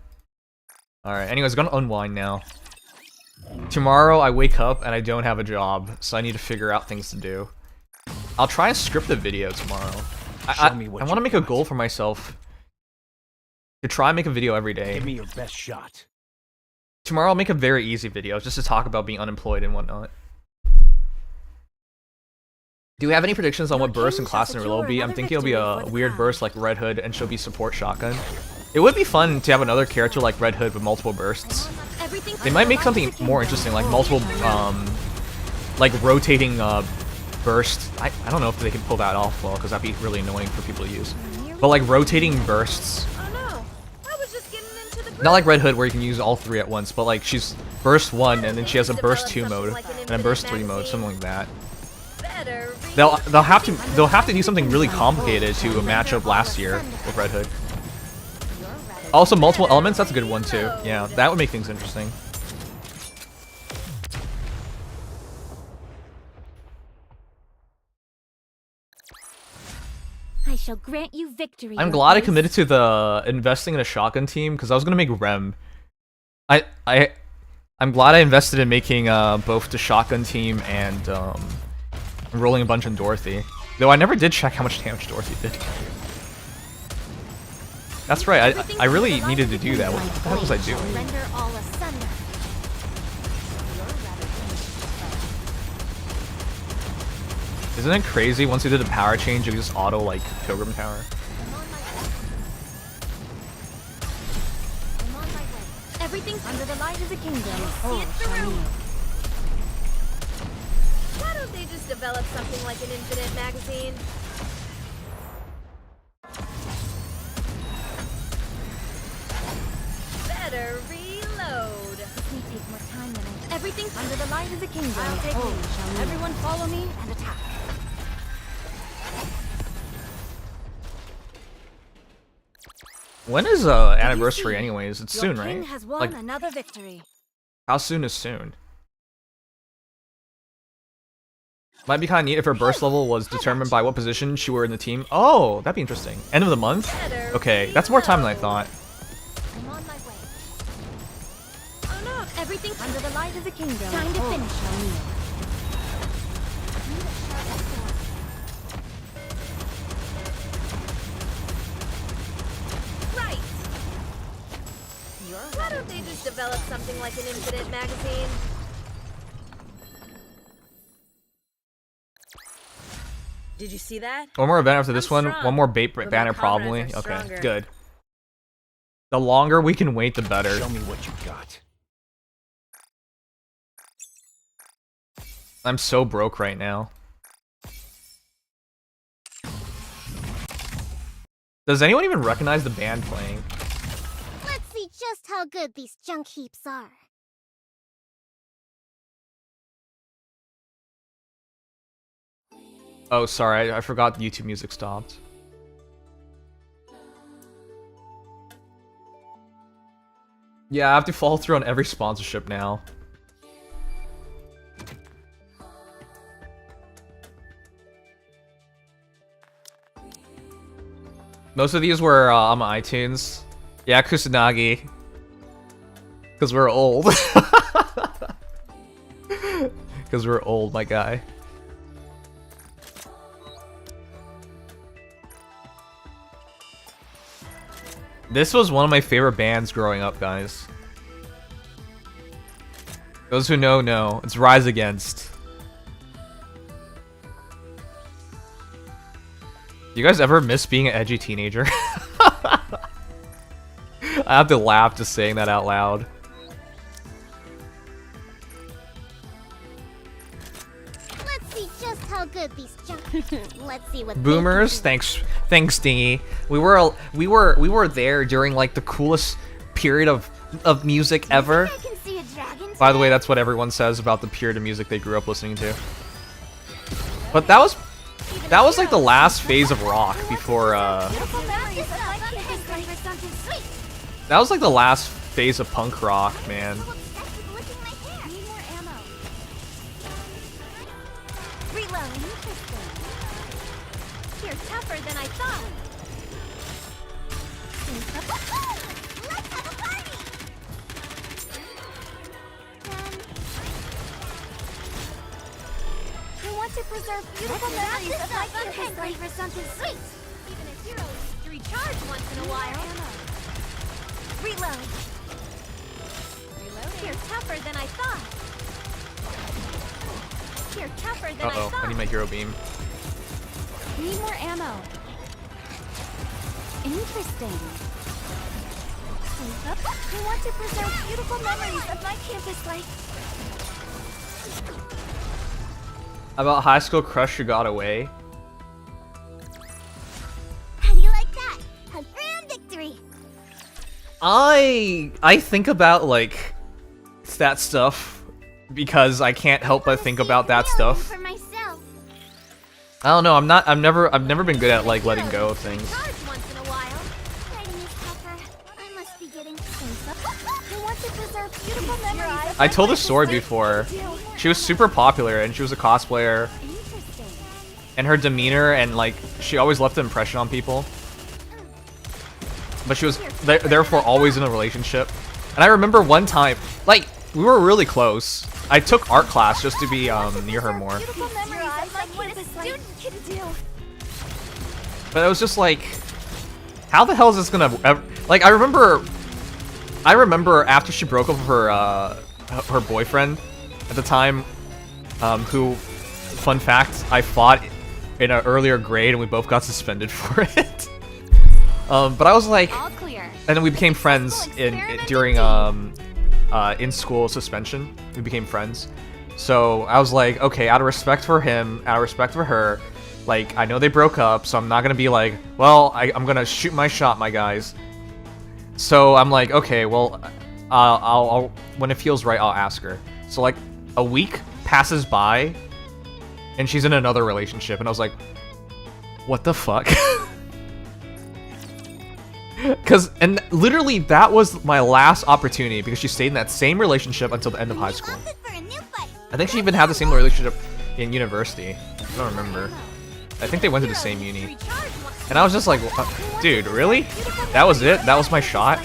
Alright, anyways, I'm gonna unwind now. Tomorrow I wake up and I don't have a job, so I need to figure out things to do. I'll try and script a video tomorrow. I want to make a goal for myself to try and make a video every day. Give me your best shot. Tomorrow I'll make a very easy video just to talk about being unemployed and whatnot. Do we have any predictions on what burst and class and will be? I'm thinking it'll be a weird burst like Red Hood and she'll be support shotgun. It would be fun to have another character like Red Hood with multiple bursts. They might make something more interesting, like multiple, like rotating burst. I don't know if they can pull that off well, because that'd be really annoying for people to use. But like rotating bursts. Not like Red Hood where you can use all 3 at once, but like she's burst 1 and then she has a burst 2 mode and then burst 3 mode, something like that. They'll have to do something really complicated to match up last year with Red Hood. Also, multiple elements, that's a good one too. Yeah, that would make things interesting. I shall grant you victory. I'm glad I committed to the investing in a shotgun team because I was gonna make Rem. I'm glad I invested in making both the shotgun team and rolling a bunch on Dorothy. Though I never did check how much damage Dorothy did. That's right. I really needed to do that. What the heck was I doing? Render all asunder. Isn't it crazy? Once you did a power change, you just auto like Pilgrim Tower. Everything's under the light of the kingdom. See it through. Why don't they just develop something like an infinite magazine? Better reload. This may take more time than I. Everything's under the light of the kingdom. I'll take lead. Everyone follow me and attack. When is anniversary anyways? It's soon, Your king right? has won Like, another victory. how soon is soon? Might be kind of neat if her burst level was determined by what position she were in the team. Oh, that'd be interesting. End of the month? Okay, that's more time than I thought. I'm on my way. Oh no, Everything's under the light of the kingdom. Time to finish our meal. right. Why don't they just develop something like an infinite magazine? Did you see that? One more event after this one. strong, One more bait but my banner comrades probably. are Okay, stronger. good. The longer we can wait, the better. Show me what you got. I'm so broke right now. Does anyone even recognize the band playing? Let's see just how good these junk heaps are. Oh, sorry, I forgot the YouTube music stopped. Yeah, I have to follow through on every sponsorship now. Most of these were on my iTunes. Yeah, Kusanagi. Because we're old. Because we're old, my guy. This was one of my favorite bands growing up, guys. Those who know, know. It's Rise Against. You guys ever miss being an edgy teenager? I have to laugh just saying that out loud. Let's see just how good these junk. Let's see what. Boomers, thanks, Dingy. We were there during like the coolest period of music ever. I can see a dragon. By the way, that's what everyone says about the period of music they grew up listening to. But that was like the last phase of rock before that was like the last phase of punk rock, man. Need more ammo. Reload. You're tougher than I thought. Let's have a party. I want to preserve beautiful memories of my campus life for something sweet. Even a hero needs to recharge once in a while. Reload. You're tougher than I thought. You're tougher than I Uh-oh, thought. I need my hero beam. Need more ammo. Interesting. I want to preserve beautiful memories of my campus life. About high school crush who got away. How do you like that? A grand victory. I think about like that stuff because I can't help but think about that stuff. For myself. I don't know. I've never been good at like letting go of things. Recharge once in a while. Fighting is tougher. I must be getting I want to preserve beautiful memories. I told a story before. She was super popular and she was a cosplayer, Interesting. and her demeanor and like she always left an impression on people. But she was therefore always in a relationship. And I remember one time, like we were really close. I took art class just to be near her more. Beautiful memories of my campus life. can do. But it was just like How the hell is this gonna ever, like, I remember after she broke up with her boyfriend at the time, who, fun fact, I fought in an earlier grade and we both got suspended for it. But I was like, All clear. and then we became friends during in-school suspension. We became friends. So I was like, okay, out of respect for him, out of respect for her, like, I know they broke up, so I'm not gonna be like, well, I'm gonna shoot my shot, my guys. So I'm like, okay, well, I'll when it feels right, I'll ask her. So like a week passes by, and she's in another relationship, and I was like, what the fuck? And literally that was my last opportunity because she stayed in that same relationship until the end of high school. I think she even had the same relationship in university. I don't remember. I think they went to the same uni. And I was just like, dude, really? That was it? That was my shot?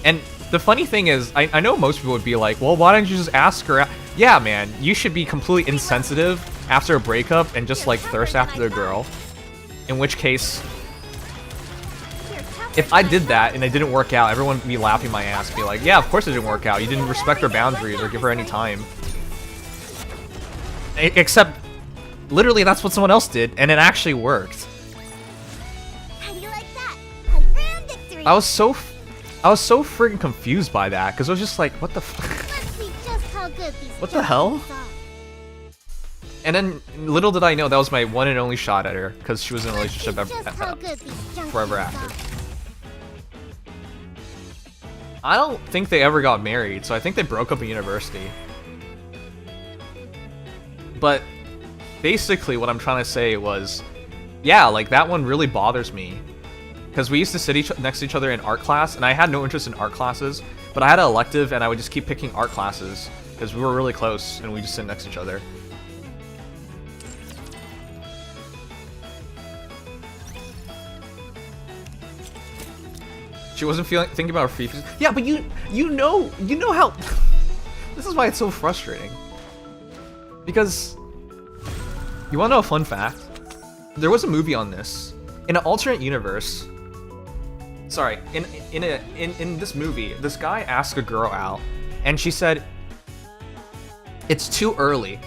And the funny thing is, I know most people would be like, well, why don't you just ask her? Yeah, man, you should be completely insensitive after a breakup and just like thirst after the girl. In which case, if I did that and it didn't work out, everyone would be laughing my ass, be like, yeah, of course it didn't work out. You didn't respect her boundaries or give her any time. Except, literally, that's what someone else did, and it actually worked. How do you like that? Confirmed victory. I was so freaking confused by that, because I was just like, what the fuck? Let's see just how good these What the hell? judges are. And then, little did I know, that was my one and only shot at her, because she was in a relationship Let's see just how good these junkies forever are. after. I don't think they ever got married, so I think they broke up at university. But basically what I'm trying to say was, yeah, like that one really bothers me. Because we used to sit next to each other in art class, and I had no interest in art classes, but I had an elective and I would just keep picking art classes, because we were really close and we just sit next to each other. She wasn't thinking about her feet. Yeah, but you know how. This is why it's so frustrating. Because you want to know a fun fact? There was a movie on this in an alternate universe. Sorry, in this movie, this guy asked a girl out, and she said, "It's too early.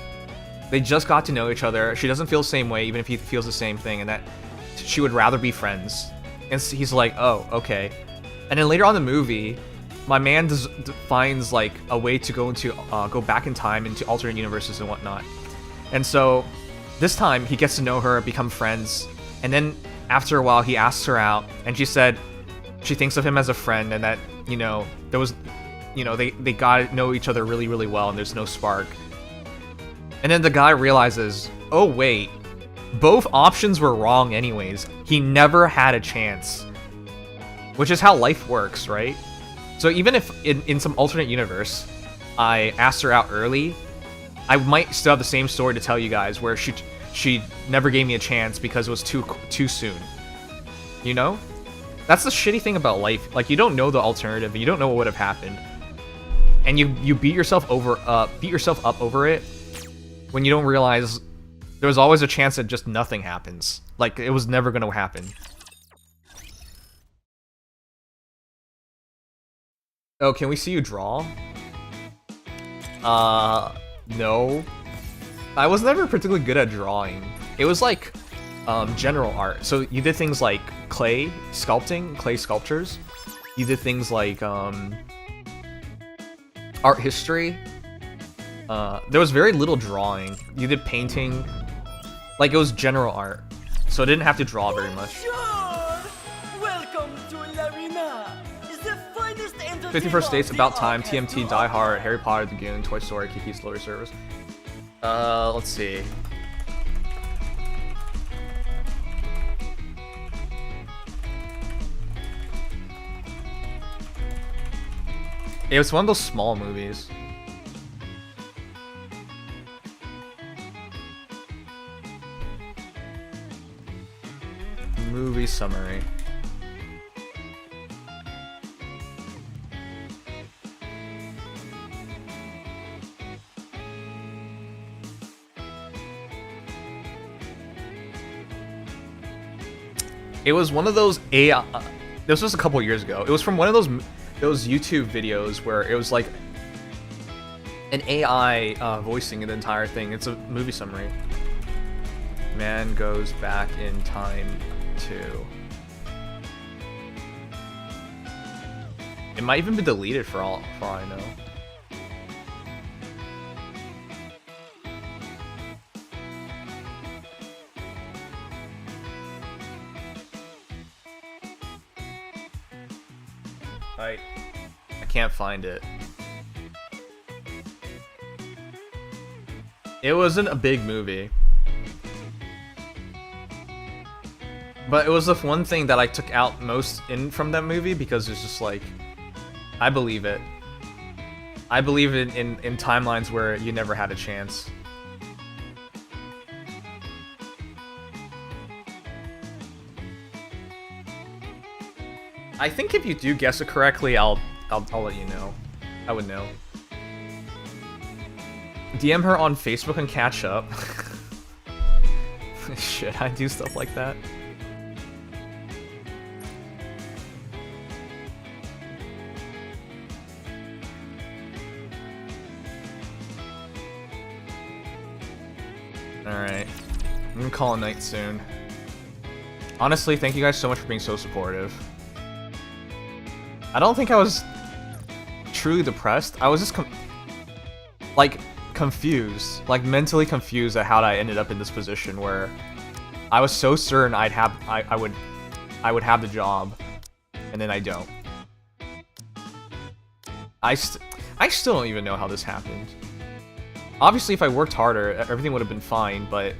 They just got to know each other. She doesn't feel the same way, even if he feels the same thing, and that she would rather be friends." And he's like, "Oh, okay." And then later on in the movie, my man finds like a way to go back in time into alternate universes and whatnot. And so this time he gets to know her, become friends, and then after a while he asks her out, and she said she thinks of him as a friend, and that, you know, there was, you know, they got to know each other really, really well, and there's no spark. And then the guy realizes, oh wait, both options were wrong anyways. He never had a chance. Which is how life works, right? So even if in some alternate universe, I asked her out early, I might still have the same story to tell you guys, where she never gave me a chance because it was too soon. You know? That's the shitty thing about life. Like, you don't know the alternative, and you don't know what would have happened, and you beat yourself up over it when you don't realize there was always a chance that just nothing happens. Like, it was never gonna happen. Oh, can we see you draw? No. I was never particularly good at drawing. It was like, general art. So you did things like clay sculpting, clay sculptures. You did things like, art history. There was very little drawing. You did painting. Like, it was general art. So I didn't have to draw very much. Sure. Welcome to Larina. Is the finest 51st Dates, About Time, TMT, Die Hard, Harry Potter, The Goon, Toy Story, Kiki's Delivery Service. Let's see. It was one of those small movies. Movie summary. It was one of those AI. This was a couple years ago. It was from one of those YouTube videos where it was like an AI voicing the entire thing. It's a movie summary. Man goes back in time to. It might even be deleted for all I know. I can't find it. It wasn't a big movie. But it was the one thing that I took out most from that movie because it's just like, I believe it. I believe in timelines where you never had a chance. I think if you do guess it correctly, I'll let you know. I would know. DM her on Facebook and catch up. Shit, I do stuff like that. Alright. I'm gonna call it night soon. Honestly, thank you guys so much for being so supportive. I don't think I was truly depressed. I was just confused, like mentally confused at how I ended up in this position where I was so certain I would have the job, and then I don't. I still don't even know how this happened. Obviously, if I worked harder, everything would have been fine, but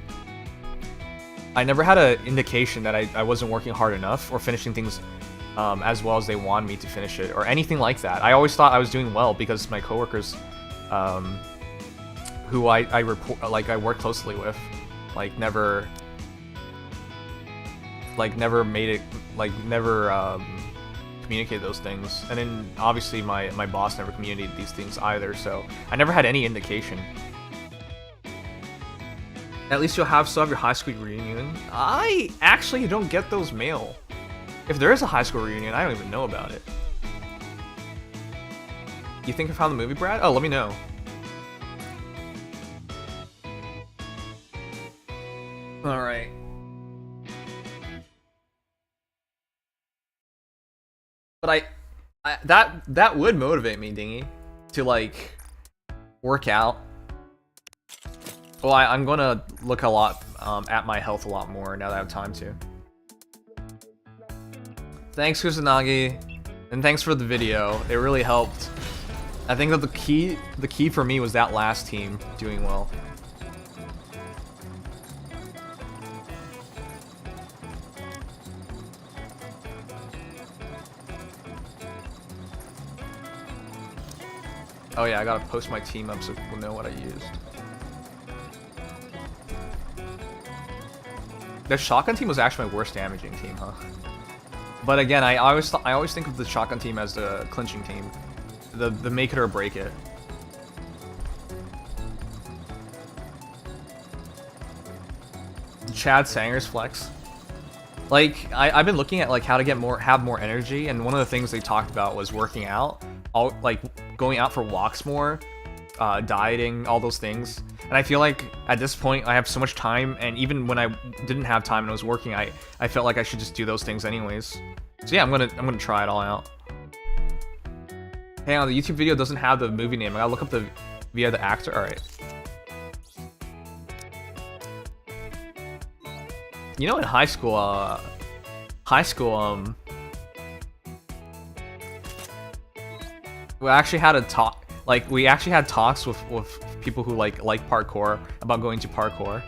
I never had an indication that I wasn't working hard enough or finishing things as well as they wanted me to finish it, or anything like that. I always thought I was doing well because my coworkers, who I work closely with, never made it, never communicated those things. And then obviously my boss never communicated these things either, so I never had any indication. At least you'll still have your high school reunion. I actually don't get those mail. If there is a high school reunion, I don't even know about it. You think I found the movie, Brad? Oh, let me know. Alright. But that would motivate me, Dingy, to work out. Well, I'm gonna look a lot at my health a lot more now that I have time to. Thanks, Kusanagi, and thanks for the video. It really helped. I think that the key for me was that last team doing well. Oh yeah, I gotta post my team up so people know what I used. The shotgun team was actually my worst damaging team, huh? But again, I always think of the shotgun team as the clinching team, the make it or break it. Chad Sanger's flex. I've been looking at how to have more energy, and one of the things they talked about was working out, going out for walks more, dieting, all those things. And I feel like at this point I have so much time, and even when I didn't have time and I was working, I felt like I should just do those things anyways. So yeah, I'm gonna try it all out. Hang on, the YouTube video doesn't have the movie name. I gotta look up via the actor. All right. You know, in high school, we actually had a talk. We actually had talks with people who like parkour about going to parkour.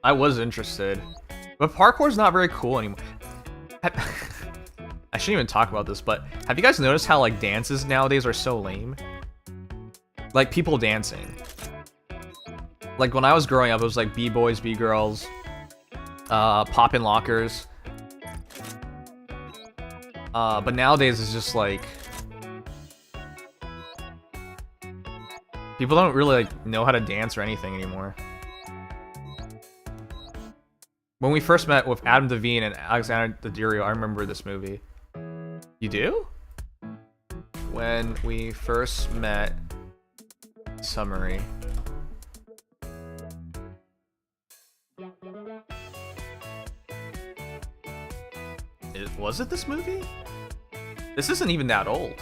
I was interested, but parkour's not very cool anymore. I shouldn't even talk about this, but have you guys noticed how dances nowadays are so lame? People dancing. When I was growing up, it was B-boys, B-girls, poppin' lockers. But nowadays it's just like people don't really like know how to dance or anything anymore. When we first met with Adam Devine and Alexander Daddario, I remember this movie. You do? When we first met. Summary. Was it this movie? This isn't even that old.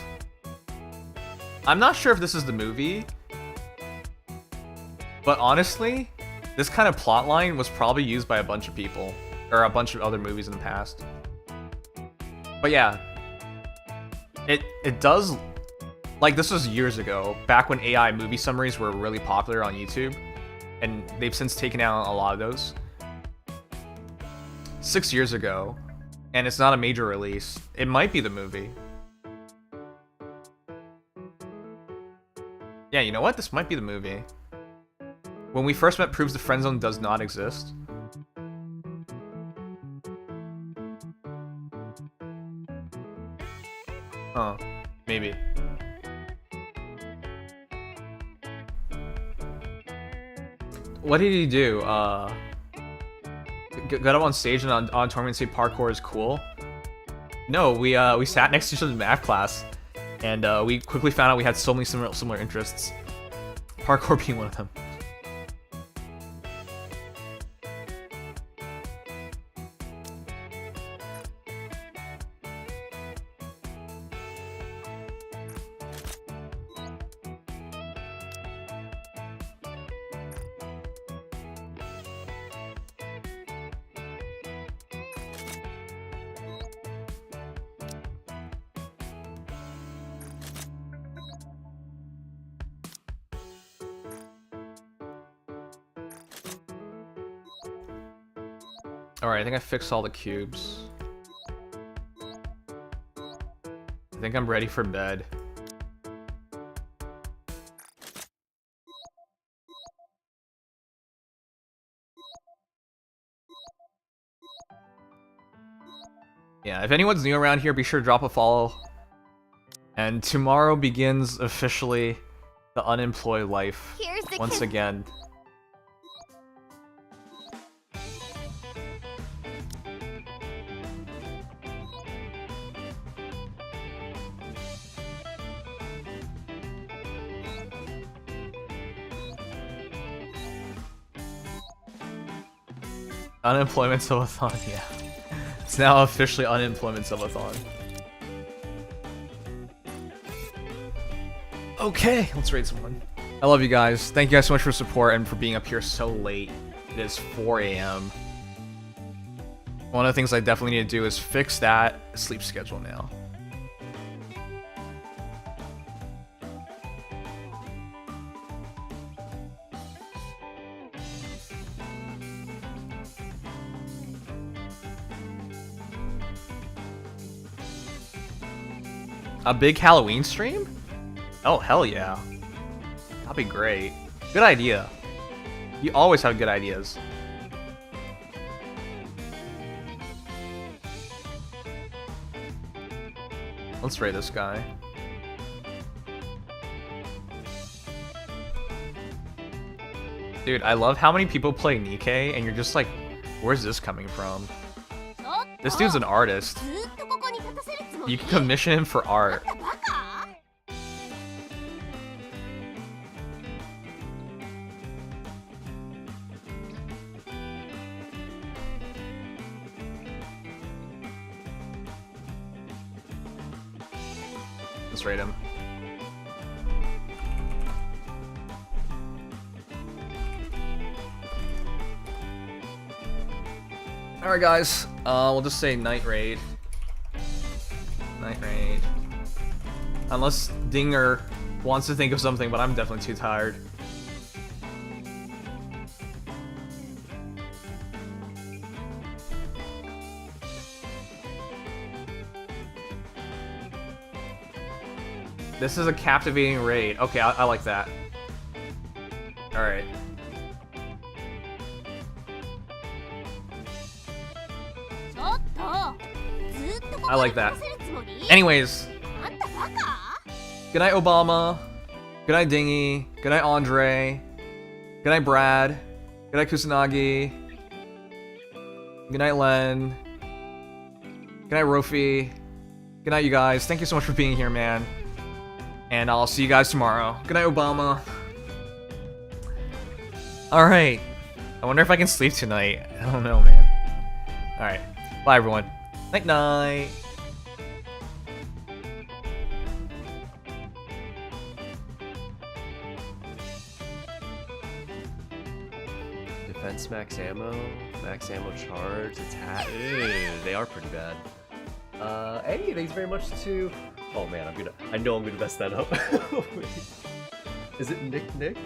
I'm not sure if this is the movie, but honestly, this kind of plot line was probably used by a bunch of people, or a bunch of other movies in the past. But yeah, it does, like, this was years ago, back when AI movie summaries were really popular on YouTube, and they've since taken out a lot of those. 6 years ago, and it's not a major release. It might be the movie. Yeah, you know what? This might be the movie. When we first met proves the friend zone does not exist. Huh. Maybe. What did he do? Got up on stage and on tournament say parkour is cool? No, we sat next to each other in math class, and we quickly found out we had so many similar interests. Parkour being one of them. Alright, I think I fixed all the cubes. I think I'm ready for bed. Yeah, if anyone's new around here, be sure to drop a follow. And tomorrow begins officially the unemployed life once again. Unemployment subathon, yeah. It's now officially unemployment subathon. Okay, let's raid someone. I love you guys. Thank you guys so much for support and for being up here so late. It is 4 AM. One of the things I definitely need to do is fix that sleep schedule now. A big Halloween stream? Oh, hell yeah. That'd be great. Good idea. You always have good ideas. Let's raid this guy. Dude, I love how many people play Nikke, and you're just like, where's this coming from? This dude's an artist. You can commission him for art. Let's raid him. Alright guys, we'll just say night raid. Night raid. Unless Dinger wants to think of something, but I'm definitely too tired. This is a captivating raid. Okay, I like that. Alright. I like that. Anyways, What the fuck? good night, Obama. Good night, Dingy. Good night, Andre. Good night, Brad. Good night, Kusanagi. Good night, Len. Good night, Rofi. Good night, you guys. Thank you so much for being here, man. And I'll see you guys tomorrow. Good night, Obama. Alright. I wonder if I can sleep tonight. I don't know, man. Alright. Bye, everyone. Night-night. Defense max ammo charge, attack. Ew, they are pretty bad. Hey, thanks very much to. Oh man, I know I'm gonna mess that up. Is it Nick?